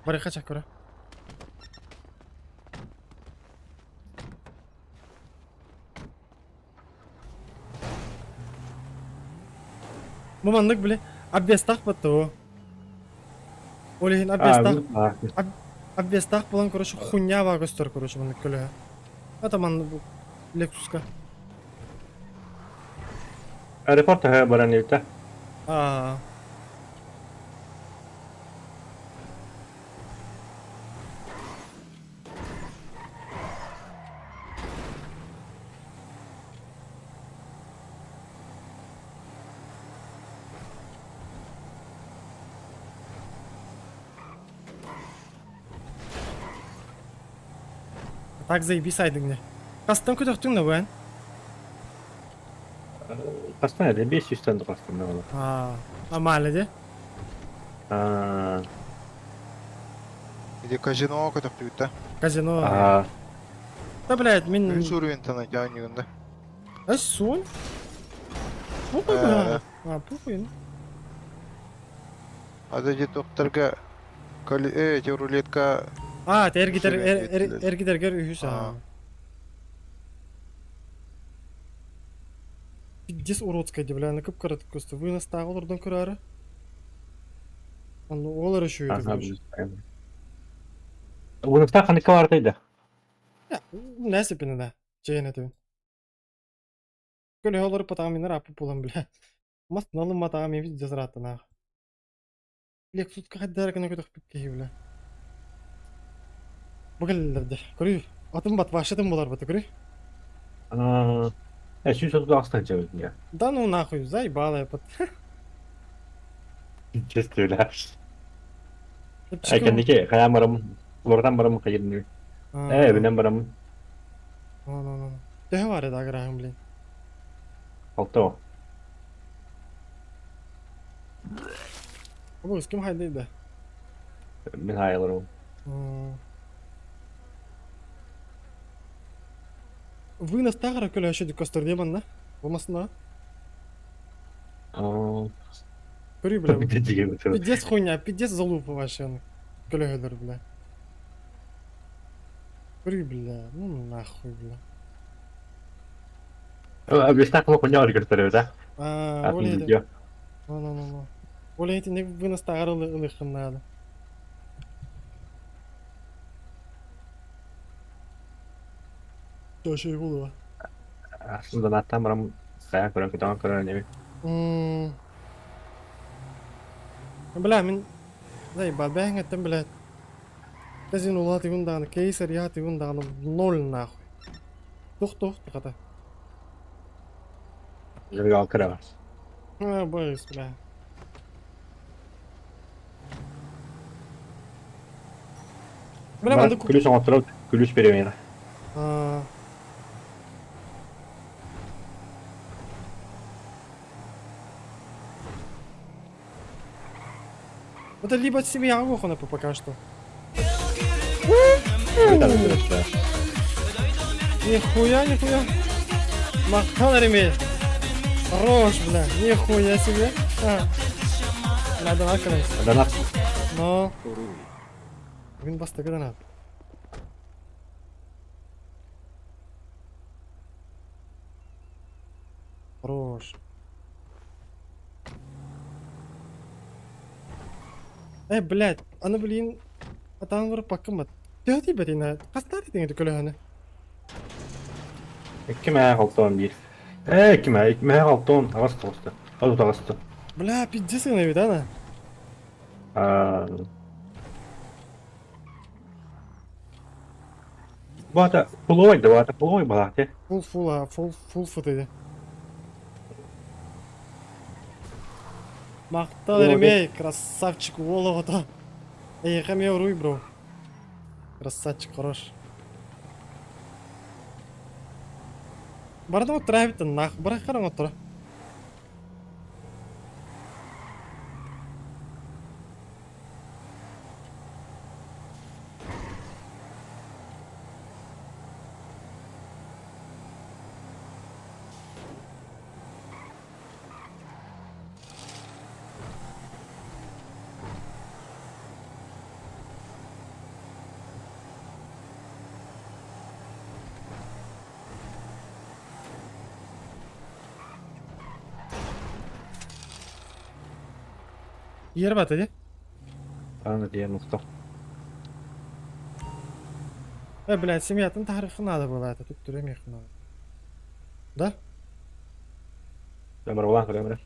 Бары қачақ көрі. Мамандык, бля, обвестах потом. Олегин обвестах болан, короче, хуйня вагостер, короче, мандык көлі. Это ман Лексуска. Аэропорта баран елті. Так заебись айдың не. Қастан көтіқтің не бән? Қастан әлі 500 тәнді қастан да ғана. Амалы де? Иди казино көтіп түйітті. Казино. Да, блядь, мен... Үн суруентана жаңығында. Сон? Пухуй, бля. Пухуй. Ады де тоқтарға... Эти рулетка... Эргидергер үйіс. Пиздец уродская, де, бля, накып қаратып көсті. Вынос тағы олардан көрәрі. Олар үші өйді, короче. Выныста қаныққа бардайды? Нәсіпіні да, жайын әтімен. Көлі олары патаға менер апып болам, бля. Мастын алым матаға мен біз жазыраттын аға. Лексусқа қаддарыкына көтіқ біткей, бля. Бұғылдырды, көрі. Атым бат вашытым болар баты, көрі. Сүйсіз астан жауызын, я. Да ну нахуй, заебалая пат. Честно, бля. Әкендеке, қая барамын. Лордан барамын қайырын. Бінен барамын. Дөхі бар еді ағырағым, блин. Алты о. Бұл кім хайдайды? Мен хайылырым. Вынос тағыра көлі әшеді көстір демін, да? Болмасына? Көрі, бля. Пидец хуйня, пидец залупы вашен. Көлі өдір, бля. Көрі, бля. Ну нахуй, бля. Объяснақымы хуйня өр көртірі, да? Олейді. Олейді, не вынос тағыра ұлықын надо. Çok şey oluyor. Aslında nattan bana saya kurang kita kurang ini. Бля, мен заебал, бегать там, блядь. Казино лати вундан, кейсер яти вундан, ноль нахуй. Тух, хата. Jadi kira. Боюсь, бля. Бля, Bana ben de kulüs anlatıp kulüs veriyor yine. Это либо от себя охуенно пока что. Нихуя. Махал ремей. Хорош, бля. Нихуя себе. Надо накрыть. Donat. Но. Блин, баста гранат. Хорош. Блядь, аны блин, атаң вырып баккым бат. Тёти бетина, кастар деңе төкөлөһөнө. Kim ayak altın bir. Kim ayak altın ağız tostu. Ağız tostu. Бля, пиздец на вид, она. Bu arada pulloydu bu arada pulloy balaktı. Full footed. Мактал ремей, красавчик Волова-то. Хамя руй, бро. Красавчик, хорош. Бардам отравит нах, брахарам отра. Yer bat hadi. Ana diye nokta. Блядь, семья-то тарихи надо было, это тут тюрьме их надо. Да? Ömer ulan Ömer.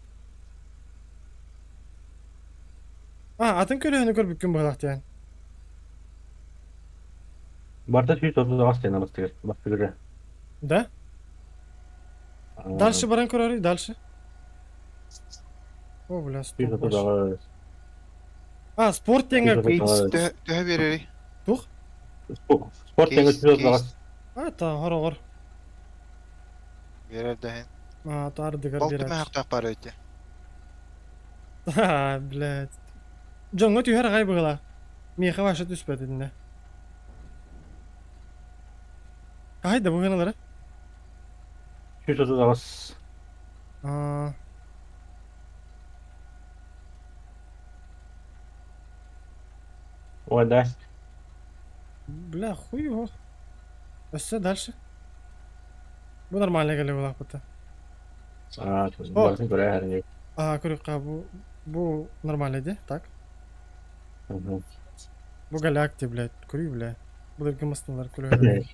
Атын көрөөнү көрүп күн болат yani. Barda 130 ağız tane bastı. Bastı göre. Да? Дальше баран көрөрү, дальше. О, бля, 130 ağız. Спорт теңе. Töhe vereri. Тух? Sport tenge 130 ağız. Та, хорогор. Verer dehen. Таар дигер Oldu mu берет. hafta para öte? Блядь. Жоңго түйөр гай бугала. Миха башы түспөт инде. Кайда буганалар? 130 ağız. O da. Бля, хуй его. Все дальше. Bu нормально геле була бата. Барсын göre her şey. Көрөк bu нормально де, так? Bu галакти, блядь, көрүй, бля. Булар гымыстылар көрөй.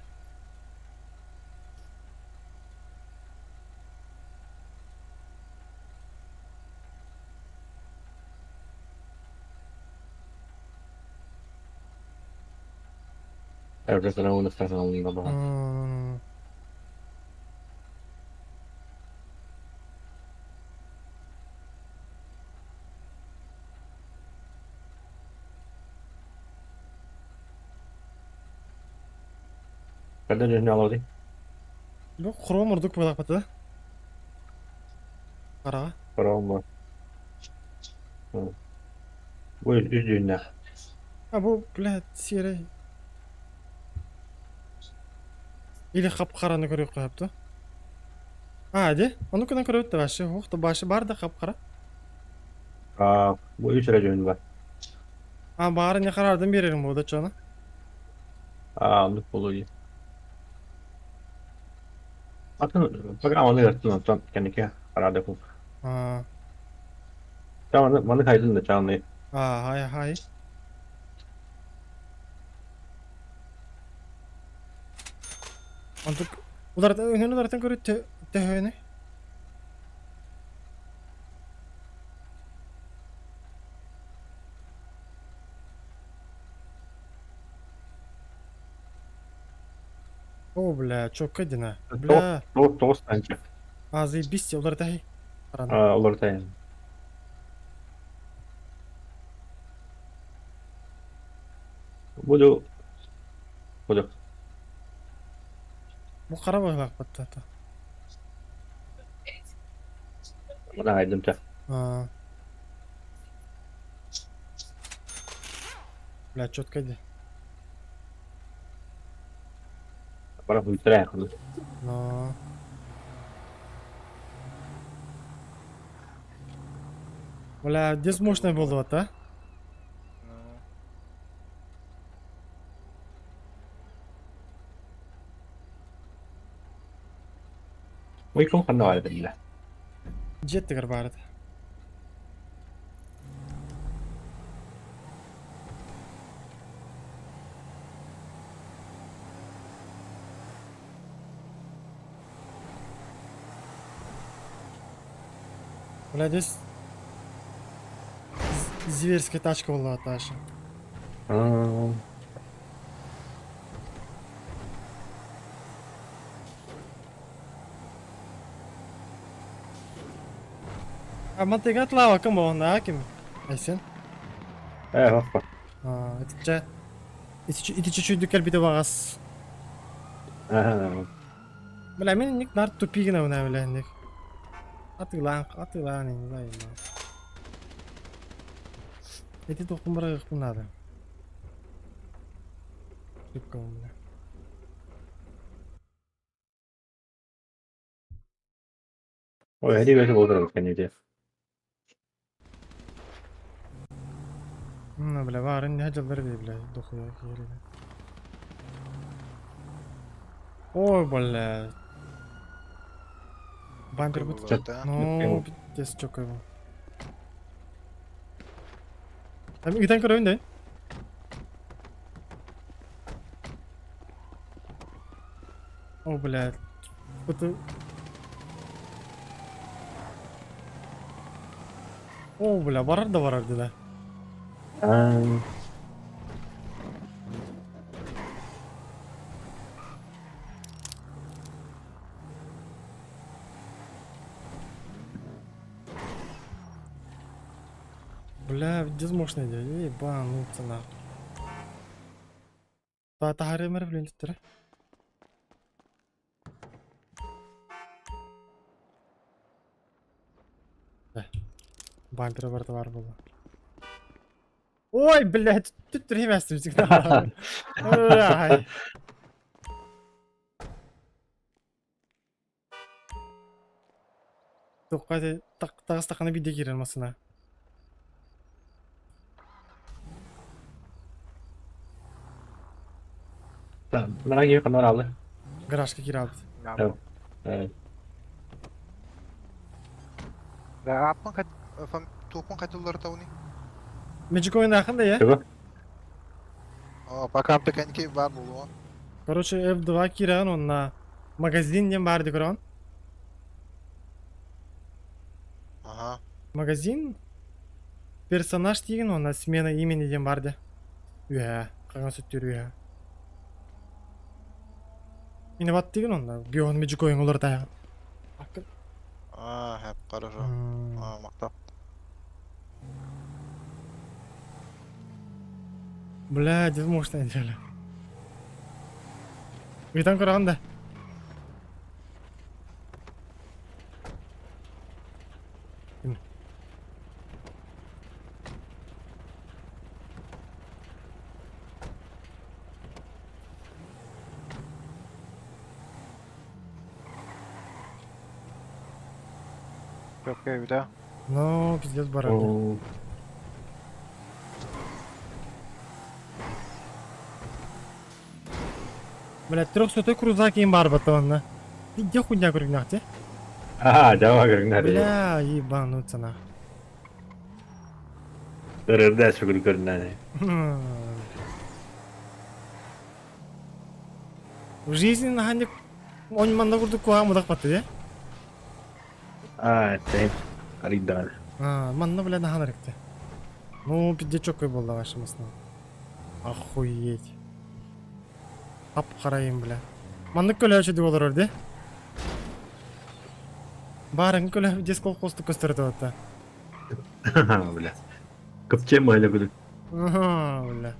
Everything I want to start on the number. Когда же не алады? Bu хром урдук булак бата. Кара. Хром var. Bu yüzüne. Bu, блядь, серый. Или капкараны көрөк коюпту. Де? Onu кына көрөттү башы. Охто башы бар да капкара. Bu 3 racon var. Баары не карардын берерим болду чону. Anlık oluyor. Atın programını yaratın tam kendine arada bu. Tamam bana kaydın da canlı. Hay. Антук Ulardan görü töhöni. О, бля, чё, кадина? Бля. Тост бence. А, заебись, ular dahi. Olur da yani. Budu. Bu kara bak battı. Buna aydınca. А. Бля, чётко иди. Bana huytura yakını. Но. Бля, здесь мощная была, а? Uykum kandı var benimle. Жетті барды. Бля, здесь зверская тачка была, Таша. А мантыга тлава кім болғанда, кім? Айсен? Hoppa. İti чуть-чуть дүкел бағас. Бля, мен ник нар тупигіне өне біләндік. Атылан, не знаю. Эти тоқым бара қықпын надо. Тупкам, бля. Ой, hadi böyle olur kendine. Бля, var ne hacalları değil bля, dokuyor yerine. Ой, бля. Бампер будет. Ну, пиздец, чё его. Там и танк ройн, да? О, бля. Это... О, бля, барар да. Бля, безмощный дядя, ебануться нахуй. Тахары мэр блин тетер. Бампер бар было. Ой, блядь, тут реместим всегда. Ай. Тоққайды тағыз тақаны биде керен масына. Bana gibi kanal aldı. Garajga kiraldi. Evet. Topun kaç dolar tavuni? Magic oyun hakkında ya. Чего? Пока механики var mı? Короче, F2 киран он на магазин не бар дегрон. Ага. Магазин персонаж деген он на смена имени ден барды. Үе, қаған сөттер үе. Инабат деген он на бион Magic oyun olur da. Hep хорошо. Мақтап. Бля, здесь мощная дело. Видан қарағанда. Yok evde. Ну, пиздец баран. Бля, 300 крузак им бар батонна. Ты где хуйня көргнахте? Aha, devam görünler. Бля, ебануться на. Dırırda şükür görünler. В жизни наханик Он манда курдук куа мудак батты де. Тем. Ариддан. Манна бля нахан ректе. Ну, пидде чокой болды вашымысына. Охуеть. Ап қарайым бля. Мандык көлі өчеді олар орде. Барын көлі дескол қосты көстерді отта. Бля. Кыпчем айлы күдік. Бля.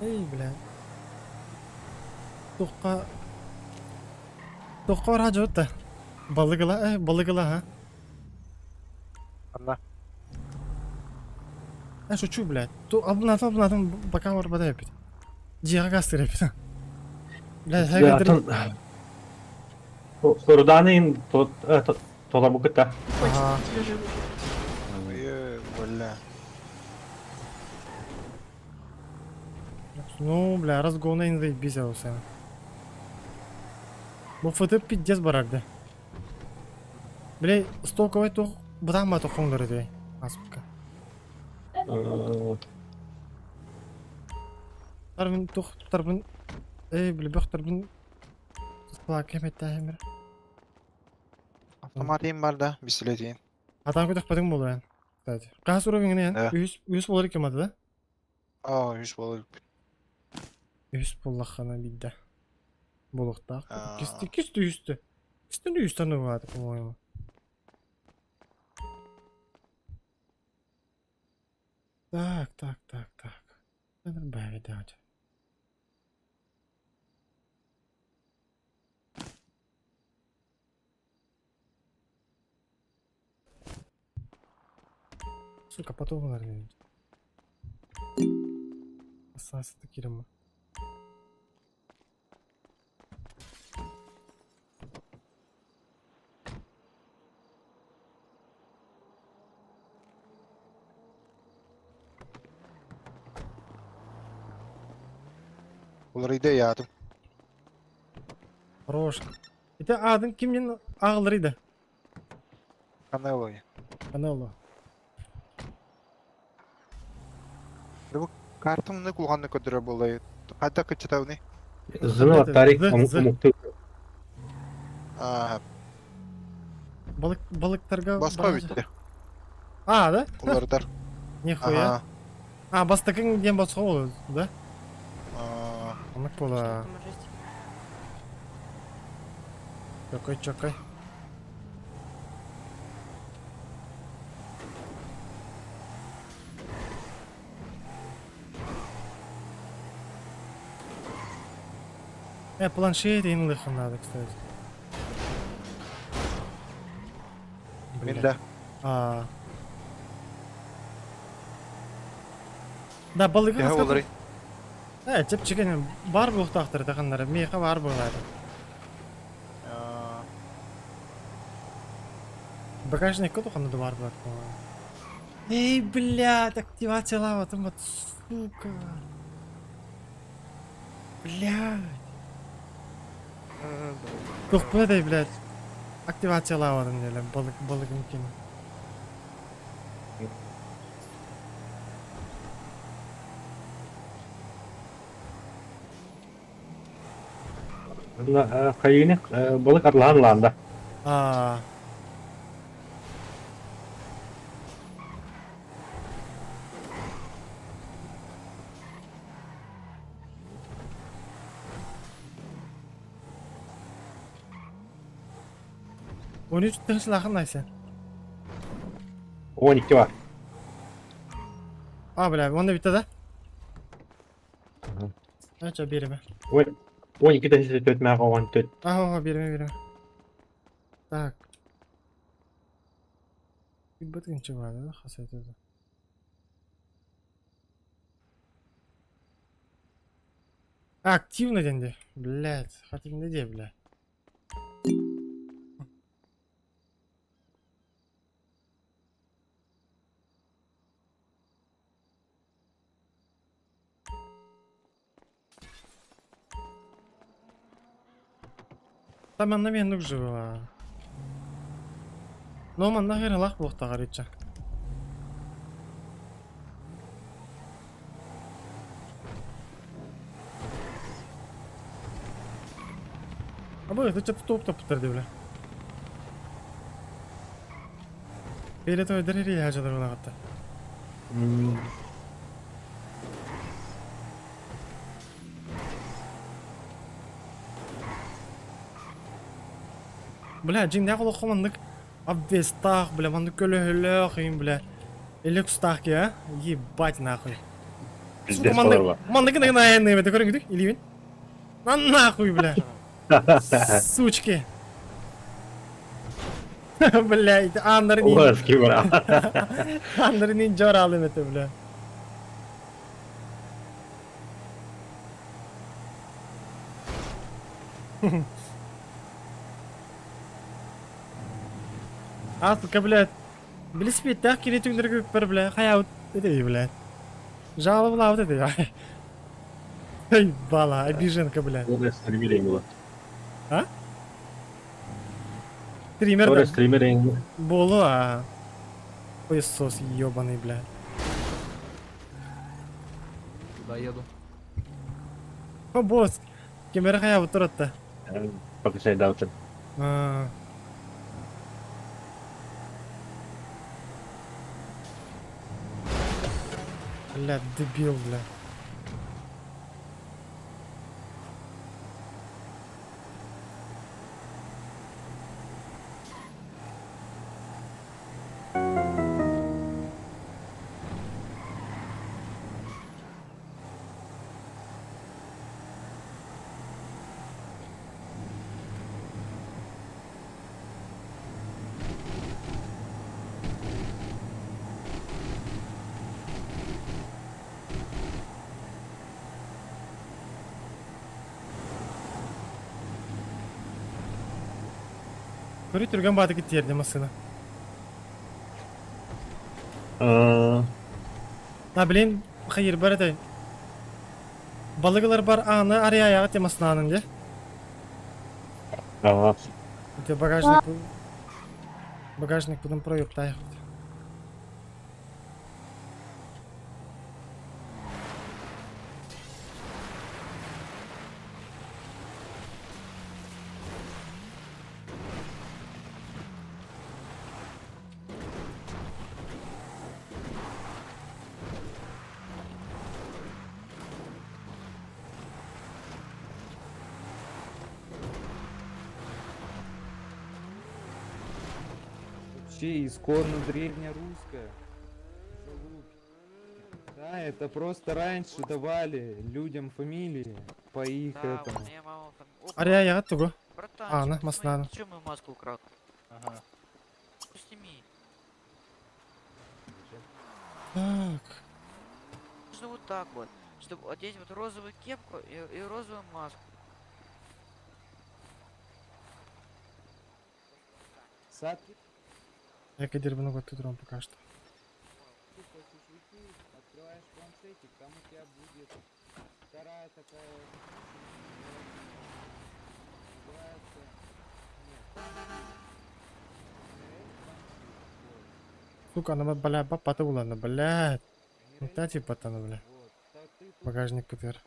Эй, бля. Тоққа бар хажы отта. Балыгыла, ха? Анда. Шучу, блядь. Аблынатын бака бар бада епет. Жиға кастыр епет. Блядь, хагадыр. Соруданын толар букытта. Бля. Ну, бля, разгонайын заебись аусы. Бұл фыты пиздец барарды. Бля, стоковай тоқ, бұдан ба тоқоңдары дей. Аспыка. Тарбын тоқ, тарбын... бля, бөқ тарбын... Тұспыла кеметті әмір. Автоматим бар да, бисилетейін. Атан көтіқ бәдің болу ән. Қағас ұрығын ән, үйіс болар екен мады да? 100 болар. Үйіс болаққана бейді. Болуқтақ. Кесті үйісті. Кестін үйістіні бады, по-моему. Так. Надо бәві дәуді. Сука, потом, наверное. Асасы такирма. Олар иде ятым. Хорош. Это адын кимнен ағылыр еді? Канело. Канело. Бұл картымны кулғанны көдірі болды. Қайда көтчетауны? Зыны тарих ұмықты. Балықтарға... Басқа өйтті. Да? Олардар. Нихуя. Бастықың ден басқа олы, да? Анық бола. Чокай. Планшет инлых надо, кстати. Менде. Да, балыгы Я олары. Чеп чекенен бар бұқтақтыр тақандары, мейқа бар бұғылады. Багажник көті қанды бар бұғылады. Эй, блядь, активациялаватым, вот, сука. Блядь. Көк бұдай, блядь. Активациялаватым, делем, балыгым кені. Kayını balık atlahan landa. On 13 tane silahın neyse. 12 var. Bile onda bitti de. Aç birime. 12 tane size tötmeye kovan töt. Birime. Так. Bir batınca vardı da hasret oldu. Активно денди. Блядь, хотим где, блядь. Там на мен жива. Но man нахер лах бухта гарича. Абы это что-то топ бітірді бля. Бейлі той дәрері әжадыр олағатты. Бля, джин я қолы қомандық обвестақ, бля, мандық көлі хөлі қиын, бля. Элек ұстақ ке, а? Ебать нахуй. Пиздец қалар ба. Мандық кіндігін аяйынды бәді көрің күдік, или мен? Нахуй, бля. Сучки. Блядь, андернин. Ласки, бра. Андернин жор алым это, бля. Асылка, блядь. Біліспейт, так келе түңдер көк бір, бля. Қаяут, это, блядь. Жалы бұлауыт, это, ай, бала, обиженка, блядь. Ол да стример ең болады. А? Стример, Ол да? да стример ең. Болу, а? Хуесос ебаный, бля. Куда еду? О, босс. Кемері қаяут тұратты. Покажай даутын. Бля, дебил, бля. Көрі түрген бады кеттерді масына. Білейін, қайыр бар әдай. Балығылар бар аны ария аяғы темасына анын, де? Де багажник бұдан проекта аяқ. Вообще исконно древнерусская. Да, это просто раньше давали людям фамилии по их этому. Ария аяғы тұғы. Аны, масынаны. Чем мы маску украл? Ага. Сними. Так. Нужно вот так вот, чтобы одеть вот розовую кепку и розовую маску. Сад. Я кадир много тут ром пока что. Открываешь планшетик, там у тебя будет вторая такая. Называется. Сука, она, бля, папа-то улана, блядь. Ну, та типа-то, ну, бля. Багажник путер.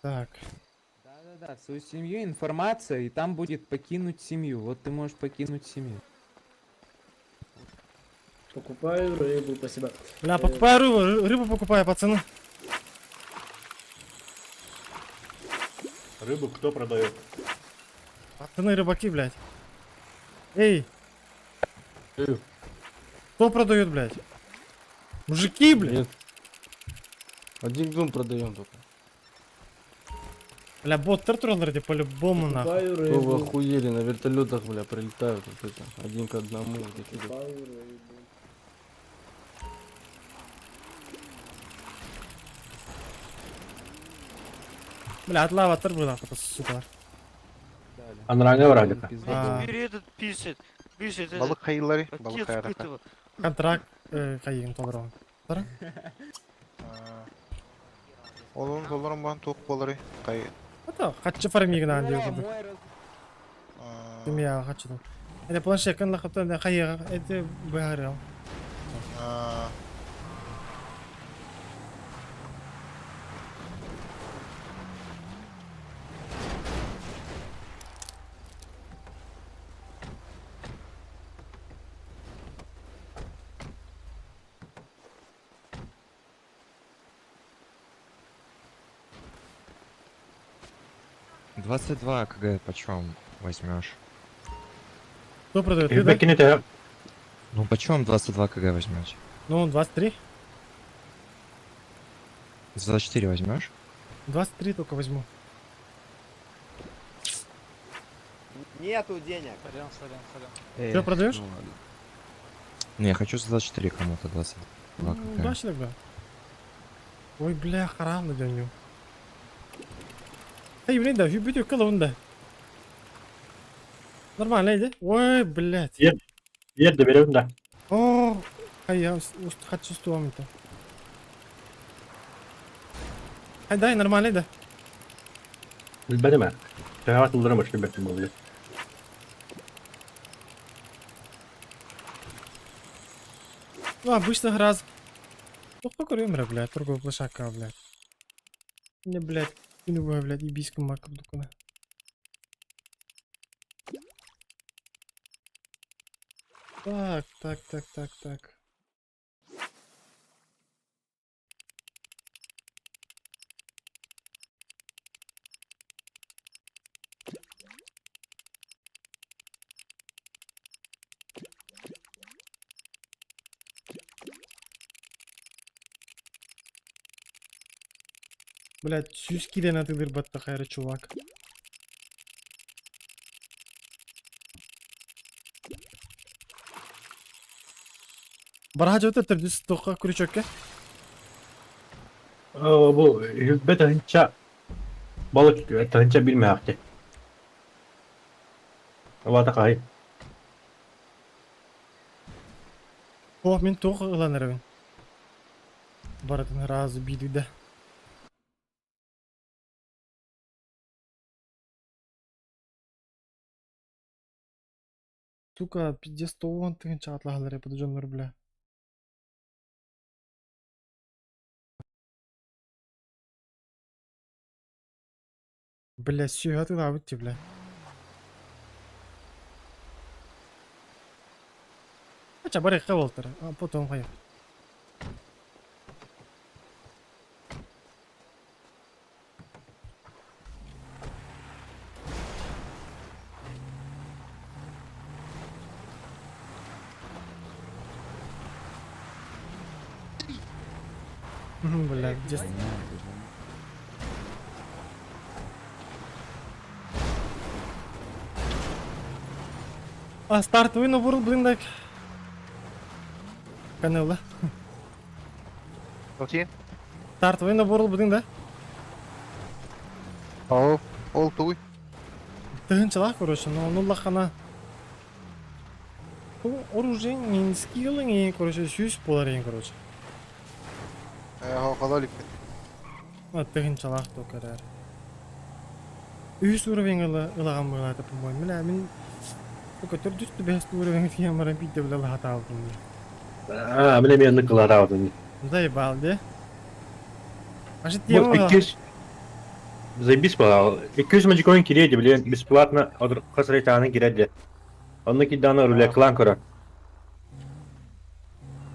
Так. Да, свою семью, информация, и там будет покинуть семью. Вот ты можешь покинуть семью. Покупаю рыбу, спасибо. Бля, покупаю рыбу покупаю, пацаны. Рыбу кто продает? Пацаны, рыбаки, блядь. Эй! Кто продает, блядь? Мужики, блядь. Нет. Один дом продаем только. Бля, бот тартуралдырды по-любому, нахуй. Вы вы охуели, на вертолетах, бля, прилетают вот это. Один к одному. Вот эти вот. Бля, отлаватор была, сука. Анрanga var hakikaten. Бери этот пишет. Пишет. Balık kayıları, Отец balık kayaraka. испытывал. Контракт, кайын толырған. Onun doların bana tok bolary, kay Это хочу фарминг на делать. Ты меня хочу. Это планшет, как на хату, на хая, это бегал. Двадцать два КГ почем возьмешь? Кто продает? Ты, да? Ну почем 22 КГ возьмете? Ну, 23. За 24 возьмешь? 23 только возьму. Нету денег. Что продаешь? Не, я хочу за 24 кому-то 22 КГ. Удачи тогда. Ой, бля, харам для него. Эй, блин, да, видео колонда. Нормально, иди. Ой, блядь. Yer de veriyorum da. О, я хочу с туами-то. Ай, дай, нормально, да. Bilmedim ha. Şehavat yıldırım başka bir şey oluyor. Ну, обычно раз. Ну, какой умер, блядь, торговая площадка, блядь. Не, блядь, любая, блядь, ибийская марка дукана. Так. Блядь, 100 кило надо дырбатта хайры, чувак. Бараха жөтө түрдү стокка күрүчөккө. Bu hübbet hınça balık hınça bilmiyor ki. Havada kayıp. О, мен тоқ ыланырмын. Баратын разы бидуйда. Сука, пиздец, 110 тыгынча атлахалар епеді жонлар, бля. Бля, сүйаты да бітті, бля. Ача, барай қабалтыр, а потом қайыр. Бля, где... А, стартовый набор, блин, так. Канала. Okey. Стартовый набор, блин, да? Ол туй. Тыгынчылак, короче, но ну лахана. Оружие, не скиллы, не, короче, сюсь поларен, короче. Халалик. Вот тыгынчылак только, да. Üst уровень ылаган болады, по-моему. Мына мен только төрдүстү бест уровень фирмара бите биле хата алдым. Bile bir yanlık kılar aldın. Заебал, да? А что Bu тема? 200... Zaybis bağlı. 200 magic coin kireydi bile. Бесплатно от хасретаны киреді. Онныки даны руля клан кора.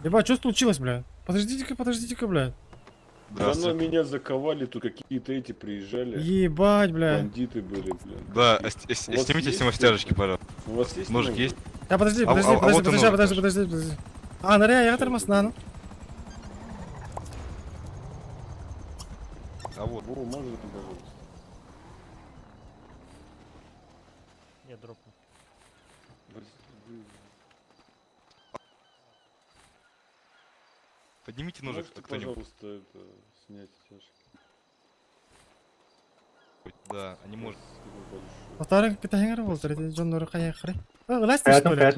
Ебать, что случилось, бля? Подождите-ка, бля. Да ну меня заковали, тут какие-то эти приезжали. Ебать, бля. Бандиты были, бля. Да, снимите все стяжечки, пожалуйста. У вас есть? Мужик есть? Да, подожди. А, наря, я тормозна, ну. А вот. О, можно, пожалуйста. Я дропну. Поднимите ножик, Можете, кто-нибудь. пожалуйста, это, снять стяжки? Да, они может. Повторяю, питание работает, это Джон Нору Хаяхри. О, ласти, что ли?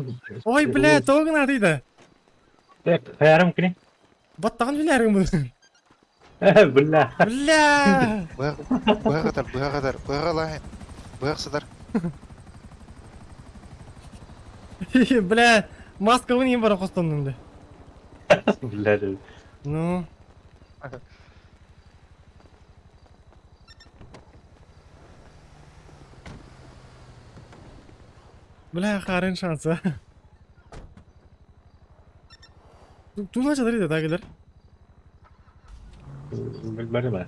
Ой, бля, толк надо, да? Hayarım ki ne? Баттаган билерим бу. Бля. Бля! Бля, маска вон бара костандым де. Бля. Ну. Бля, харын шансы. Туна чадыр иде тагилер. Bilmem.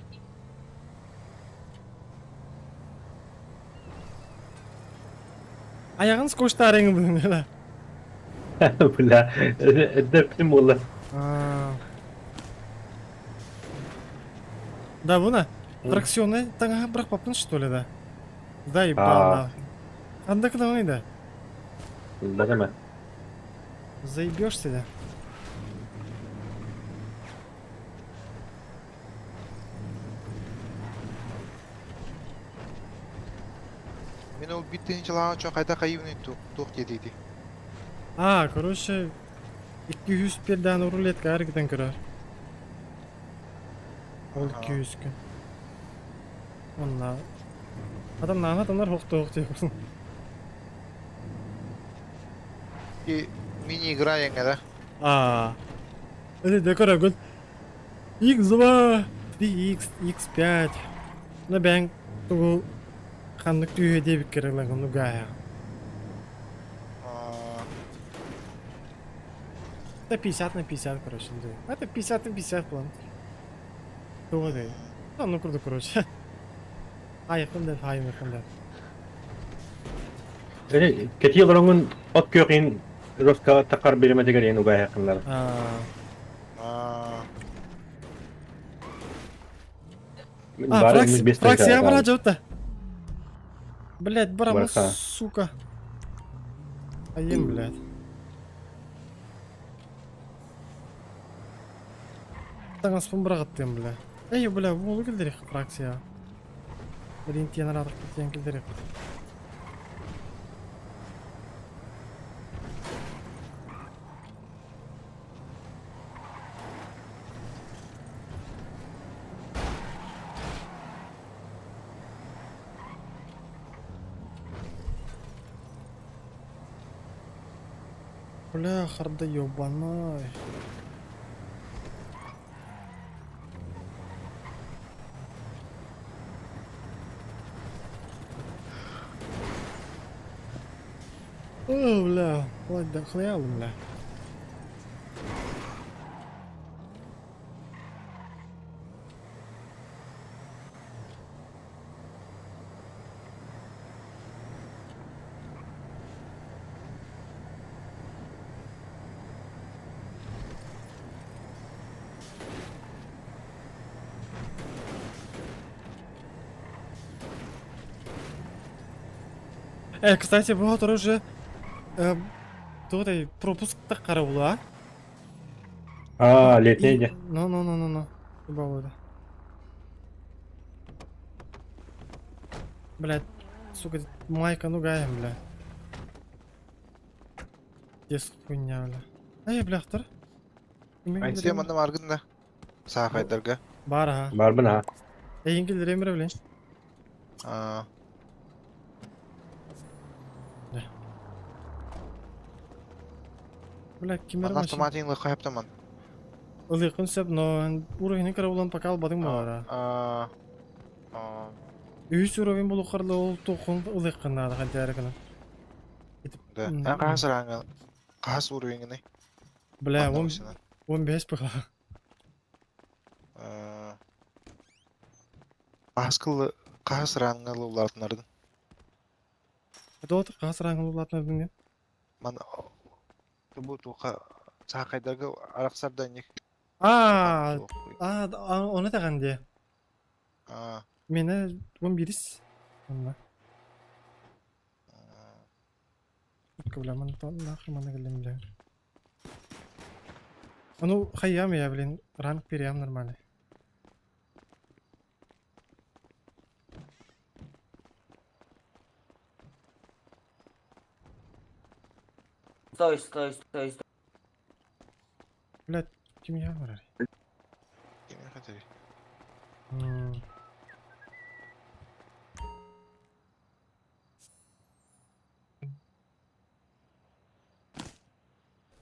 Ayağın skoştarın bunu bela. Bля. Ödeptim valla. Да, вон, фракционы таңа бірақ папын что ли, да? Заебал, анда когда он да? Bilmem. Заебешься, да? Мен ол биттен жылаған чоң қайда қайыбын тоқ дедейді. Короче, 200 пердан рулетка әргіден көрер. Ол 200 күн. Онна. Адамдар хоқты екірсін. Мини-игра еңе да? Өте көрі гүл. X2, 3X, X5. Ну бәң тұғыл қандық түйе дебік керелі ғынды ғая. Это 50 на 50, короче. Это 50 на 50 план. Туға дей. Ну круто, короче. Айыққындар, айыққындар. Кети yıllarının ot kökün Roska takar birimede gelen ugaya yakınlar. Фракция бара жаута. Блядь, барамыз, сука. Айым, блядь. Таңа спон бірағыттен, бля. Бля, болу келдерек фракция. Блин, тен арадық кетен келдерек. Бля, харда ёбаной. О, бля, вплоть до хлеял, бля. Кстати, вот уже тут пропуск так караула. Летний. Ну. Бавода. Блядь, сука, майка, ну гаем, бля. Здесь хуйня, бля. Бляхтар. Айсия манда маргында. Сақайдарға. Бар, Бар бына. Енгелдер емір, блин. Бля, кемер машин. Автоматинлы қайыптаман. Ылықын сөп, но уровень караулан пока албадың бара. Үйс уровень болу қарлы ол тоқын ылықын нады қантәрі кіні. Қағас ұраңы, қағас уровеніне. Бля, 15 пыға. Қағас ұраңы ұлартынардың. Это вот қағас ұраңы ұлартынардың не? Ман бұл туқа сақайдарға арақсардан не? Оны таған де. Мені 11-іс. Көбіламын, нахры мана келдім бля. Ну, хайям я, блин, ранг переям нормально. Стой. Блядь, кем я варari? Кем я хотели?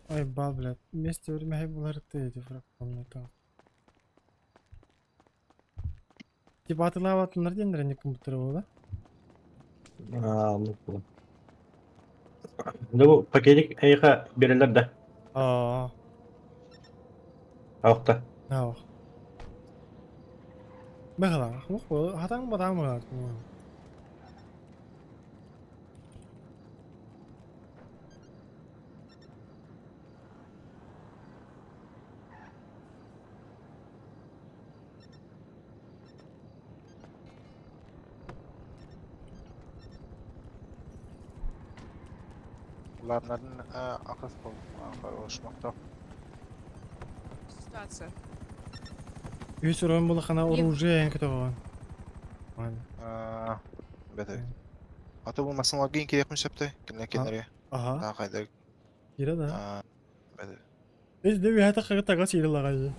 Ай, ба, блядь. Вместе время булар тейди фрак комната. Типа атылаватындар дендер не компьютер был, да? Ну, bu paketik ayıqa verirler de. Avukta. اه بغلا خو هتعمل بتعمل Ularların akıl oluşmakta. Ситуация. Вечером было хана оружие, кто Bete. Ata bu masalar giyin ki yakın şaptı. Kimle kenarıya. Aha. Daha kayda. Yine de. Bete. Biz de bir hata kagıta kaçıyla lagayı.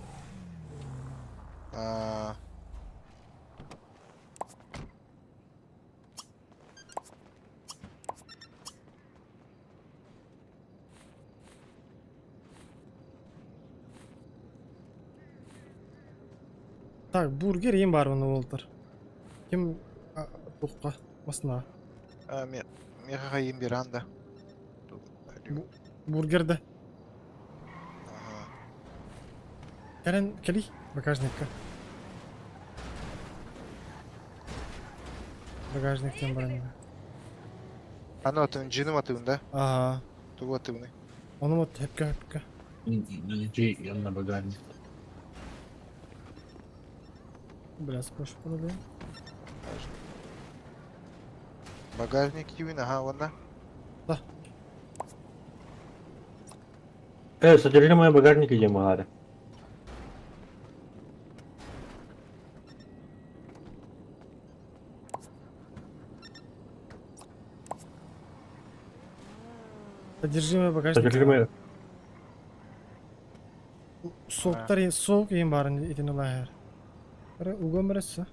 Так, бургер ем бар оны олтыр. Кем тоққа басына. Меха ем bir anda. Бургерді. Кәрін келей багажникка. Багажниктен баран. Аны атың, жинім атың да? Ага. Тугу атың. Оны мот хепке. Yanına bagajnik. Biraz boş bunu be. Багажник юин, ага, ладно. Да. Содержимое багажника идем, Галя. Содержимое багажника. Содержимое. Soğuk ем барын итин улайыр. Бары угон бірісі.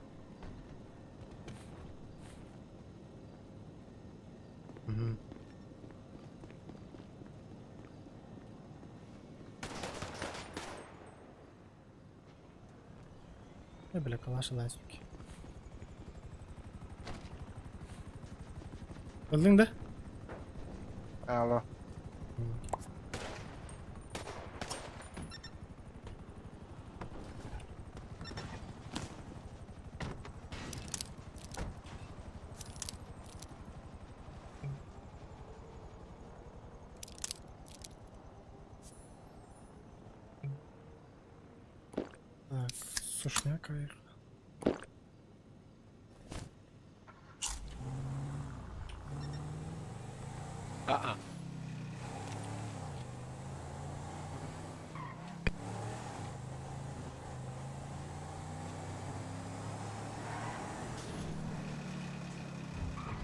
Ne bile kalaşı lazım ki. Öldün de? Allah. Так, сушняк их.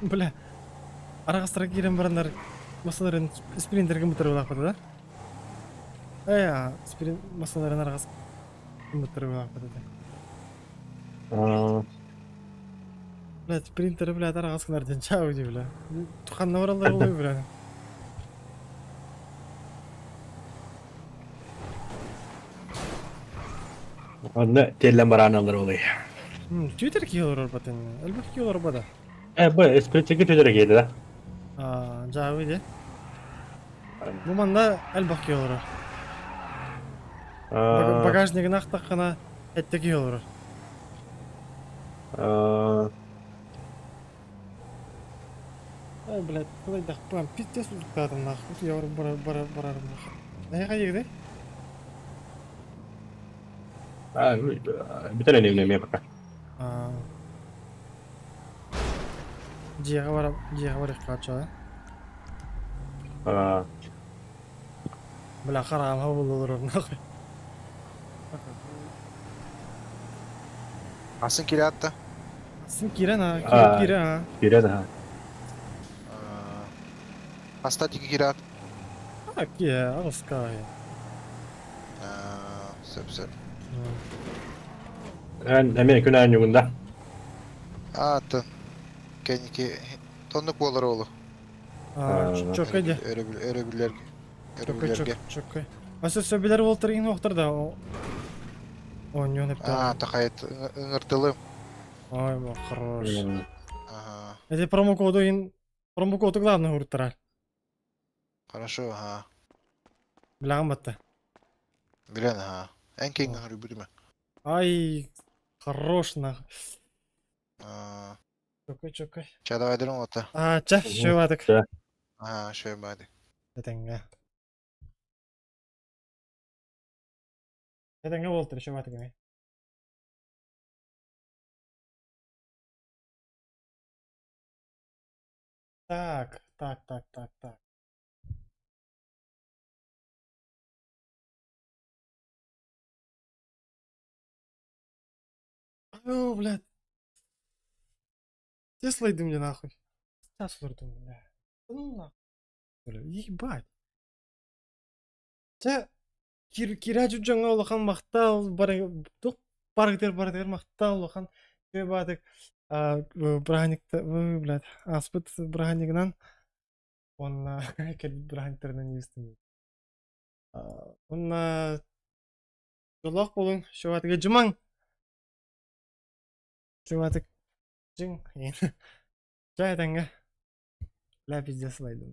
Бля, арағастыра керен барандар масаларын спринтер компьютер болақ бады да? Масаларын арағас компьютер болақ бады да? Блядь, спринтер, блядь, арағас кынарден чау де, бля. Туханна баралар болой, бля. Onda tellen baranalar oluyor. Twitter ki olur batın. Elbette ki olur bada. Bu espriteki Twitter'a geldi de. Cavı de. Bu manda elbette ki olur. Bagajnigin ақтаққана әттеки olur. Ай, блядь, кылай да прям пиздец устадым нахуй. Я барарым нахуй. Наяға егде? Bir tane evlenmeye bakar. Жиға барық қача, Бля, қарағам хау olur нахуй. Asın kire attı. Asın kiren ha, kiren ha. Kiren ha. Hasta tiki kire at. Ak ya, ağızka ya. Söp. Hemen günahın yolunda. Атын. Кеники тоннук болар олу. Чокай. Өрөбүлерге. Чокай. Асы сөбелер болтырын оқтыр да. О, не он Тахайт ыңыртылым. Ой, ма, хорош. Ага. Это промокоду главное уртара. Хорошо, ага. Бляхмата. Билен, ага. Энкин ыңырыбырма. Ай, хорош на. Чокай. Ча давай дырым ота. Ча, шевадык. Ага, шөй бады. Этенге болтыр, шевадык эме. Так. О, блядь. Где слайды мне нахуй? Сейчас вырту, бля. Ну нахуй. Бля, ебать. Ча, кирачу жаңа олахан мақтал, баргдер мақтал олахан. Шевадык. Браникта, блядь, аспыт браникнан. Он келіп браниктерден естімейді. Он жолақ болың, шевадыға жымаң. Шевадык жың. Жай тәңгі. Ля пиздец слайды.